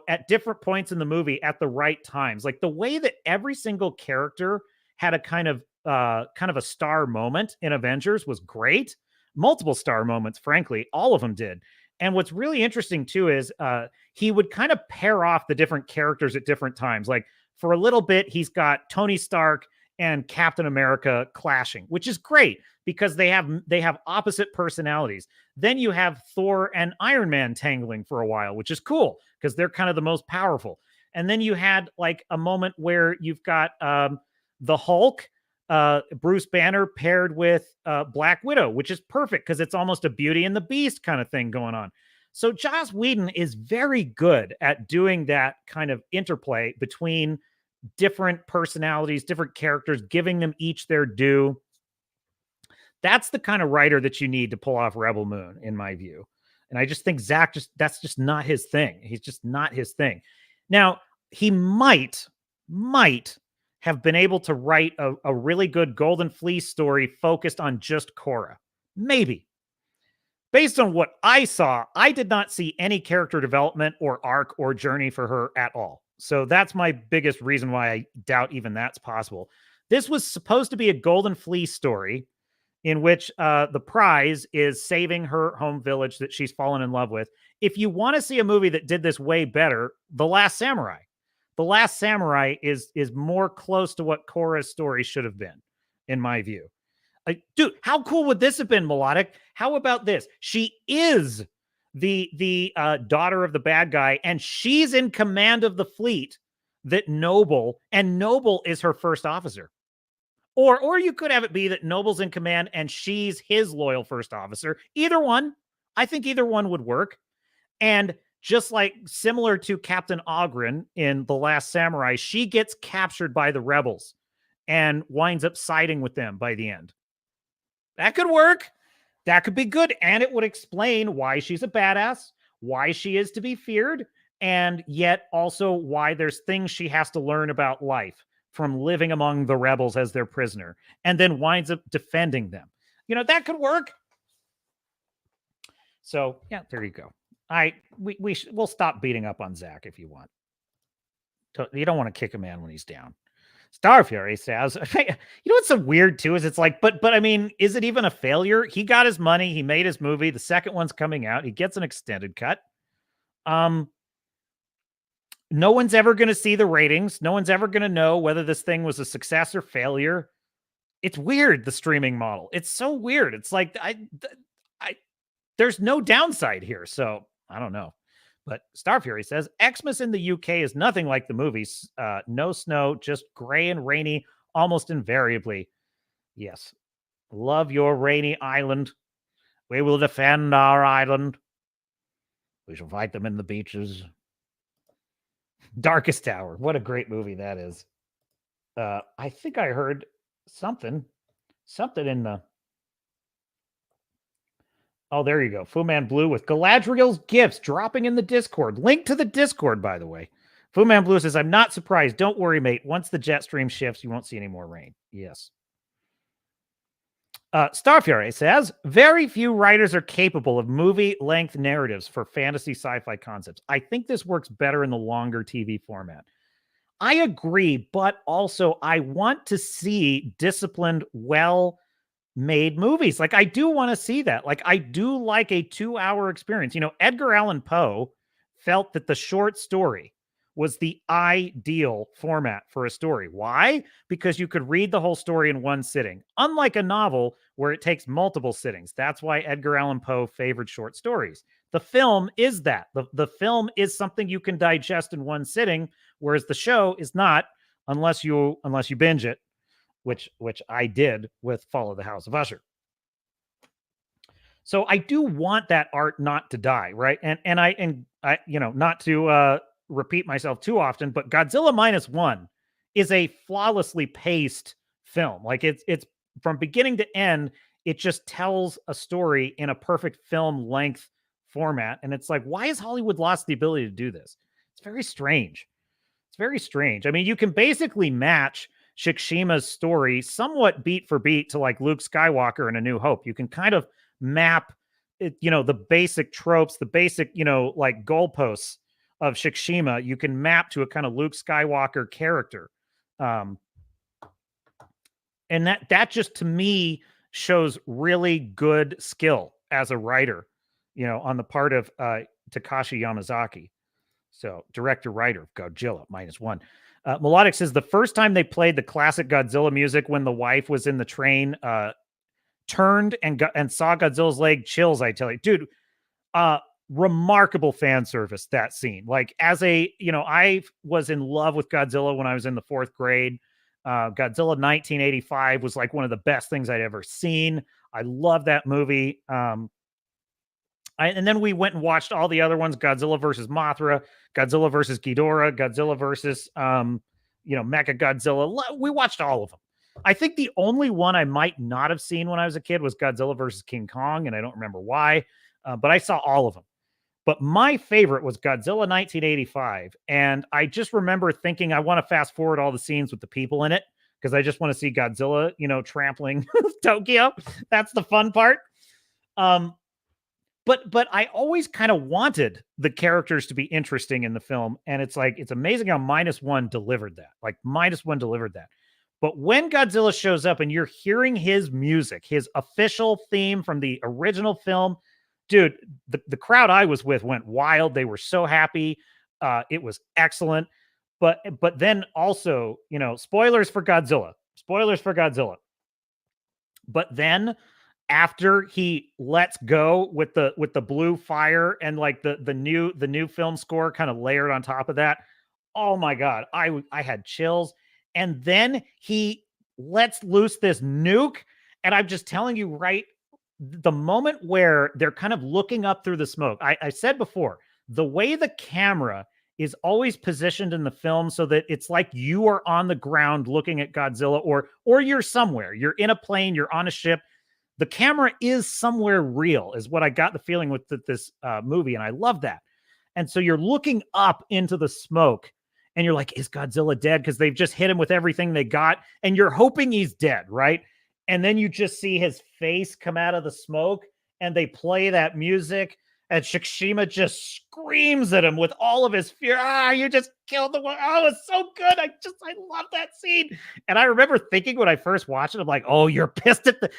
at different points in the movie at the right times. Like, the way that every single character had a kind of a star moment in Avengers was great. Multiple star moments, frankly, all of them did. And what's really interesting too is he would kind of pair off the different characters at different times. Like, for a little bit, he's got Tony Stark and Captain America clashing, which is great because they have opposite personalities. Then you have Thor and Iron Man tangling for a while, which is cool because they're kind of the most powerful. And then you had like a moment where you've got the Hulk, Bruce Banner paired with Black Widow, which is perfect because it's almost a Beauty and the Beast kind of thing going on. So Joss Whedon is very good at doing that kind of interplay between different personalities, different characters, giving them each their due. That's the kind of writer that you need to pull off Rebel Moon, in my view. And I just think Zach, that's just not his thing. He's just not his thing. Now, he might have been able to write a really good Golden Fleece story focused on just Korra. Maybe. Based on what I saw, I did not see any character development or arc or journey for her at all. So that's my biggest reason why I doubt even that's possible. This was supposed to be a Golden Fleece story in which the prize is saving her home village that she's fallen in love with. If you want to see a movie that did this way better, The Last Samurai. The Last Samurai is more close to what Korra's story should have been, in my view. Like, dude, how cool would this have been, Melodic? How about this? She is the daughter of the bad guy, and she's in command of the fleet that Noble is her first officer. Or you could have it be that Noble's in command and she's his loyal first officer. Either one. I think either one would work. And just like similar to Captain Ogren in The Last Samurai, she gets captured by the rebels and winds up siding with them by the end. That could work. That could be good. And it would explain why she's a badass, why she is to be feared, and yet also why there's things she has to learn about life from living among the rebels as their prisoner, and then winds up defending them. That could work. So yeah, there you go. We'll stop beating up on Zach if you want. You don't want to kick a man when he's down. Star Fury says, what's so weird too is it's like, but I mean, is it even a failure? He got his money. He made his movie. The second one's coming out. He gets an extended cut. no one's ever going to see the ratings. No one's ever going to know whether this thing was a success or failure. It's weird, the streaming model. It's so weird. It's like there's no downside here. So I don't know. But Star Fury says Xmas in the UK is nothing like the movies. No snow, just gray and rainy, almost invariably. Yes. Love your rainy island. We will defend our island. We shall fight them in the beaches. Darkest Tower. What a great movie that is. I think I heard something in the... Oh, there you go. Fu Man Blue with Galadriel's gifts dropping in the Discord. Link to the Discord, by the way. Fu Man Blue says, I'm not surprised. Don't worry, mate. Once the jet stream shifts, you won't see any more rain. Yes. Star Fury says, very few writers are capable of movie-length narratives for fantasy sci-fi concepts. I think this works better in the longer TV format. I agree, but also I want to see disciplined, well-made movies. Like, I do want to see that. Like, I do like a 2-hour experience. You know, Edgar Allan Poe felt that the short story was the ideal format for a story. Why? Because you could read the whole story in one sitting, unlike a novel where it takes multiple sittings. That's why Edgar Allan Poe favored short stories. The film is that. The film is something you can digest in one sitting, whereas the show is not, unless you binge it, which I did with Fall of the House of Usher. So I do want that art not to die, right? And I you know, not to repeat myself too often, but Godzilla -1 is a flawlessly paced film. Like, it's from beginning to end, it just tells a story in a perfect film length format. And it's like, why has Hollywood lost the ability to do this? It's very strange. It's very strange. I mean, you can basically match Shikshima's story somewhat beat for beat to like Luke Skywalker in A New Hope. You can kind of map it, you know, the basic tropes, the basic, you know, like goalposts of Shikishima, you can map to a kind of Luke Skywalker character. And that just, to me, shows really good skill as a writer, you know, on the part of Takashi Yamazaki. So, director-writer of Godzilla -1. Melodic says the first time they played the classic Godzilla music when the wife was in the train, turned and saw Godzilla's leg, chills, I tell you. Dude, remarkable fan service, that scene. Like, as a, you know, I was in love with Godzilla when I was in the 4th grade. Godzilla 1985 was like one of the best things I'd ever seen. I love that movie. And then we went and watched all the other ones: Godzilla versus Mothra, Godzilla versus Ghidorah, Godzilla versus, you know, Mecha Godzilla. We watched all of them. I think the only one I might not have seen when I was a kid was Godzilla versus King Kong, and I don't remember why, but I saw all of them. But my favorite was Godzilla 1985. And I just remember thinking, I want to fast forward all the scenes with the people in it, because I just want to see Godzilla, you know, trampling Tokyo. That's the fun part. But I always kind of wanted the characters to be interesting in the film. And it's like, it's amazing how -1 delivered that. Like, -1 delivered that. But when Godzilla shows up and you're hearing his music, his official theme from the original film, dude, the crowd I was with went wild. They were so happy. It was excellent. But then also, you know, spoilers for Godzilla. But then after he lets go with the blue fire and like the new film score kind of layered on top of that, oh my God, I had chills. And then he lets loose this nuke, and I'm just telling you, right, the moment where they're kind of looking up through the smoke. I said before, the way the camera is always positioned in the film so that it's like you are on the ground looking at Godzilla, or you're somewhere. You're in a plane, you're on a ship. The camera is somewhere real, is what I got the feeling with this movie, and I love that. And so you're looking up into the smoke, and you're like, is Godzilla dead? Because they've just hit him with everything they got, and you're hoping he's dead, right? And then you just see his face come out of the smoke, and they play that music, and Shikishima just screams at him with all of his fear. You just killed the one. Oh, it's so good. I love that scene. And I remember thinking when I first watched it, I'm like, oh, you're pissed at the...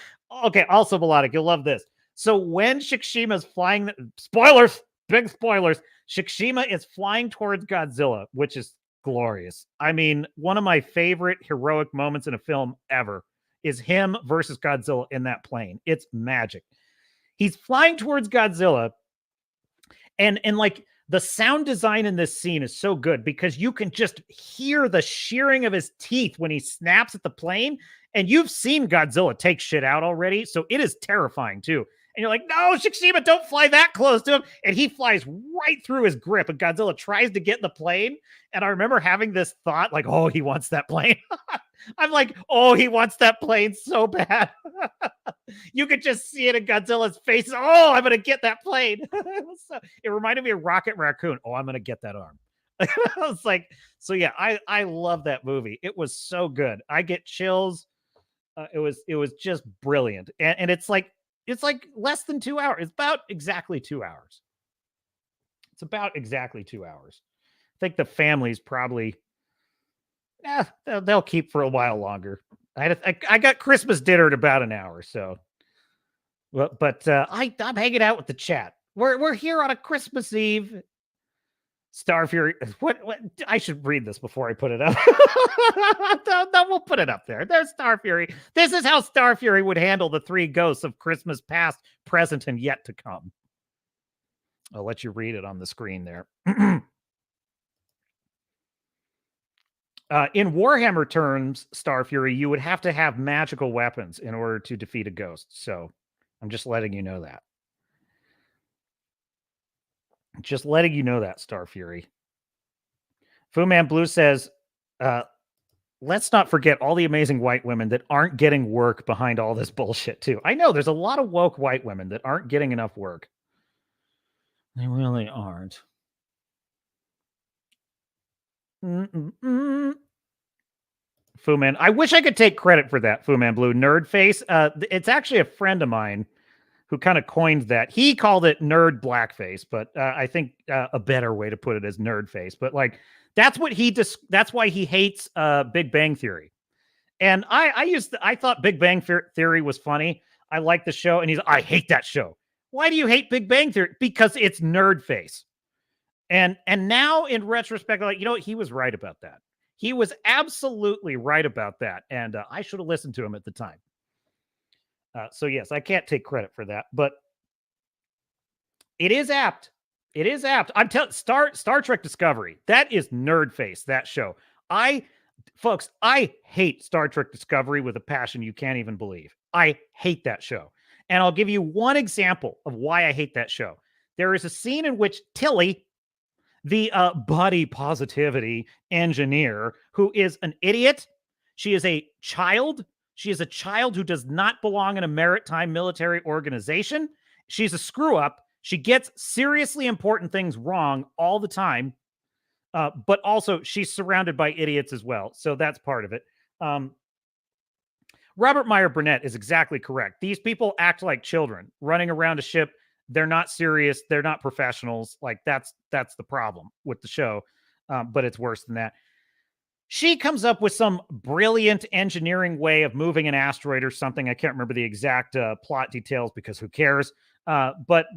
Okay, also, Melodic, you'll love this. So when Shikishima's flying... Spoilers! Big spoilers. Shikishima is flying towards Godzilla, which is glorious. I mean, one of my favorite heroic moments in a film ever is him versus Godzilla in that plane. It's magic. He's flying towards Godzilla, and like the sound design in this scene is so good because you can just hear the shearing of his teeth when he snaps at the plane. And you've seen Godzilla take shit out already, so it is terrifying too. And you're like, no, Shikishima, don't fly that close to him. And he flies right through his grip, and Godzilla tries to get in the plane. And I remember having this thought, like, oh, he wants that plane. I'm like, oh, he wants that plane so bad. You could just see it in Godzilla's face. Oh, I'm going to get that plane. So it reminded me of Rocket Raccoon. Oh, I'm going to get that arm. I was like, so yeah, I love that movie. It was so good. I get chills. It was just brilliant. And it's like less than 2 hours. It's about exactly 2 hours. It's about exactly 2 hours. I think the family's probably, they'll keep for a while longer. I got Christmas dinner at about an hour, so. But I'm hanging out with the chat. We're here on a Christmas Eve. Star Fury. What? I should read this before I put it up. No, we'll put it up there. There's Star Fury. This is how Star Fury would handle the three ghosts of Christmas past, present, and yet to come. I'll let you read it on the screen there. In Warhammer terms, Star Fury, you would have to have magical weapons in order to defeat a ghost. So I'm just letting you know that. Just letting you know that, Star Fury. Fu Man Blue says, let's not forget all the amazing white women that aren't getting work behind all this bullshit, too. I know there's a lot of woke white women that aren't getting enough work. They really aren't. Fu Man, I wish I could take credit for that, Fu Man Blue. Nerd face. It's actually a friend of mine who kind of coined that. He called it nerd blackface, but I think a better way to put it is nerd face. But like, that's what that's why he hates Big Bang Theory. And I thought Big Bang Theory was funny. I like the show, and I hate that show. Why do you hate Big Bang Theory? Because it's nerd face. And now in retrospect, like, you know what? He was right about that. He was absolutely right about that. And I should have listened to him at the time. So yes, I can't take credit for that, but it is apt. It is apt. I'm telling Star Trek Discovery. That is nerd face, that show. Folks, I hate Star Trek Discovery with a passion you can't even believe. I hate that show. And I'll give you one example of why I hate that show. There is a scene in which Tilly, the body positivity engineer, who is an idiot, she is a child. She is a child who does not belong in a maritime military organization. She's a screw up. She gets seriously important things wrong all the time. But also she's surrounded by idiots as well. So that's part of it. Robert Meyer Burnett is exactly correct. These people act like children running around a ship. They're not serious. They're not professionals. Like that's the problem with the show. But it's worse than that. She comes up with some brilliant engineering way of moving an asteroid or something. I can't remember the exact plot details because who cares? But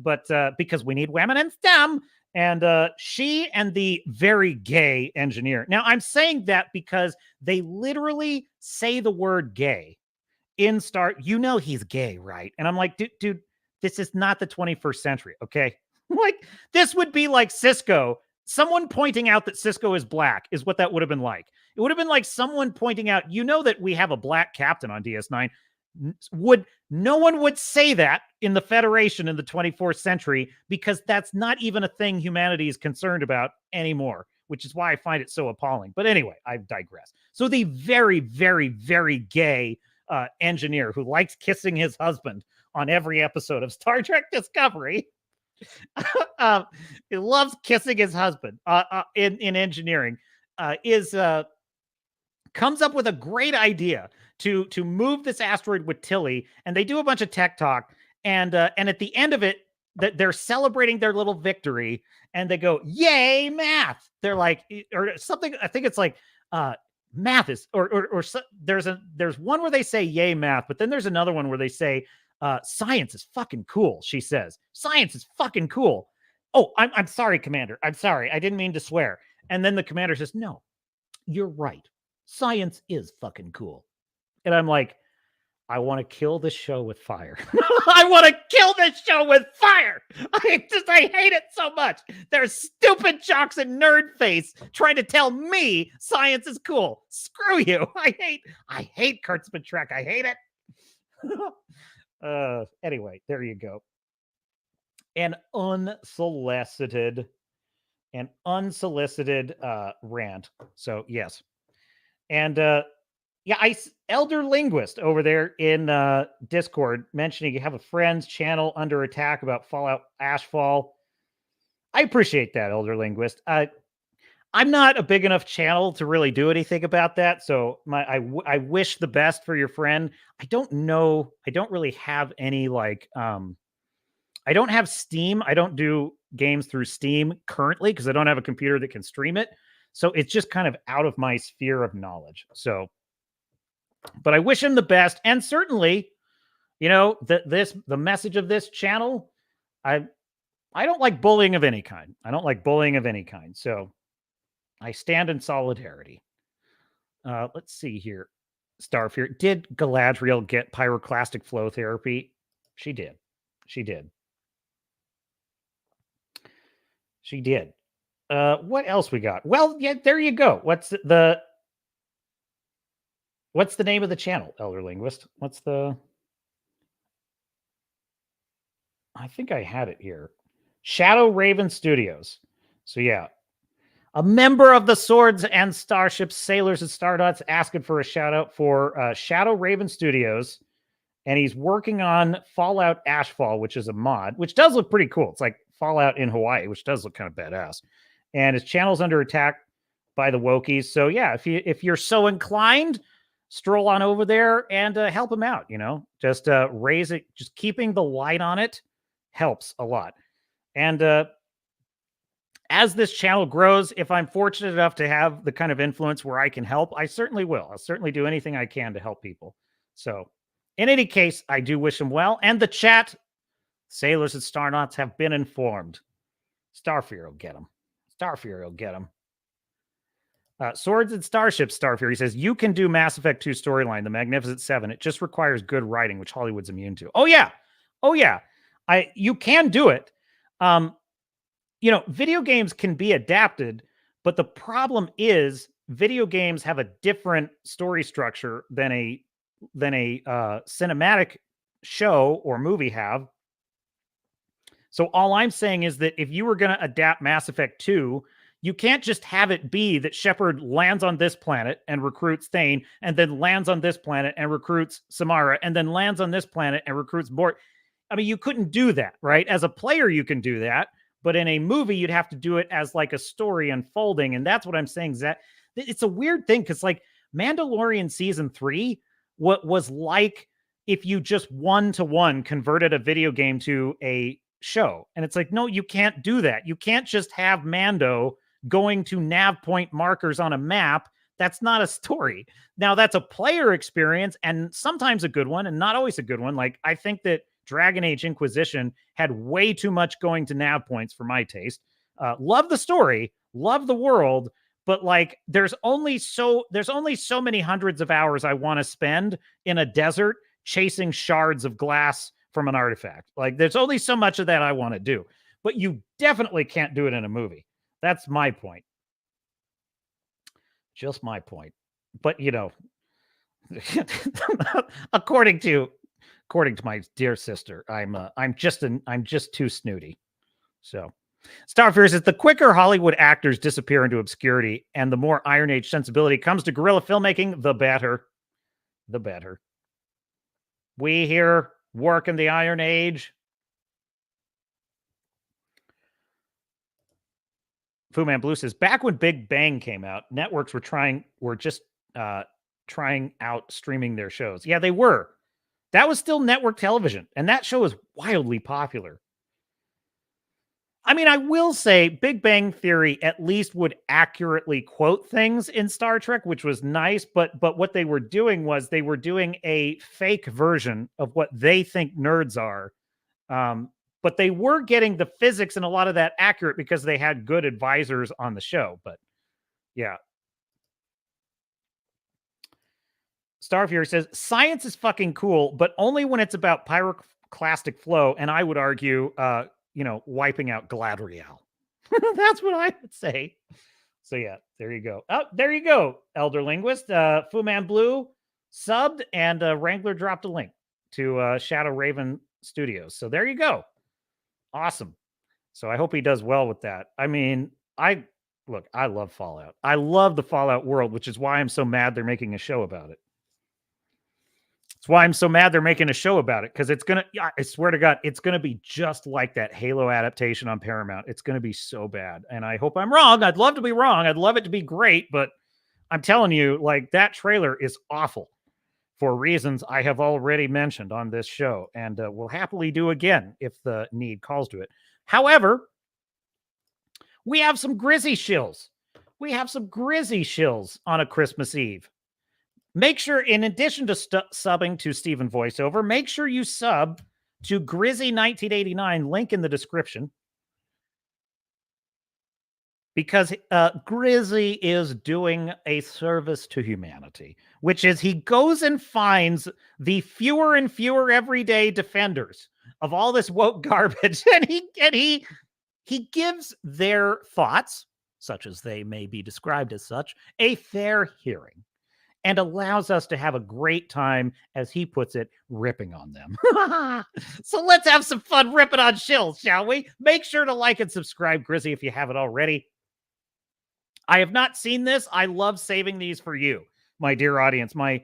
because we need women in STEM. And she and the very gay engineer. Now, I'm saying that because they literally say the word gay in Star. You know he's gay, right? And I'm like, dude, this is not the 21st century, okay? Like, this would be like Cisco. Someone pointing out that Cisco is black is what that would have been like. It would have been like someone pointing out, you know that we have a black captain on DS9. No one would say that in the Federation in the 24th century because that's not even a thing humanity is concerned about anymore, which is why I find it so appalling. But anyway, I digress. So the very, very, very gay engineer who likes kissing his husband on every episode of Star Trek Discovery he loves kissing his husband in engineering comes up with a great idea to move this asteroid with Tilly, and they do a bunch of tech talk, and at the end of it, they're celebrating their little victory, and they go, "Yay, math!" They're like, or something. I think it's like, math is, or there's one where they say "Yay, math," but then there's another one where they say, "Science is fucking cool." She says, "Science is fucking cool." oh, I'm sorry, Commander. I'm sorry. I didn't mean to swear. And then the commander says, no, you're right. Science is fucking cool. And I'm like, I want to kill this show with fire. I want to kill this show with fire. I hate it so much. There's stupid jocks and nerd face trying to tell me science is cool. Screw you. I hate Kurtzman Trek. I hate it. Anyway, there you go. An unsolicited rant. So yes. And yeah, Elder Linguist over there in Discord mentioning you have a friend's channel under attack about Fallout Ashfall. I appreciate that, Elder Linguist. I'm not a big enough channel to really do anything about that, so I wish the best for your friend. I don't know. I don't really have any like. I don't have Steam. I don't do games through Steam currently because I don't have a computer that can stream it. So it's just kind of out of my sphere of knowledge. So. But I wish him the best, and certainly, you know, the message of this channel, I don't like bullying of any kind. I don't like bullying of any kind. So I stand in solidarity. Let's see here. Starfear, did Galadriel get pyroclastic flow therapy? She did. She did. She did. What else we got? Well, yeah, there you go. What's the name of the channel, Elder Linguist? I think I had it here. Shadow Raven Studios. So yeah. A member of the Swords and Starships, Sailors and Stardots asking for a shout out for Shadow Raven Studios. And he's working on Fallout Ashfall, which is a mod, which does look pretty cool. It's like Fallout in Hawaii, which does look kind of badass. And his channel's under attack by the Wokies. So yeah, if you're so inclined, stroll on over there and help him out. You know, just raise it. Just keeping the light on it helps a lot. And as this channel grows, if I'm fortunate enough to have the kind of influence where I can help, I certainly will. I'll certainly do anything I can to help people. So in any case, I do wish him well. And the chat, Sailors and Starnauts have been informed. Starfear will get him. Starfear will get him. Swords and Starships, Starfear. He says, you can do Mass Effect 2 storyline, the Magnificent Seven. It just requires good writing, which Hollywood's immune to. Oh, yeah. Oh, yeah. You can do it. You know, video games can be adapted, but the problem is video games have a different story structure than a cinematic show or movie have. So all I'm saying is that if you were going to adapt Mass Effect 2, you can't just have it be that Shepard lands on this planet and recruits Thane, and then lands on this planet and recruits Samara, and then lands on this planet and recruits Bort. I mean, you couldn't do that, right? As a player, you can do that. But in a movie, you'd have to do it as like a story unfolding. And that's what I'm saying, Zach. It's a weird thing because like Mandalorian season 3, what was like if you just one-to-one converted a video game to a show. And it's like, no, you can't do that. You can't just have Mando going to nav point markers on a map. That's not a story. Now, that's a player experience and sometimes a good one and not always a good one. Like, I think that Dragon Age Inquisition had way too much going to nav points for my taste. Love the story, love the world, but like there's only so many hundreds of hours I want to spend in a desert chasing shards of glass from an artifact. Like there's only so much of that I want to do. But you definitely can't do it in a movie. That's my point. Just my point. But you know, according to my dear sister, I'm just too snooty. So Starfear says the quicker Hollywood actors disappear into obscurity and the more Iron Age sensibility comes to guerrilla filmmaking, the better. The better. We here work in the Iron Age. Fu Man Blue says back when Big Bang came out, networks were just trying out streaming their shows. Yeah, they were. That was still network television, and that show was wildly popular. I mean, I will say Big Bang Theory at least would accurately quote things in Star Trek, which was nice, but what they were doing was they were doing a fake version of what they think nerds are. but they were getting the physics and a lot of that accurate because they had good advisors on the show. But yeah. Starfury says, science is fucking cool, but only when it's about pyroclastic flow. And I would argue, wiping out Galadriel. That's what I would say. So yeah, there you go. Oh, there you go, Elder Linguist. Fu Man Blue subbed, and Wrangler dropped a link to Shadow Raven Studios. So there you go. Awesome. So I hope he does well with that. I mean, I love Fallout. I love the Fallout world, which is why I'm so mad they're making a show about it. That's why I'm so mad they're making a show about it, because I swear to God, it's going to be just like that Halo adaptation on Paramount. It's going to be so bad. And I hope I'm wrong. I'd love to be wrong. I'd love it to be great. But I'm telling you, like, that trailer is awful for reasons I have already mentioned on this show. And we'll happily do again if the need calls to it. However, we have some grizzy shills. We have some grizzy shills on a Christmas Eve. Make sure, in addition to subbing to Steven Voiceover, make sure you sub to Grizzy1989, link in the description. Because Grizzy is doing a service to humanity, which is he goes and finds the fewer and fewer everyday defenders of all this woke garbage, and he gives their thoughts, such as they may be described as such, a fair hearing, and allows us to have a great time, as he puts it, ripping on them. So let's have some fun ripping on shills, shall we? Make sure to like and subscribe, Grizzy, if you haven't already. I have not seen this. I love saving these for you, my dear audience. My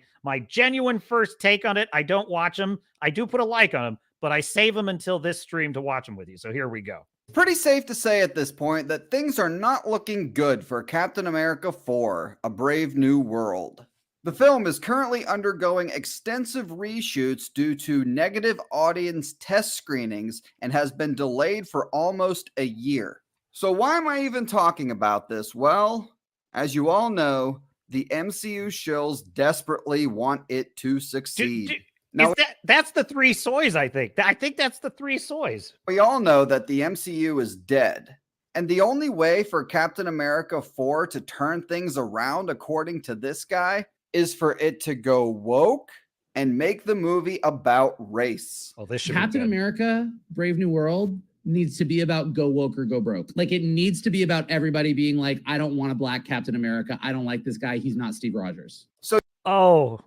genuine first take on it. I don't watch them. I do put a like on them, but I save them until this stream to watch them with you. So here we go. Pretty safe to say at this point that things are not looking good for Captain America 4, A Brave New World. The film is currently undergoing extensive reshoots due to negative audience test screenings and has been delayed for almost a year. So why am I even talking about this? Well, as you all know, the MCU shills desperately want it to succeed. Now, that's the three soys, I think. I think that's the three soys. We all know that the MCU is dead. And the only way for Captain America 4 to turn things around, according to this guy, is for it to go woke and make the movie about race. Oh, this should Captain America, Brave New World needs to be about go woke or go broke. Like, it needs to be about everybody being like, I don't want a black Captain America. I don't like this guy. He's not Steve Rogers. So, oh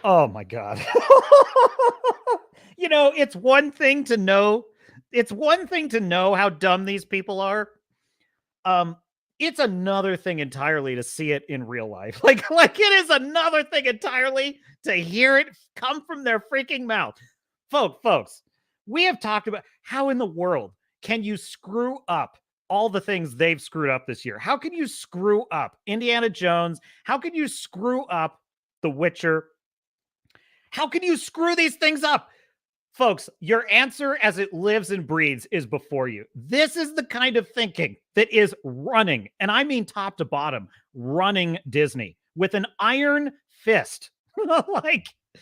my God. It's one thing to know. It's one thing to know how dumb these people are. It's another thing entirely to see it in real life. Like it is another thing entirely to hear it come from their freaking mouth. Folks, we have talked about how in the world can you screw up all the things they've screwed up this year? How can you screw up Indiana Jones? How can you screw up The Witcher? How can you screw these things up? Folks, your answer as it lives and breathes is before you. This is the kind of thinking that is running, and I mean top to bottom, running Disney with an iron fist.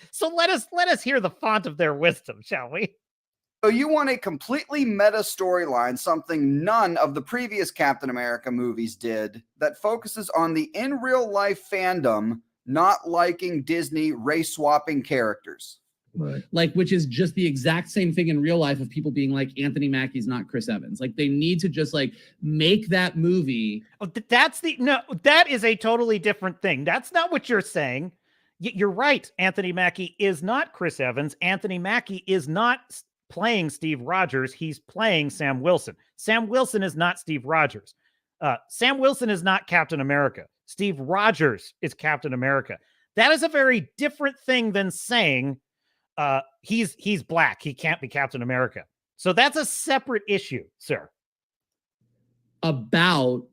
So let us hear the font of their wisdom, shall we? So you want a completely meta storyline, something none of the previous Captain America movies did, that focuses on the in real life fandom not liking Disney race swapping characters. Right. Like, which is just the exact same thing in real life of people being like, Anthony Mackie's not Chris Evans. Like, they need to just like make that movie. Oh, that is a totally different thing. That's not what you're saying. You're right. Anthony Mackie is not Chris Evans. Anthony Mackie is not playing Steve Rogers. He's playing Sam Wilson. Sam Wilson is not Steve Rogers. Sam Wilson is not Captain America. Steve Rogers is Captain America. That is a very different thing than saying he's black. He can't be Captain America. So that's a separate issue, sir. About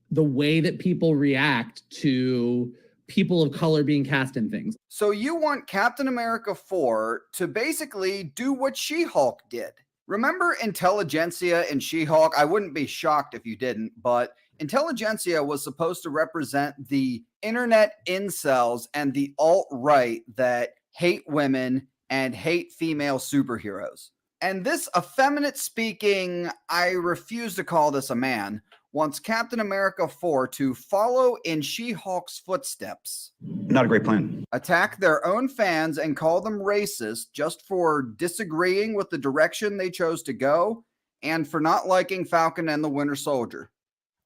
the way that people react to people of color being cast in things. So you want Captain America 4 to basically do what She-Hulk did. Remember Intelligentsia in She-Hulk? I wouldn't be shocked if you didn't, but Intelligentsia was supposed to represent the internet incels and the alt-right that hate women and hate female superheroes. And this effeminate speaking, I refuse to call this a man, wants Captain America 4 to follow in She-Hulk's footsteps. Not a great plan. Attack their own fans and call them racist just for disagreeing with the direction they chose to go and for not liking Falcon and the Winter Soldier.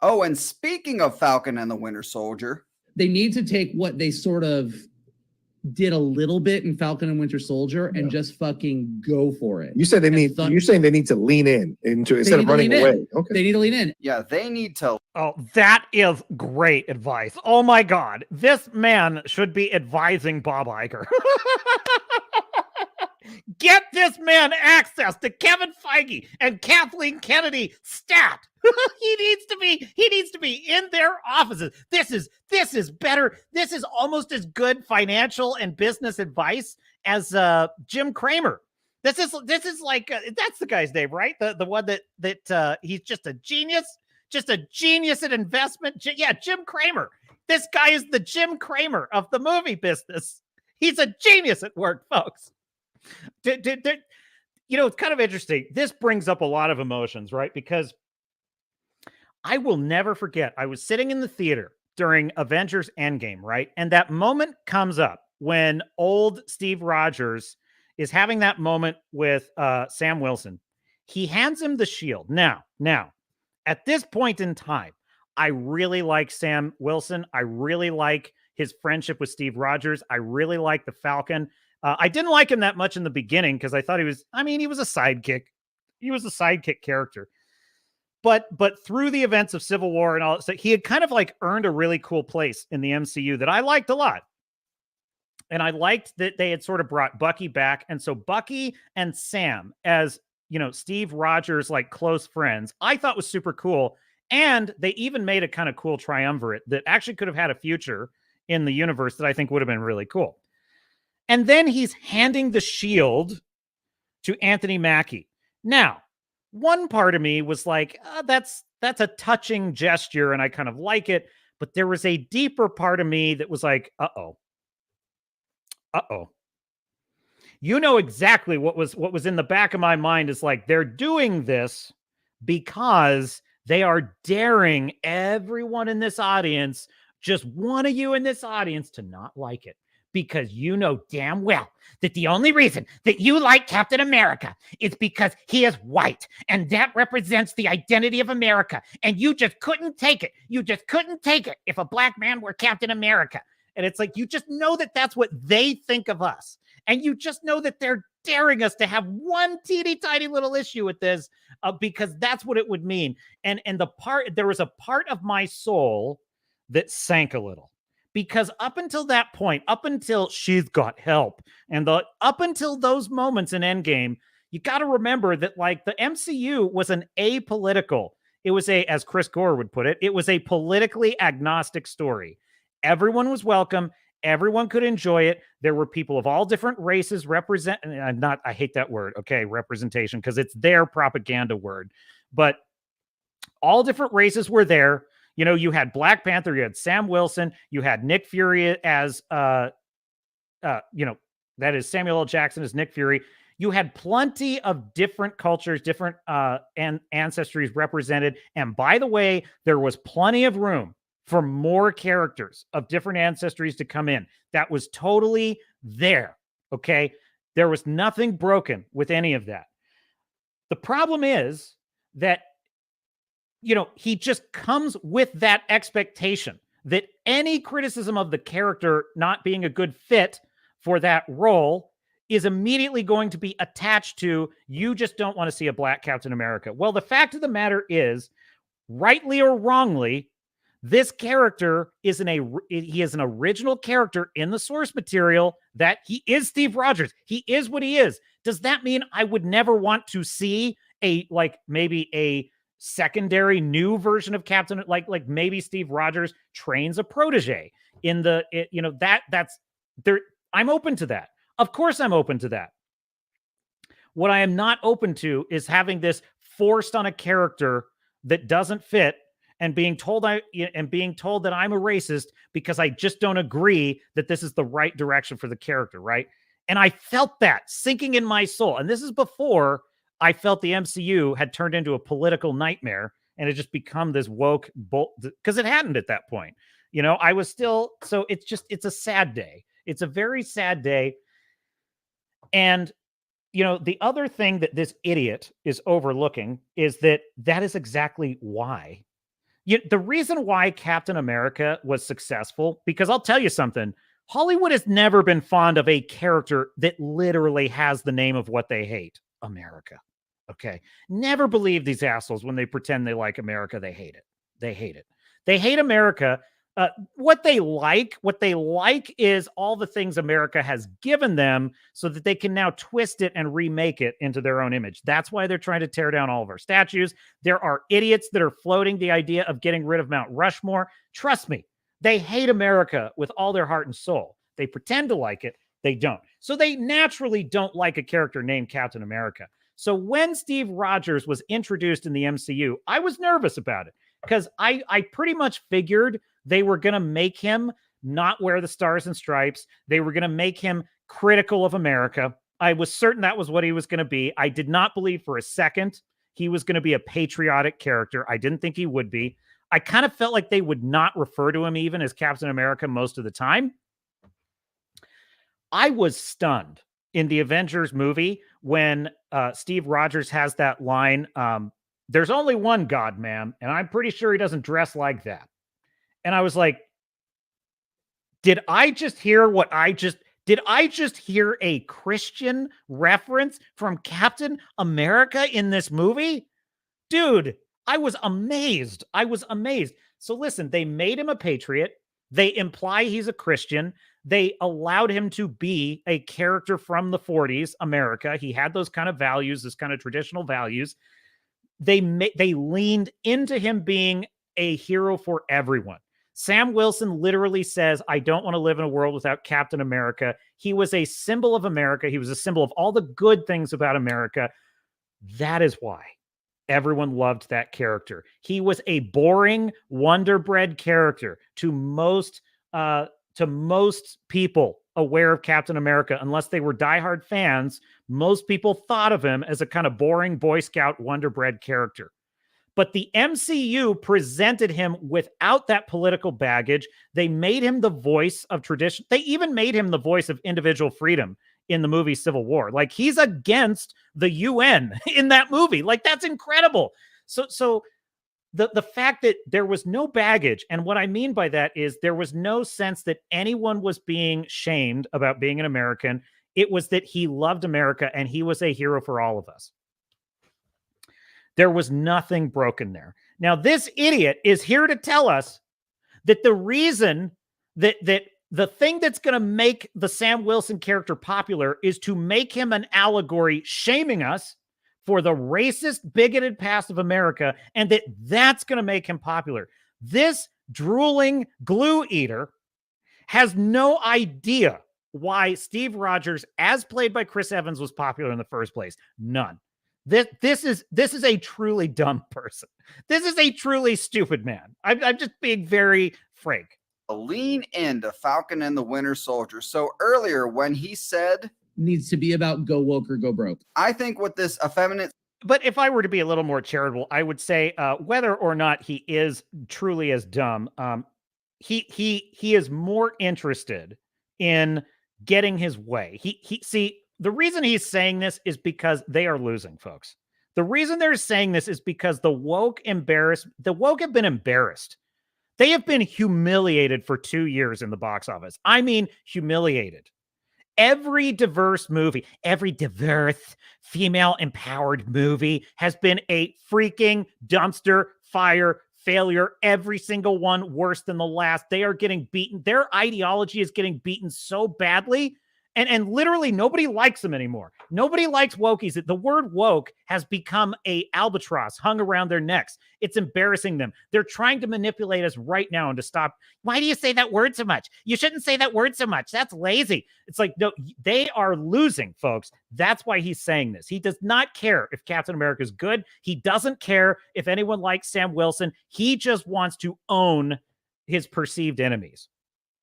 Oh, and speaking of Falcon and the Winter Soldier, They need to take what they sort of did a little bit in Falcon and Winter Soldier and just fucking go for it. You said you're saying they need to lean in into instead of running away. Okay. They need to lean in. yeah, they need to. Oh, that is great advice. Oh my God. This man should be advising Bob Iger. Get this man access to Kevin Feige and Kathleen Kennedy stat. he needs to be in their offices. This is better. This is almost as good financial and business advice as Jim Cramer. This is like that's the guy's name, right? The one that he's just a genius at investment. Yeah, Jim Cramer. This guy is the Jim Cramer of the movie business. He's a genius at work, folks. You know, it's kind of interesting. This brings up a lot of emotions, right? Because I will never forget, I was sitting in the theater during Avengers Endgame, right? And that moment comes up when old Steve Rogers is having that moment with Sam Wilson. He hands him the shield. Now, at this point in time, I really like Sam Wilson. I really like his friendship with Steve Rogers. I really like the Falcon. I didn't like him that much in the beginning because I thought he was a sidekick. He was a sidekick character. But through the events of Civil War and all, so he had kind of like earned a really cool place in the MCU that I liked a lot. And I liked that they had sort of brought Bucky back. And so Bucky and Sam, as you know, Steve Rogers, like close friends, I thought was super cool. And they even made a kind of cool triumvirate that actually could have had a future in the universe that I think would have been really cool. And then he's handing the shield to Anthony Mackie. Now, one part of me was like, that's a touching gesture and I kind of like it. But there was a deeper part of me that was like, uh-oh. You know exactly what was in the back of my mind is like, they're doing this because they are daring everyone in this audience, just one of you in this audience, to not like it. Because you know damn well that the only reason that you like Captain America is because he is white. And that represents the identity of America. And you just couldn't take it. You just couldn't take it if a black man were Captain America. And it's like, you just know that that's what they think of us. And you just know that they're daring us to have one teeny tiny little issue with this because that's what it would mean. And there was a part of my soul that sank a little. Because up until that point, up until she's got help, and up until those moments in Endgame, you got to remember that like the MCU was an apolitical. It was as Chris Gore would put it, it was a politically agnostic story. Everyone was welcome. Everyone could enjoy it. There were people of all different races I hate that word. Okay. Representation, because it's their propaganda word, but all different races were there. You know, you had Black Panther, you had Sam Wilson, you had Nick Fury as, that is Samuel L. Jackson as Nick Fury. You had plenty of different cultures, different ancestries represented. And by the way, there was plenty of room for more characters of different ancestries to come in. That was totally there. Okay. There was nothing broken with any of that. The problem is that, you know, he just comes with that expectation that any criticism of the character not being a good fit for that role is immediately going to be attached to, you just don't want to see a black Captain America. Well, the fact of the matter is, rightly or wrongly, this character is he is an original character in the source material, that he is Steve Rogers. He is what he is. Does that mean I would never want to see maybe a secondary new version of Captain, like maybe Steve Rogers trains a protege in that's there. I'm open to that. Of course I'm open to that. What I am not open to is having this forced on a character that doesn't fit and being told that I'm a racist because I just don't agree that this is the right direction for the character, right? And I felt that sinking in my soul. And this is before I felt the MCU had turned into a political nightmare and it just become this woke because it hadn't at that point. You know, I was still, so it's a sad day. It's a very sad day. And, you know, the other thing that this idiot is overlooking is that is exactly why. The reason why Captain America was successful, because I'll tell you something, Hollywood has never been fond of a character that literally has the name of what they hate, America. Okay. Never believe these assholes when they pretend they like America. They hate it. They hate it. They hate America. What they like is all the things America has given them so that they can now twist it and remake it into their own image. That's why they're trying to tear down all of our statues. There are idiots that are floating the idea of getting rid of Mount Rushmore. Trust me, they hate America with all their heart and soul. They pretend to like it. They don't. So they naturally don't like a character named Captain America. So when Steve Rogers was introduced in the MCU, I was nervous about it because I pretty much figured they were going to make him not wear the stars and stripes. They were going to make him critical of America. I was certain that was what he was going to be. I did not believe for a second he was going to be a patriotic character. I didn't think he would be. I kind of felt like they would not refer to him even as Captain America most of the time. I was stunned in the Avengers movie when Steve Rogers has that line, there's only one God, ma'am, and I'm pretty sure he doesn't dress like that. And I was like, did I just hear a Christian reference from Captain America in this movie? Dude, I was amazed. So listen, they made him a patriot. They imply he's a Christian. They allowed him to be a character from the 40s, America. He had those kind of values, this kind of traditional values. They leaned into him being a hero for everyone. Sam Wilson literally says, I don't want to live in a world without Captain America. He was a symbol of America. He was a symbol of all the good things about America. That is why everyone loved that character. He was a boring Wonder Bread character to most people aware of Captain America. Unless they were diehard fans, most people thought of him as a kind of boring Boy Scout Wonder Bread character. But the MCU presented him without that political baggage. They made him the voice of tradition. They even made him the voice of individual freedom in the movie Civil War. Like, he's against the UN in that movie. Like, that's incredible. So the fact that there was no baggage, and what I mean by that is there was no sense that anyone was being shamed about being an American. It was that he loved America and he was a hero for all of us. There was nothing broken there. Now, this idiot is here to tell us that the reason that the thing that's going to make the Sam Wilson character popular is to make him an allegory shaming us for the racist, bigoted past of America, and that's going to make him popular. This drooling glue eater has no idea why Steve Rogers, as played by Chris Evans, was popular in the first place. None. This is a truly dumb person. This is a truly stupid man. I'm just being very frank. Lean into Falcon and the Winter Soldier. So earlier when he said needs to be about go woke or go broke. I think with this effeminate. But if I were to be a little more charitable, I would say whether or not he is truly as dumb, he is more interested in getting his way. See, the reason he's saying this is because they are losing, folks. The reason they're saying this is because the woke have been embarrassed. They have been humiliated for 2 years in the box office. I mean, humiliated. Every diverse movie, every diverse female empowered movie has been a freaking dumpster fire failure. Every single one worse than the last. They are getting beaten. Their ideology is getting beaten so badly. And literally nobody likes them anymore. Nobody likes wokies. The word woke has become a albatross hung around their necks. It's embarrassing them. They're trying to manipulate us right now and to stop. Why do you say that word so much? You shouldn't say that word so much. That's lazy. It's like, no, they are losing, folks. That's why he's saying this. He does not care if Captain America is good. He doesn't care if anyone likes Sam Wilson. He just wants to own his perceived enemies.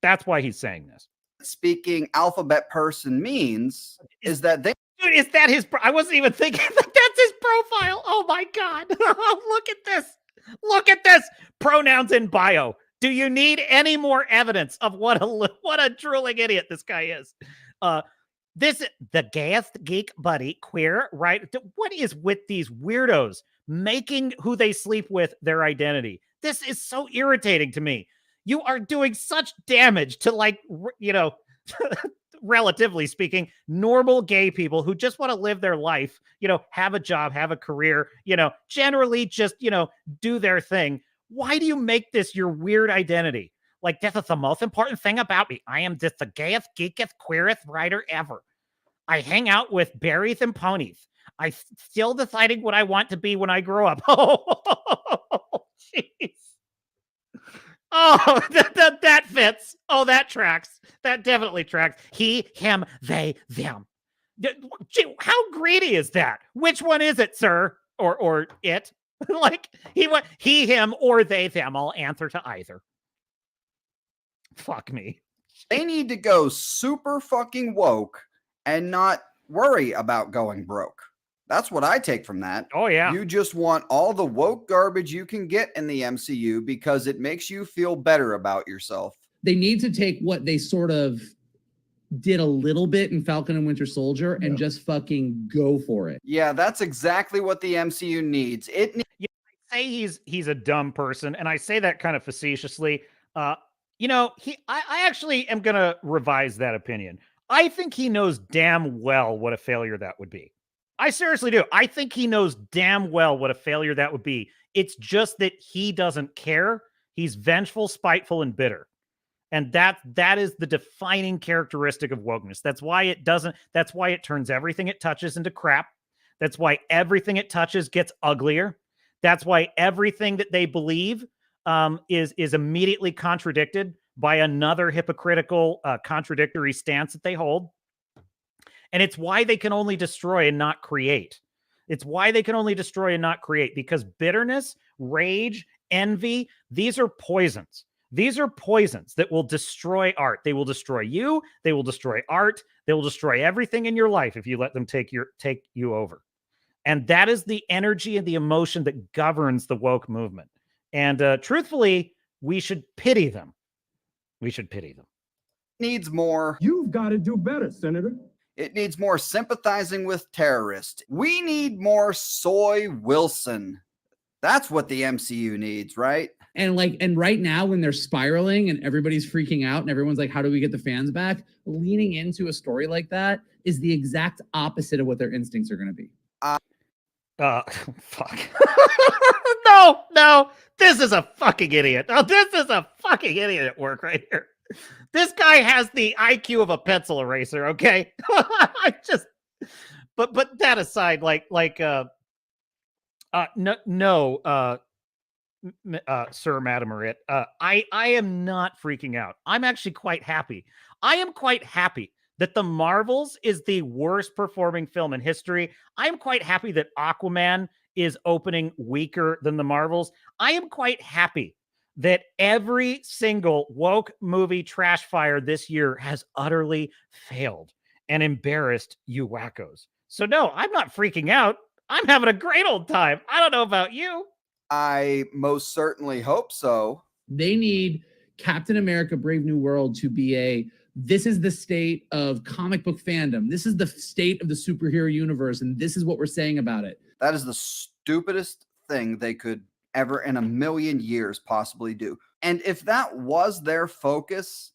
That's why he's saying this. Speaking alphabet person means is that they Dude, is that his? I wasn't even thinking that that's his profile. Oh my god! Look at this! Look at this! Pronouns in bio. Do you need any more evidence of what a drooling idiot this guy is? This the gayest geek buddy queer right? What is with these weirdos making who they sleep with their identity? This is so irritating to me. You are doing such damage to, like, you know, relatively speaking, normal gay people who just want to live their life, you know, have a job, have a career, you know, generally just, you know, do their thing. Why do you make this your weird identity? Like, this is the most important thing about me. I am just the gayest, geekest, queerest writer ever. I hang out with berries and ponies. I'm still deciding what I want to be when I grow up. Oh, jeez. Oh, that fits. Oh, that tracks. That definitely tracks. He, him, they, them. Gee, how greedy is that? Which one is it, sir? Or it? Like, he, him, or they, them. I'll answer to either. Fuck me. They need to go super fucking woke and not worry about going broke. That's what I take from that. Oh, yeah. You just want all the woke garbage you can get in the MCU because it makes you feel better about yourself. They need to take what they sort of did a little bit in Falcon and Winter Soldier and just fucking go for it. Yeah, that's exactly what the MCU needs. It needs. Yeah, I say he's a dumb person, and I say that kind of facetiously. You know, I actually am gonna revise that opinion. I think he knows damn well what a failure that would be. I seriously do. I think he knows damn well what a failure that would be. It's just that he doesn't care. He's vengeful, spiteful, and bitter. And that is the defining characteristic of wokeness. That's why it turns everything it touches into crap. That's why everything it touches gets uglier. That's why everything that they believe is immediately contradicted by another hypocritical, contradictory stance that they hold. And it's why they can only destroy and not create. It's why they can only destroy and not create, because bitterness, rage, envy, these are poisons. These are poisons that will destroy art. They will destroy you. They will destroy art. They will destroy everything in your life if you let them take you over. And that is the energy and the emotion that governs the woke movement. And truthfully, we should pity them. We should pity them. Needs more. You've got to do better, Senator. It needs more sympathizing with terrorists. We need more Soy Wilson. That's what the MCU needs, right? And right now when they're spiraling and everybody's freaking out and everyone's like, how do we get the fans back? Leaning into a story like that is the exact opposite of what their instincts are going to be. Fuck. No, this is a fucking idiot. Oh, this is a fucking idiot at work right here. This guy has the IQ of a pencil eraser, okay? But that aside, sir, madam, or it, I am not freaking out. I'm actually quite happy. I am quite happy that The Marvels is the worst performing film in history. I'm quite happy that Aquaman is opening weaker than The Marvels. I am quite happy that every single woke movie trash fire this year has utterly failed and embarrassed you wackos. So no, I'm not freaking out. I'm having a great old time. I don't know about you. I most certainly hope so. They need Captain America Brave New World to be this is the state of comic book fandom. This is the state of the superhero universe, and this is what we're saying about it. That is the stupidest thing they could ever in a million years possibly do. And if that was their focus,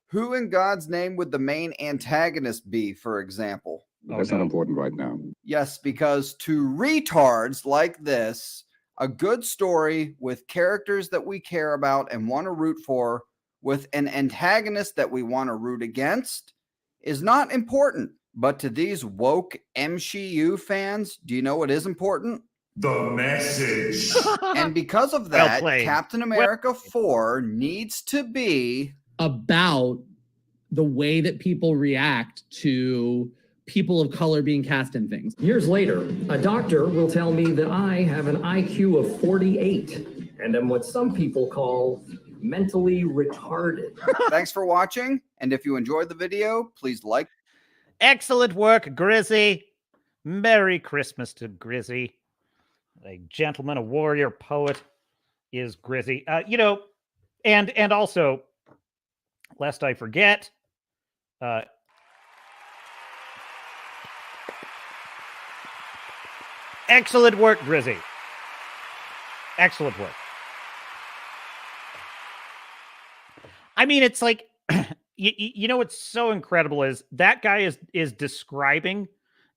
who in God's name would the main antagonist be, for example? That's not important right now. Yes, because to retards like this, a good story with characters that we care about and want to root for, with an antagonist that we want to root against, is not important. But to these woke MCU fans, do you know what is important? The message. And because of that, Captain America 4 needs to be about the way that people react to people of color being cast in things. Years later, a doctor will tell me that I have an IQ of 48 and am what some people call mentally retarded. Thanks for watching. And if you enjoyed the video, please like. Excellent work, Grizzy. Merry Christmas to Grizzy. A gentleman, a warrior, poet is Grizzy. And also, lest I forget, excellent work, Grizzy. Excellent work. I mean, it's like, you know what's so incredible is that guy is describing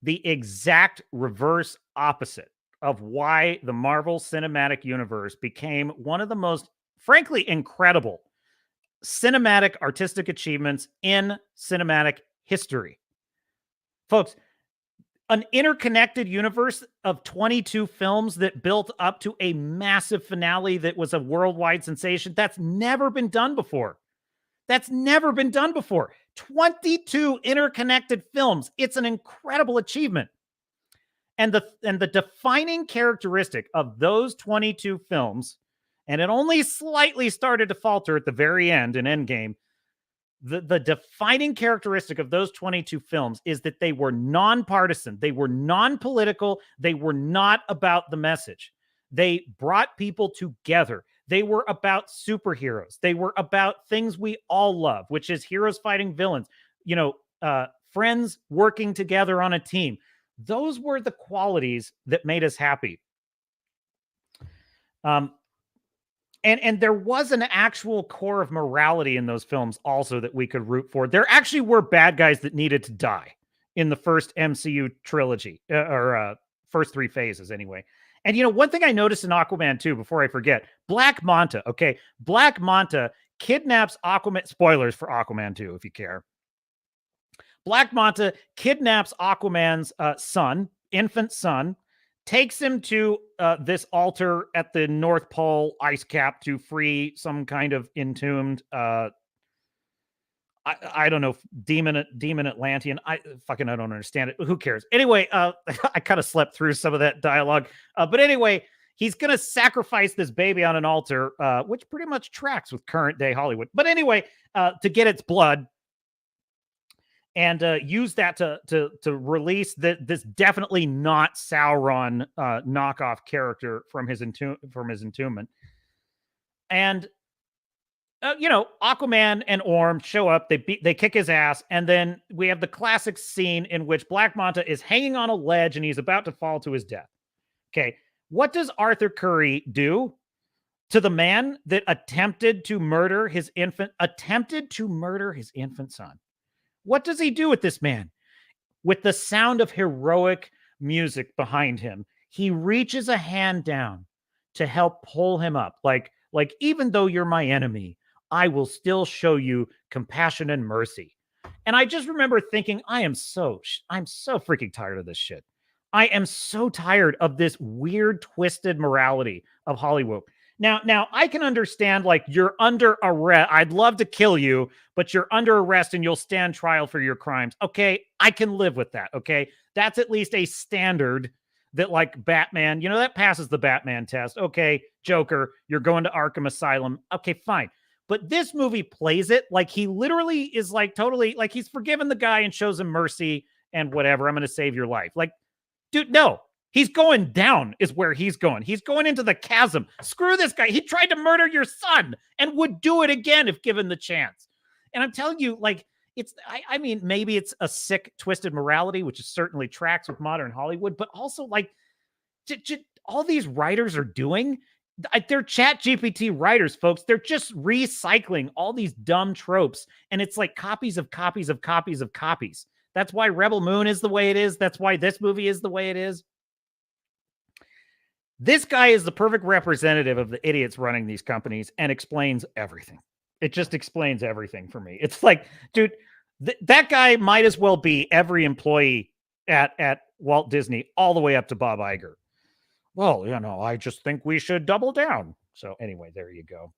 the exact reverse opposite of why the Marvel Cinematic Universe became one of the most, frankly, incredible cinematic artistic achievements in cinematic history. Folks, an interconnected universe of 22 films that built up to a massive finale that was a worldwide sensation. That's never been done before. That's never been done before. 22 interconnected films. It's an incredible achievement. And the defining characteristic of those 22 films, and it only slightly started to falter at the very end in Endgame, the defining characteristic of those 22 films is that they were nonpartisan, they were non-political, they were not about the message. They brought people together. They were about superheroes. They were about things we all love, which is heroes fighting villains, friends working together on a team. Those were the qualities that made us happy. And there was an actual core of morality in those films also that we could root for. There actually were bad guys that needed to die in the first MCU trilogy, or first three phases anyway. And, one thing I noticed in Aquaman 2, before I forget, Black Manta, okay? Black Manta kidnaps Aquaman. Spoilers for Aquaman 2, if you care. Black Manta kidnaps Aquaman's infant son, takes him to this altar at the North Pole ice cap to free some kind of entombed, I don't know, demon Atlantean. I don't understand it. Who cares? Anyway, I kind of slept through some of that dialogue. But anyway, he's going to sacrifice this baby on an altar, which pretty much tracks with current day Hollywood. But anyway, to get its blood, and use that to release this definitely not Sauron knockoff character from his entombment. And Aquaman and Orm show up. They kick his ass, and then we have the classic scene in which Black Manta is hanging on a ledge and he's about to fall to his death. Okay, what does Arthur Curry do to the man that attempted to murder his infant son? What does he do with this man? With the sound of heroic music behind him, he reaches a hand down to help pull him up. Like even though you're my enemy, I will still show you compassion and mercy. And I just remember thinking, I'm so freaking tired of this shit. I am so tired of this weird, twisted morality of Hollywoke. Now I can understand, like, you're under arrest. I'd love to kill you, but you're under arrest and you'll stand trial for your crimes. Okay, I can live with that. Okay, that's at least a standard that, like, Batman, that passes the Batman test. Okay, Joker, you're going to Arkham Asylum. Okay, fine. But this movie plays it like he literally is, like, totally, like, he's forgiven the guy and shows him mercy and whatever. I'm going to save your life. Like, dude, no. He's going down is where he's going. He's going into the chasm. Screw this guy. He tried to murder your son and would do it again if given the chance. And I'm telling you, like, I mean, maybe it's a sick, twisted morality, which is certainly tracks with modern Hollywood, but also, like, all these writers are doing, they're Chat GPT writers, folks. They're just recycling all these dumb tropes. And it's like copies of copies of copies of copies. That's why Rebel Moon is the way it is. That's why this movie is the way it is. This guy is the perfect representative of the idiots running these companies and explains everything. It just explains everything for me. It's like, dude, that guy might as well be every employee at Walt Disney, all the way up to Bob Iger. Well, I just think we should double down. So anyway, there you go.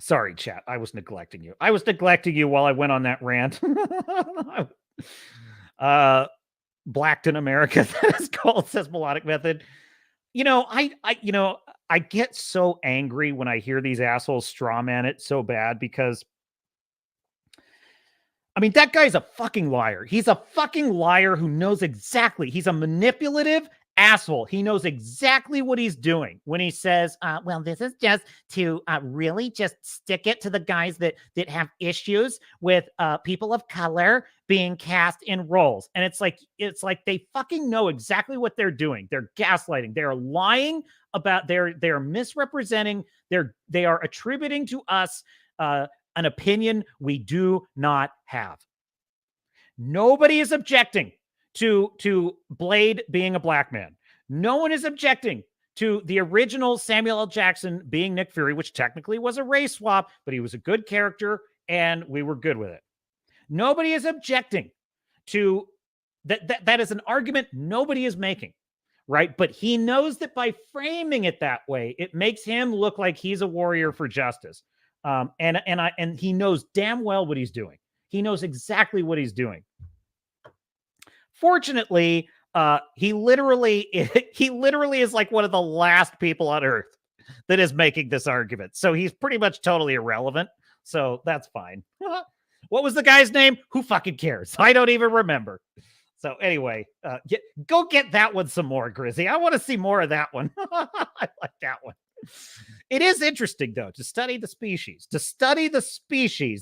Sorry, chat. I was neglecting you. While I went on that rant. Blackton America, that is called, says Melodic Method. I get so angry when I hear these assholes strawman it so bad, because I mean, that guy's a fucking liar. He's a fucking liar who knows exactly. He's a manipulative asshole. He knows exactly what he's doing when he says, well, this is just to really just stick it to the guys that have issues with people of color being cast in roles. And it's like they fucking know exactly what they're doing. They're gaslighting. They're lying about they're misrepresenting. They are attributing to us an opinion we do not have. Nobody is objecting to Blade being a black man. No one is objecting to the original Samuel L. Jackson being Nick Fury, which technically was a race swap, but he was a good character and we were good with it. Nobody is objecting to that. That is an argument nobody is making, right? But he knows that by framing it that way, it makes him look like he's a warrior for justice. And he knows damn well what he's doing. He knows exactly what he's doing. Fortunately, he literally is like one of the last people on Earth that is making this argument. So he's pretty much totally irrelevant. So that's fine. What was the guy's name? Who fucking cares? I don't even remember. So anyway, go get that one some more, Grizzy. I want to see more of that one. I like that one. It is interesting, though, to study the species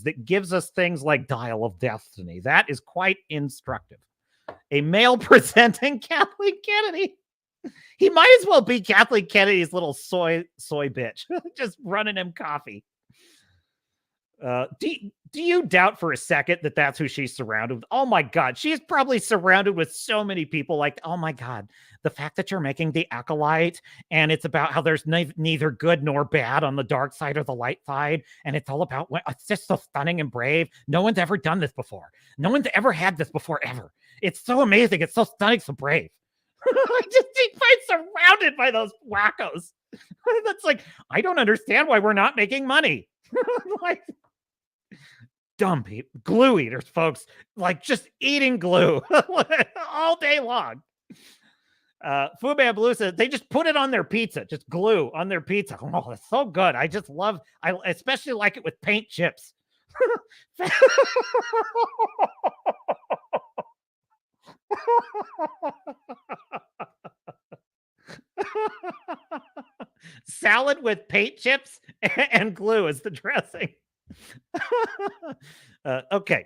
that gives us things like Dial of Destiny. That is quite instructive. A male presenting Kathleen Kennedy. He might as well be Kathleen Kennedy's little soy bitch, just running him coffee. Do you doubt for a second that that's who she's surrounded with? Oh my God, she's probably surrounded with so many people like, oh my God, the fact that you're making The Acolyte and it's about how there's neither good nor bad on the dark side or the light side. And it's all about, it's just so stunning and brave. No one's ever done this before. No one's ever had this before, ever. It's so amazing. It's so stunning, so brave. I just find surrounded by those wackos. That's like, I don't understand why we're not making money. Like, dumb people, glue eaters, folks, like just eating glue all day long. Fu Blue says they just put it on their pizza, just glue on their pizza. Oh, it's so good. I especially like it with paint chips. Salad with paint chips and glue is the dressing. Okay.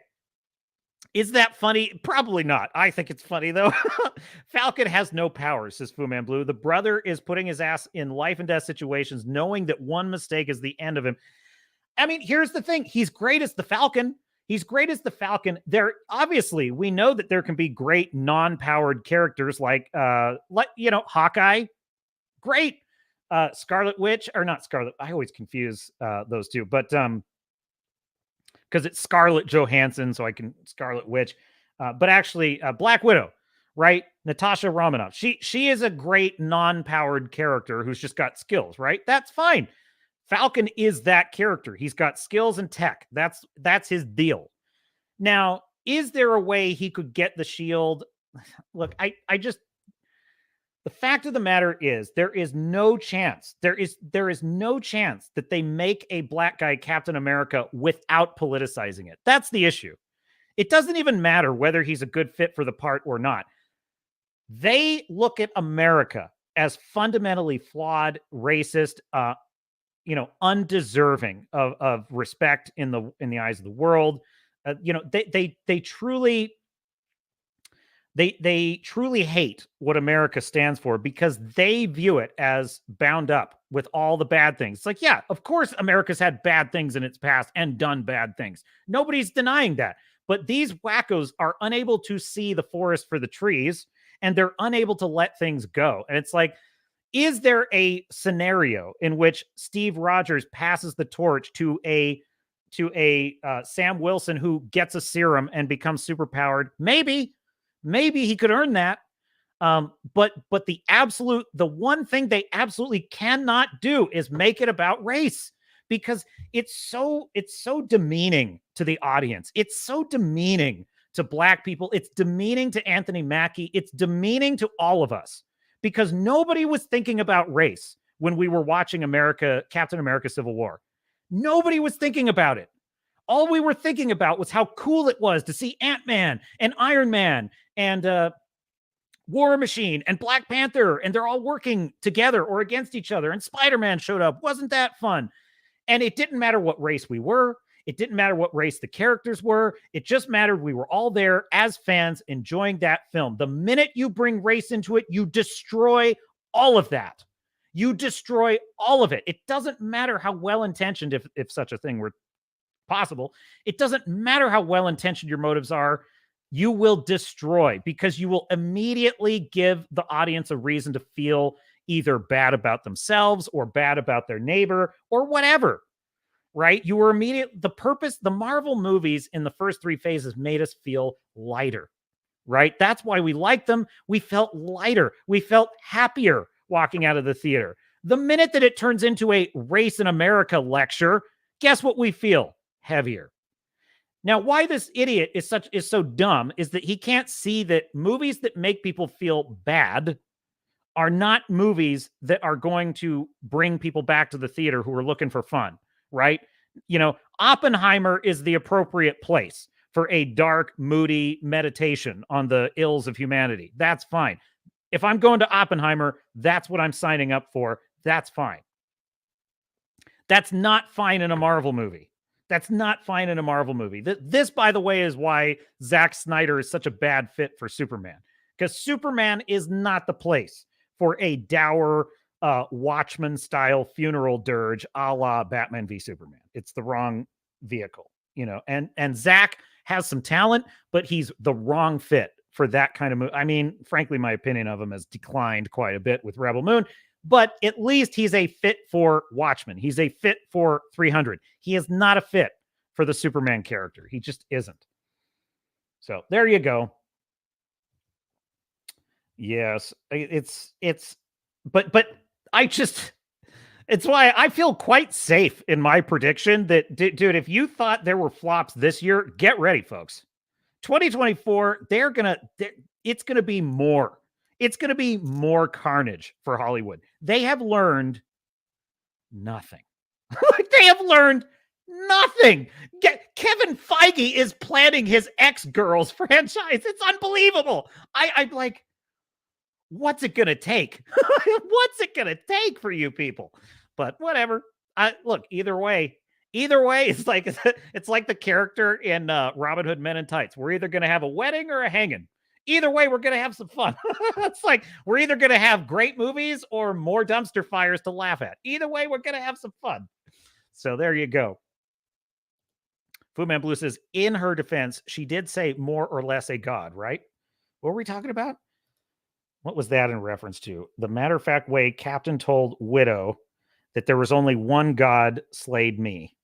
Is that funny? Probably not. I think it's funny, though. Falcon has no powers, says Fu Man Blue. The brother is putting his ass in life and death situations, knowing that one mistake is the end of him. I mean, here's the thing. He's great as the Falcon. There, obviously, we know that there can be great non-powered characters like Hawkeye. Great. Scarlet Witch, or not Scarlet. I always confuse those two, but because it's Scarlett Johansson, so I can Scarlet Witch, but actually Black Widow, right? Natasha Romanoff. She is a great non-powered character who's just got skills, right? That's fine. Falcon is that character. He's got skills and tech. That's his deal. Now, is there a way he could get the shield? Look, the fact of the matter is there is no chance. There is no chance that they make a black guy Captain America without politicizing it. That's the issue. It doesn't even matter whether he's a good fit for the part or not. They look at America as fundamentally flawed, racist, undeserving of respect in the eyes of the world. They truly hate what America stands for because they view it as bound up with all the bad things. It's like, yeah, of course, America's had bad things in its past and done bad things. Nobody's denying that. But these wackos are unable to see the forest for the trees, and they're unable to let things go. And it's like, is there a scenario in which Steve Rogers passes the torch to a Sam Wilson who gets a serum and becomes superpowered? Maybe he could earn that. But the one thing they absolutely cannot do is make it about race, because it's so demeaning to the audience. It's so demeaning to black people. It's demeaning to Anthony Mackie. It's demeaning to all of us, because nobody was thinking about race when we were watching Captain America Civil War. Nobody was thinking about it. All we were thinking about was how cool it was to see Ant-Man and Iron Man and War Machine and Black Panther, and they're all working together or against each other. And Spider-Man showed up. Wasn't that fun? And it didn't matter what race we were. It didn't matter what race the characters were. It just mattered we were all there as fans enjoying that film. The minute you bring race into it, you destroy all of that. You destroy all of it. It doesn't matter how well-intentioned, if such a thing were possible, it doesn't matter how well-intentioned your motives are. You will destroy, because you will immediately give the audience a reason to feel either bad about themselves or bad about their neighbor or whatever, right? You were the Marvel movies in the first 3 phases made us feel lighter, right? That's why we liked them. We felt lighter. We felt happier walking out of the theater. The minute that it turns into a race in America lecture, guess what we feel? Heavier. Now, why this idiot is so dumb is that he can't see that movies that make people feel bad are not movies that are going to bring people back to the theater who are looking for fun, right? You know, Oppenheimer is the appropriate place for a dark, moody meditation on the ills of humanity. That's fine. If I'm going to Oppenheimer, that's what I'm signing up for. That's fine. That's not fine in a Marvel movie. That's not fine in a Marvel movie. This, by the way, is why Zack Snyder is such a bad fit for Superman. Because Superman is not the place for a dour Watchmen-style funeral dirge a la Batman v Superman. It's the wrong vehicle, you know. And Zack has some talent, but he's the wrong fit for that kind of movie. I mean, frankly, my opinion of him has declined quite a bit with Rebel Moon, but at least he's a fit for Watchmen. He's a fit for 300. He is not a fit for the Superman character. He just isn't. So there you go. Yes, but I just, it's why I feel quite safe in my prediction that, dude, if you thought there were flops this year, get ready, folks. 2024, it's going to be more. It's going to be more carnage for Hollywood. They have learned nothing. They have learned nothing. Kevin Feige is planning his X-Girls franchise. It's unbelievable. I'm like, what's it going to take? What's it going to take for you people? But whatever. Look, either way, it's like the character in Robin Hood Men in Tights. We're either going to have a wedding or a hanging. Either way, we're going to have some fun. It's like we're either going to have great movies or more dumpster fires to laugh at. Either way, we're going to have some fun. So there you go. Foodman Blue says, in her defense, she did say more or less a god, right? What were we talking about? What was that in reference to? The matter-of-fact way Captain told Widow that there was only one god slayed me.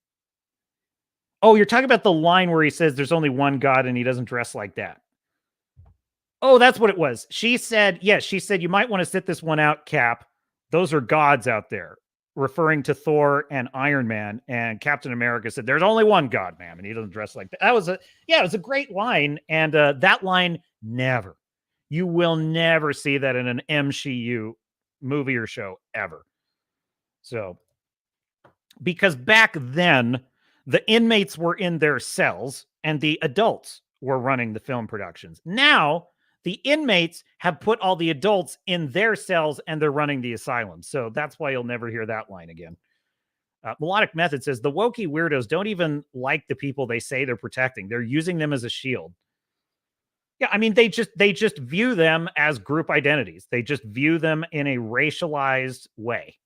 Oh, you're talking about the line where he says there's only one god and he doesn't dress like that. Oh, that's what it was. She said, yes, you might want to sit this one out, Cap. Those are gods out there, referring to Thor and Iron Man. And Captain America said, there's only one god, ma'am, and he doesn't dress like that. It was a great line. And that line, never. You will never see that in an MCU movie or show ever. So, because back then, the inmates were in their cells and the adults were running the film productions. Now, the inmates have put all the adults in their cells and they're running the asylum. So that's why you'll never hear that line again. Melodic Method says, the wokey weirdos don't even like the people they say they're protecting. They're using them as a shield. Yeah, I mean, they just view them as group identities. They just view them in a racialized way.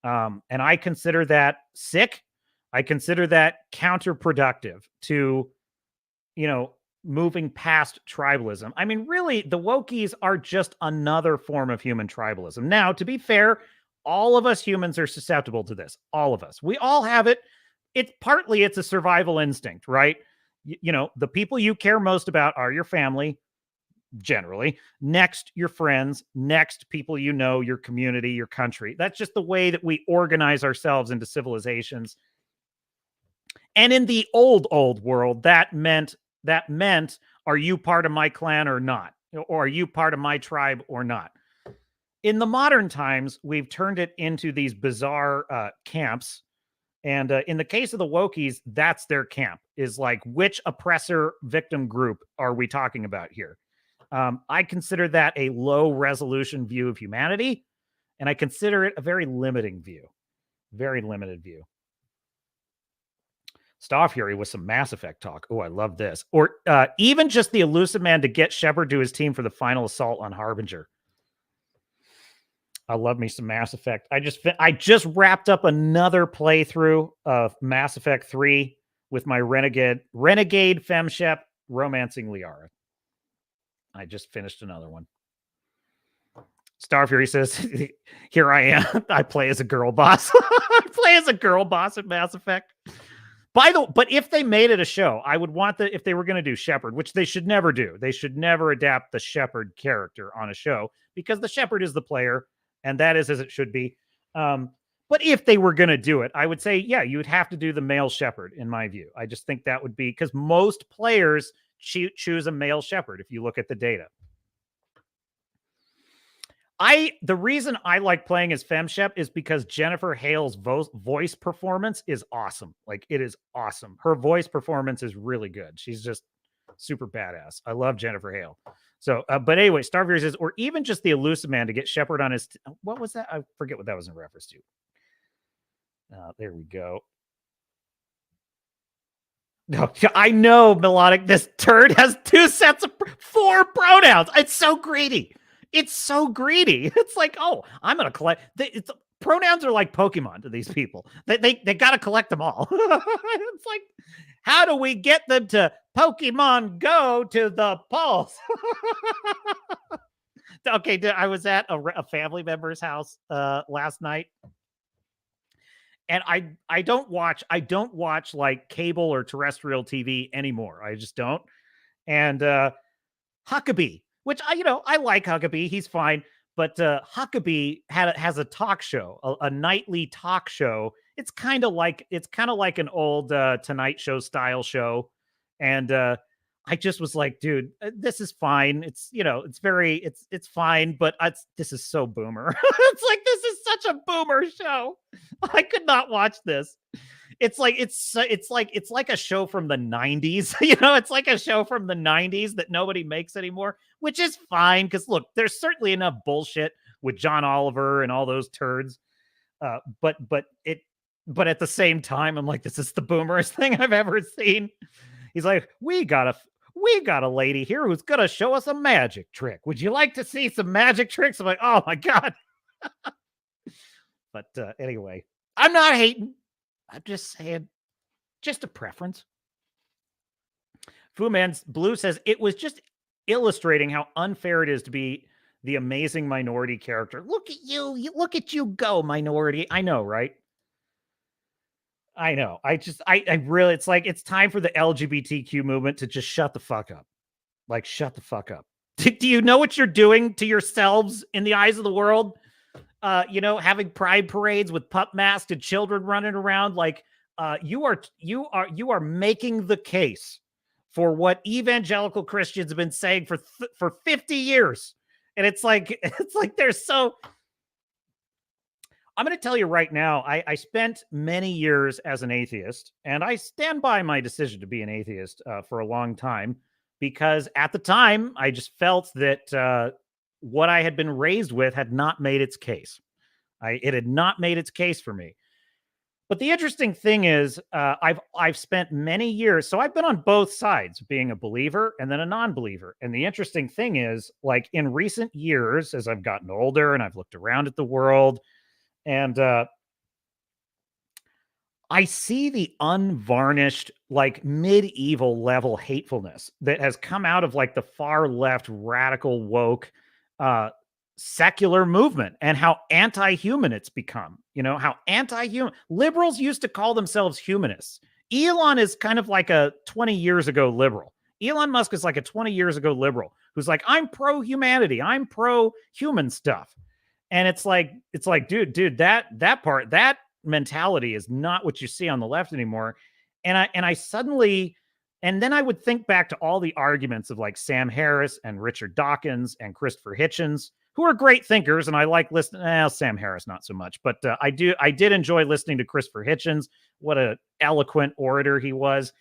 And I consider that sick. I consider that counterproductive to, moving past tribalism. I mean, really, the wokies are just another form of human tribalism. Now, to be fair, all of us humans are susceptible to this. All of us. We all have it. It's a survival instinct, right? The people you care most about are your family, generally. Next, your friends. Next, people your community, your country. That's just the way that we organize ourselves into civilizations. And in the old world, that meant, are you part of my clan or not? Or are you part of my tribe or not? In the modern times, we've turned it into these bizarre camps And in the case of the Wokies, that's their camp, is like, which oppressor victim group are we talking about here? I consider that a low resolution view of humanity, and I consider it a very limiting view. Very limited view. Staff Fury with some Mass Effect talk. Oh, I love this. Or even just the Elusive Man to get Shepard to his team for the final assault on Harbinger. I love me some Mass Effect. I just wrapped up another playthrough of Mass Effect 3 with my Renegade Femshep romancing Liara. I just finished another one. Star Fury says, here I am. I play as a girl boss. I play as a girl boss at Mass Effect. But if they made it a show, I would want if they were going to do Shepard, which they should never do. They should never adapt the Shepard character on a show, because the Shepard is the player, and that is as it should be. But if they were going to do it, I would say, yeah, you would have to do the male Shepard, in my view. I just think that would be, because most players choose a male Shepard if you look at the data. The reason I like playing as FemShep is because Jennifer Hale's voice performance is awesome. Like, it is awesome. Her voice performance is really good. She's just super badass. I love Jennifer Hale. So, but anyway, Starfire says, or even just the Elusive Man to get Shepard on his... what was that? I forget what that was in reference to. There we go. No, I know, Melodic. This turd has 4 pronouns. It's so greedy. It's so greedy. It's like, oh, I'm going to collect. Pronouns are like Pokemon to these people. They got to collect them all. It's like, how do we get them to Pokemon Go to the Pulse? Okay, I was at a family member's house last night. And I don't watch like cable or terrestrial TV anymore. I just don't. And Huckabee, which I like Huckabee. He's fine. But Huckabee has a talk show, a nightly talk show. It's kind of like an old Tonight Show style show. And I just was like, dude, this is fine. It's, it's fine, but this is so boomer. It's like, this is such a boomer show. I could not watch this. It's like a show from the 90s. It's like a show from the 90s that nobody makes anymore, which is fine. Because look, there's certainly enough bullshit with John Oliver and all those turds. But at the same time, I'm like, this is the boomerest thing I've ever seen. He's like, we got a lady here who's gonna show us a magic trick. Would you like to see some magic tricks? I'm like, oh my God. But anyway, I'm not hating. I'm just saying, just a preference. Fu Man Blue says it was just illustrating how unfair it is to be the amazing minority character. Look at you. Look at you go, minority. I know, right? I know. I really, it's like, it's time for the LGBTQ movement to just shut the fuck up. Like, shut the fuck up. Do you know what you're doing to yourselves in the eyes of the world? Having pride parades with pup masked and children running around. Like, you are making the case for what evangelical Christians have been saying for 50 years. And it's like they're so... I'm going to tell you right now, I spent many years as an atheist, and I stand by my decision to be an atheist for a long time, because at the time, I just felt that what I had been raised with had not made its case. It had not made its case for me. But the interesting thing is, I've spent many years, so I've been on both sides, being a believer and then a non-believer. And the interesting thing is, like, in recent years, as I've gotten older and I've looked around at the world, and I see the unvarnished, like, medieval level hatefulness that has come out of, like, the far left radical woke secular movement, and how anti-human it's become. How anti-human liberals used to call themselves humanists. Elon is kind of like a 20 years ago liberal. Elon Musk is like a 20 years ago liberal who's like, I'm pro-humanity. I'm pro-human stuff. And it's like, dude, that mentality is not what you see on the left anymore. And I suddenly, and then I would think back to all the arguments of like Sam Harris and Richard Dawkins and Christopher Hitchens, who are great thinkers, and I like listening. Sam Harris, not so much, but I did enjoy listening to Christopher Hitchens. What a eloquent orator he was.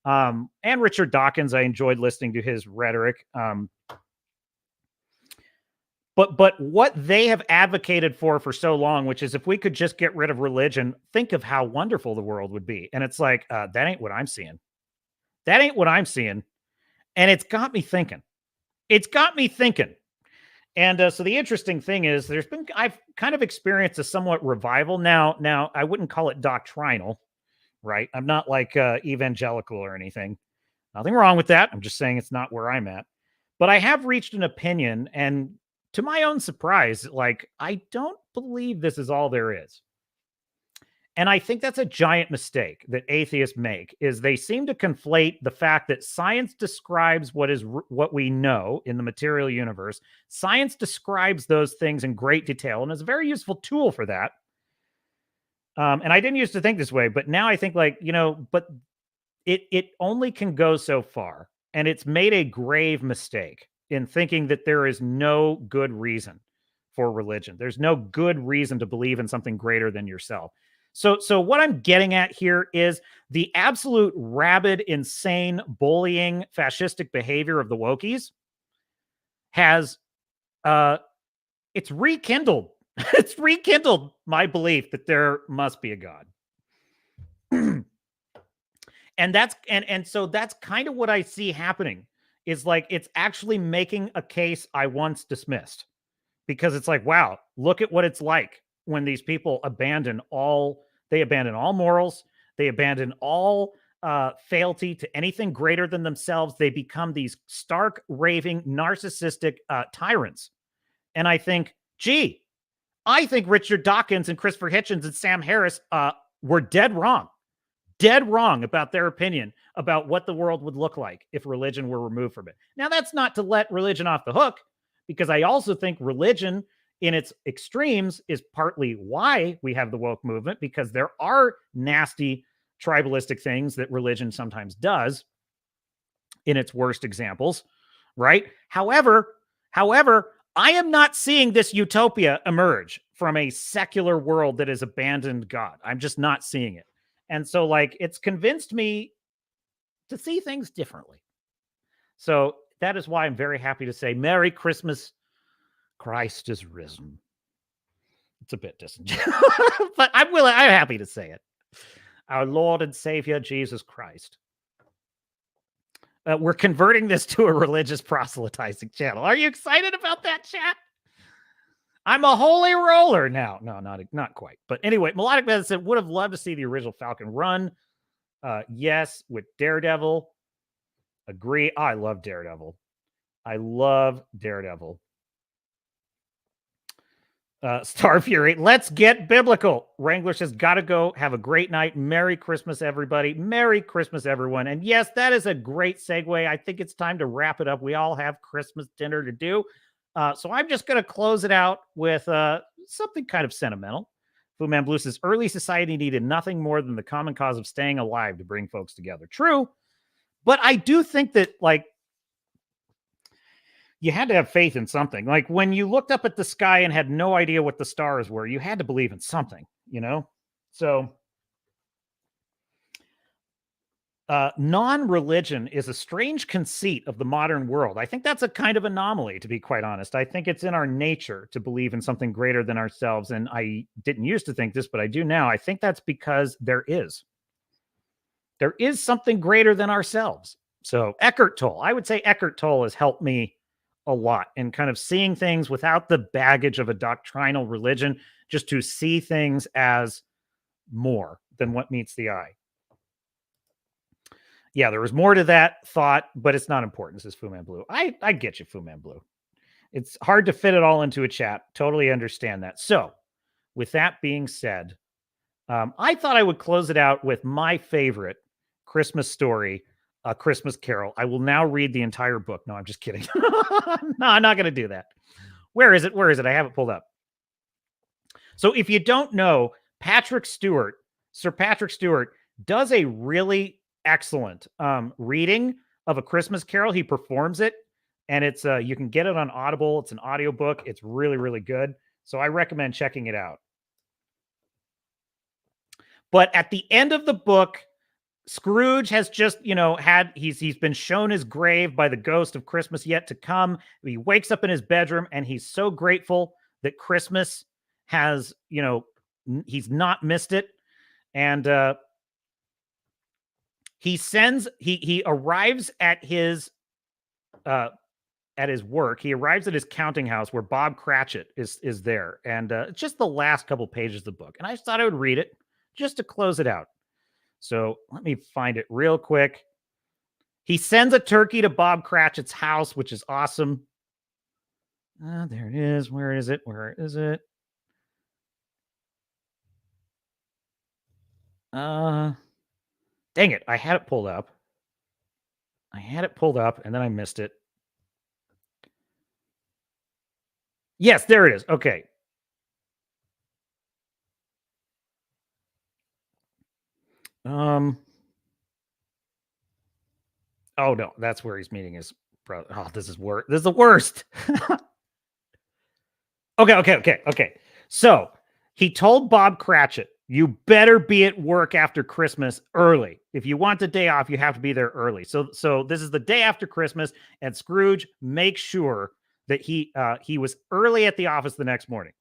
And Richard Dawkins, I enjoyed listening to his rhetoric. But what they have advocated for so long, which is if we could just get rid of religion, think of how wonderful the world would be. And it's like, that ain't what I'm seeing. That ain't what I'm seeing. And it's got me thinking. It's got me thinking. And so the interesting thing is I've kind of experienced a somewhat revival. Now I wouldn't call it doctrinal, right? I'm not like evangelical or anything. Nothing wrong with that. I'm just saying it's not where I'm at. But I have reached an opinion, and to my own surprise, like, I don't believe this is all there is. And I think that's a giant mistake that atheists make, is they seem to conflate the fact that science describes what we know in the material universe. Science describes those things in great detail and is a very useful tool for that. And I didn't used to think this way, but now I think, like, but it only can go so far. And it's made a grave mistake in thinking that there is no good reason for religion. There's no good reason to believe in something greater than yourself. So what I'm getting at here is the absolute rabid, insane, bullying, fascistic behavior of the wokies has, it's rekindled. It's rekindled my belief that there must be a God. And so that's kind of what I see happening, is like, it's actually making a case I once dismissed, because it's like, wow, look at what it's like when these people abandon all morals, they abandon all fealty to anything greater than themselves. They become these stark, raving, narcissistic tyrants. And I think, gee, I think Richard Dawkins and Christopher Hitchens and Sam Harris were dead wrong about their opinion about what the world would look like if religion were removed from it. Now, that's not to let religion off the hook, because I also think religion in its extremes is partly why we have the woke movement, because there are nasty tribalistic things that religion sometimes does in its worst examples, right? However, I am not seeing this utopia emerge from a secular world that has abandoned God. I'm just not seeing it. And so, like, it's convinced me to see things differently. So that is why I'm very happy to say, Merry Christmas, Christ is risen. It's a bit disingenuous, but I'm happy to say it. Our Lord and Savior, Jesus Christ. We're converting this to a religious proselytizing channel. Are you excited about that, chat? I'm a holy roller now. No, not quite. But anyway, Melodic Medicine would have loved to see the original Falcon run. Yes, with Daredevil. Agree. I love Daredevil. Star Fury, let's get biblical. Wrangler says, gotta go. Have a great night. Merry Christmas, everybody. Merry Christmas, everyone. And yes, that is a great segue. I think it's time to wrap it up. We all have Christmas dinner to do. So I'm just going to close it out with something kind of sentimental. Fu Man Blue says, early society needed nothing more than the common cause of staying alive to bring folks together. True. But I do think that, like, you had to have faith in something. Like, when you looked up at the sky and had no idea what the stars were, you had to believe in something, So non-religion is a strange conceit of the modern world. I think that's a kind of anomaly, to be quite honest. I think it's in our nature to believe in something greater than ourselves. And I didn't used to think this, but I do now. I think that's because there is something greater than ourselves. So Eckhart Tolle, I would say Eckhart Tolle has helped me a lot in kind of seeing things without the baggage of a doctrinal religion, just to see things as more than what meets the eye. Yeah, there was more to that thought, but it's not important, says Fu Man Blue. I get you, Fu Man Blue. It's hard to fit it all into a chat. Totally understand that. So with that being said, I thought I would close it out with my favorite Christmas story, A Christmas Carol. I will now read the entire book. No, I'm just kidding. No, I'm not going to do that. Where is it? I have it pulled up. So if you don't know, Sir Patrick Stewart does a really excellent reading of A Christmas Carol. He performs it and it's you can get it on Audible. It's an audiobook. It's really, really good. So I recommend checking it out. But at the end of the book, Scrooge has just, he's been shown his grave by the ghost of Christmas yet to come. He wakes up in his bedroom and he's so grateful that Christmas has, he's not missed it. And he arrives at his work. He arrives at his counting house where Bob Cratchit is there. And just the last couple pages of the book. And I just thought I would read it just to close it out. So let me find it real quick. He sends a turkey to Bob Cratchit's house, which is awesome. There it is. Where is it? Where is it? Dang it. I had it pulled up. And then I missed it. Yes, there it is. Okay. Oh no, that's where he's meeting his brother. Oh, this is worse. This is the worst. Okay. So he told Bob Cratchit, you better be at work after Christmas early. If you want the day off, you have to be there early. So this is the day after Christmas, and Scrooge makes sure that he was early at the office the next morning.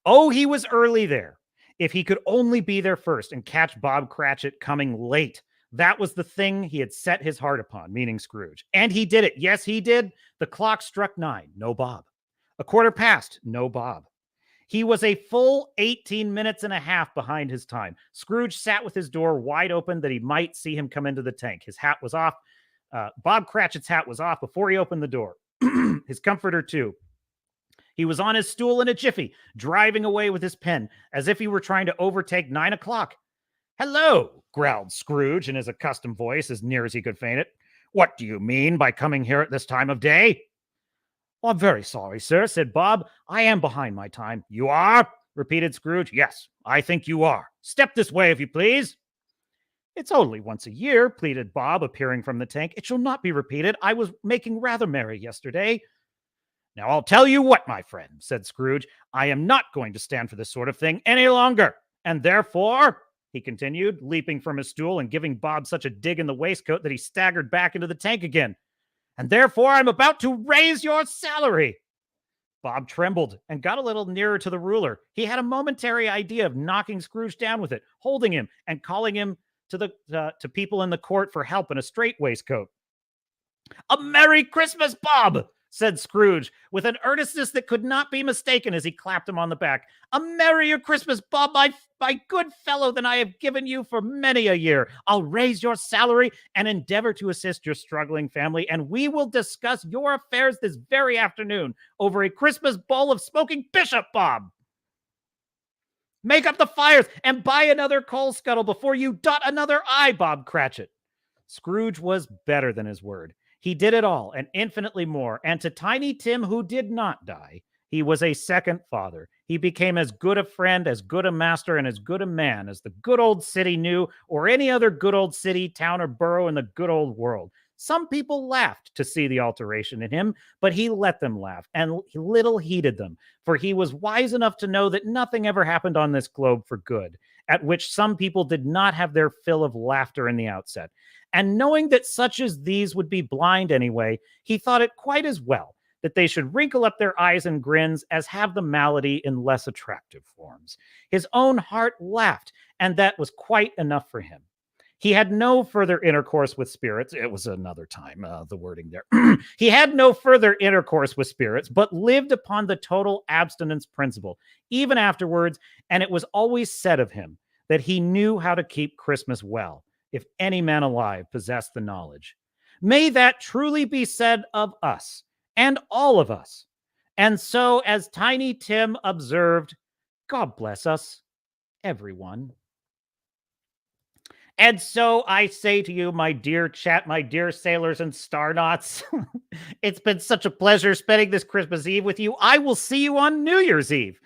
Oh, he was early there. If he could only be there first and catch Bob Cratchit coming late. That was the thing he had set his heart upon, meaning Scrooge. And he did it. Yes, he did. The clock struck 9. No Bob. 1:15. No Bob. He was a full 18 minutes and a half behind his time. Scrooge sat with his door wide open that he might see him come into the tank. His hat was off. Bob Cratchit's hat was off before he opened the door. His comforter, too. He was on his stool in a jiffy, driving away with his pen, as if he were trying to overtake 9 o'clock. Hello, growled Scrooge in his accustomed voice, as near as he could feign it. What do you mean by coming here at this time of day? I'm very sorry, sir, said Bob. I am behind my time. You are? Repeated Scrooge. Yes, I think you are. Step this way, if you please. It's only once a year, pleaded Bob, appearing from the tank. It shall not be repeated. I was making rather merry yesterday. Now, I'll tell you what, my friend, said Scrooge. I am not going to stand for this sort of thing any longer. And therefore, he continued, leaping from his stool and giving Bob such a dig in the waistcoat that he staggered back into the tank again. And therefore, I'm about to raise your salary. Bob trembled and got a little nearer to the ruler. He had a momentary idea of knocking Scrooge down with it, holding him and calling him to people in the court for help in a straight waistcoat. A Merry Christmas, Bob, said Scrooge, with an earnestness that could not be mistaken as he clapped him on the back. A merrier Christmas, Bob, my good fellow, than I have given you for many a year. I'll raise your salary and endeavor to assist your struggling family, and we will discuss your affairs this very afternoon over a Christmas bowl of smoking bishop, Bob. Make up the fires and buy another coal scuttle before you dot another I, Bob Cratchit. Scrooge was better than his word. He did it all and infinitely more. And to Tiny Tim, who did not die, he was a second father. He became as good a friend, as good a master, and as good a man as the good old city knew, or any other good old city, town, or borough in the good old world. Some people laughed to see the alteration in him, but he let them laugh, and little heeded them, for he was wise enough to know that nothing ever happened on this globe for good, at which some people did not have their fill of laughter in the outset. And knowing that such as these would be blind anyway, he thought it quite as well that they should wrinkle up their eyes and grins as have the malady in less attractive forms. His own heart laughed, and that was quite enough for him. He had no further intercourse with spirits. It was another time, the wording there. He had no further intercourse with spirits, but lived upon the total abstinence principle, even afterwards, and it was always said of him that he knew how to keep Christmas well, if any man alive possessed the knowledge. May that truly be said of us, and all of us. And so, as Tiny Tim observed, God bless us, everyone. And so I say to you, my dear chat, my dear sailors and starnauts, it's been such a pleasure spending this Christmas Eve with you. I will see you on New Year's Eve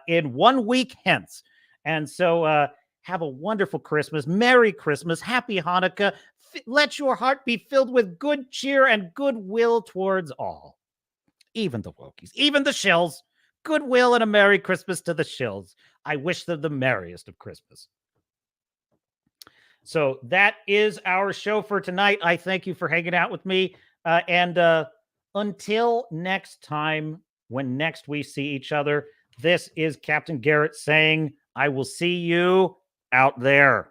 in 1 week hence. And so have a wonderful Christmas. Merry Christmas. Happy Hanukkah. let your heart be filled with good cheer and goodwill towards all, even the wokies, even the shills. Goodwill and a Merry Christmas to the shills. I wish them the merriest of Christmas. So that is our show for tonight. I thank you for hanging out with me. And until next time, when next we see each other, this is Captain Garrett saying, I will see you out there.